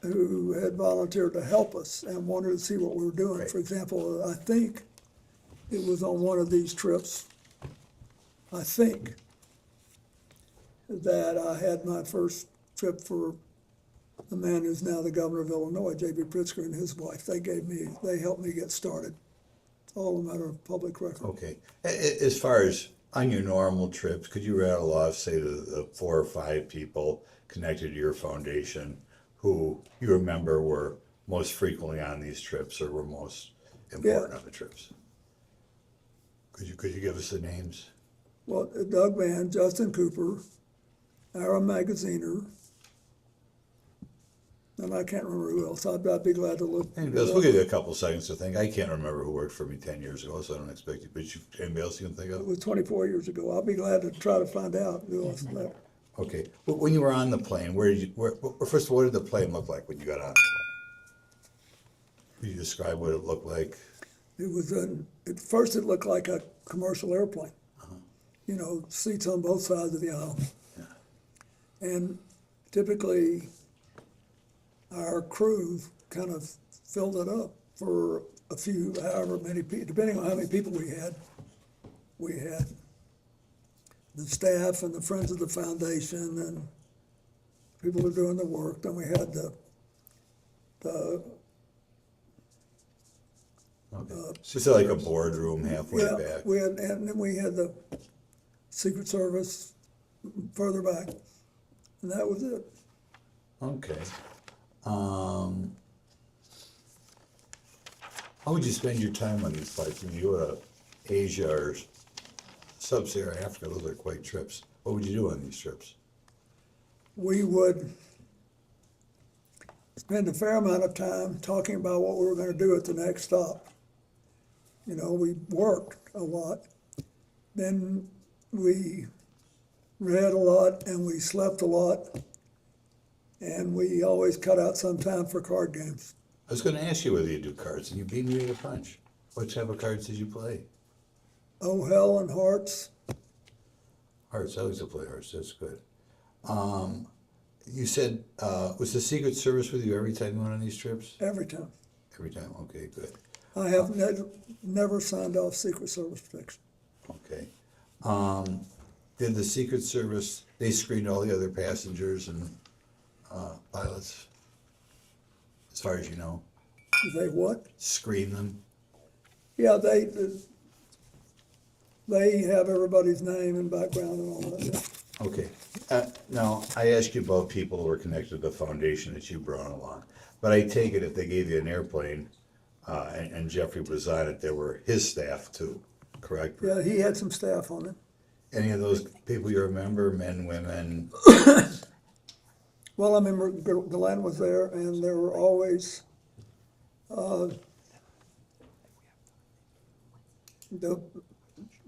who had volunteered to help us and wanted to see what we were doing. For example, I think it was on one of these trips, I think, that I had my first trip for the man who's now the governor of Illinois, J.B. Pritzker, and his wife. They helped me get started. It's all a matter of public record. Okay. As far as on your normal trips, could you rattle off, say, the 4 or 5 people connected to your foundation who you remember were most frequently on these trips or were most important on the trips? Could you give us the names? Well, Doug Van, Justin Cooper, Aaron Magaziner, and I can't remember who else. I'd be glad to look. We'll give you a couple seconds to think. I can't remember who worked for me 10 years ago, so I don't expect you. But anybody else you can think It of? was 24 years ago. I'll be glad to try to find out who else left. Okay. But when you were on the plane, first of all, what did the plane look like when you got on the plane? Could you describe what it looked like? It was at first it looked like a commercial airplane. You know, seats on both sides of the aisle. And typically, our crew kind of filled it up for a few, however many people, depending on how many people we had. We had the staff and the friends of the foundation and people who were doing the work. Then we had So it's like a boardroom halfway back. And then we had the Secret Service further back, and that was it. Okay. How would you spend your time on these flights? When you go to Asia or Sub-Saharan Africa, those are quite trips. What would you do on these trips? We would spend a fair amount of time talking about what we were going to do at the next stop. You know, we worked a lot. Then we read a lot and we slept a lot. And we always cut out some time for card games. I was going to ask you whether you do cards, and you beat me to the punch. What type of cards did you play? Oh, hell and hearts. Hearts. I used to play hearts. That's good. You said, was the Secret Service with you every time you went on these trips? Every time. Every time. Okay, good. I have never signed off Secret Service protection. Okay. Did the Secret Service, they screened all the other passengers and pilots, as far as you know? They what? Screen them? Yeah, they have everybody's name and background and all that. Okay. Now, I asked you about people who were connected to the foundation that you brought along, but I take it if they gave you an airplane and Jeffrey was on it, there were his staff too, correct? Yeah, he had some staff on it. Any of those people you remember, men, women? Well, I remember Glenn was there, and there were always the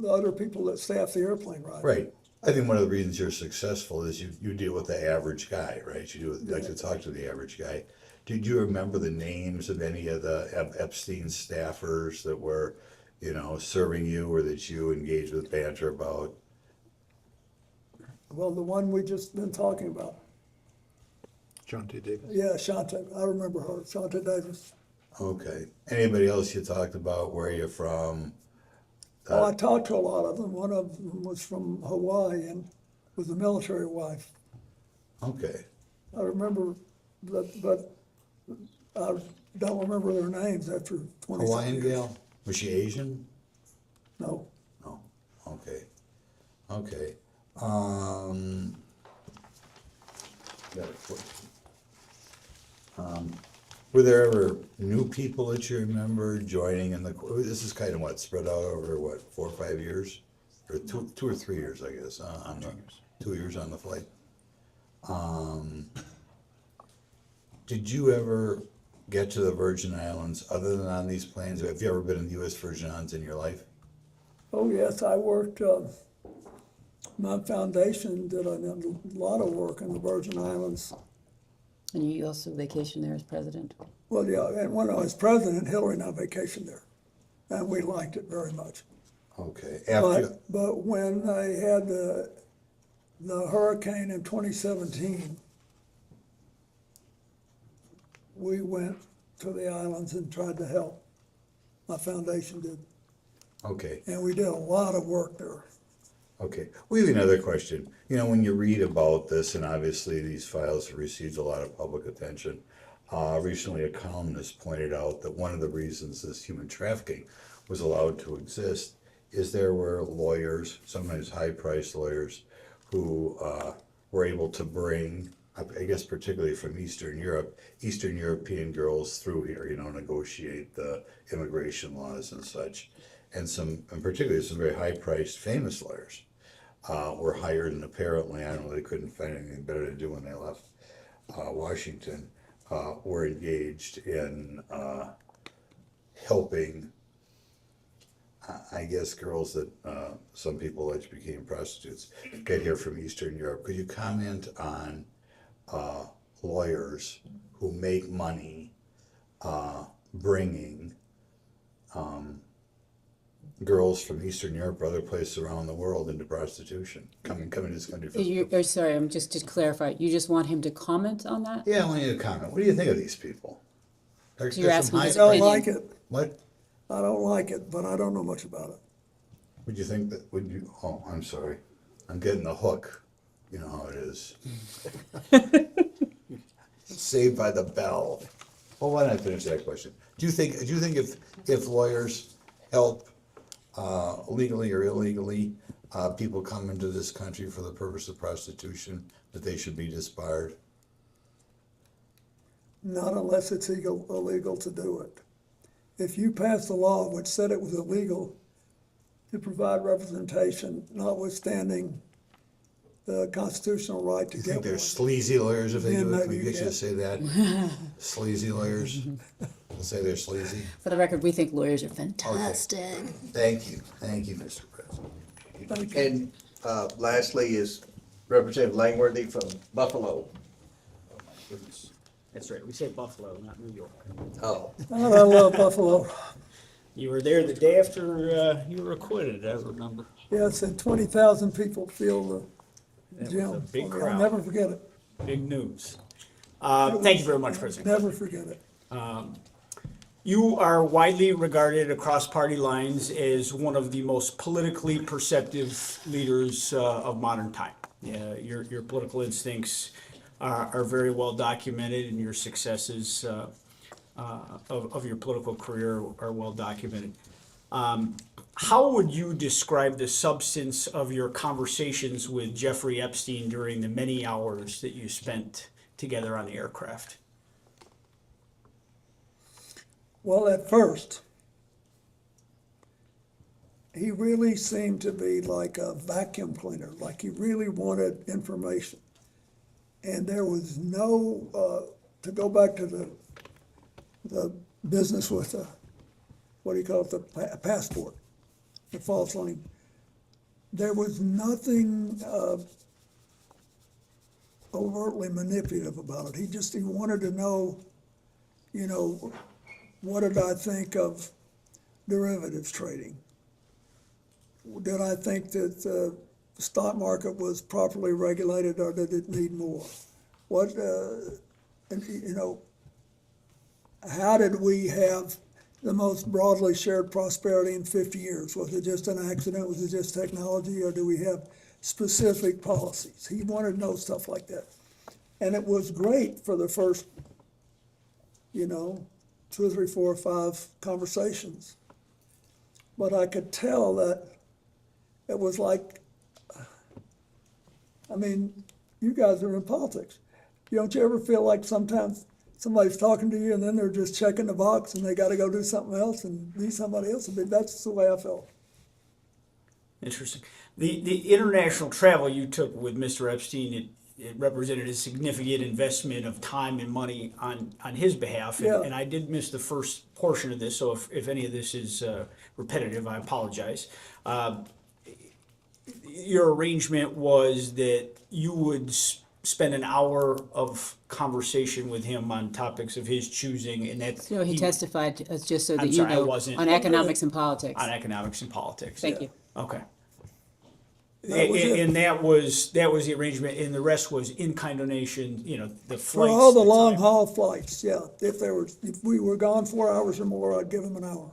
other people that staff the airplane, right? Right. I think one of the reasons you're successful is you deal with the average guy, right? You like to talk to the average guy. Did you remember the names of any of the Epstein staffers that were, serving you or that you engaged with banter about? Well, the one we just been talking about. Shante Davis. Yeah, Shante. I remember her, Shante Davis. Okay. Anybody else you talked about? Where are you from? I talked to a lot of them. One of them was from Hawaii and was a military wife. Okay. I remember, but I don't remember their names after 20 Hawaiian years. gal? Was she Asian? No. No. Okay. Okay. Were there ever new people that you remember joining in the? This is kind of what spread out over 4 or 5 years, or two or 3 years, I guess. 2 years on the flight. Did you ever get to the Virgin Islands other than on these planes? Have you ever been in the U.S. Virgin Islands in your life? Oh, yes, I worked, my foundation did a lot of work in the Virgin Islands. And you also vacationed there as president? Well, yeah, and when I was president, Hillary and I vacationed there, and we liked it very much. Okay. But when they had the hurricane in 2017, we went to the islands and tried to help. My foundation did. Okay. And we did a lot of work there. Okay. We have another question. You know, when you read about this, and obviously these files have received a lot of public attention, recently a columnist pointed out that one of the reasons this human trafficking was allowed to exist is there were lawyers, sometimes high-priced lawyers, who were able to bring, I guess particularly from Eastern Europe, Eastern European girls through here, you know, negotiate the immigration laws and such. And particularly some very high-priced famous lawyers were hired, and apparently, I don't know, they couldn't find anything better to do when they left Washington, were engaged in helping, I guess, girls that some people allege became prostitutes get here from Eastern Europe. Could you comment on lawyers who make money bringing girls from Eastern Europe or other places around the world into prostitution, coming to this country for Sorry, I'm just to clarify, you just want him to comment on that? Yeah, I want you to comment. What do you think of these people? So you're asking I his don't opinion. like it. What? I don't like it, but I don't know much about it. Would you think that, oh, I'm sorry. I'm getting the hook. You know how it is. Saved by the bell. Well, why don't I finish that question? Do you think if lawyers help legally or illegally people come into this country for the purpose of prostitution, that they should be disbarred? Not unless it's illegal to do it. If you passed a law which said it was illegal to provide representation, notwithstanding the constitutional right to You get think they're one, sleazy lawyers if they then do it? maybe We you get you to can. say that? Sleazy lawyers? We'll say they're sleazy? For the record, we think lawyers are fantastic. Thank you, Mr. President. And lastly is Representative Langworthy from Buffalo. That's right, we say Buffalo, not New York. Oh. Oh, I love Buffalo. You were there the day after you were acquitted, I remember. Yes, and 20,000 people feel the It gym. was a big I'll crowd. never forget it. Big news. Thank you very much, President. Never forget it. You are widely regarded across party lines as one of the most politically perceptive leaders of modern time. Your political instincts are very well documented, and your successes of your political career are well documented. How would you describe the substance of your conversations with Jeffrey Epstein during the many hours that you spent together on the aircraft? Well, at first, he really seemed to be like a vacuum cleaner, like he really wanted information. And there was no, to go back to the business with the, what do you call it, the passport, the false line. There was nothing overtly manipulative about it. He wanted to know, you know, what did I think of derivatives trading? Did I think that the stock market was properly regulated, or did it need more? What, and, you know, how did we have the most broadly shared prosperity in 50 years? Was it just an accident? Was it just technology? Or do we have specific policies? He wanted to know stuff like that. And it was great for the first, you know, 2 or 3, 4 or 5 conversations. But I could tell that it was like, I mean, you guys are in politics. Don't you ever feel like sometimes somebody's talking to you and then they're just checking the box and they got to go do something else and be somebody else? I mean, that's the way I felt. Interesting. The international travel you took with Mr. Epstein, it represented a significant investment of time and money on his behalf. Yeah. And I did miss the first portion of this, so if any of this is repetitive, I apologize. Your arrangement was that you would spend an hour of conversation with him on topics of his choosing, and that So he testified, just so that I'm you sorry, I know, wasn't- on economics and politics. on economics and politics. Thank you. Okay. That was it. And that was the arrangement, and the rest was in-kind donation, the For flights. all the the long time. haul flights, yeah. If we were gone 4 hours or more, I'd give him an hour.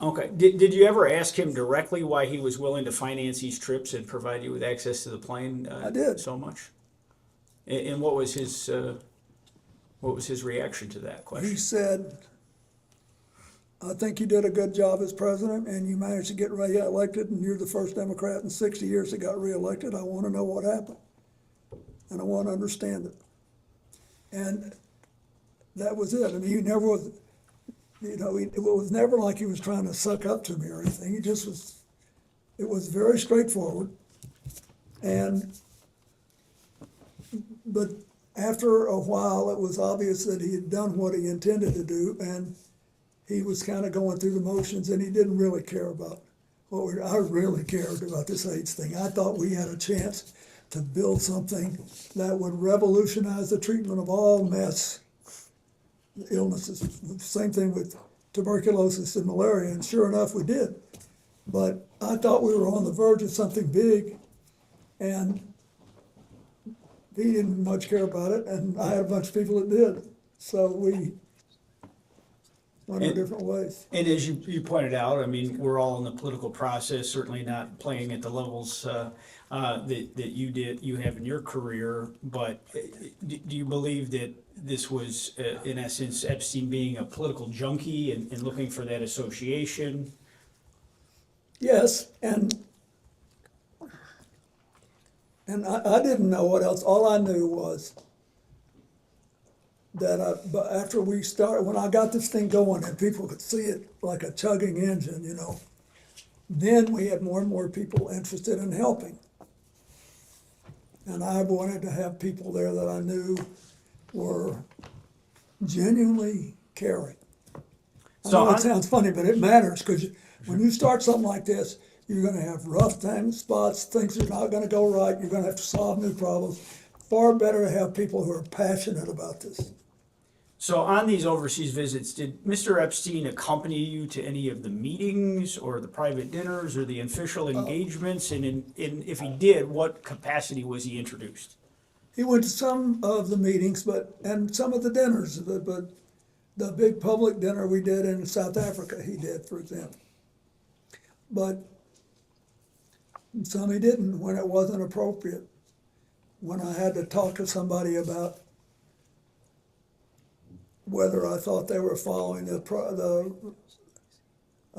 Okay. Did you ever ask him directly why he was willing to finance these trips and provide you with access to the plane? I did. So much. And what was his reaction to that question? He said, I think you did a good job as president and you managed to get reelected and you're the first Democrat in 60 years that got reelected. I want to know what happened. And I want to understand it. And that was it. I mean, he never was, it was never like he was trying to suck up to me or anything. He just was, it was very straightforward. But after a while, it was obvious that he had done what he intended to do, and he was kind of going through the motions, and he didn't really care about I really cared about this AIDS thing. I thought we had a chance to build something that would revolutionize the treatment of all mass illnesses. Same thing with tuberculosis and malaria, and sure enough, we did. But I thought we were on the verge of something big, and he didn't much care about it, and I had a bunch of people that did. So we went our different ways. And as you pointed out, I mean, we're all in the political process, certainly not playing at the levels that you have in your career. But do you believe that this was, in essence, Epstein being a political junkie and looking for that association? Yes, and I didn't know what else. All I knew was that but after we started, when I got this thing going and people could see it like a chugging engine, then we had more and more people interested in helping. And I wanted to have people there that I knew were genuinely caring. I know it sounds funny, but it matters, because when you start something like this, you're going to have rough times, spots, things are not going to go right. You're going to have to solve new problems. Far better to have people who are passionate about this. So on these overseas visits, did Mr. Epstein accompany you to any of the meetings or the private dinners or the official engagements? And if he did, what capacity was he introduced? He went to some of the meetings, and some of the dinners, but the big public dinner we did in South Africa, he did, for example. But some he didn't when it wasn't appropriate. When I had to talk to somebody about whether I thought they were following a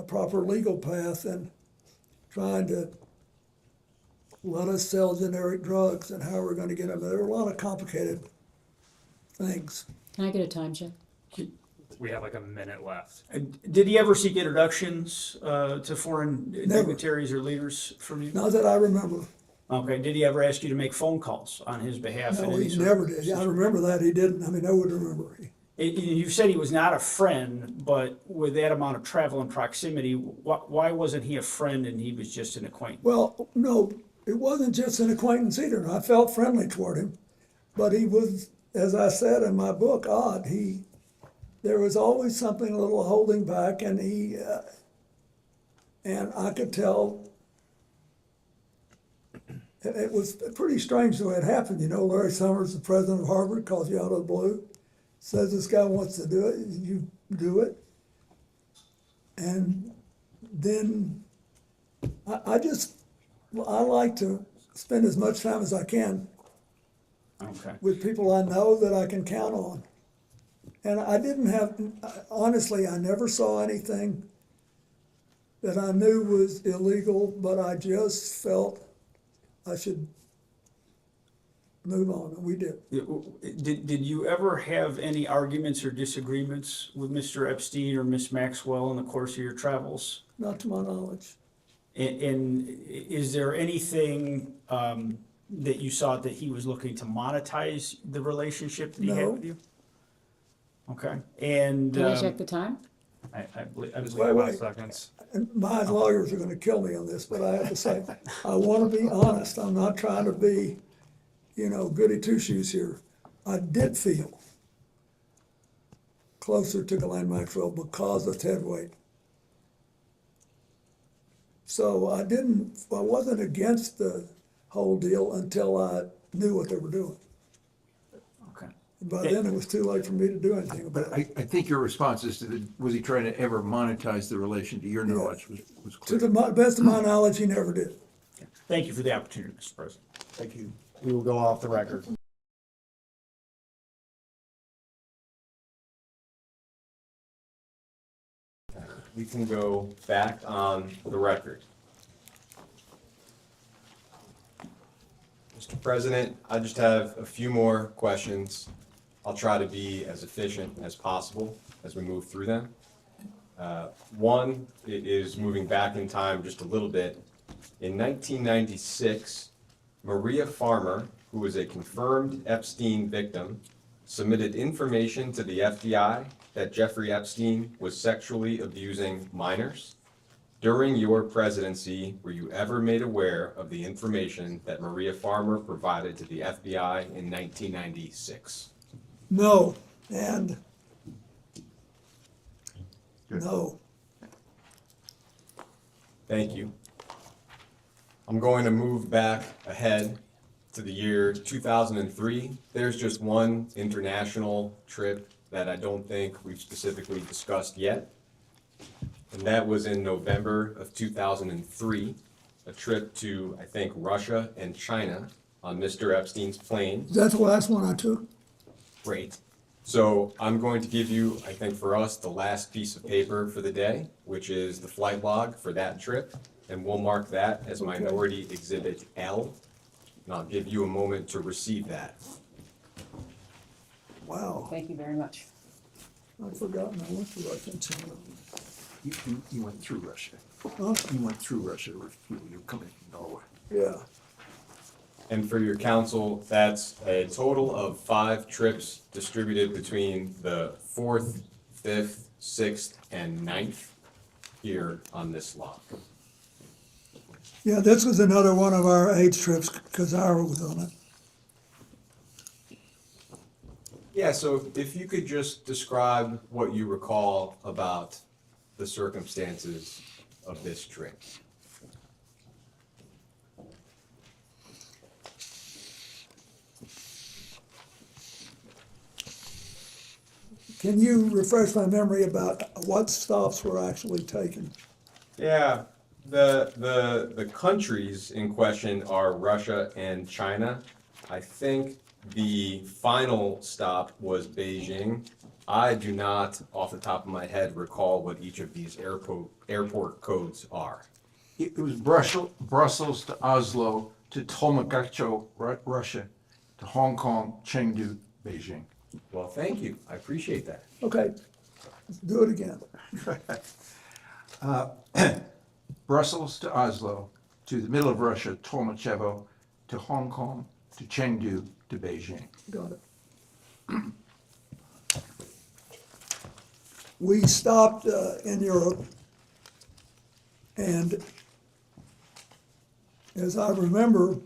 proper legal path and trying to let us sell generic drugs and how we're going to get them. There were a lot of complicated things. Can I get a time check? We have like a minute left. Did he ever seek introductions to foreign dignitaries or leaders from you? Not that I remember. Okay. Did he ever ask you to make phone calls on his behalf? No, he never did. I remember that. He didn't. I mean, I would remember. You said he was not a friend, but with that amount of travel and proximity, why wasn't he a friend and he was just an acquaintance? Well, no, it wasn't just an acquaintance either. I felt friendly toward him, but he was, as I said in my book, odd. There was always something a little holding back, and and I could tell. It was pretty strange the way it happened. Larry Summers, the president of Harvard, calls you out of the blue, says this guy wants to do it, you do it. And then I like to spend as much time as I can with people I know that I can count on. And honestly, I never saw anything that I knew was illegal, but I just felt I should move on, and we did. Did you ever have any arguments or disagreements with Mr. Epstein or Miss Maxwell in the course of your travels? Not to my knowledge. And is there anything that you saw that he was looking to monetize the relationship that he had No. with you? Okay, and. Can I check the time? I believe Wait, about wait. seconds. And my lawyers are gonna kill me on this, but I have to say, I wanna be honest, I'm not trying to be, goody two-shoes here. I did feel closer to Glenn Maxwell because of Ted Wade. So I wasn't against the whole deal until I knew what they were doing. Okay. And by then, it was too late for me to do anything about But it. I think your response is was he trying to ever monetize the relation, to your knowledge, was To clear. the best of my knowledge, he never did. Thank you for the opportunity, Mr. President. Thank you. We will go off the record. We can go back on the record. Mr. President, I just have a few more questions. I'll try to be as efficient as possible as we move through them. One is moving back in time just a little bit. In 1996, Maria Farmer, who was a confirmed Epstein victim, submitted information to the FBI that Jeffrey Epstein was sexually abusing minors. During your presidency, were you ever made aware of the information that Maria Farmer provided to the FBI in 1996? No, and no. Thank you. I'm going to move back ahead to the year 2003. There's just one international trip that I don't think we've specifically discussed yet. And that was in November of 2003, a trip to, I think, Russia and China on Mr. Epstein's plane. That's the last one I took. Great. So I'm going to give you, I think for us, the last piece of paper for the day, which is the flight log for that trip. And we'll mark that as Minority Exhibit L. And I'll give you a moment to receive that. Wow, Thank you very much. I'd forgotten I went to Russia and China. You went through Russia. Huh? You went through Russia, you're coming from Norway. Yeah, And for your council, that's a total of 5 trips distributed between the 4th, 5th, 6th, and 9th here on this log. yeah, this was another one of our AIDS trips, because Ira was on it. Yeah, so if you could just describe what you recall about the circumstances of this trip. Can you refresh my memory about what stops were actually taken? Yeah, the countries in question are Russia and China. I think the final stop was Beijing. I do not, off the top of my head, recall what each of these airport codes are. It was Brussels to Oslo to Tolmakacho, Russia, to Hong Kong, Chengdu, Beijing. Well, thank you. I appreciate that. Okay, do it again. Brussels to Oslo, to the middle of Russia, Tolmachevo, to Hong Kong, to Chengdu, to Beijing. Got it. We stopped in Europe, and as I remember,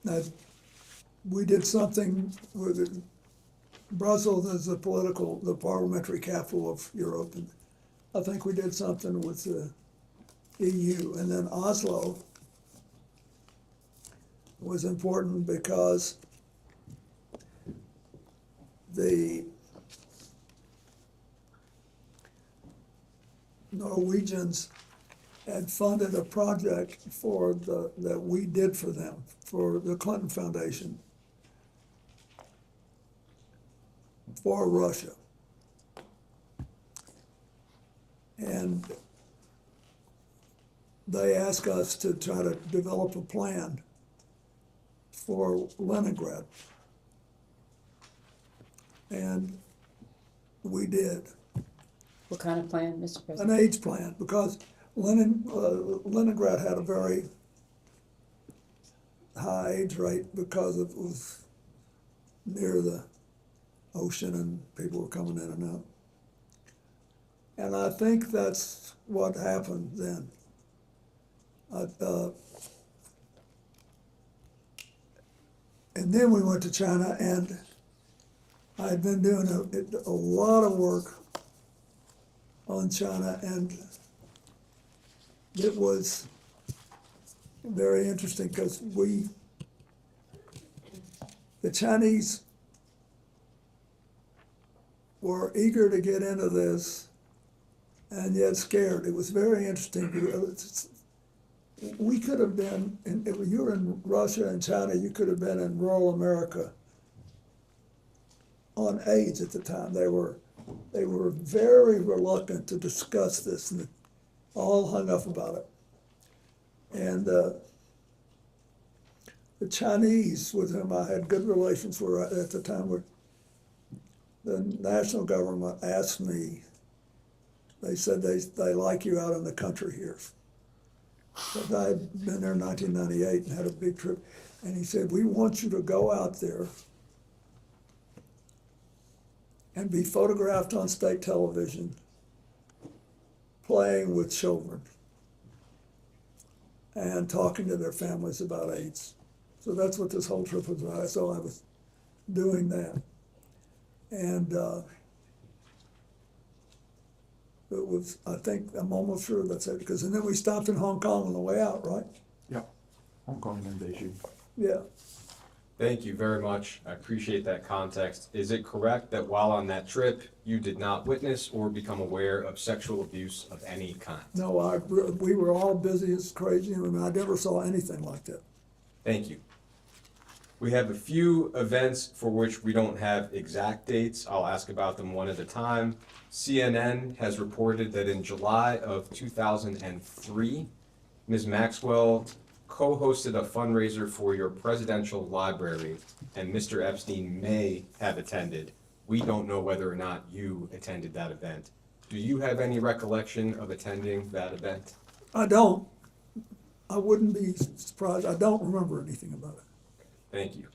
that we did something with it. Brussels is the parliamentary capital of Europe, and I think we did something with the EU, and then Oslo was important because the Norwegians had funded a project that we did for them, for the Clinton Foundation, for Russia. And they asked us to try to develop a plan for Leningrad. And we did. What kind of plan, Mr. An President? AIDS plan, because Leningrad had a very high age rate because it was near the ocean and people were coming in and out. And I think that's what happened then. And then we went to China, and I had been doing a lot of work on China, and it was very interesting because the Chinese were eager to get into this and yet scared. It was very interesting. We could have been, if you were in Russia and China, you could have been in rural America on AIDS at the time. They were very reluctant to discuss this, and all hung up about it. And the Chinese, with whom I had good relations, were at the time, the national government asked me, they said they like you out in the country here. But I had been there in 1998 and had a big trip. And he said, we want you to go out there and be photographed on state television playing with children and talking to their families about AIDS. So that's what this whole trip was about. So I was doing that. And it was, I think, I'm almost sure that's it, because, and then we stopped in Hong Kong on the way out, right? Yeah, Hong Kong and Beijing. Yeah. Thank you very much. I appreciate that context. Is it correct that while on that trip, you did not witness or become aware of sexual abuse of any kind? No, we were all busy as crazy. I mean, I never saw anything like that. Thank you. We have a few events for which we don't have exact dates. I'll ask about them one at a time. CNN has reported that in July of 2003, Ms. Maxwell co-hosted a fundraiser for your presidential library, and Mr. Epstein may have attended. We don't know whether or not you attended that event. Do you have any recollection of attending that event? I don't. I wouldn't be surprised. I don't remember anything about it. Thank you.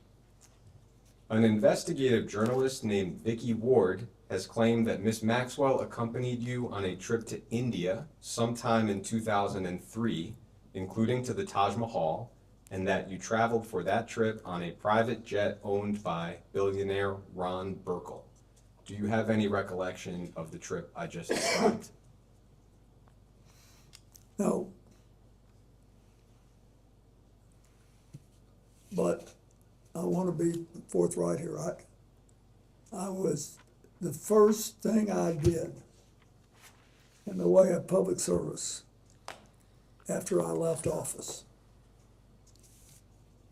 An investigative journalist named Vicky Ward has claimed that Miss Maxwell accompanied you on a trip to India sometime in 2003, including to the Taj Mahal, and that you traveled for that trip on a private jet owned by billionaire Ron Burkle. Do you have any recollection of the trip I just described? No. But I want to be forthright here. The first thing I did in the way of public service after I left office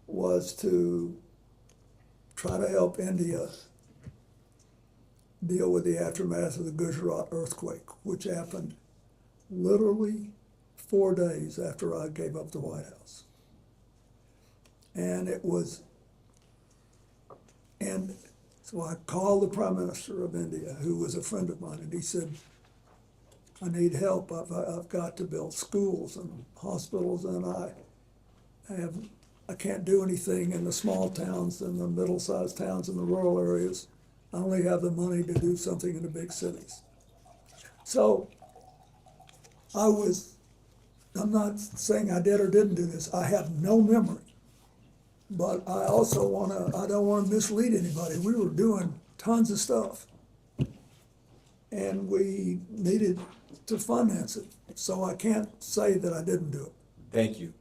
was to try to help India deal with the aftermath of the Gujarat earthquake, which happened literally 4 days after I gave up the White House. And so I called the Prime Minister of India, who was a friend of mine, and he said, I need help. I've got to build schools and hospitals, and I can't do anything in the small towns and the middle-sized towns and the rural areas. I only have the money to do something in the big cities. So I'm not saying I did or didn't do this. I have no memory. But I also I don't want to mislead anybody. We were doing tons of stuff. And we needed to finance it. So I can't say that I didn't do it. Thank you.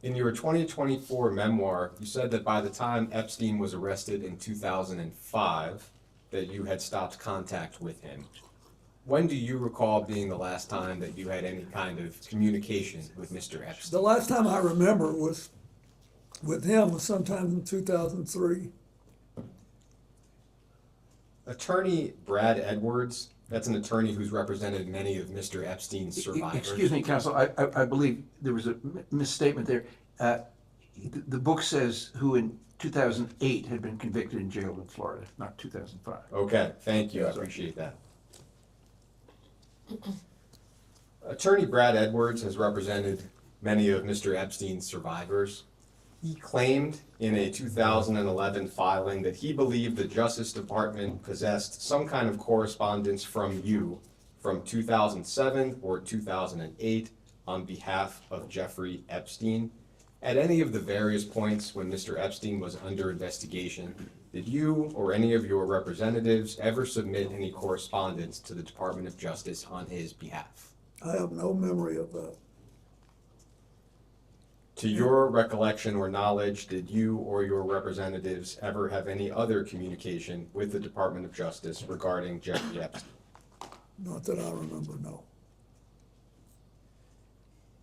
In your 2024 memoir, you said that by the time Epstein was arrested in 2005, that you had stopped contact with him. When do you recall being the last time that you had any kind of communication with Mr. Epstein? The last time I remember was with him was sometime in 2003. Attorney Brad Edwards, that's an attorney who's represented many of Mr. Epstein's survivors. Excuse me, counsel, I believe there was a misstatement there. The book says who in 2008 had been convicted and jailed in Florida, not 2005. Okay, thank you, I appreciate that. Attorney Brad Edwards has represented many of Mr. Epstein's survivors. He claimed in a 2011 filing that he believed the Justice Department possessed some kind of correspondence from you from 2007 or 2008 on behalf of Jeffrey Epstein. At any of the various points when Mr. Epstein was under investigation, did you or any of your representatives ever submit any correspondence to the Department of Justice on his behalf? I have no memory of that. To your recollection or knowledge, did you or your representatives ever have any other communication with the Department of Justice regarding Jeffrey Epstein? Not that I remember, no.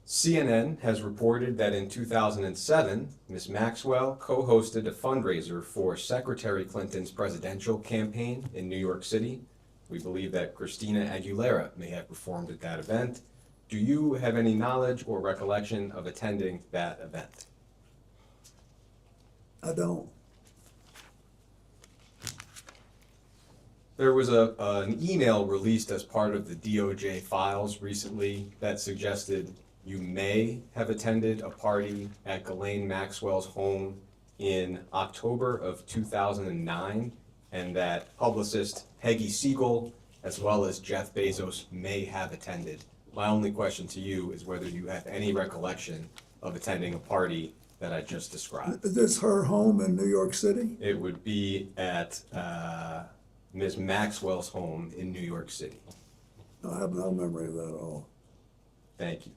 CNN has reported that in 2007, Ms. Maxwell co-hosted a fundraiser for Secretary Clinton's presidential campaign in New York City. We believe that Christina Aguilera may have performed at that event. Do you have any knowledge or recollection of attending that event? I don't. There was an email released as part of the DOJ files recently that suggested you may have attended a party at Ghislaine Maxwell's home in October of 2009, and that publicist Peggy Siegel, as well as Jeff Bezos, may have attended. My only question to you is whether you have any recollection of attending a party that I just described. Is this her home in New York City? It would be at Ms. Maxwell's home in New York City. I have no memory of that at all. Thank you.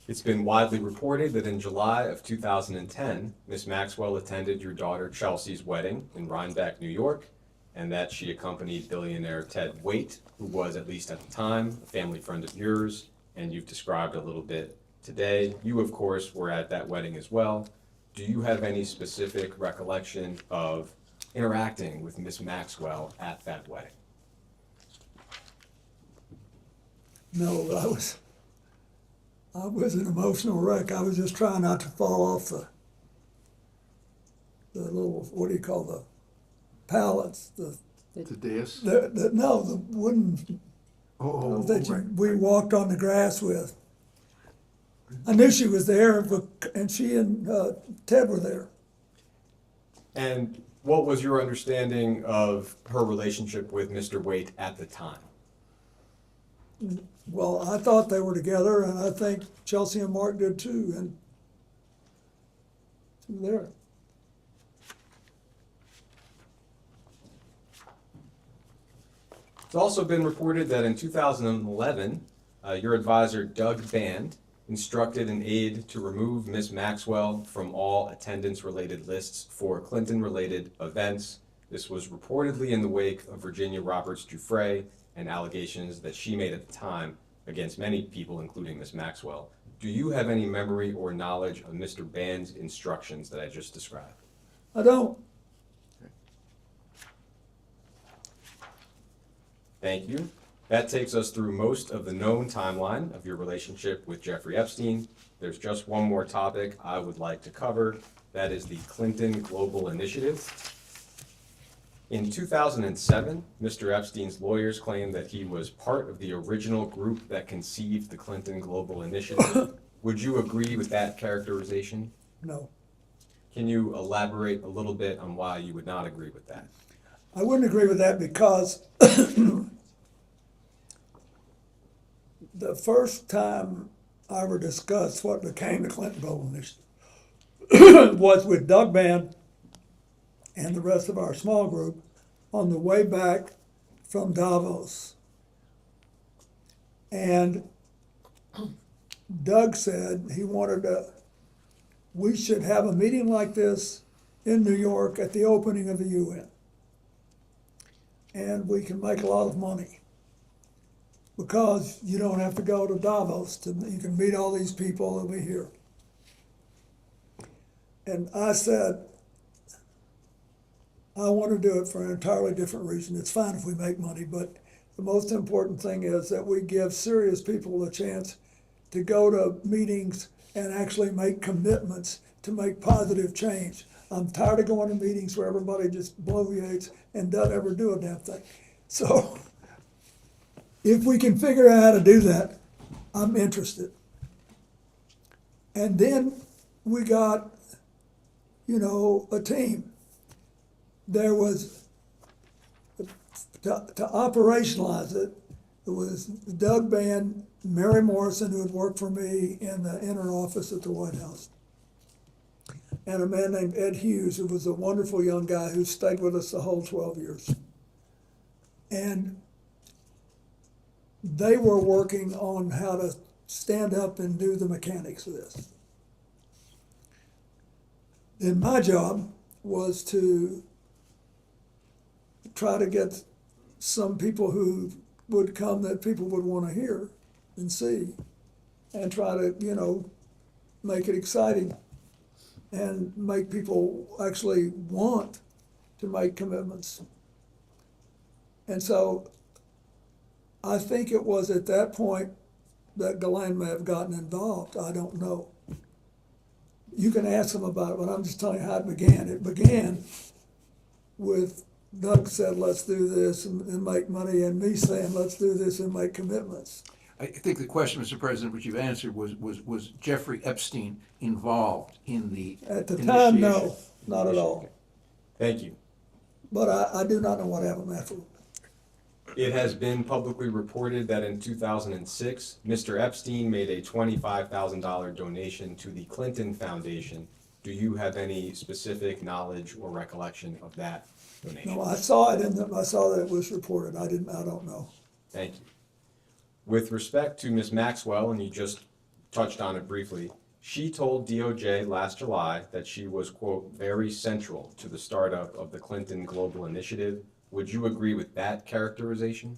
It's been widely reported that in July of 2010, Ms. Maxwell attended your daughter Chelsea's wedding in Rhinebeck, New York, and that she accompanied billionaire Ted Waite, who was, at least at the time, a family friend of yours, and you've described a little bit today. You, of course, were at that wedding as well. Do you have any specific recollection of interacting with Ms. Maxwell at that wedding? No, I was an emotional wreck. I was just trying not to fall off the little, what do you call the pallets? The dais? No, the wooden we walked on the grass with. I knew she was there, and she and Ted were there. And what was your understanding of her relationship with Mr. Waite at the time? Well, I thought they were together, and I think Chelsea and Mark did too, and there. It's also been reported that in 2011, your advisor Doug Band instructed an aide to remove Ms. Maxwell from all attendance-related lists for Clinton-related events. This was reportedly in the wake of Virginia Roberts Giuffre and allegations that she made at the time against many people, including Ms. Maxwell. Do you have any memory or knowledge of Mr. Band's instructions that I just described? I don't. Thank you. That takes us through most of the known timeline of your relationship with Jeffrey Epstein. There's just one more topic I would like to cover. That is the Clinton Global Initiative. In 2007, Mr. Epstein's lawyers claimed that he was part of the original group that conceived the Clinton Global Initiative. Would you agree with that characterization? No. Can you elaborate a little bit on why you would not agree with that? I wouldn't agree with that because the first time I ever discussed what became the Clinton Global Initiative was with Doug Band and the rest of our small group on the way back from Davos. And Doug said we should have a meeting like this in New York at the opening of the UN. And we can make a lot of money because you don't have to go to Davos. You can meet all these people that we hear. And I said, I want to do it for an entirely different reason. It's fine if we make money, but the most important thing is that we give serious people a chance to go to meetings and actually make commitments to make positive change. I'm tired of going to meetings where everybody just bloviates and doesn't ever do a damn thing. So if we can figure out how to do that, I'm interested. And then we got, you know, a team. There was, to operationalize it, it was Doug Band, Mary Morrison, who had worked for me in the inner office at the White House, and a man named Ed Hughes, who was a wonderful young guy who stayed with us the whole 12 years. And they were working on how to stand up and do the mechanics of this. Then my job was to try to get some people who would come that people would want to hear and see, and try to, you know, make it exciting and make people actually want to make commitments. And so I think it was at that point that Ghislaine may have gotten involved. I don't know. You can ask them about it, but I'm just telling you how it began. It began with Doug said, let's do this and make money, and me saying, let's do this and make commitments. I think the question, Mr. President, which you've answered, was Jeffrey Epstein involved in the At the time, no, initiation? not at all. Thank you. But I do not know what happened afterward. It has been publicly reported that in 2006, Mr. Epstein made a $25,000 donation to the Clinton Foundation. Do you have any specific knowledge or recollection of that donation? No, I saw it I saw that it was reported. I don't know. Thank you. With respect to Ms. Maxwell, and you just touched on it briefly, she told DOJ last July that she was, quote, very central to the startup of the Clinton Global Initiative. Would you agree with that characterization?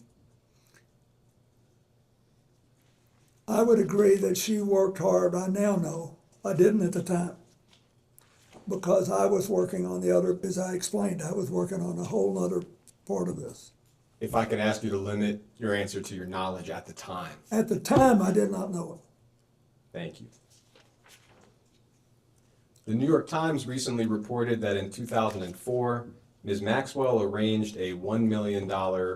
I would agree that she worked hard. I now know. I didn't at the time, because I was working on the other, as I explained, I was working on a whole other part of this. If I could ask you to limit your answer to your knowledge at the time. At the time, I did not know it. Thank you. The New York Times recently reported that in 2004, Ms. Maxwell arranged a $1 million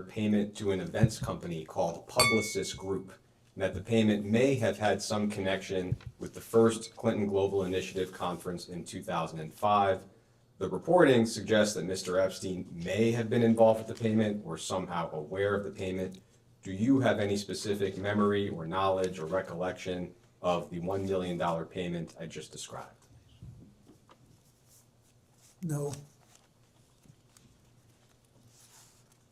payment to an events company called Publicis Group, and that the payment may have had some connection with the first Clinton Global Initiative conference in 2005. The reporting suggests that Mr. Epstein may have been involved with the payment or somehow aware of the payment. Do you have any specific memory or knowledge or recollection of the $1 million payment I just described? No.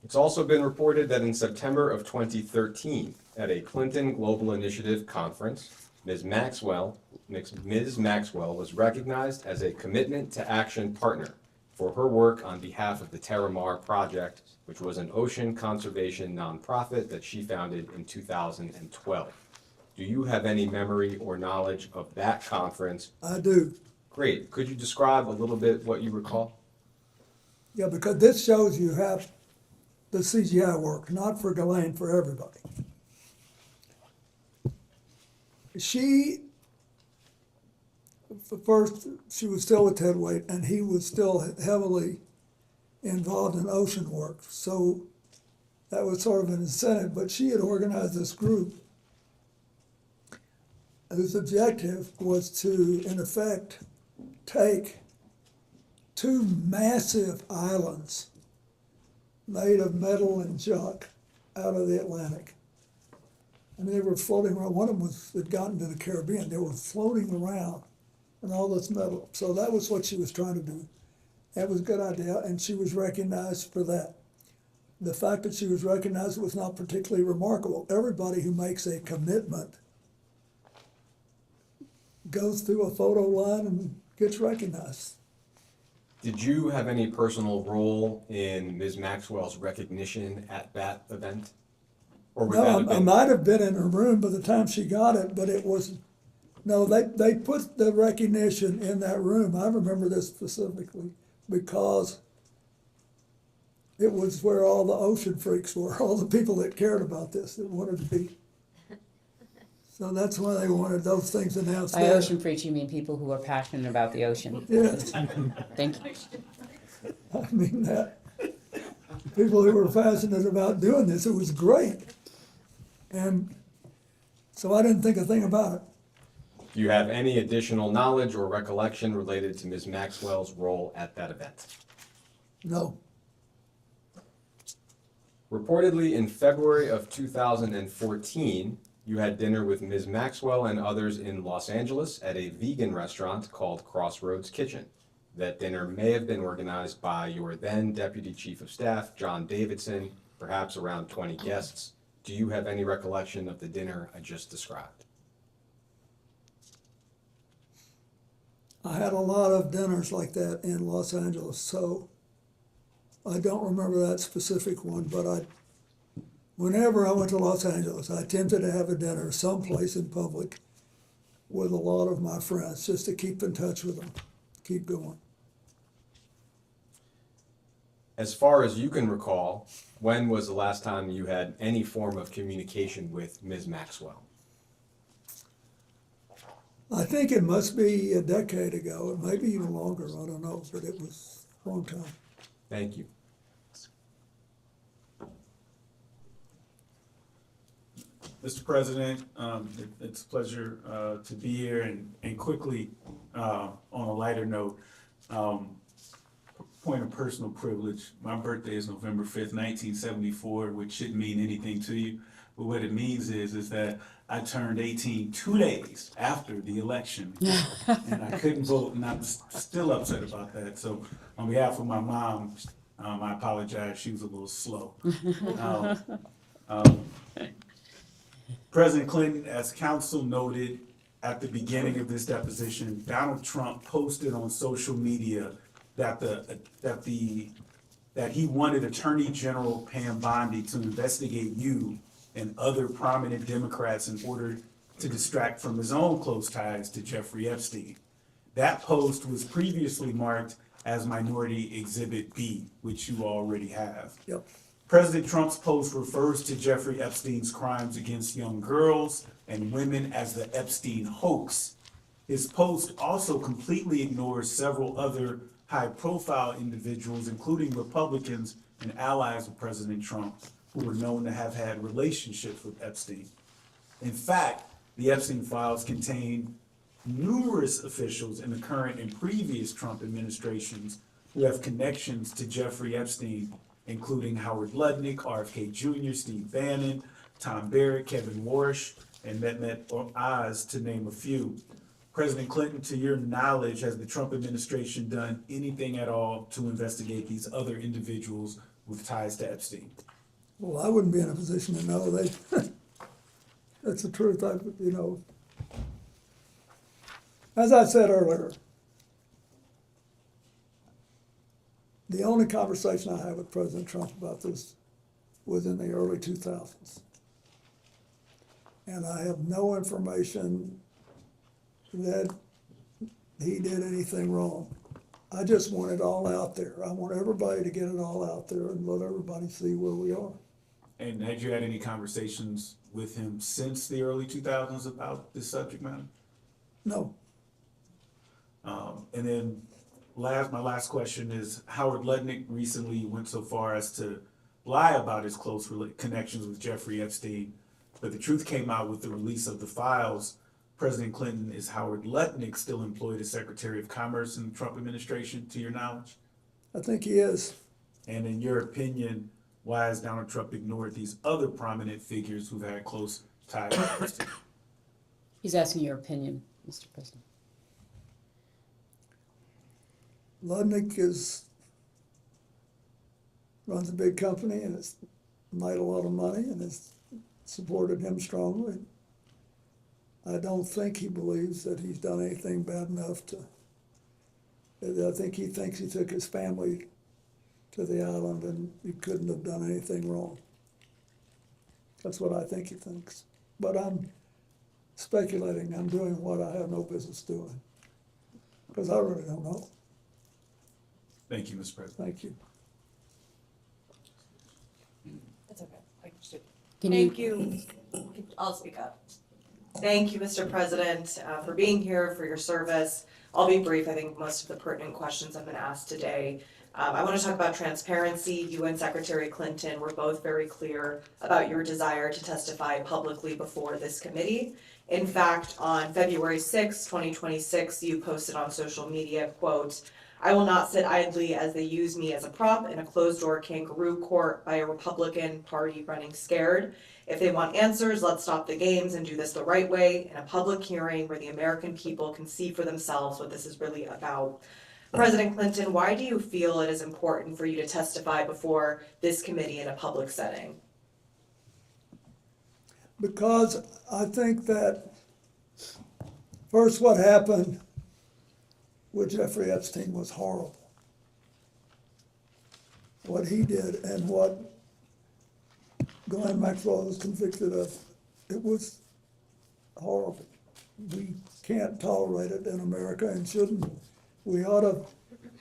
It's also been reported that in September of 2013, at a Clinton Global Initiative conference, Ms. Maxwell was recognized as a Commitment to Action partner for her work on behalf of the Terramar Project, which was an ocean conservation nonprofit that she founded in 2012. Do you have any memory or knowledge of that conference? I do. Great. Could you describe a little bit what you recall? Yeah, because this shows you how the CGI work, not for Ghislaine, for everybody. First, she was still with Ted Waite, and he was still heavily involved in ocean work. So that was sort of an incentive, but she had organized this group whose objective was to, in effect, take two massive islands made of metal and junk out of the Atlantic. I mean, they were floating around. One of them had gotten to the Caribbean. They were floating around in all this metal. So that was what she was trying to do. That was a good idea, and she was recognized for that. The fact that she was recognized was not particularly remarkable. Everybody who makes a commitment goes through a photo line and gets recognized. Did you have any personal role in Ms. Maxwell's recognition at that event? Or would that have No, I been... might have been in her room by the time she got it, but it was, no, they put the recognition in that room. I remember this specifically because it was where all the ocean freaks were, all the people that cared about this, that wanted to be. So that's why they wanted those things announced By there. ocean freaks, you mean people who are passionate about the ocean. Yes. Thank you. I mean that. People who were passionate about doing this, it was great. And so I didn't think a thing about it. Do you have any additional knowledge or recollection related to Ms. Maxwell's role at that event? No. Reportedly, in February of 2014, you had dinner with Ms. Maxwell and others in Los Angeles at a vegan restaurant called Crossroads Kitchen. That dinner may have been organized by your then Deputy Chief of Staff, John Davidson, perhaps around 20 guests. Do you have any recollection of the dinner I just described? I had a lot of dinners like that in Los Angeles, so I don't remember that specific one, but whenever I went to Los Angeles, I tended to have a dinner someplace in public with a lot of my friends, just to keep in touch with them, keep going. As far as you can recall, when was the last time you had any form of communication with Ms. Maxwell? I think it must be a decade ago, maybe even longer, I don't know, but it was a long time. Thank you. Mr. President, it's a pleasure to be here, and quickly, on a lighter note, point of personal privilege, my birthday is November 5th, 1974, which shouldn't mean anything to you, but what it means is that I turned 18 2 days after the election, and I couldn't vote, and I'm still upset about that. So on behalf of my mom, I apologize, she was a little slow. President Clinton, as counsel noted at the beginning of this deposition, Donald Trump posted on social media that he wanted Attorney General Pam Bondi to investigate you and other prominent Democrats in order to distract from his own close ties to Jeffrey Epstein. That post was previously marked as Minority Exhibit B, which you already have. Yep. President Trump's post refers to Jeffrey Epstein's crimes against young girls and women as the Epstein hoax. His post also completely ignores several other high-profile individuals, including Republicans and allies of President Trump, who were known to have had relationships with Epstein. In fact, the Epstein files contain numerous officials in the current and previous Trump administrations who have connections to Jeffrey Epstein, including Howard Lutnick, RFK Jr., Steve Bannon, Tom Barrett, Kevin Warsh, and Mehmet Oz, to name a few. President Clinton, to your knowledge, has the Trump administration done anything at all to investigate these other individuals with ties to Epstein? Well, I wouldn't be in a position to know. That's the truth. As I said earlier, the only conversation I had with President Trump about this was in the early 2000s. And I have no information that he did anything wrong. I just want it all out there. I want everybody to get it all out there and let everybody see where we are. And had you had any conversations with him since the early 2000s about this subject matter? No. And then my last question is, Howard Lutnick recently went so far as to lie about his close connections with Jeffrey Epstein, but the truth came out with the release of the files. President Clinton, is Howard Lutnick still employed as Secretary of Commerce in the Trump administration, to your knowledge? I think he is. And in your opinion, why has Donald Trump ignored these other prominent figures who've had close ties to Epstein? He's asking your opinion, Mr. President. Lutnick runs a big company and has made a lot of money and has supported him strongly. I don't think he believes that he's done anything bad enough I think he thinks he took his family to the island and he couldn't have done anything wrong. That's what I think he thinks. But I'm speculating. I'm doing what I have no business doing. Because I really don't know. Thank you, Mr. President. Thank you. That's okay. Thank you. I'll speak up. Thank you, Mr. President, for being here, for your service. I'll be brief. I think most of the pertinent questions have been asked today. I want to talk about transparency. You and Secretary Clinton were both very clear about your desire to testify publicly before this committee. In fact, on February 6, 2026, you posted on social media, quote, "I will not sit idly as they use me as a prop in a closed-door kangaroo court by a Republican Party running scared. If they want answers, let's stop the games and do this the right way in a public hearing where the American people can see for themselves what this is really about." President Clinton, why do you feel it is important for you to testify before this committee in a public setting? Because I think that, first, what happened with Jeffrey Epstein was horrible. What he did and what Ghislaine Maxwell was convicted of, it was horrible. We can't tolerate it in America and shouldn't. We ought to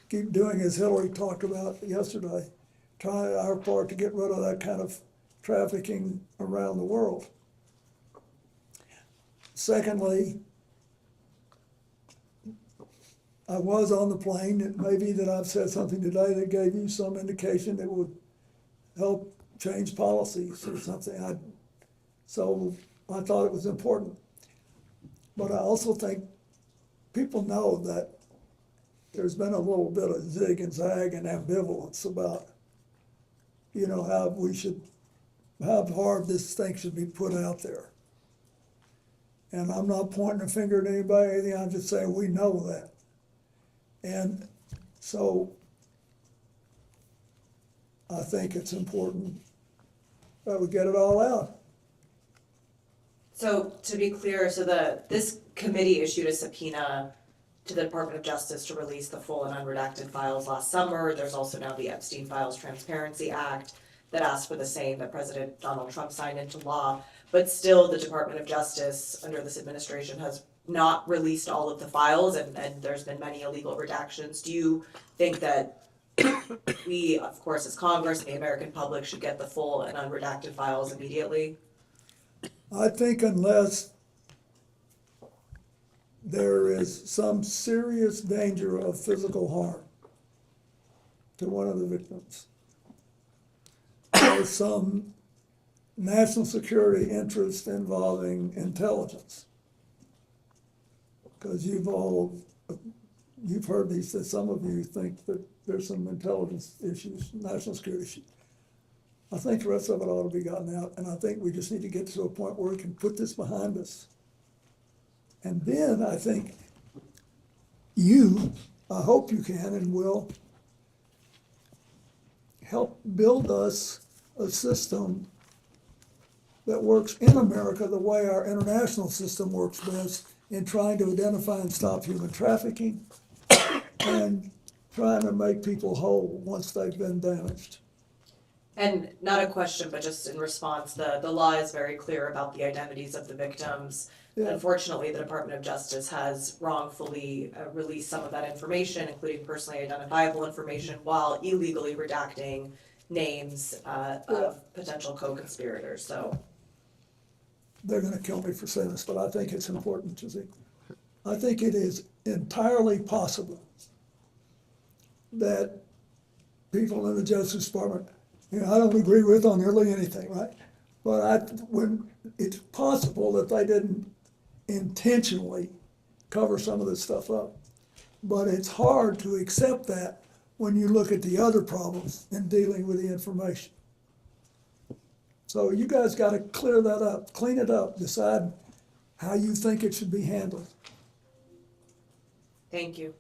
keep doing as Hillary talked about yesterday, try our part to get rid of that kind of trafficking around the world. Secondly, I was on the plane. It may be that I've said something today that gave you some indication that would help change policies or something. So I thought it was important. But I also think people know that there's been a little bit of zig and zag and ambivalence about, how we should, how hard this thing should be put out there. And I'm not pointing a finger at anybody or anything, I'm just saying we know that. And so I think it's important that we get it all out. So to be clear, this committee issued a subpoena to the Department of Justice to release the full and unredacted files last summer. There's also now the Epstein Files Transparency Act that asked for the same that President Donald Trump signed into law. But still, the Department of Justice under this administration has not released all of the files, and there's been many illegal redactions. Do you think that we, of course, as Congress and the American public should get the full and unredacted files immediately? I think unless there is some serious danger of physical harm to one of the victims, or some national security interest involving intelligence, because you've heard these, that some of you think that there's some intelligence issues, national security issues. I think the rest of it ought to be gotten out, and I think we just need to get to a point where we can put this behind us. And then I think I hope you can and will, help build us a system that works in America the way our international system works best in trying to identify and stop human trafficking and trying to make people whole once they've been damaged. And not a question, but just in response, the law is very clear about the identities of the victims. Yeah. Unfortunately, the Department of Justice has wrongfully released some of that information, including personally identifiable information, while illegally redacting names of potential co-conspirators, so. They're gonna kill me for saying this, but I think it's important, Jazzy. I think it is entirely possible that people in the Justice Department, I don't agree with on nearly anything, right? But when it's possible that they didn't intentionally cover some of this stuff up. But it's hard to accept that when you look at the other problems in dealing with the information. So you guys gotta clear that up, clean it up, decide how you think it should be handled. Thank you.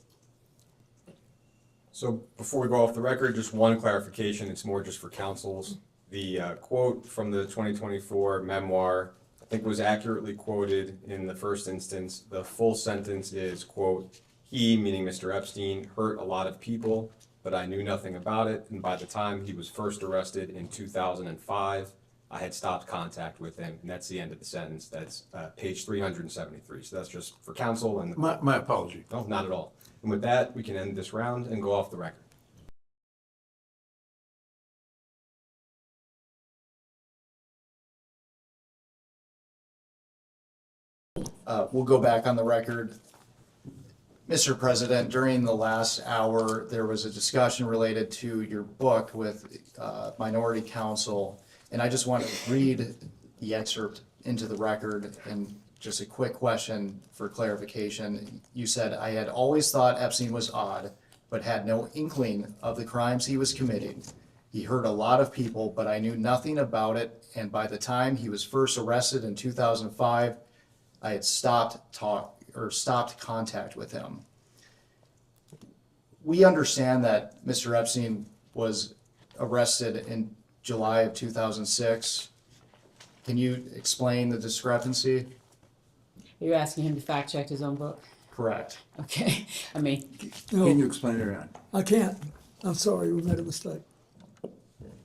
So before we go off the record, just one clarification, it's more just for councils. The quote from the 2024 memoir, I think was accurately quoted in the first instance. The full sentence is, quote, "He," meaning Mr. Epstein, "hurt a lot of people, but I knew nothing about it. And by the time he was first arrested in 2005, I had stopped contact with him." And that's the end of the sentence. That's page 373. So that's just for council and. My apology. No, not at all. And with that, we can end this round and go off the record. We'll go back on the record. Mr. President, during the last hour, there was a discussion related to your book with minority counsel, and I just want to read the excerpt into the record and just a quick question for clarification. You said, "I had always thought Epstein was odd, but had no inkling of the crimes he was committing. He hurt a lot of people, but I knew nothing about it, and by the time he was first arrested in 2005, I had stopped contact with him." We understand that Mr. Epstein was arrested in July of 2006. Can you explain the discrepancy? You're asking him to fact check his own book? Correct. Okay, I mean, No. Can you explain it around? I can't. I'm sorry, we made a mistake.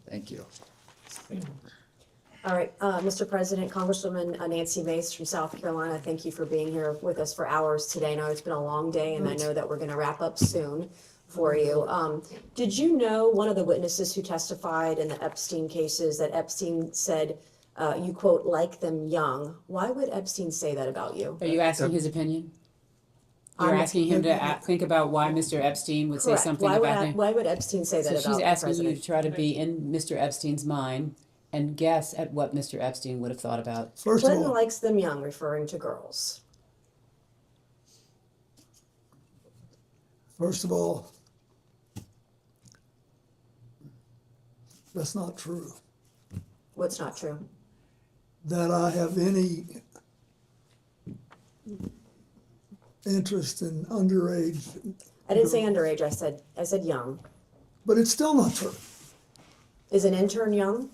Thank you. All right, Mr. President, Congresswoman Nancy Mace from South Carolina, thank you for being here with us for hours today. I know it's been a long day, and I know that we're going to wrap up soon for you. Did you know one of the witnesses who testified in the Epstein cases that Epstein said, you quote, "like them young"? Why would Epstein say that about you? are you asking his opinion? You're I'm- asking him to think about why Mr. Epstein would say Correct. something Why about would, him? why would Epstein say that So about she's the asking you president? to try to be in Mr. Epstein's mind and guess at what Mr. Epstein would have thought about. First of Clinton all, likes them young, referring to girls. that's not true. What's not true? That I have any interest in underage, I didn't say underage, I said young. but it's still not true. Is an intern young?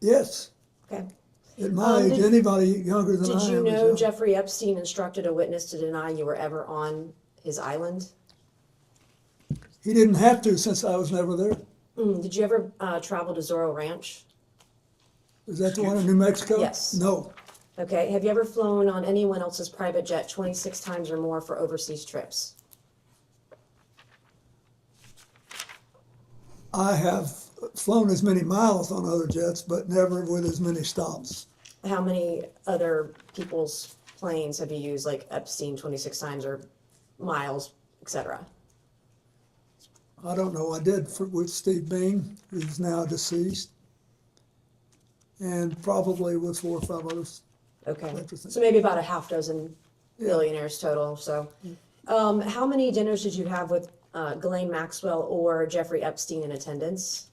Yes, Okay. at my age, did- anybody younger than I am Did is you know young. Jeffrey Epstein instructed a witness to deny you were ever on his island? He didn't have to since I was never there. Did you ever travel to Zorro Ranch? Is that the one in New Mexico? Yes. No. Okay. Have you ever flown on anyone else's private jet 26 times or more for overseas trips? I have flown as many miles on other jets, but never with as many stops. How many other people's planes have you used, like Epstein 26 times or miles, etc.? I don't know. I did with Steve Bing, who's now deceased, and probably with 4 or 5 others. Okay. Interesting. So maybe about a half dozen billionaires total. So, how many dinners did you have with Ghislaine Maxwell or Jeffrey Epstein in attendance?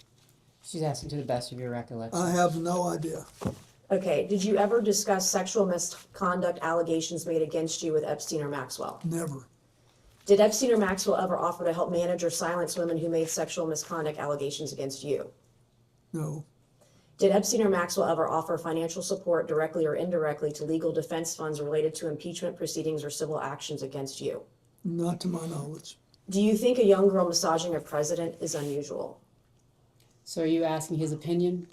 She's asking to the best of your recollection. I have no idea. Okay. Did you ever discuss sexual misconduct allegations made against you with Epstein or Maxwell? Never. Did Epstein or Maxwell ever offer to help manage or silence women who made sexual misconduct allegations against you? No. Did Epstein or Maxwell ever offer financial support directly or indirectly to legal defense funds related to impeachment proceedings or civil actions against you? Not to my knowledge. Do you think a young girl massaging a president is unusual? So are you asking his opinion?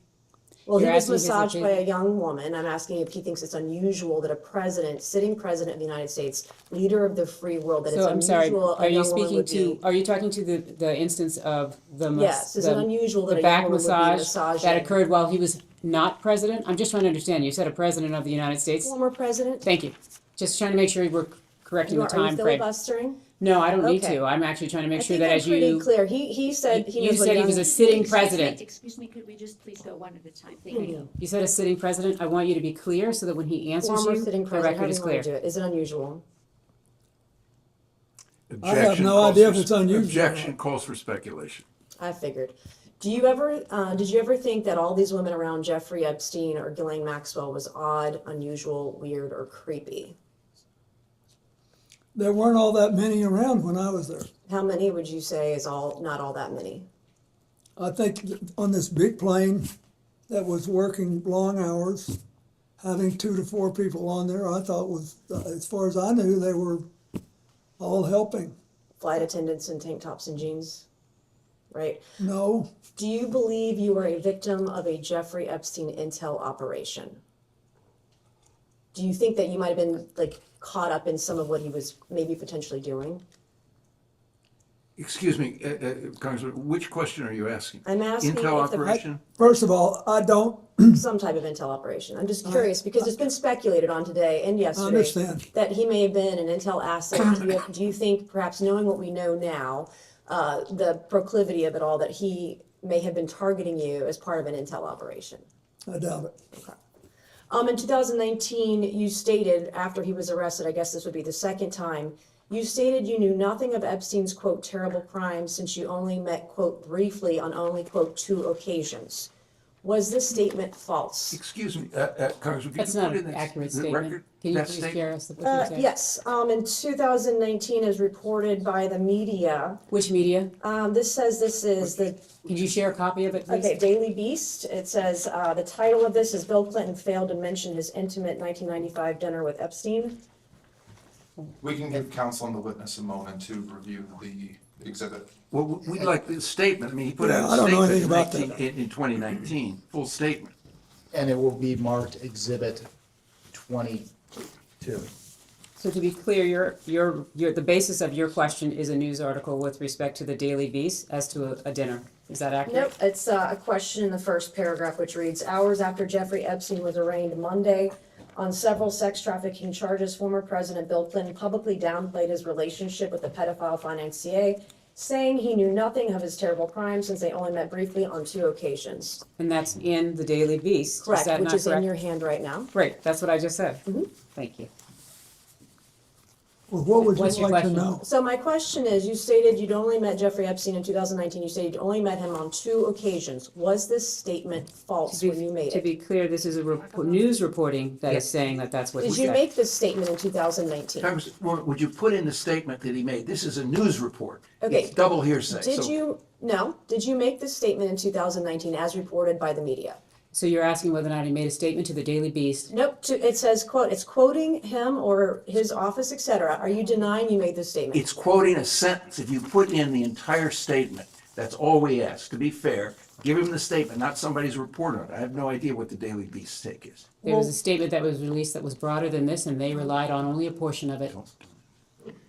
Well, You're he was asking his massaged by opinion? a young woman. I'm asking if he thinks it's unusual that a president, sitting president of the United States, leader of the free world, that So it's I'm sorry, unusual a are you young woman speaking would to, be. are you talking to the instance of the Yes, is it unusual that the a young back woman would be massage that massaging- occurred while he was not president? I'm just trying to understand. You said a president of the United States? Former president? Thank you. Just trying to make sure we're correcting the Are you time frame. filibustering? No, I don't need Okay. to. I'm actually trying to make I sure think that I'm as pretty you. clear. He said he You knows what said he young- was a sitting Excuse me, president. Excuse me, could we just please go one at a time? Thank you. You said a sitting president. I want you to be clear so that when he answers Former you, sitting the president, how record do is you want to do clear. it? Is it unusual? I have no idea if it's unusual. Objection calls for speculation. I figured. Did you ever think that all these women around Jeffrey Epstein or Ghislaine Maxwell was odd, unusual, weird, or creepy? There weren't all that many around when I was there. How many would you say is not all that many? I think on this big plane that was working long hours, having 2 to 4 people on there, I thought was, as far as I knew, they were all helping. Flight attendants in tank tops and jeans, right? No, Do you believe you were a victim of a Jeffrey Epstein intel operation? Do you think that you might have been like caught up in some of what he was maybe potentially doing? Excuse me, Congressman, which question are you asking? I'm asking Intel if the- operation? First of all, I don't, Some type of intel operation. I'm just curious because it's been speculated on today and yesterday understand. that he may have been an intel asset. Do you think, perhaps knowing what we know now, the proclivity of it all, that he may have been targeting you as part of an intel operation? I doubt it. In 2019, you stated after he was arrested, I guess this would be the second time, you stated you knew nothing of Epstein's, quote, terrible crimes since you only met, quote, briefly on only, quote, 2 occasions. Was this statement false? Excuse me, Congressman, That's could you not put in an the accurate the statement. record Can you that please statement? share us what you said? Yes, in 2019, as reported by the media. Which media? This says this is the. Can you share a copy of it, please? Okay, Daily Beast. It says, the title of this is Bill Clinton failed to mention his intimate 1995 dinner with Epstein. We can give counsel and the witness a moment to review the exhibit. Well, we'd like the statement. I mean, he put Yeah, out I a don't know statement anything about in 2019, full statement. And it will be marked Exhibit 22. So to be clear, the basis of your question is a news article with respect to the Daily Beast as to a dinner. Is that accurate? Nope, it's a question in the first paragraph, which reads, hours after Jeffrey Epstein was arraigned Monday on several sex trafficking charges, former President Bill Clinton publicly downplayed his relationship with the pedophile financier, saying he knew nothing of his terrible crimes since they only met briefly on 2 occasions. And that's in the Daily Beast. Correct, that which not is in correct? your hand right now. Great, that's what I just said. Mhm. Thank you. Well, what would What's you your like to question? know? So my question is, you stated you'd only met Jeffrey Epstein in 2019. You stated you'd only met him on 2 occasions. Was this statement false when you made To it? be clear, this is a news reporting that is Yes. saying that that's what he Did said. you make this statement in 2019? Congressman, would you put in the statement that he made? This is a news report. Okay. It's double hearsay. Did So you make this statement in 2019 as reported by the media? So you're asking whether or not he made a statement to the Daily Beast? Nope, it says, quote, it's quoting him or his office, et cetera. Are you denying you made this statement? It's quoting a sentence. If you put in the entire statement, that's all we ask. To be fair, give him the statement, not somebody's report on it. I have no idea what the Daily Beast take is. There was a statement that was released that was broader than this, and they relied on only a portion of it.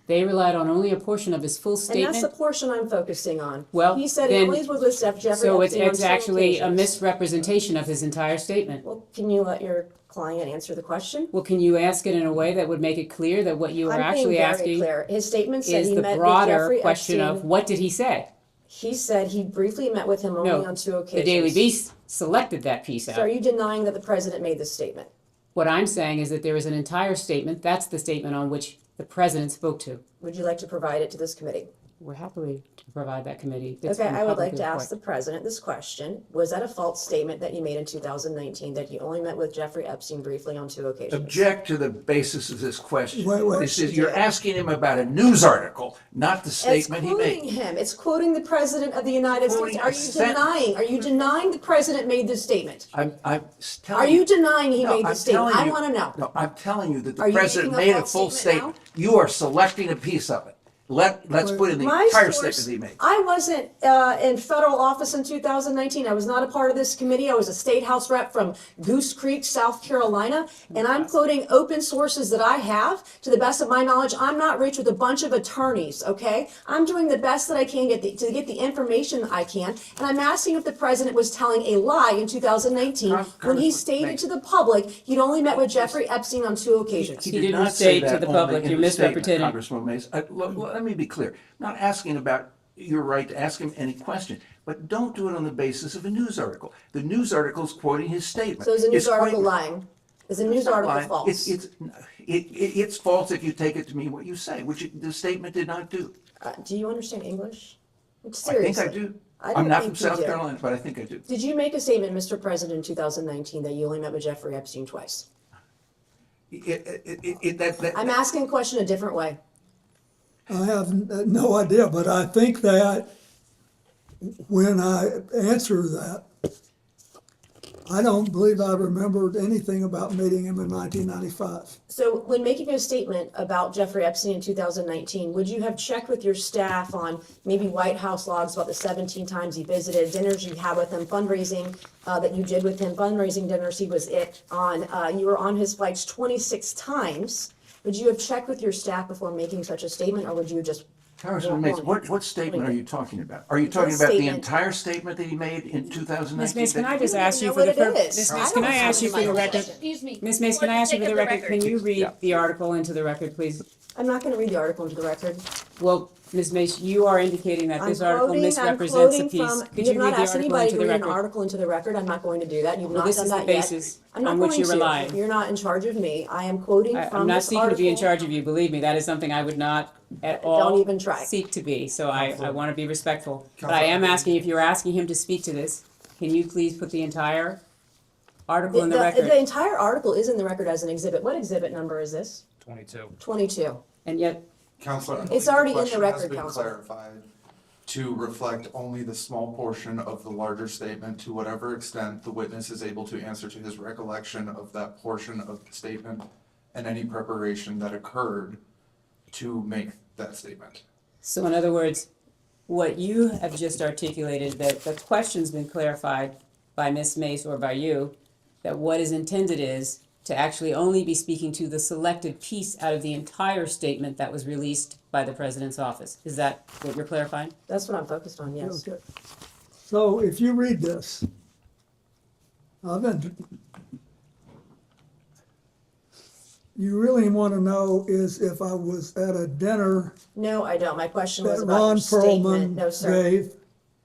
They relied on only a portion of his full And that's statement. the portion I'm focusing on. Well, He said he then- only was with Jeffrey So Epstein on it's 2 actually a occasions. misrepresentation of his entire statement. Well, can you let your client answer the question? Well, can you ask it in a way that would make it clear that what you are I'm being actually very asking clear. His statement said is he the met with broader Jeffrey question of Epstein. what did he say? He said he briefly met with him only No, on 2 the occasions. Daily Beast selected that piece So are out. you denying that the president made this statement? What I'm saying is that there is an entire statement, that's the statement on which the president spoke to. Would you like to provide it to this committee? We're happy to provide that committee. It's Okay, been I would like publicly to ask reported. the president this question. Was that a false statement that you made in 2019, that you only met with Jeffrey Epstein briefly on 2 occasions? Object to the basis of this question. Wait. This is, you're asking him about a news article, not the statement he It's quoting made. him. It's quoting the president of the United States. Quoting Are a you sentence. denying the president made this statement? I'm telling Are you denying he No, made I'm this statement? telling I you- want to know. No, I'm telling you that the Are you president making a made a false full statement statement. You are selecting a piece of it. Let's put in the My entire source- statement he made. I wasn't in federal office in 2019. I was not a part of this committee. I was a state house rep from Goose Creek, South Carolina, and I'm quoting open sources that I have. To the best of my knowledge, I'm not rich with a bunch of attorneys, okay? I'm doing the best that I can to get the information that I can, and I'm asking if the president was telling a lie in 2019 when he stated to the public he'd only met with Jeffrey Epstein on 2 occasions. He He did didn't not say say to that the only public, in you're the statement, misrepresenting. Congresswoman Mays. Let me be clear. I'm not asking about your right to ask him any question, but don't do it on the basis of a news article. The news article is quoting his statement. So is the news It's quite- article lying? Is the news It's not article lying. false? It's false if you take it to mean what you say, which the statement did not do. Do you understand English? I Seriously. think I do. I don't I'm not from think you South do. Carolina, but I think I do. Did you make a statement, Mr. President, in 2019 that you only met with Jeffrey Epstein twice? I'm asking a question a different way. I have no idea, but I think that when I answer that, I don't believe I remembered anything about meeting him in 1995. So when making a statement about Jeffrey Epstein in 2019, would you have checked with your staff on maybe White House logs about the 17 times he visited, dinners you had with him, fundraising that you did with him, fundraising dinners he was on, you were on his flights 26 times. Would you have checked with your staff before making such a statement, or would you just Congressman Mace, what statement are you talking about? Are you talking This about the statement- entire statement that he made in 2019? Ms. Mace, can I You just don't ask even you know for the, what it is. Ms. I Mace, don't can I have ask you for the my record? Excuse me. Ms. Mace, For can I ask you sake for of the record, can you read Yeah. the article into the record, please? I'm not gonna read the article into the record. Well, Ms. Mace, you are indicating that this article I'm misrepresents a quoting piece. from, Could you have you not read the asked article anybody into to the read an record? article into the record. I'm not going to do that. You've Well, not this done is the that yet. basis I'm not on which going you're to. relying. You're not in charge of me. I am quoting I'm from not this seeking to be in article. charge of you, believe me, that is something I would not at all even try. seek to be, so I want to be respectful. But I Counselor- am asking, if you're asking him to speak to this, can you please put the entire article in the The record? entire article is in the record as an exhibit. What exhibit number is this? 22. 22. And yet, Counselor, I It's believe already in the question record, has been Counselor. clarified to reflect only the small portion of the larger statement, to whatever extent the witness is able to answer to his recollection of that portion of the statement and any preparation that occurred to make that statement. so in other words, what you have just articulated, that the question's been clarified by Ms. Mace or by you, that what is intended is to actually only be speaking to the selected piece out of the entire statement that was released by the president's office. Is that what you're clarifying? That's what I'm focused on, yes. Okay. So if you read this, I've been, you really want to know is if I was at a dinner No, I don't. My question was that about Ron your statement. Perlman No, sir. gave.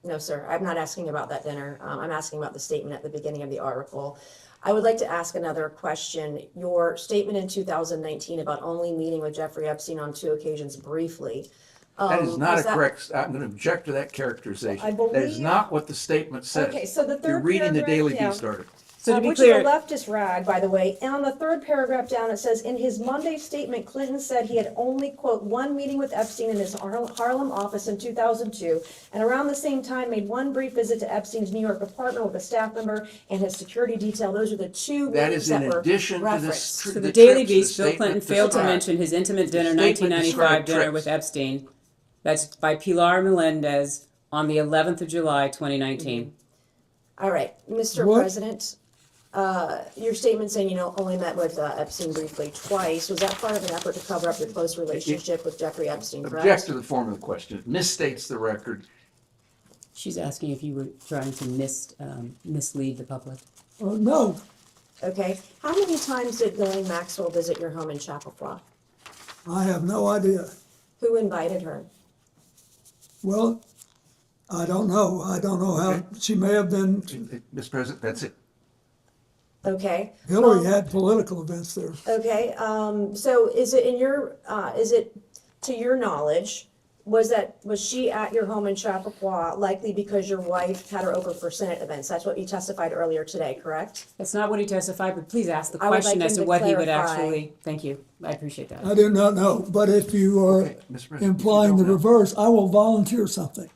No, sir. I'm not asking about that dinner. I'm asking about the statement at the beginning of the article. I would like to ask another question. Your statement in 2019 about only meeting with Jeffrey Epstein on 2 occasions briefly. That is not was a that- correct, I'm going to object to that characterization. I That is believe- not what the statement says. Okay, so the You're third reading the paragraph Daily down. Beast article. So to be which clear- is a leftist rag, by the way. And on the third paragraph down, it says, in his Monday statement, Clinton said he had only, quote, one meeting with Epstein in his Harlem office in 2002, and around the same time made one brief visit to Epstein's New York apartment with a staff member and his security detail. Those are the two That meetings is in that were addition to this. referenced. So the Daily trips, Beast, the Bill Clinton statement failed to described. mention his intimate dinner, The statement 1995 described dinner trips. with Epstein. That's by Pilar Melendez on the 11th of July, 2019. All right, Mr. What? President, your statement saying you only met with Epstein briefly twice, was that part of an effort to cover up your close relationship with Jeffrey Epstein, correct? Object to the form of the question. It misstates the record. She's asking if you were trying to mislead the public. No, Okay, how many times did Ghislaine Maxwell visit your home in Chappaqua? I have no idea. Who invited her? Well, I don't know. I don't know how, she may have been, Mr. President, that's it. Okay. Hillary had political events there. Okay, so is it in your, is it to your knowledge, was she at your home in Chappaqua likely because your wife had her over for Senate events? That's what you testified earlier today, correct? That's not what he testified, but please ask the I would question like as him to to what he would clarify. actually, thank you, I appreciate that. I do not know, but if you are Okay, Mr. President, implying the if you don't know. reverse, I will volunteer something.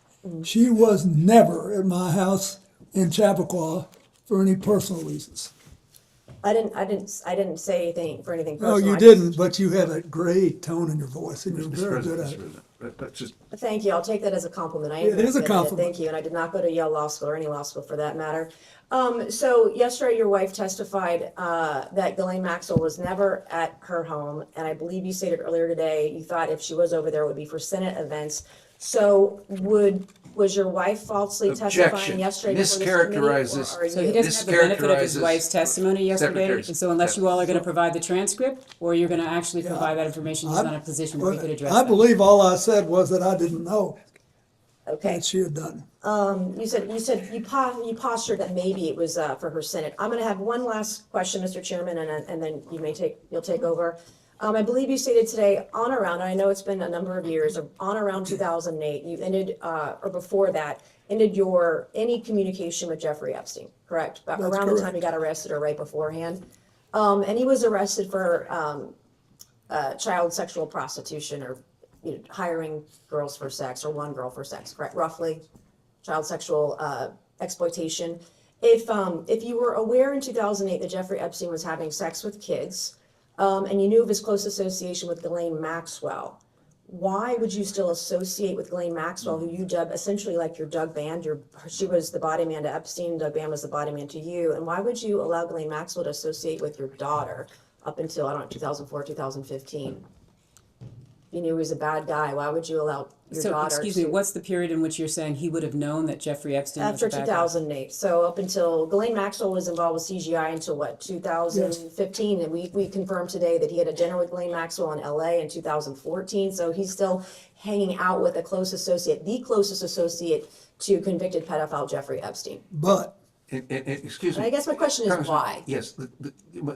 She was never at my house in Chappaqua for any personal reasons. I didn't say anything for anything No, personal. you I just- didn't, but you had a great tone in your voice and you're Mr. very President, good Mr. at it. President, that's just, Thank you, I'll take that as a compliment. I am It is a very good at compliment. Thank you, and I did not go to Yale Law School or any law school for that matter. So yesterday, your wife testified that Ghislaine Maxwell was never at her home, and I believe you stated earlier today, you thought if she was over there, it would be for Senate events. So was your wife falsely testifying Objection. yesterday before this committee, Mischaracterizes- or are So he you? doesn't have the benefit of his Mischaracterizes wife's testimony yesterday, Secretary's and so unless you all are gonna testimony. provide the transcript, or you're gonna actually provide that information, he's not in a position where he could address I that. believe all I said was that I didn't know Okay. that she had done. You postured that maybe it was for her Senate. I'm gonna have one last question, Mr. Chairman, and then you'll take over. I believe you stated today on around, I know it's been a number of years, on around 2008, you ended, or before that, ended any communication with Jeffrey Epstein, correct? That's Around the time correct. he got arrested or right beforehand. And he was arrested for child sexual prostitution or hiring girls for sex or one girl for sex, correct? Roughly, child sexual exploitation. If you were aware in 2008 that Jeffrey Epstein was having sex with kids, and you knew of his close association with Ghislaine Maxwell, why would you still associate with Ghislaine Maxwell, who you dub essentially like your Doug Band? She was the body man to Epstein, Doug Band was the body man to you, and why would you allow Ghislaine Maxwell to associate with your daughter up until, 2004, 2015? you knew he was a bad guy, why would you allow your So, daughter excuse me, to- what's the period in which you're saying he would have known that Jeffrey Epstein was After a bad guy? 2008, so up until, Ghislaine Maxwell was involved with CGI until what, 2015? And we confirmed today that he had a dinner with Ghislaine Maxwell in LA in 2014, so he's still hanging out with a close associate, the closest associate to convicted pedophile Jeffrey Epstein. But Excuse me. I guess my question is Congressman, why? Yes, the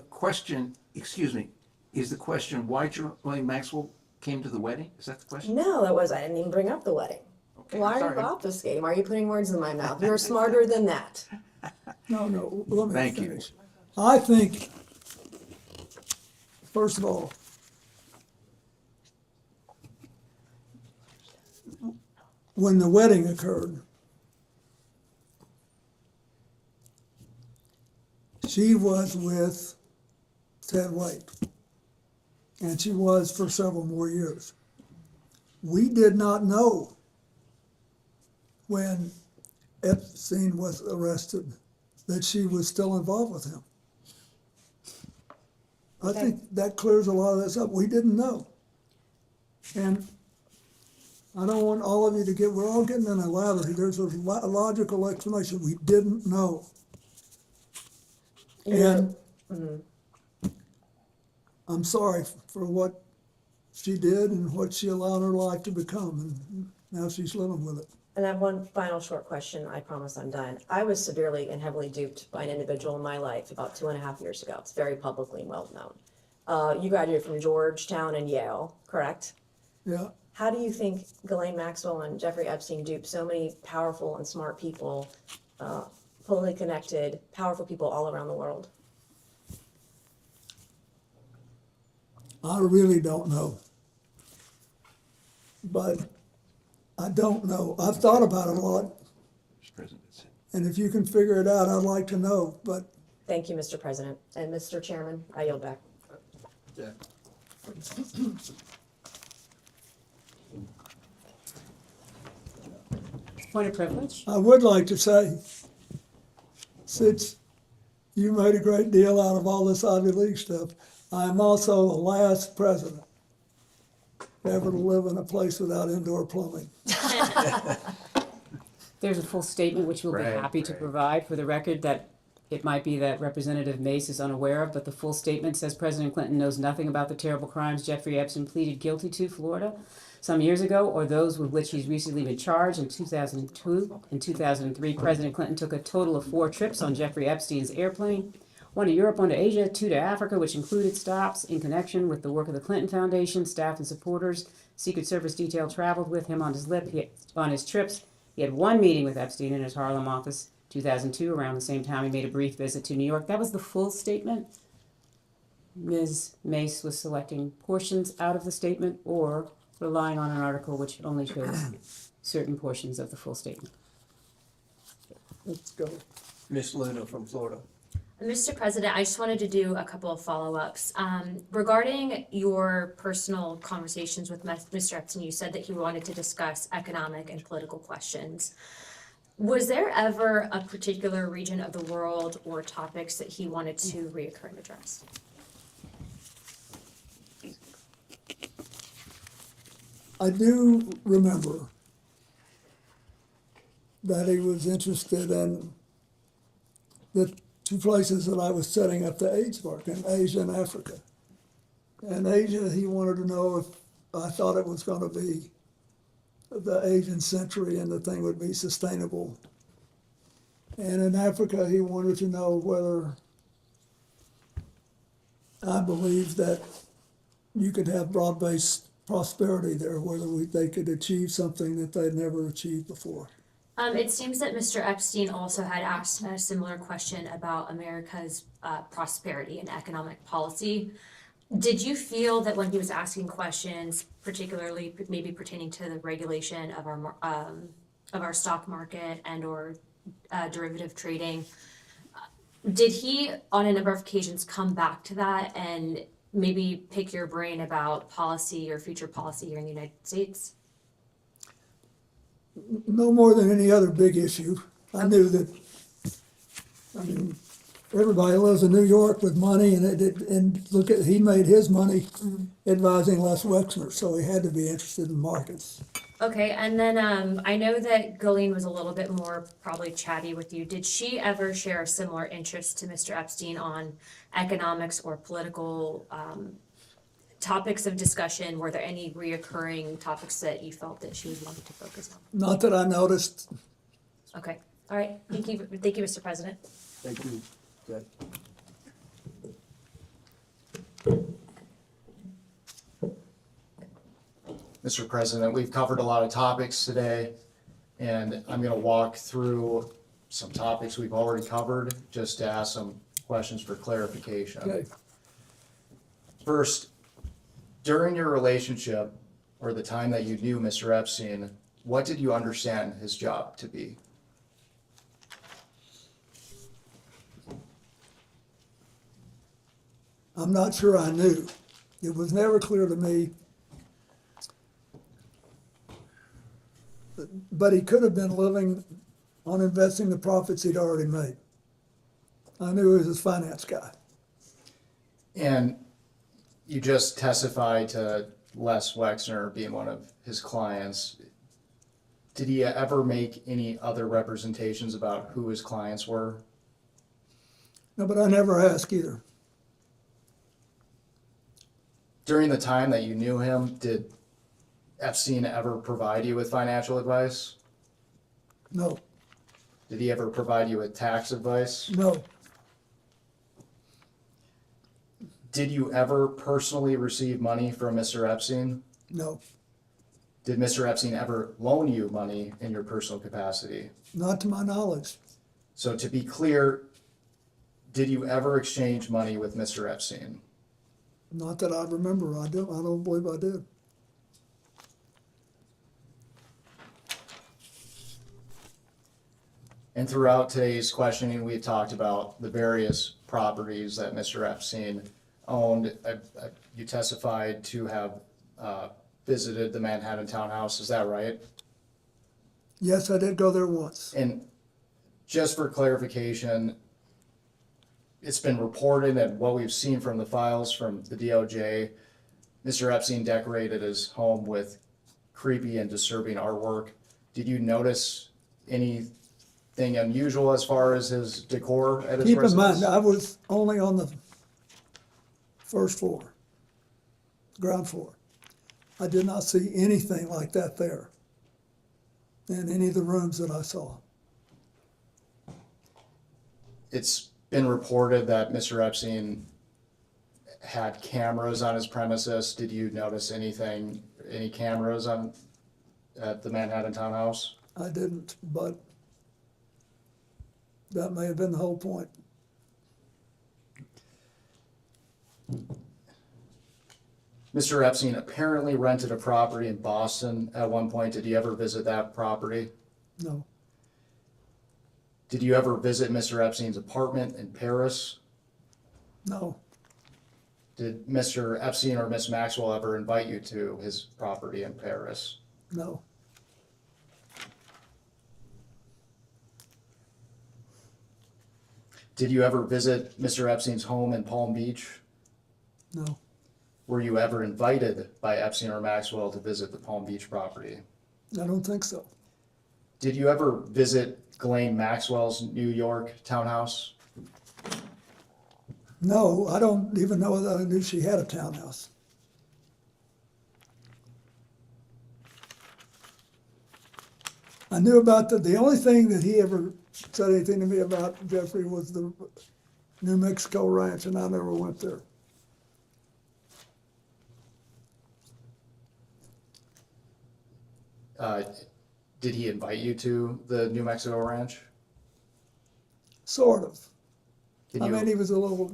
question, excuse me, is the question why Ghislaine Maxwell came to the wedding? Is that the question? No, I didn't even bring up the wedding. Okay, Why are sorry. you obfuscating? Why are you putting words in my mouth? You're smarter than that. no, let me Thank you. finish. I think, first of all, when the wedding occurred, she was with Ted White, and she was for several more years. We did not know when Epstein was arrested that she was still involved with him. I think that clears a lot of this up. We didn't know. And I don't want all of you to we're all getting in a lather here. There's a logical explanation. We didn't know. And I'm sorry for what she did and what she allowed her life to become, and now she's living with it. And I have one final short question. I promise I'm done. I was severely and heavily duped by an individual in my life about 2.5 years ago. It's very publicly well known. You graduated from Georgetown and Yale, correct? Yeah. How do you think Ghislaine Maxwell and Jeffrey Epstein duped so many powerful and smart people, politically connected, powerful people all around the world? I really don't know. But I don't know. I've thought about it a lot. And if you can figure it out, I'd like to know, but. Thank you, Mr. President. And Mr. Chairman, I yield back. Yeah. Point of privilege? I would like to say, since you made a great deal out of all this Ivy League stuff, I'm also the last president ever to live in a place without indoor plumbing. There's a full statement which we'll be happy to provide for the record that it might be that Representative Mace is unaware of, but the full statement says President Clinton knows nothing about the terrible crimes Jeffrey Epstein pleaded guilty to, Florida, some years ago, or those with which he's recently been charged. In 2002 and 2003, President Clinton took a total of 4 trips on Jeffrey Epstein's airplane, 1 to Europe, 1 to Asia, 2 to Africa, which included stops in connection with the work of the Clinton Foundation, staff and supporters. Secret Service detail traveled with him on his trips. He had 1 meeting with Epstein in his Harlem office. 2002, around the same time, he made a brief visit to New York. That was the full statement. Ms. Mace was selecting portions out of the statement or relying on an article which only shows certain portions of the full statement. Let's go. Miss Luna from Florida. Mr. President, I just wanted to do a couple of follow-ups. Regarding your personal conversations with Mr. Epstein, you said that he wanted to discuss economic and political questions. Was there ever a particular region of the world or topics that he wanted to reoccur and address? I do remember that he was interested in the 2 places that I was setting up the AIDS work, in Asia and Africa. In Asia, he wanted to know if I thought it was going to be the Asian century and the thing would be sustainable. And in Africa, he wanted to know whether I believed that you could have broad-based prosperity there, whether they could achieve something that they'd never achieved before. It seems that Mr. Epstein also had asked a similar question about America's prosperity and economic policy. Did you feel that when he was asking questions, particularly maybe pertaining to the regulation of our stock market and or derivative trading, did he on a number of occasions come back to that and maybe pick your brain about policy or future policy here in the United States? No more than any other big issue. I knew that, everybody lives in New York with money, and look at, he made his money advising Les Wexner, so he had to be interested in markets. Okay, and then I know that Ghislaine was a little bit more probably chatty with you. Did she ever share a similar interest to Mr. Epstein on economics or political topics of discussion? Were there any reoccurring topics that you felt that she was wanting to focus on? Not that I noticed. Okay, all right, thank you, Mr. President. Thank you. Good. Mr. President, we've covered a lot of topics today, and I'm going to walk through some topics we've already covered, just to ask some questions for clarification. Okay. First, during your relationship, or the time that you knew Mr. Epstein, what did you understand his job to be? I'm not sure I knew. It was never clear to me. But he could have been living on investing the profits he'd already made. I knew he was his finance guy. And you just testified to Les Wexner being one of his clients. Did he ever make any other representations about who his clients were? No, but I never asked either. During the time that you knew him, did Epstein ever provide you with financial advice? No, Did he ever provide you with tax advice? no, Did you ever personally receive money from Mr. Epstein? no, Did Mr. Epstein ever loan you money in your personal capacity? not to my knowledge. So to be clear, did you ever exchange money with Mr. Epstein? Not that I remember. I don't believe I did. And throughout today's questioning, we've talked about the various properties that Mr. Epstein owned. You testified to have visited the Manhattan townhouse, is that right? Yes, I did go there once. And just for clarification, it's been reported and what we've seen from the files from the DOJ, Mr. Epstein decorated his home with creepy and disturbing artwork. Did you notice anything unusual as far as his decor at his Keep in residence? mind, I was only on the first floor, ground floor. I did not see anything like that there in any of the rooms that I saw. It's been reported that Mr. Epstein had cameras on his premises. Did you notice anything, any cameras at the Manhattan townhouse? I didn't, but that may have been the whole point. Mr. Epstein apparently rented a property in Boston at one point. Did you ever visit that property? No, Did you ever visit Mr. Epstein's apartment in Paris? no, Did Mr. Epstein or Miss Maxwell ever invite you to his property in Paris? no, Did you ever visit Mr. Epstein's home in Palm Beach? no, Were you ever invited by Epstein or Maxwell to visit the Palm Beach property? I don't think so. Did you ever visit Ghislaine Maxwell's New York townhouse? No, I don't even know that I knew she had a townhouse. I knew about the only thing that he ever said anything to me about, Jeffrey, was the New Mexico ranch, and I never went there. Did he invite you to the New Mexico ranch? Sort of. Can I you- mean, he was a little,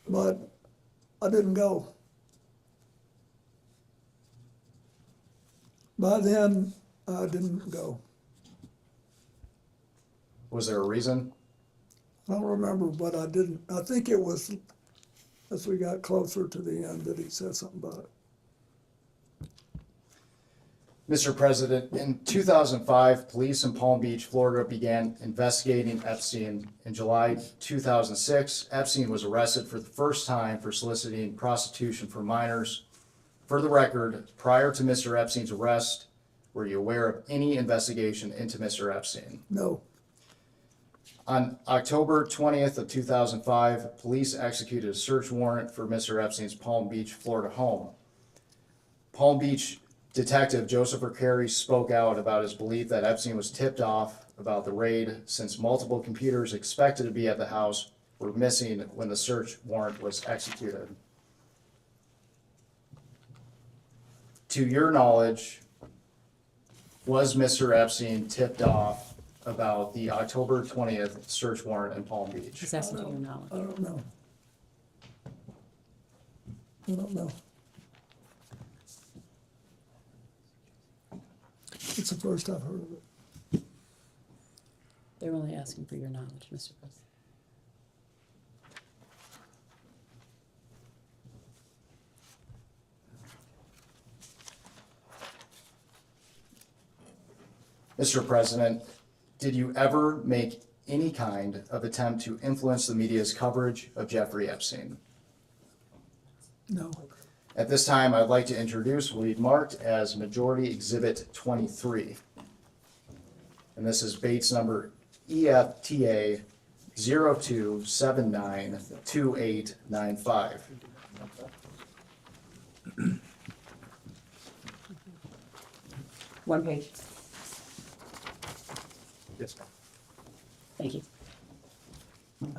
but I didn't go. By then, I didn't go. Was there a reason? I don't remember, but I didn't. I think it was as we got closer to the end that he said something about it. Mr. President, in 2005, police in Palm Beach, Florida began investigating Epstein. In July 2006, Epstein was arrested for the first time for soliciting prostitution for minors. For the record, prior to Mr. Epstein's arrest, were you aware of any investigation into Mr. Epstein? No. On October 20th of 2005, police executed a search warrant for Mr. Epstein's Palm Beach, Florida home. Palm Beach Detective Joseph Carey spoke out about his belief that Epstein was tipped off about the raid since multiple computers expected to be at the house were missing when the search warrant was executed. To your knowledge, was Mr. Epstein tipped off about the October 20th search warrant in Palm Beach? Just asking for your knowledge. I don't know. I don't know. It's the first I've heard of it. They're only asking for your knowledge, Mr. President. Mr. President, did you ever make any kind of attempt to influence the media's coverage of Jeffrey Epstein? No. At this time, I'd like to introduce what we've marked as Majority Exhibit 23. And this is Bates number EFTA 02792895. One page. Yes, ma'am. Thank you.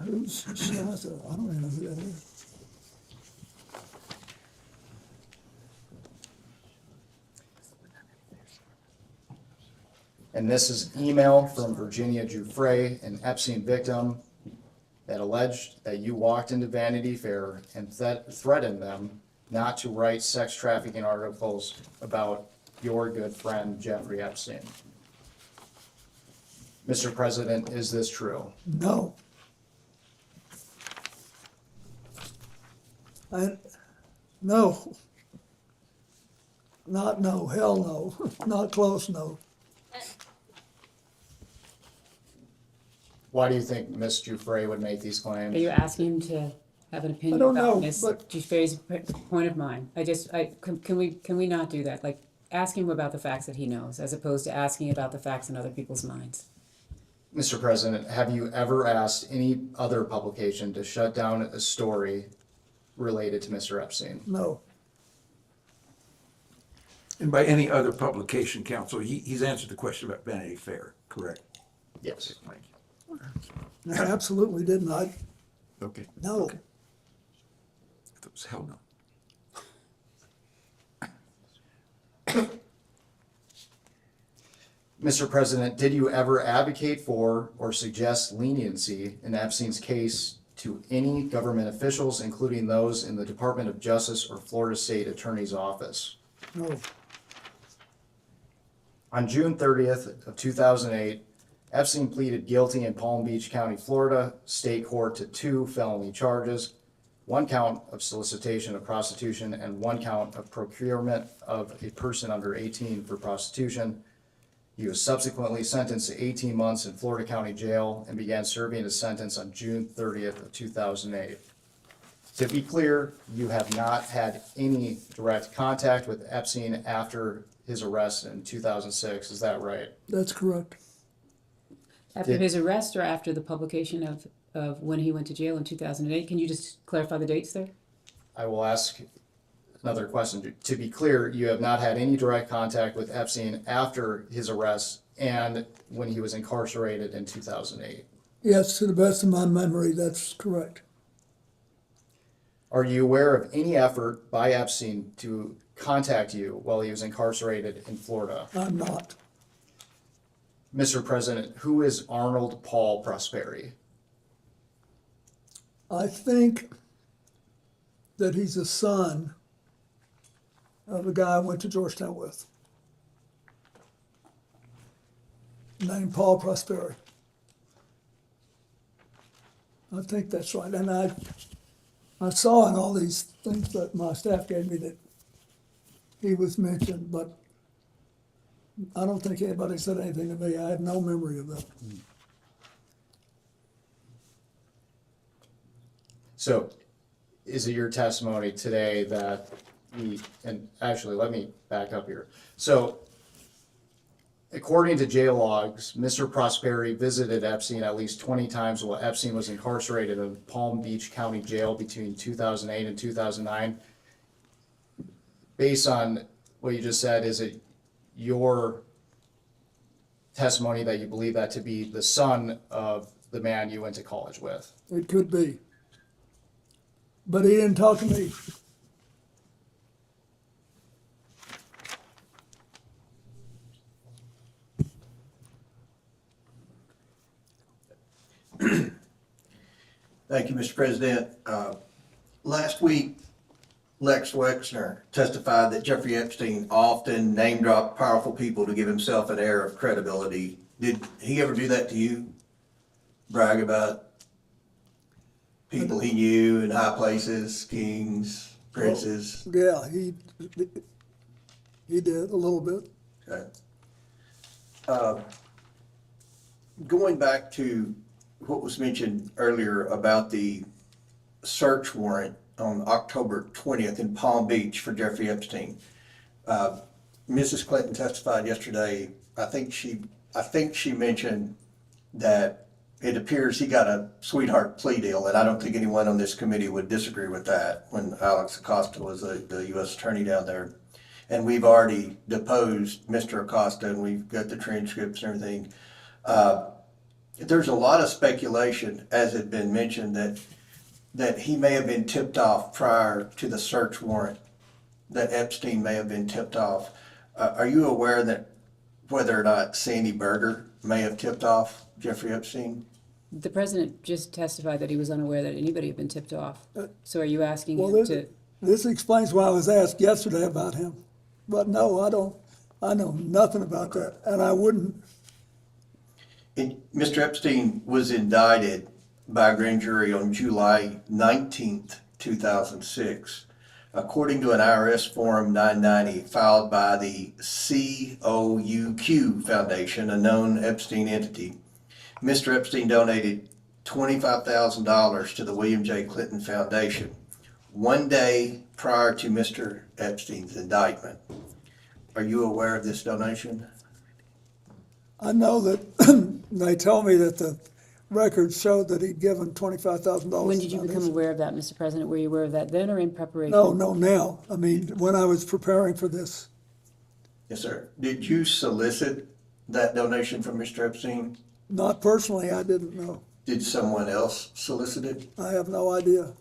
Who's Shaza? I don't even know who that is. And this is email from Virginia Giuffre, an Epstein victim, that alleged that you walked into Vanity Fair and threatened them not to write sex trafficking articles about your good friend Jeffrey Epstein. Mr. President, is this true? No. No. Not no, hell no, not close no. Why do you think Ms. Giuffre would make these claims? Are you asking to have an opinion I don't about know, Ms. but- Giuffre's point of mind? Can we not do that? Like, ask him about the facts that he knows, as opposed to asking about the facts in other people's minds. Mr. President, have you ever asked any other publication to shut down a story related to Mr. Epstein? No. And by any other publication, counsel, he's answered the question about Vanity Fair, correct? Yes. Thank you. I absolutely didn't. Okay. No. That was hell no. Mr. President, did you ever advocate for or suggest leniency in Epstein's case to any government officials, including those in the Department of Justice or Florida State Attorney's Office? No. On June 30th of 2008, Epstein pleaded guilty in Palm Beach County, Florida State Court to 2 felony charges, 1 count of solicitation of prostitution and 1 count of procurement of a person under 18 for prostitution. He was subsequently sentenced to 18 months in Florida County Jail and began serving his sentence on June 30th of 2008. To be clear, you have not had any direct contact with Epstein after his arrest in 2006, is that right? That's correct. After his arrest or after the publication of when he went to jail in 2008? Can you just clarify the dates there? I will ask another question. To be clear, you have not had any direct contact with Epstein after his arrest and when he was incarcerated in 2008. Yes, to the best of my memory, that's correct. Are you aware of any effort by Epstein to contact you while he was incarcerated in Florida? I'm not. Mr. President, who is Arnold Paul Prosperi? I think that he's a son of a guy I went to Georgetown with, named Paul Prosperi. I think that's right. And I saw in all these things that my staff gave me that he was mentioned, but I don't think anybody said anything to me. I have no memory of that. So is it your testimony today that and actually, let me back up here. So according to jail logs, Mr. Prosperi visited Epstein at least 20 times while Epstein was incarcerated in Palm Beach County Jail between 2008 and 2009. Based on what you just said, is it your testimony that you believe that to be the son of the man you went to college with? It could be. But he didn't talk to me. Thank you, Mr. President. Last week, Lex Wexner testified that Jeffrey Epstein often name-dropped powerful people to give himself an air of credibility. Did he ever do that to you? Brag about people he knew in high places, kings, princes? Yeah, he did a little bit. Okay. Going back to what was mentioned earlier about the search warrant on October 20th in Palm Beach for Jeffrey Epstein. Mrs. Clinton testified yesterday. I think she mentioned that it appears he got a sweetheart plea deal, and I don't think anyone on this committee would disagree with that when Alex Acosta was the U.S. attorney down there. And we've already deposed Mr. Acosta, and we've got the transcripts and everything. There's a lot of speculation, as had been mentioned, that he may have been tipped off prior to the search warrant, that Epstein may have been tipped off. Are you aware that whether or not Sandy Berger may have tipped off Jeffrey Epstein? The president just testified that he was unaware that anybody had been tipped off. So are you asking Well, him to? this explains why I was asked yesterday about him. But no, I know nothing about that, and I wouldn't. Mr. Epstein was indicted by a grand jury on July 19th, 2006. According to an IRS Form 990 filed by the COUQ Foundation, a known Epstein entity, Mr. Epstein donated $25,000 to the William J. Clinton Foundation 1 day prior to Mr. Epstein's indictment. Are you aware of this donation? I know that they tell me that the records showed that he'd given $25,000. When did you become aware of that, Mr. President? Were you aware of that then or in preparation? No, now. I mean, when I was preparing for this. Yes, sir. Did you solicit that donation from Mr. Epstein? Not personally, I didn't know. Did someone else solicit it? I have no idea.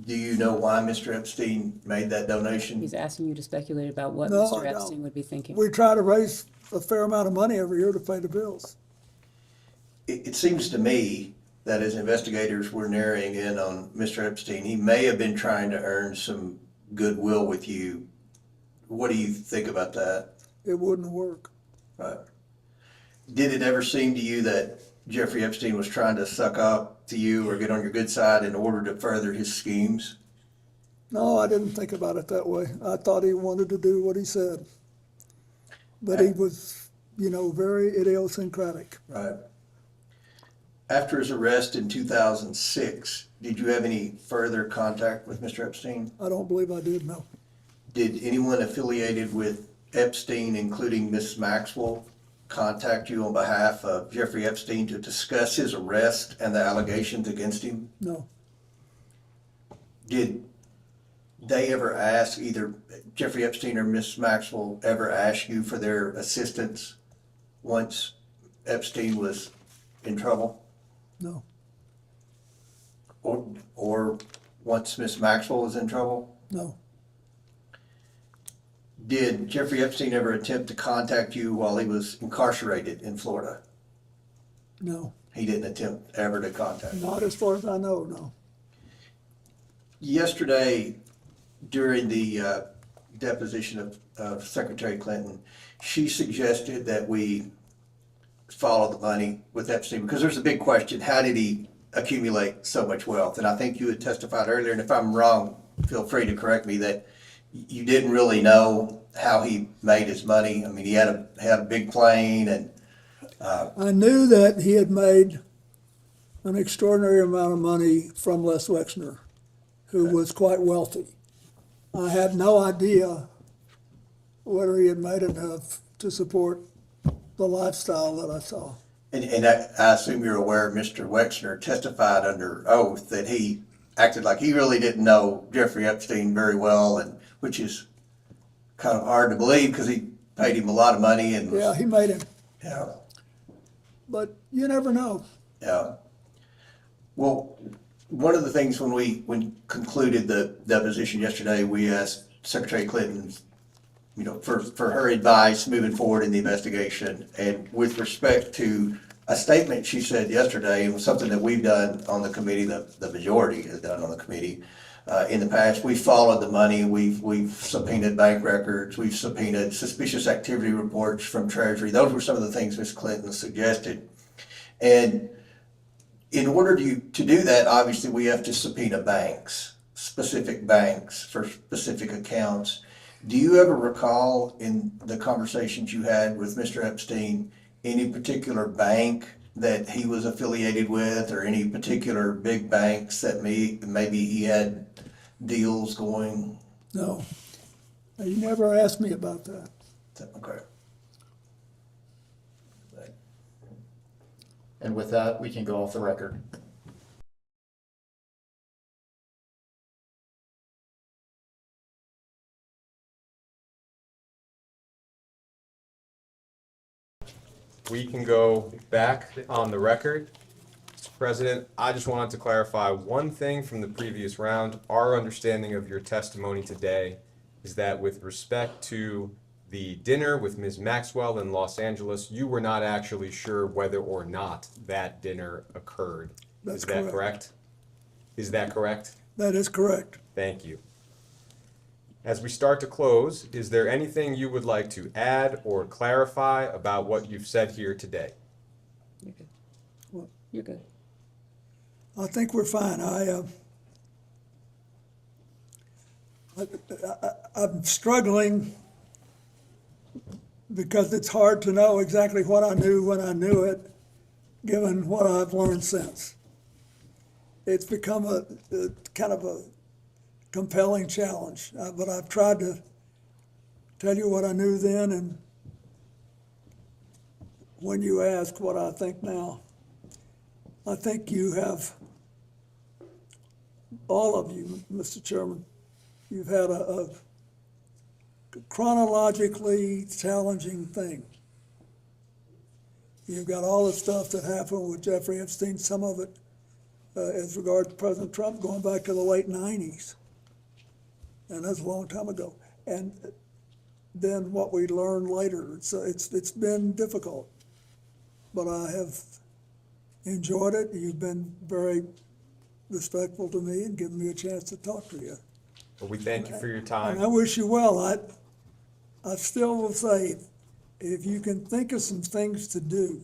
Do you know why Mr. Epstein made that donation? He's asking you to speculate about what No, Mr. I don't. Epstein would be thinking. We try to raise a fair amount of money every year to pay the bills. It seems to me that as investigators were narrowing in on Mr. Epstein, he may have been trying to earn some goodwill with you. What do you think about that? It wouldn't work. Right. Did it ever seem to you that Jeffrey Epstein was trying to suck up to you or get on your good side in order to further his schemes? No, I didn't think about it that way. I thought he wanted to do what he said. But he was, very idiosyncratic. Right. After his arrest in 2006, did you have any further contact with Mr. Epstein? I don't believe I did, no. Did anyone affiliated with Epstein, including Miss Maxwell, contact you on behalf of Jeffrey Epstein to discuss his arrest and the allegations against him? No. Did they ever ask, either Jeffrey Epstein or Miss Maxwell ever ask you for their assistance once Epstein was in trouble? No. Or once Miss Maxwell was in trouble? No. Did Jeffrey Epstein ever attempt to contact you while he was incarcerated in Florida? No. He didn't attempt ever to contact you? Not as far as I know, no. Yesterday, during the deposition of Secretary Clinton, she suggested that we follow the money with Epstein, because there's a big question: how did he accumulate so much wealth? And I think you had testified earlier, and if I'm wrong, feel free to correct me, that you didn't really know how he made his money. I mean, he had a big plane and, I knew that he had made an extraordinary amount of money from Les Wexner, who was quite wealthy. I had no idea whether he had made enough to support the lifestyle that I saw. and I assume you're aware Mr. Wexner testified under oath that he acted like he really didn't know Jeffrey Epstein very well, and which is kind of hard to believe because he paid him a lot of money and Yeah, he made him, yeah. but you never know. Yeah. Well, one of the things when we concluded the deposition yesterday, we asked Secretary Clinton, for her advice moving forward in the investigation. And with respect to a statement she said yesterday, it was something that we've done on the committee, the majority has done on the committee. In the past, we followed the money. We've subpoenaed bank records. We've subpoenaed suspicious activity reports from Treasury. Those were some of the things Ms. Clinton suggested. And in order to do that, obviously, we have to subpoena banks, specific banks for specific accounts. Do you ever recall in the conversations you had with Mr. Epstein any particular bank that he was affiliated with, or any particular big banks that maybe he had deals going? No, you never asked me about that. Okay. And with that, we can go off the record. We can go back on the record. Mr. President, I just wanted to clarify one thing from the previous round. Our understanding of your testimony today is that with respect to the dinner with Ms. Maxwell in Los Angeles, you were not actually sure whether or not that dinner occurred. That's Is that correct. correct? Is that correct? That is correct. Thank you. As we start to close, is there anything you would like to add or clarify about what you've said here today? You're good. Well, you're good. I think we're fine. I'm struggling because it's hard to know exactly what I knew when I knew it, given what I've learned since. It's become a kind of a compelling challenge, but I've tried to tell you what I knew then, and when you ask what I think now, I think you have, all of you, Mr. Chairman, you've had a chronologically challenging thing. You've got all the stuff that happened with Jeffrey Epstein, some of it as regards to President Trump going back to the late 90s. And that's a long time ago. And then what we learned later, it's been difficult. But I have enjoyed it. You've been very respectful to me and given me a chance to talk to you. Well, we thank you for your time. And I wish you well. I still will say, if you can think of some things to do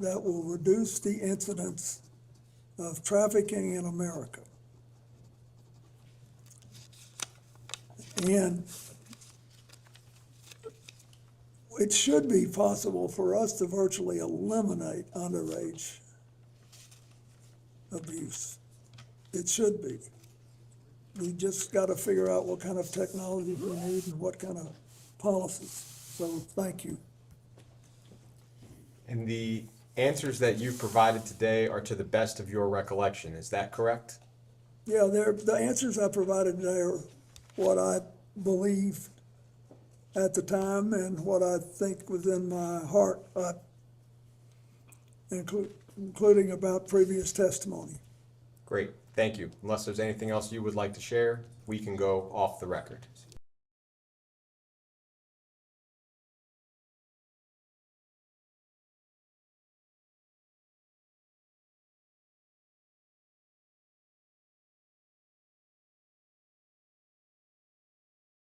that will reduce the incidence of trafficking in America, and it should be possible for us to virtually eliminate underage abuse. It should be. We just got to figure out what kind of technology we need and what kind of policies. So thank you. And the answers that you've provided today are to the best of your recollection. Is that correct? Yeah, the answers I provided today are what I believed at the time and what I think was in my heart, including about previous testimony. Great, thank you. Unless there's anything else you would like to share, we can go off the record.